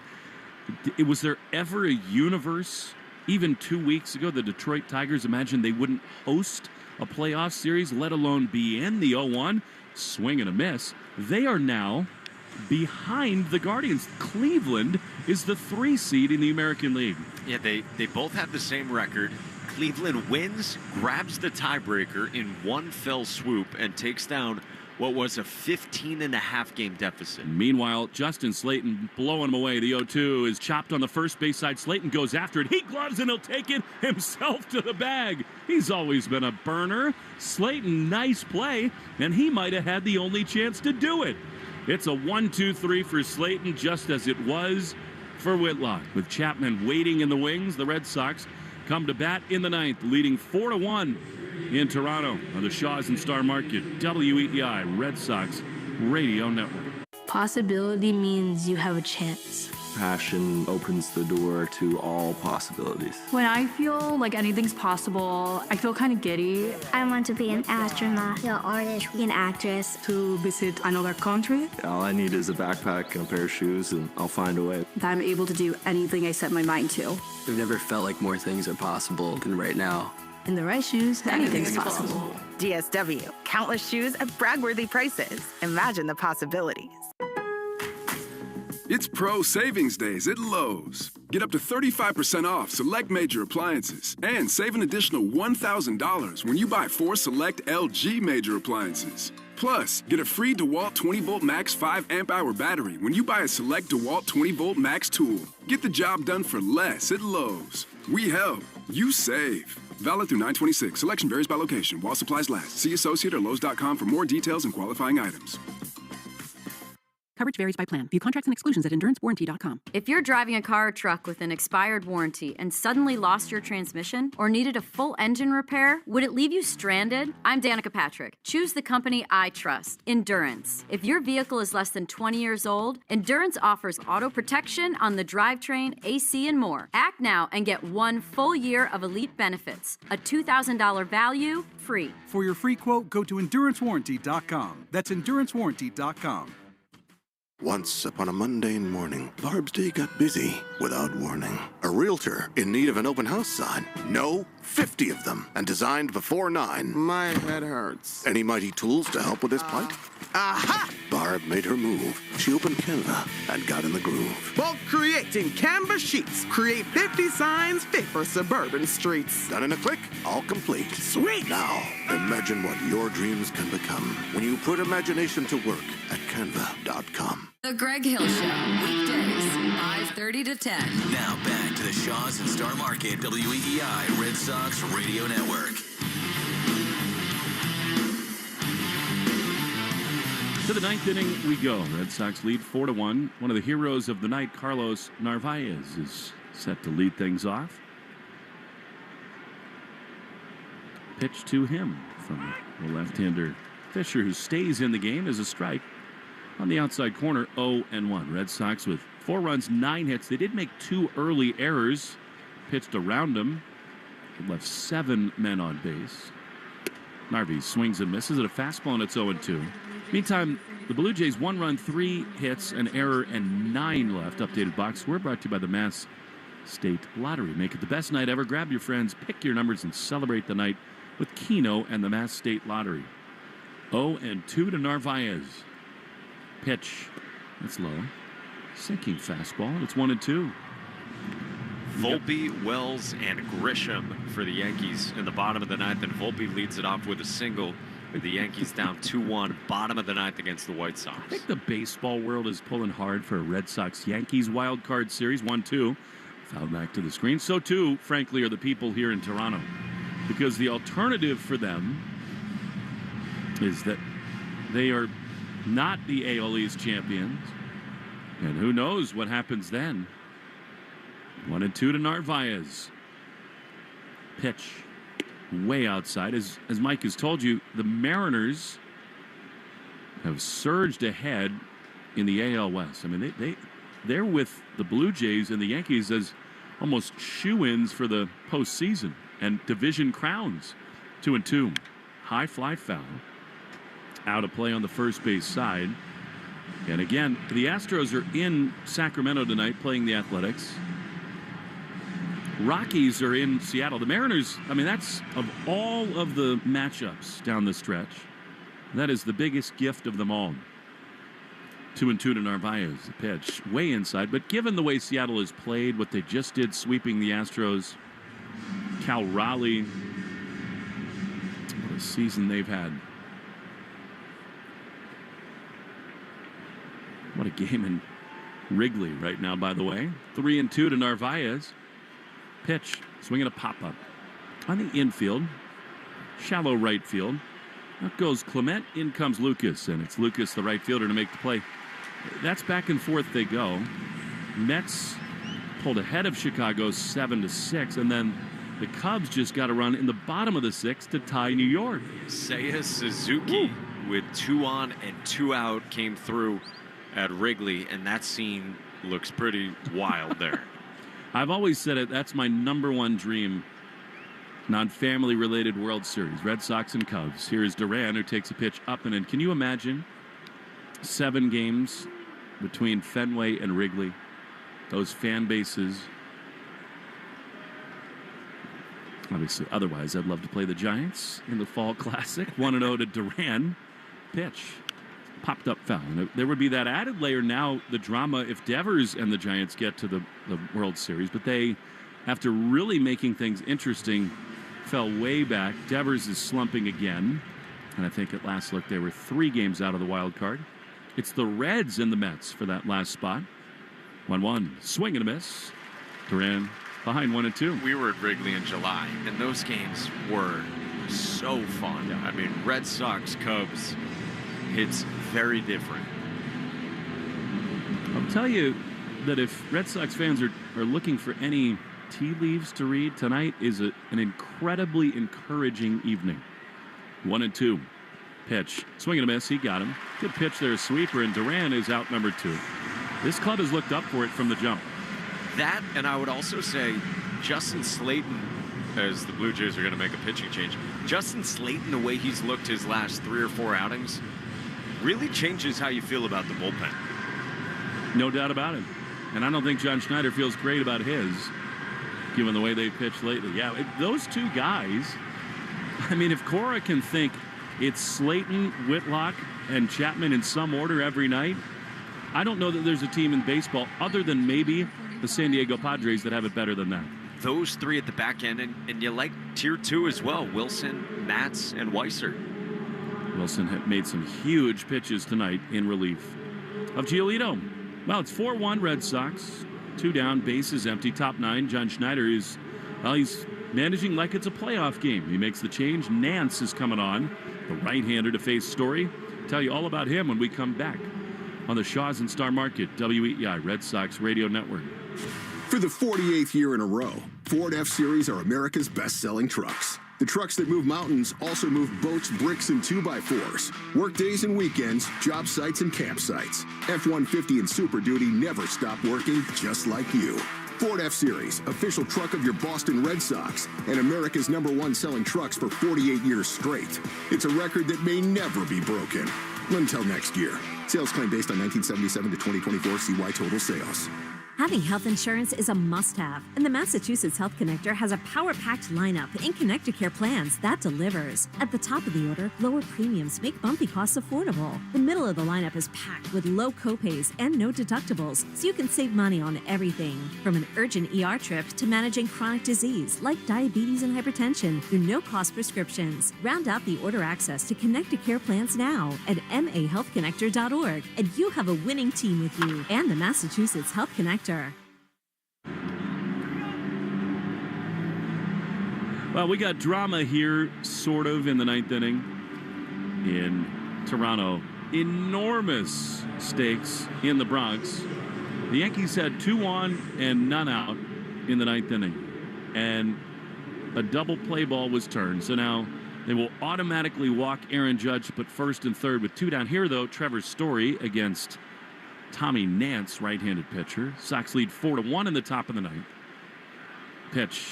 was there ever a universe, even 2 weeks ago, the Detroit Tigers imagined they wouldn't host a playoff series, let alone be in the 0-1? Swing and a miss. They are now behind the Guardians. Cleveland is the 3 seed in the American League. Yeah, they both have the same record. Cleveland wins, grabs the tiebreaker in one fell swoop, and takes down what was a 15.5 game deficit. Meanwhile, Justin Slayton blowing him away. The 0-2 is chopped on the first base side. Slayton goes after it. He gloves and he'll take it himself to the bag. He's always been a burner. Slayton, nice play, and he might have had the only chance to do it. It's a 1-2-3 for Slayton, just as it was for Whitlock. With Chapman waiting in the wings, the Red Sox come to bat in the 9th, leading 4-1 in Toronto on the Shaws and Star Market WEEI Red Sox Radio Network. Possibility means you have a chance. Passion opens the door to all possibilities. When I feel like anything's possible, I feel kind of giddy. I want to be an astronaut, an artist, an actress. To visit another country. All I need is a backpack and a pair of shoes, and I'll find a way. That I'm able to do anything I set my mind to. I've never felt like more things are possible than right now. In the right shoes, anything's possible. DSW, countless shoes at brag-worthy prices. Imagine the possibilities. It's Pro Savings Days at Lowe's. Get up to 35% off select major appliances and save an additional $1,000 when you buy 4 select LG major appliances. Plus, get a free DeWalt 20-volt max 5 amp-hour battery when you buy a select DeWalt 20-volt max tool. Get the job done for less at Lowe's. We help. You save. Valid through 9/26. Selection varies by location. While supplies last. See associate or Lowe's.com for more details and qualifying items. Coverage varies by plan. View contracts and exclusions at endurancewarranty.com. If you're driving a car or truck with an expired warranty and suddenly lost your transmission or needed a full engine repair, would it leave you stranded? I'm Danica Patrick. Choose the company I trust, Endurance. If your vehicle is less than 20 years old, Endurance offers auto protection on the drivetrain, AC, and more. Act now and get 1 full year of elite benefits. A $2,000 value, free. For your free quote, go to endurancewarranty.com. That's endurancewarranty.com. Once upon a mundane morning, Barb's day got busy without warning. A realtor in need of an open house sign. No, 50 of them, and designed before 9. My head hurts. Any mighty tools to help with his plight? Aha! Barb made her move. She opened Canva and got in the groove. Bulk creating Canva sheets. Create 50 signs fit for suburban streets. Done in a click, all complete. Sweet! Now, imagine what your dreams can become when you put imagination to work at canva.com. The Greg Hill Show, weekdays, 5:30 to 10. Now back to the Shaws and Star Market WEEI Red Sox Radio Network. To the 9th inning we go. Red Sox lead 4-1. One of the heroes of the night, Carlos Narvaez, is set to lead things off. Pitch to him from the left-hander Fisher, who stays in the game as a strike. On the outside corner, 0-1. Red Sox with 4 runs, 9 hits. They did make 2 early errors. Pitched around him. It left 7 men on base. Narvi swings and misses at a fastball, and it's 0-2. Meantime, the Blue Jays 1 run, 3 hits, an error, and 9 left. Updated box score brought to you by the Mass State Lottery. Make it the best night ever. Grab your friends, pick your numbers, and celebrate the night with Keno and the Mass State Lottery. 0-2 to Narvaez. Pitch. That's low. Sinking fastball. It's 1-2. Volpe, Wells, and Grisham for the Yankees in the bottom of the 9th, and Volpe leads it off with a single with the Yankees down 2-1, bottom of the 9th against the White Sox. I think the baseball world is pulling hard for a Red Sox-Yankees wild card series. 1-2. Foul back to the screen. So, too, frankly, are the people here in Toronto. Because the alternative for them is that they are not the AL East champions. And who knows what happens then. 1-2 to Narvaez. Pitch way outside. As Mike has told you, the Mariners have surged ahead in the AL West. I mean, they're with the Blue Jays and the Yankees as almost shoo-ins for the postseason and division crowns. 2-2. High fly foul. Out of play on the first base side. And again, the Astros are in Sacramento tonight playing the Athletics. Rockies are in Seattle. The Mariners, I mean, that's of all of the matchups down the stretch, that is the biggest gift of them all. 2-2 to Narvaez. The pitch way inside. But given the way Seattle has played, what they just did sweeping the Astros, Cal Raleigh, what a season they've had. What a game in Wrigley right now, by the way. 3-2 to Narvaez. Pitch, swinging a pop-up on the infield, shallow right field. Out goes Clement, in comes Lucas, and it's Lucas, the right fielder, to make the play. That's back and forth they go. Mets pulled ahead of Chicago 7-6, and then the Cubs just got a run in the bottom of the 6th to tie New York. Seiya Suzuki with 2 on and 2 out came through at Wrigley, and that scene looks pretty wild there. I've always said it, that's my number one dream. Non-family related World Series, Red Sox and Cubs. Here's Duran, who takes a pitch up and in. Can you imagine 7 games between Fenway and Wrigley? Those fan bases. Obviously, otherwise, I'd love to play the Giants in the Fall Classic. 1-0 to Duran. Pitch. Popped up foul. And there would be that added layer now, the drama if Devers and the Giants get to the World Series. But they, after really making things interesting, fell way back. Devers is slumping again. And I think at last look, they were 3 games out of the wild card. It's the Reds and the Mets for that last spot. 1-1. Swing and a miss. Duran behind 1-2. We were at Wrigley in July, and those games were so fun. Yeah. I mean, Red Sox, Cubs, it's very different. I'll tell you that if Red Sox fans are looking for any tea leaves to read, tonight is an incredibly encouraging evening. 1-2. Pitch. Swing and a miss. He got him. Good pitch there, sweeper, and Duran is out number 2. This club has looked up for it from the jump. That, and I would also say Justin Slayton, as the Blue Jays are going to make a pitching change. Justin Slayton, the way he's looked his last 3 or 4 outings, really changes how you feel about the bullpen. No doubt about it. And I don't think John Schneider feels great about his, given the way they pitched lately. Yeah, those 2 guys, I mean, if Cora can think it's Slayton, Whitlock, and Chapman in some order every night, I don't know that there's a team in baseball other than maybe the San Diego Padres that have it better than that. Those 3 at the back end, and you like tier 2 as well. Wilson, Matz, and Weiser. Wilson had made some huge pitches tonight in relief of Giolito. Well, it's 4-1 Red Sox. 2 down, bases empty, top 9. John Schneider is, well, he's managing like it's a playoff game. He makes the change. Nance is coming on, the right-hander to face Story. Tell you all about him when we come back on the Shaws and Star Market, WEEI Red Sox Radio Network. For the 48th year in a row, Ford F-Series are America's best-selling trucks. The trucks that move mountains also move boats, bricks, and 2x4s. Work days and weekends, job sites and campsites. F-150 and Super Duty never stop working, just like you. Ford F-Series, official truck of your Boston Red Sox, and America's #1 selling trucks for 48 years straight. It's a record that may never be broken. Until next year. Sales claim based on 1977 to 2024 CY total sales. Having health insurance is a must-have, and the Massachusetts Health Connector has a power-packed lineup in Connector Care plans that delivers. At the top of the order, lower premiums make bumpy costs affordable. The middle of the lineup is packed with low copays and no deductibles, so you can save money on everything, from an urgent ER trip to managing chronic disease like diabetes and hypertension through no-cost prescriptions. Round out the order access to Connector Care plans now at mahealthconnector.org, and you have a winning team with you and the Massachusetts Health Connector. Well, we got drama here, sort of, in the ninth inning in Toronto. Enormous stakes in the Bronx. The Yankees had 2 on and none out in the ninth inning. And a double play ball was turned. So now they will automatically walk Aaron Judge to put first and third with 2 down. Here, though, Trevor Story against Tommy Nance, right-handed pitcher. Sox lead 4-1 in the top of the ninth. Pitch,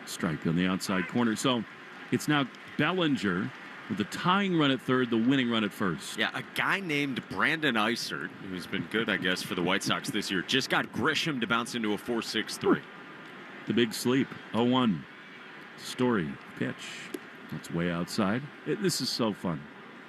strike on the outside corner. So it's now Bellinger with the tying run at third, the winning run at first. Yeah, a guy named Brandon Eisert, who's been good, I guess, for the White Sox this year, just got Grisham to bounce into a 4-6-3. The big sleep, 0-1. Story, pitch. That's way outside. This is so fun.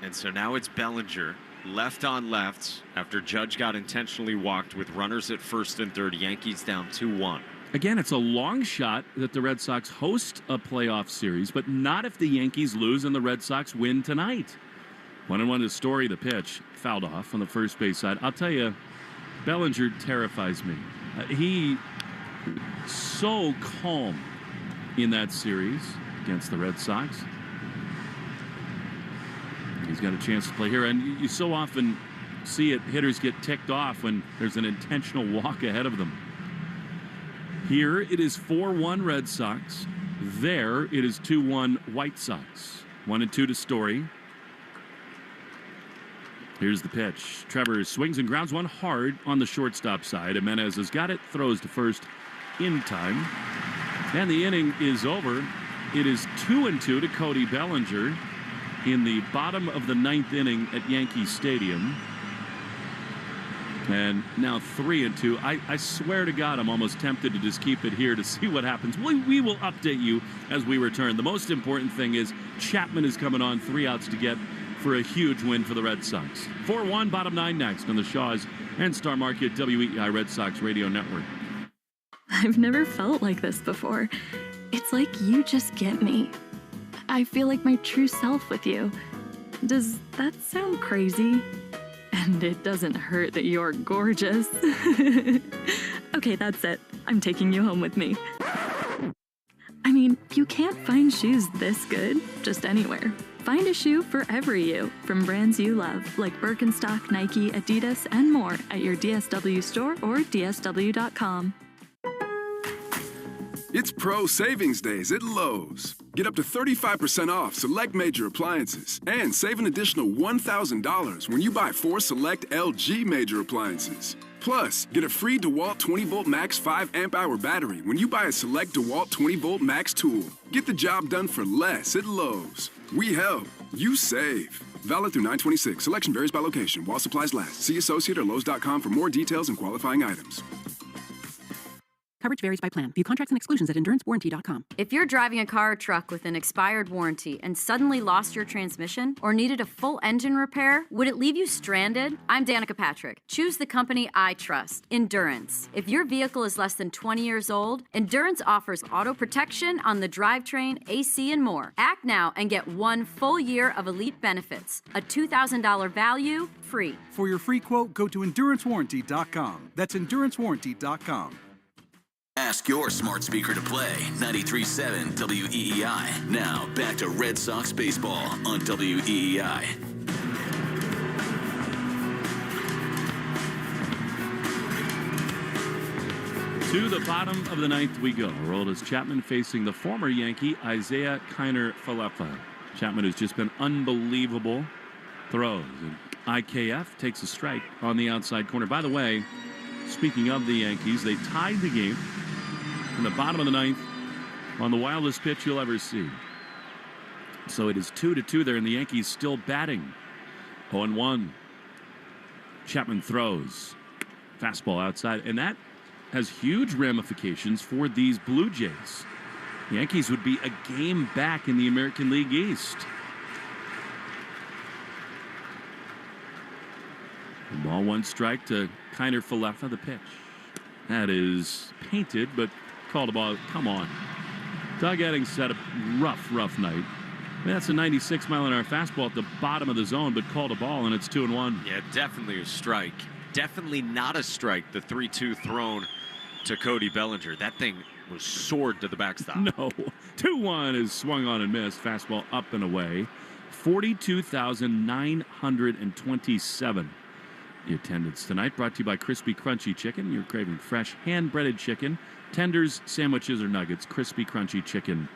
And so now it's Bellinger. Left on left after Judge got intentionally walked with runners at first and third. Yankees down 2-1. Again, it's a long shot that the Red Sox host a playoff series, but not if the Yankees lose and the Red Sox win tonight. 1-1 to Story, the pitch. Fouled off on the first base side. I'll tell you, Bellinger terrifies me. He so calm in that series against the Red Sox. He's got a chance to play here, and you so often see it, hitters get ticked off when there's an intentional walk ahead of them. Here it is 4-1 Red Sox. There it is 2-1 White Sox. 1-2 to Story. Here's the pitch. Trevor swings and grounds one hard on the shortstop side. Jimenez has got it, throws to first in time. And the inning is over. It is 2-2 to Cody Bellinger in the bottom of the ninth inning at Yankee Stadium. And now 3-2. I swear to God, I'm almost tempted to just keep it here to see what happens. We will update you as we return. The most important thing is Chapman is coming on, 3 outs to get for a huge win for the Red Sox. 4-1, bottom 9 next on the Shaws and Star Market WEI Red Sox Radio Network. I've never felt like this before. It's like you just get me. I feel like my true self with you. Does that sound crazy? And it doesn't hurt that you're gorgeous. Okay, that's it. I'm taking you home with me. I mean, you can't find shoes this good just anywhere. Find a shoe for every you from brands you love, like Birkenstock, Nike, Adidas, and more at your DSW store or dsw.com. It's Pro Savings Days at Lowe's. Get up to 35% off select major appliances and save an additional $1,000 when you buy 4 select LG major appliances. Plus, get a free DeWalt 20-volt max 5 amp-hour battery when you buy a select DeWalt 20-volt max tool. Get the job done for less at Lowe's. We help. You save. Valid through 9/26. Selection varies by location. While supplies last. See associate or Lowe's.com for more details and qualifying items. Coverage varies by plan. View contracts and exclusions at endurancewarranty.com. If you're driving a car or truck with an expired warranty and suddenly lost your transmission or needed a full engine repair, would it leave you stranded? I'm Danica Patrick. Choose the company I trust, Endurance. If your vehicle is less than 20 years old, Endurance offers auto protection on the drivetrain, AC, and more. Act now and get 1 full year of elite benefits. A $2,000 value, free. For your free quote, go to endurancewarranty.com. That's endurancewarranty.com. Ask your smart speaker to play 93.7 WEEI. Now, back to Red Sox baseball on WEEI. To the bottom of the ninth we go. Aroldis Chapman facing the former Yankee Isaiah Kiner-Falefa. Chapman has just been unbelievable. Throws. And IKF takes a strike on the outside corner. By the way, speaking of the Yankees, they tied the game in the bottom of the ninth on the wildest pitch you'll ever see. So it is 2-2 there, and the Yankees still batting. 0-1. Chapman throws. Fastball outside, and that has huge ramifications for these Blue Jays. The Yankees would be a game back in the American League East. Ball one strike to Kiner-Falefa, the pitch. That is painted, but called a ball. Come on. Doug Eddings had a rough night. I mean, that's a 96-mile-an-hour fastball at the bottom of the zone, but called a ball, and it's 2-1. Yeah, definitely a strike. Definitely not a strike, the 3-2 thrown to Cody Bellinger. That thing was soared to the backstop. No. 2-1 is swung on and missed. Fastball up and away. 42,927. The attendance tonight brought to you by Crispy Crunchy Chicken. You're craving fresh hand-breaded chicken. Tenders, sandwiches, or nuggets. Crispy Crunchy Chicken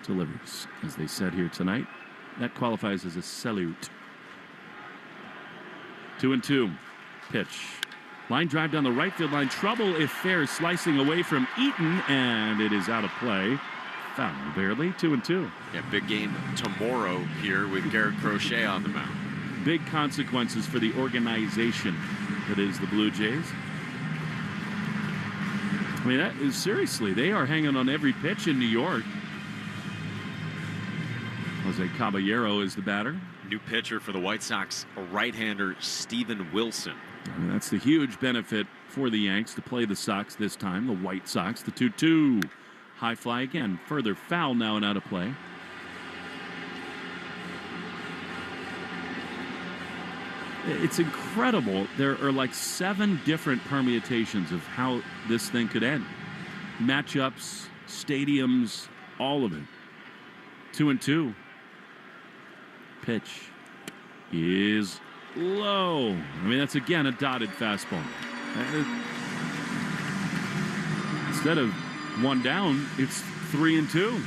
delivers. As they said here tonight, that qualifies as a salute. 2-2. Pitch. Line drive down the right field line. Trouble if fair, slicing away from Eaton, and it is out of play. Foul barely. 2-2. Yeah, big game tomorrow here with Garrett Crochet on the mound. Big consequences for the organization that is the Blue Jays. I mean, that is seriously, they are hanging on every pitch in New York. Jose Caballero is the batter. New pitcher for the White Sox, a right-hander, Steven Wilson. I mean, that's the huge benefit for the Yanks to play the Sox this time. The White Sox, the 2-2. High fly again. Further foul now and out of play. It's incredible. There are like 7 different permutations of how this thing could end. Matchups, stadiums, all of it. 2-2. Pitch is low. I mean, that's again a dotted fastball. Instead of 1 down, it's 3-2.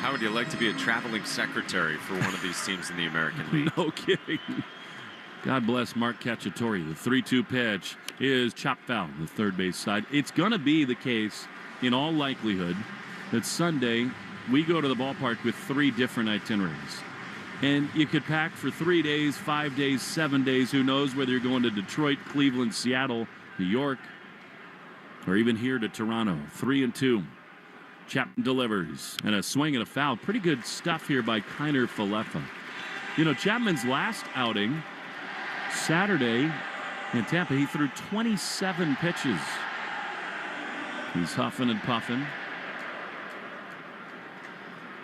How would you like to be a traveling secretary for one of these teams in the American League? No kidding. God bless Mark Cacciatore. The 3-2 pitch is chopped foul, the third base side. It's going to be the case, in all likelihood, that Sunday we go to the ballpark with 3 different itineraries. And you could pack for 3 days, 5 days, 7 days. Who knows whether you're going to Detroit, Cleveland, Seattle, New York, or even here to Toronto. 3-2. Chapman delivers. And a swing and a foul. Pretty good stuff here by Kiner-Falefa. You know, Chapman's last outing, Saturday in Tampa, he threw 27 pitches. He's huffing and puffing.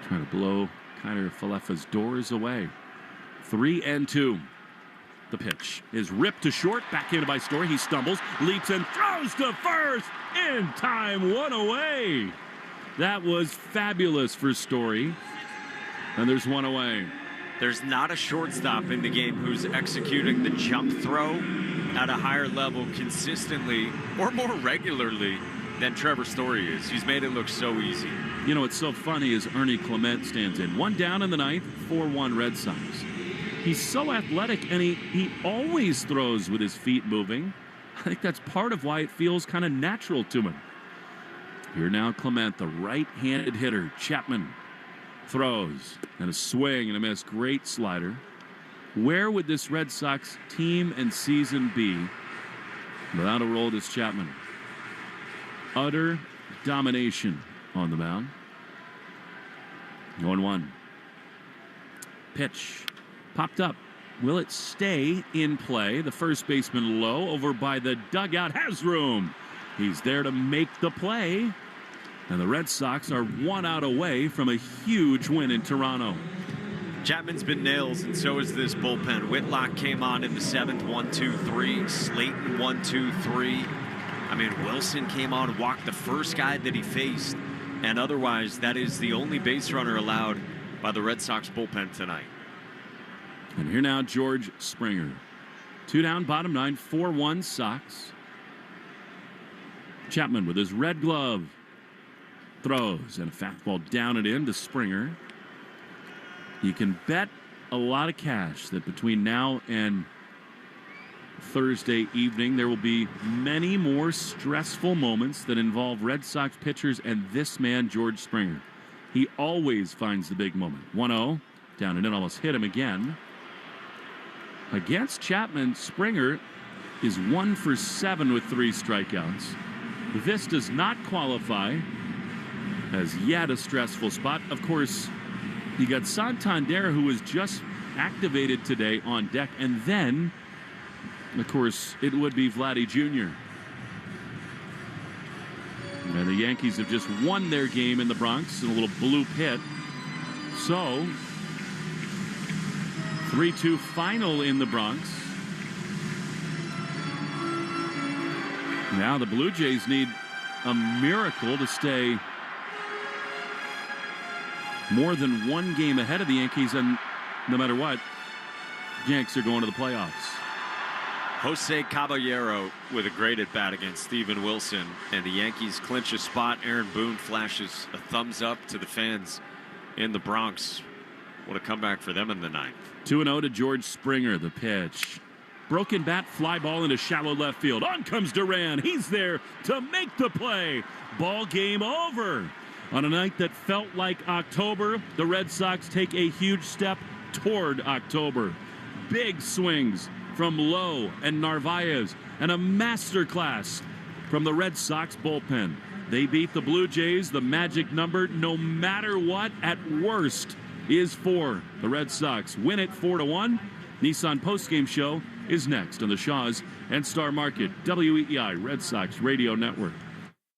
Trying to blow Kiner-Falefa's doors away. 3-2. The pitch is ripped to short. Backhanded by Story. He stumbles, leaps, and throws to first. In time, 1 away. That was fabulous for Story. And there's 1 away. There's not a shortstop in the game who's executing the jump throw at a higher level consistently or more regularly than Trevor Story is. He's made it look so easy. You know, what's so funny is Ernie Clement stands in. 1 down in the ninth, 4-1 Red Sox. He's so athletic, and he always throws with his feet moving. I think that's part of why it feels kind of natural to him. Here now Clement, the right-handed hitter. Chapman throws, and a swing and a miss. Great slider. Where would this Red Sox team and season be without Aroldis Chapman? Utter domination on the mound. 1-1. Pitch popped up. Will it stay in play? The first baseman low over by the dugout has room. He's there to make the play. And the Red Sox are 1 out away from a huge win in Toronto. Chapman's been nails, and so is this bullpen. Whitlock came on in the 7th, 1-2-3. Slayton 1-2-3. I mean, Wilson came on, walked the first guy that he faced, and otherwise that is the only base runner allowed by the Red Sox bullpen tonight. And here now George Springer. 2 down, bottom 9, 4-1 Sox. Chapman with his red glove. Throws and a fastball down and in to Springer. You can bet a lot of cash that between now and Thursday evening, there will be many more stressful moments that involve Red Sox pitchers and this man, George Springer. He always finds the big moment. 1-0, down and in, almost hit him again. Against Chapman, Springer is 1 for 7 with 3 strikeouts. This does not qualify as yet a stressful spot. Of course, you got Santander, who was just activated today on deck, and then, of course, it would be Vladdy Jr. And the Yankees have just won their game in the Bronx in a little blue pit. So, 3-2 final in the Bronx. Now the Blue Jays need a miracle to stay more than 1 game ahead of the Yankees, and no matter what, Yanks are going to the playoffs. Jose Caballero with a great at-bat against Steven Wilson, and the Yankees clinch a spot. Aaron Boone flashes a thumbs up to the fans in the Bronx. What a comeback for them in the 9th. 2-0 to George Springer, the pitch. Broken bat, fly ball into shallow left field. On comes Duran. He's there to make the play. Ball game over. On a night that felt like October, the Red Sox take a huge step toward October. Big swings from Lowe and Narvaez, and a masterclass from the Red Sox bullpen. They beat the Blue Jays. The magic number, no matter what, at worst, is 4. The Red Sox win it 4-1. Nissan postgame show is next on the Shaws and Star Market WEEI Red Sox Radio Network.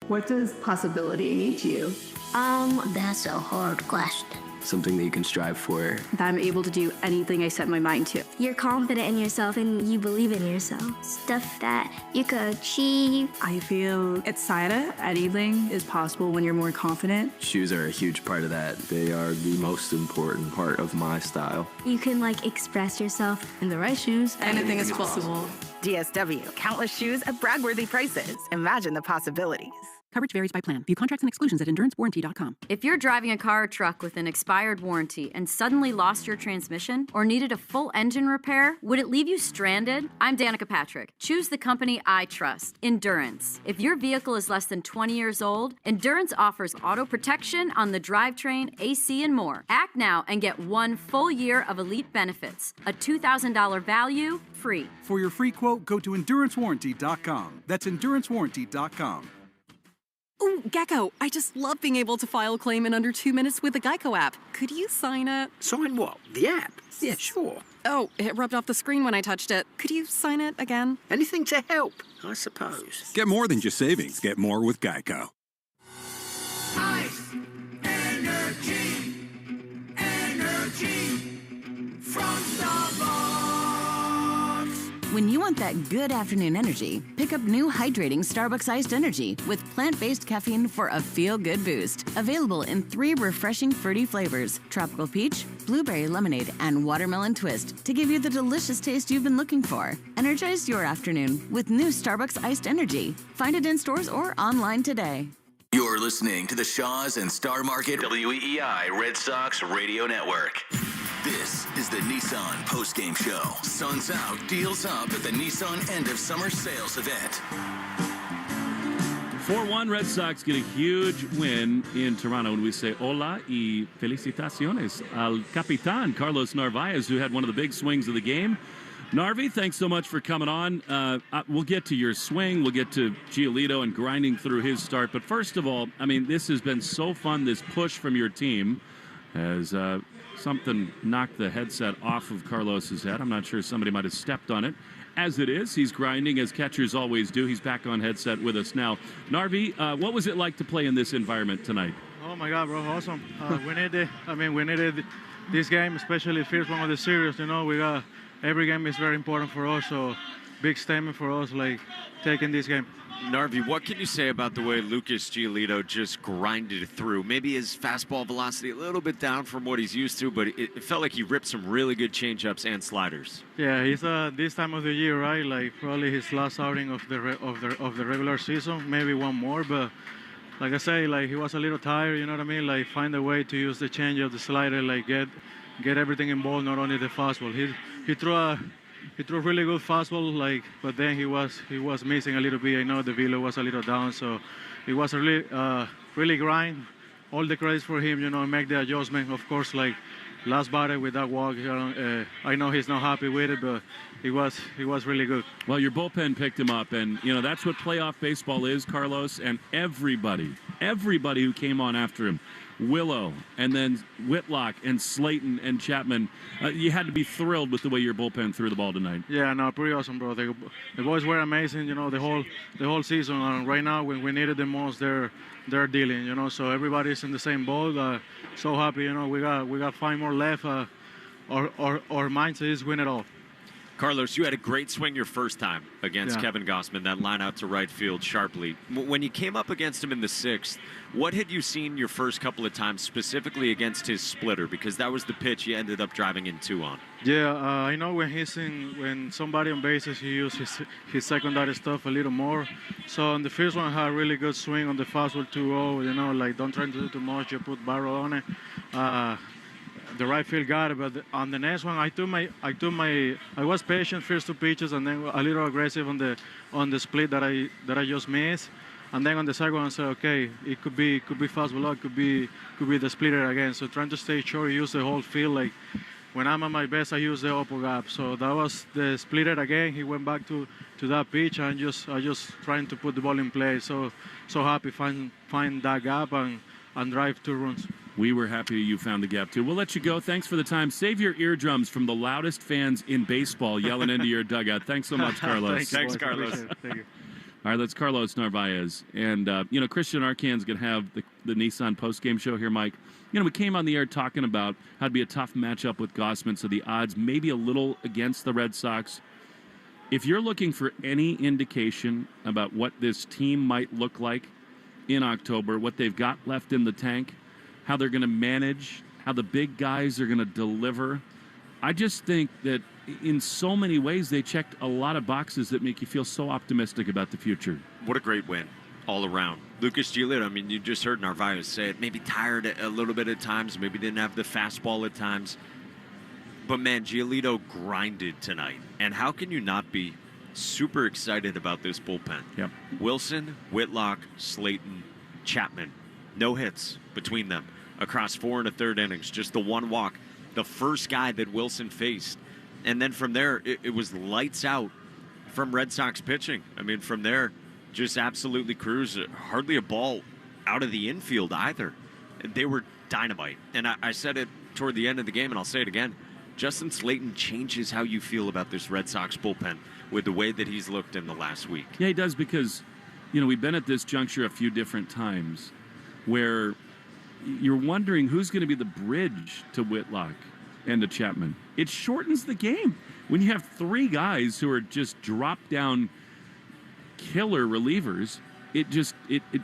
What does possibility mean to you? That's a hard question. Something that you can strive for. That I'm able to do anything I set my mind to. You're confident in yourself and you believe in yourself. Stuff that you could achieve. I feel excited. Anything is possible when you're more confident. Shoes are a huge part of that. They are the most important part of my style. You can express yourself. In the right shoes, anything is possible. DSW, countless shoes at brag-worthy prices. Imagine the possibilities. Coverage varies by plan. View contracts and exclusions at endurancewarranty.com. If you're driving a car or truck with an expired warranty and suddenly lost your transmission or needed a full engine repair, would it leave you stranded? I'm Danica Patrick. Choose the company I trust, Endurance. If your vehicle is less than 20 years old, Endurance offers auto protection on the drivetrain, AC, and more. Act now and get 1 full year of elite benefits. A $2,000 value, free. For your free quote, go to endurancewarranty.com. That's endurancewarranty.com. Ooh, Gecko, I just love being able to file a claim in under 2 minutes with the Geico app. Could you sign it? Sign what? The app? Yeah, sure. Oh, it rubbed off the screen when I touched it. Could you sign it again? Anything to help, I suppose. Get more than just savings. Get more with Geico. Ice, energy, energy from Starbucks. When you want that good afternoon energy, pick up new hydrating Starbucks Iced Energy with plant-based caffeine for a feel-good boost. Available in 3 refreshing fruity flavors: tropical peach, blueberry lemonade, and watermelon twist, to give you the delicious taste you've been looking for. Energize your afternoon with new Starbucks Iced Energy. Find it in stores or online today. You're listening to the Shaws and Star Market WEEI Red Sox Radio Network. This is the Nissan postgame show. Sun's out, deals up at the Nissan end of summer sales event. 4-1 Red Sox get a huge win in Toronto, and we say hola y felicitaciones al capitán Carlos Narvaez, who had one of the big swings of the game. Narvi, thanks so much for coming on. We'll get to your swing. We'll get to Giolito and grinding through his start. But first of all, I mean, this has been so fun, this push from your team, as something knocked the headset off of Carlos's head. I'm not sure, somebody might have stepped on it. As it is, he's grinding, as catchers always do. He's back on headset with us now. Narvi, what was it like to play in this environment tonight? Oh my God, bro, awesome. We needed this game, especially the first one of the series. You know, every game is very important for us. So big statement for us, like taking this game. Narvi, what can you say about the way Lucas Giolito just grinded through? Maybe his fastball velocity a little bit down from what he's used to, but it felt like he ripped some really good changeups and sliders. Yeah, he's this time of the year, right? Like probably his last outing of the regular season, maybe one more. But like I say, like he was a little tired. You know what I mean? Like find a way to use the changeup, the slider, like get everything involved, not only the fastball. He threw a really good fastball, like, but then he was missing a little bit. I know the velo was a little down, so it was a really grind. All the credits for him, you know, make the adjustment. Of course, like last batter with that walk, I know he's not happy with it, but he was really good. Well, your bullpen picked him up, and you know that's what playoff baseball is, Carlos. And everybody who came on after him. Willow, and then Whitlock, and Slayton, and Chapman. You had to be thrilled with the way your bullpen threw the ball tonight. Yeah, no, pretty awesome, bro. The boys were amazing, you know, the whole season. And right now, when we needed them most, they're dealing, you know. So everybody's in the same boat. So happy, you know. We got 5 more left. Our mindset is win it all. Carlos, you had a great swing your first time against Kevin Gossman, that line out to right field sharply. When you came up against him in the 6th, what had you seen your first couple of times, specifically against his splitter? Because that was the pitch you ended up driving in 2 on. Yeah, I know when somebody on bases, he used his secondary stuff a little more. So on the first one, I had a really good swing on the fastball 2-0. You know, like don't try to do too much. You put barrel on it. The right field got it, but on the next one, I was patient first 2 pitches, and then a little aggressive on the split that I just missed, and then on the second one, I said, okay, it could be fastball, it could be the splitter again. So trying to stay short, use the whole field. Like when I'm at my best, I use the upper gap. So that was the splitter again. He went back to that pitch, and I just trying to put the ball in play. So happy find that gap and drive 2 runs. We were happy you found the gap, too. We'll let you go. Thanks for the time. Save your eardrums from the loudest fans in baseball yelling into your dugout. Thanks so much, Carlos. Thanks, Carlos. Thank you. All right, that's Carlos Narvaez. And, you know, Christian Arcan's going to have the Nissan postgame show here, Mike. You know, we came on the air talking about how it'd be a tough matchup with Gossman, so the odds maybe a little against the Red Sox. If you're looking for any indication about what this team might look like in October, what they've got left in the tank, how they're going to manage, how the big guys are going to deliver. I just think that in so many ways they checked a lot of boxes that make you feel so optimistic about the future. What a great win all around. Lucas Giolito, I mean, you just heard Narvaez say it, maybe tired a little bit at times, maybe didn't have the fastball at times. But, man, Giolito grinded tonight. And how can you not be super excited about this bullpen? Yep. Wilson, Whitlock, Slayton, Chapman. No hits between them across 4 1/3 innings. Just the 1 walk. The first guy that Wilson faced. And then from there, it was lights out from Red Sox pitching. I mean, from there, just absolutely cruised. Hardly a ball out of the infield either. They were dynamite. And I said it toward the end of the game, and I'll say it again. Justin Slayton changes how you feel about this Red Sox bullpen with the way that he's looked in the last week. Yeah, he does, because, you know, we've been at this juncture a few different times where you're wondering who's going to be the bridge to Whitlock and to Chapman. It shortens the game when you have 3 guys who are just drop-down killer relievers. It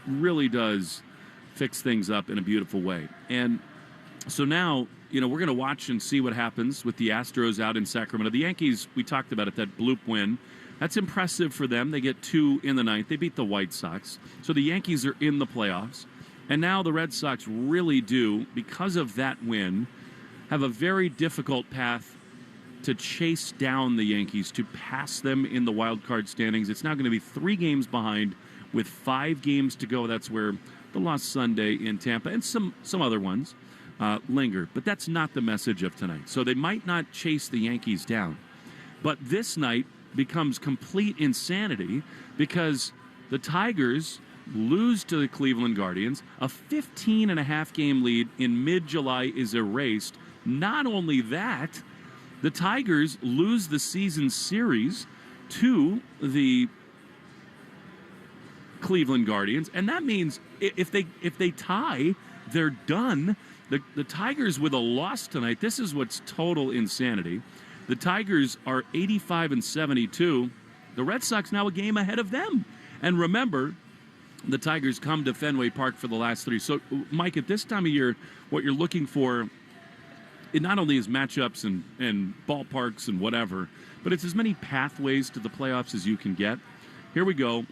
really does fix things up in a beautiful way. And so now, you know, we're going to watch and see what happens with the Astros out in Sacramento. The Yankees, we talked about it, that bloop win. That's impressive for them. They get 2 in the 9th. They beat the White Sox. So the Yankees are in the playoffs. And now the Red Sox really do, because of that win, have a very difficult path to chase down the Yankees, to pass them in the wild card standings. It's now going to be 3 games behind with 5 games to go. That's where the lost Sunday in Tampa and some other ones linger. But that's not the message of tonight. So they might not chase the Yankees down. But this night becomes complete insanity because the Tigers lose to the Cleveland Guardians. A 15.5 game lead in mid-July is erased. Not only that, the Tigers lose the season series to the Cleveland Guardians, and that means if they tie, they're done. The Tigers with a loss tonight, this is what's total insanity. The Tigers are 85-72. The Red Sox now a game ahead of them. And remember, the Tigers come to Fenway Park for the last 3. So, Mike, at this time of year, what you're looking for, it not only is matchups and ballparks and whatever, but it's as many pathways to the playoffs as you can get. Here we go.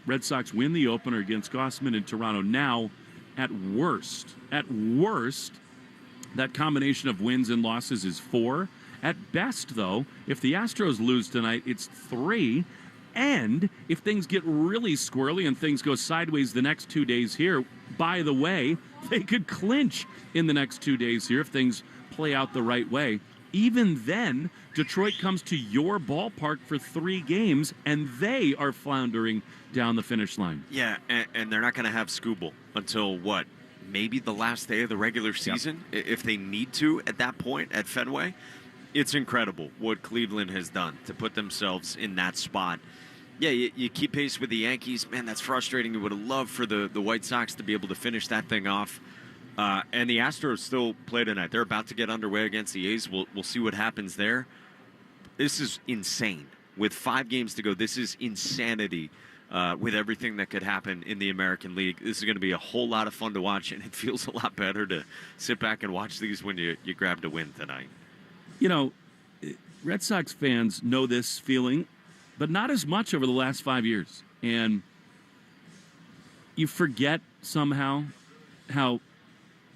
Red Sox win the opener against Gossman in Toronto. Now, at worst, that combination of wins and losses is 4. At best, though, if the Astros lose tonight, it's 3. And if things get really squirrely and things go sideways the next 2 days here, by the way, they could clinch in the next 2 days here if things play out the right way. Even then, Detroit comes to your ballpark for 3 games, and they are floundering down the finish line. Yeah, and they're not going to have Scooble until, what, maybe the last day of the regular season, if they need to at that point at Fenway. It's incredible what Cleveland has done to put themselves in that spot. Yeah, you keep pace with the Yankees. Man, that's frustrating. You would have loved for the White Sox to be able to finish that thing off. And the Astros still play tonight. They're about to get underway against the A's. We'll see what happens there. This is insane. With 5 games to go, this is insanity with everything that could happen in the American League. This is going to be a whole lot of fun to watch, and it feels a lot better to sit back and watch these when you grabbed a win tonight. You know, Red Sox fans know this feeling, but not as much over the last 5 years. And you forget somehow how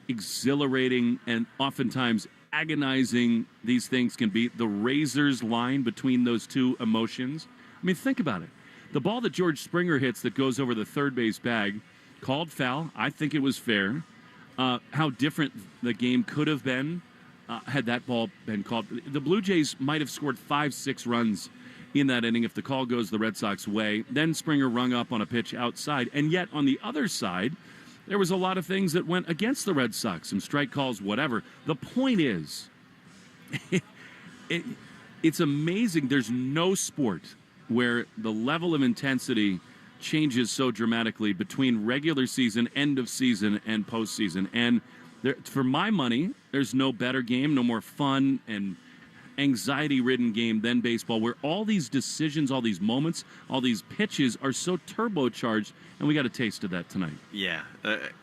exhilarating and oftentimes agonizing these things can be. The razor's line between those two emotions. I mean, think about it. The ball that George Springer hits that goes over the third base bag, called foul. I think it was fair. How different the game could have been had that ball been called. The Blue Jays might have scored 5-6 runs in that inning if the call goes the Red Sox way. Then Springer rung up on a pitch outside. And yet, on the other side, there was a lot of things that went against the Red Sox, some strike calls, whatever. The point is, it's amazing. There's no sport where the level of intensity changes so dramatically between regular season, end of season, and postseason. And for my money, there's no better game, no more fun and anxiety-ridden game than baseball, where all these decisions, all these moments, all these pitches are so turbocharged, and we got a taste of that tonight. Yeah,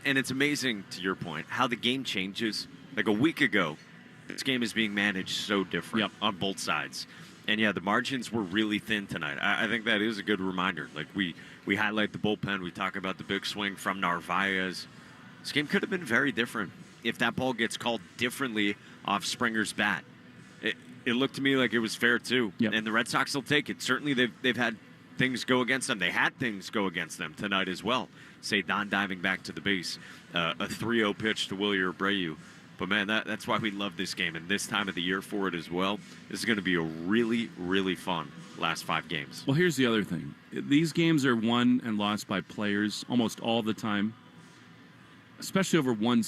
and it's amazing, to your point, how the game changes. Like a week ago, this game is being managed so different on both sides. And, yeah, the margins were really thin tonight. I think that is a good reminder. Like, we highlight the bullpen. We talk about the big swing from Narvaez. This game could have been very different if that ball gets called differently off Springer's bat. It looked to me like it was fair, too. And the Red Sox will take it. Certainly they've had things go against them. They had things go against them tonight as well. Say, Don diving back to the base. A 3-0 pitch to Willie Abreu. But, man, that's why we love this game. And this time of the year for it as well. This is going to be a really, really fun last 5 games. Well, here's the other thing. These games are won and lost by players almost all the time, especially over one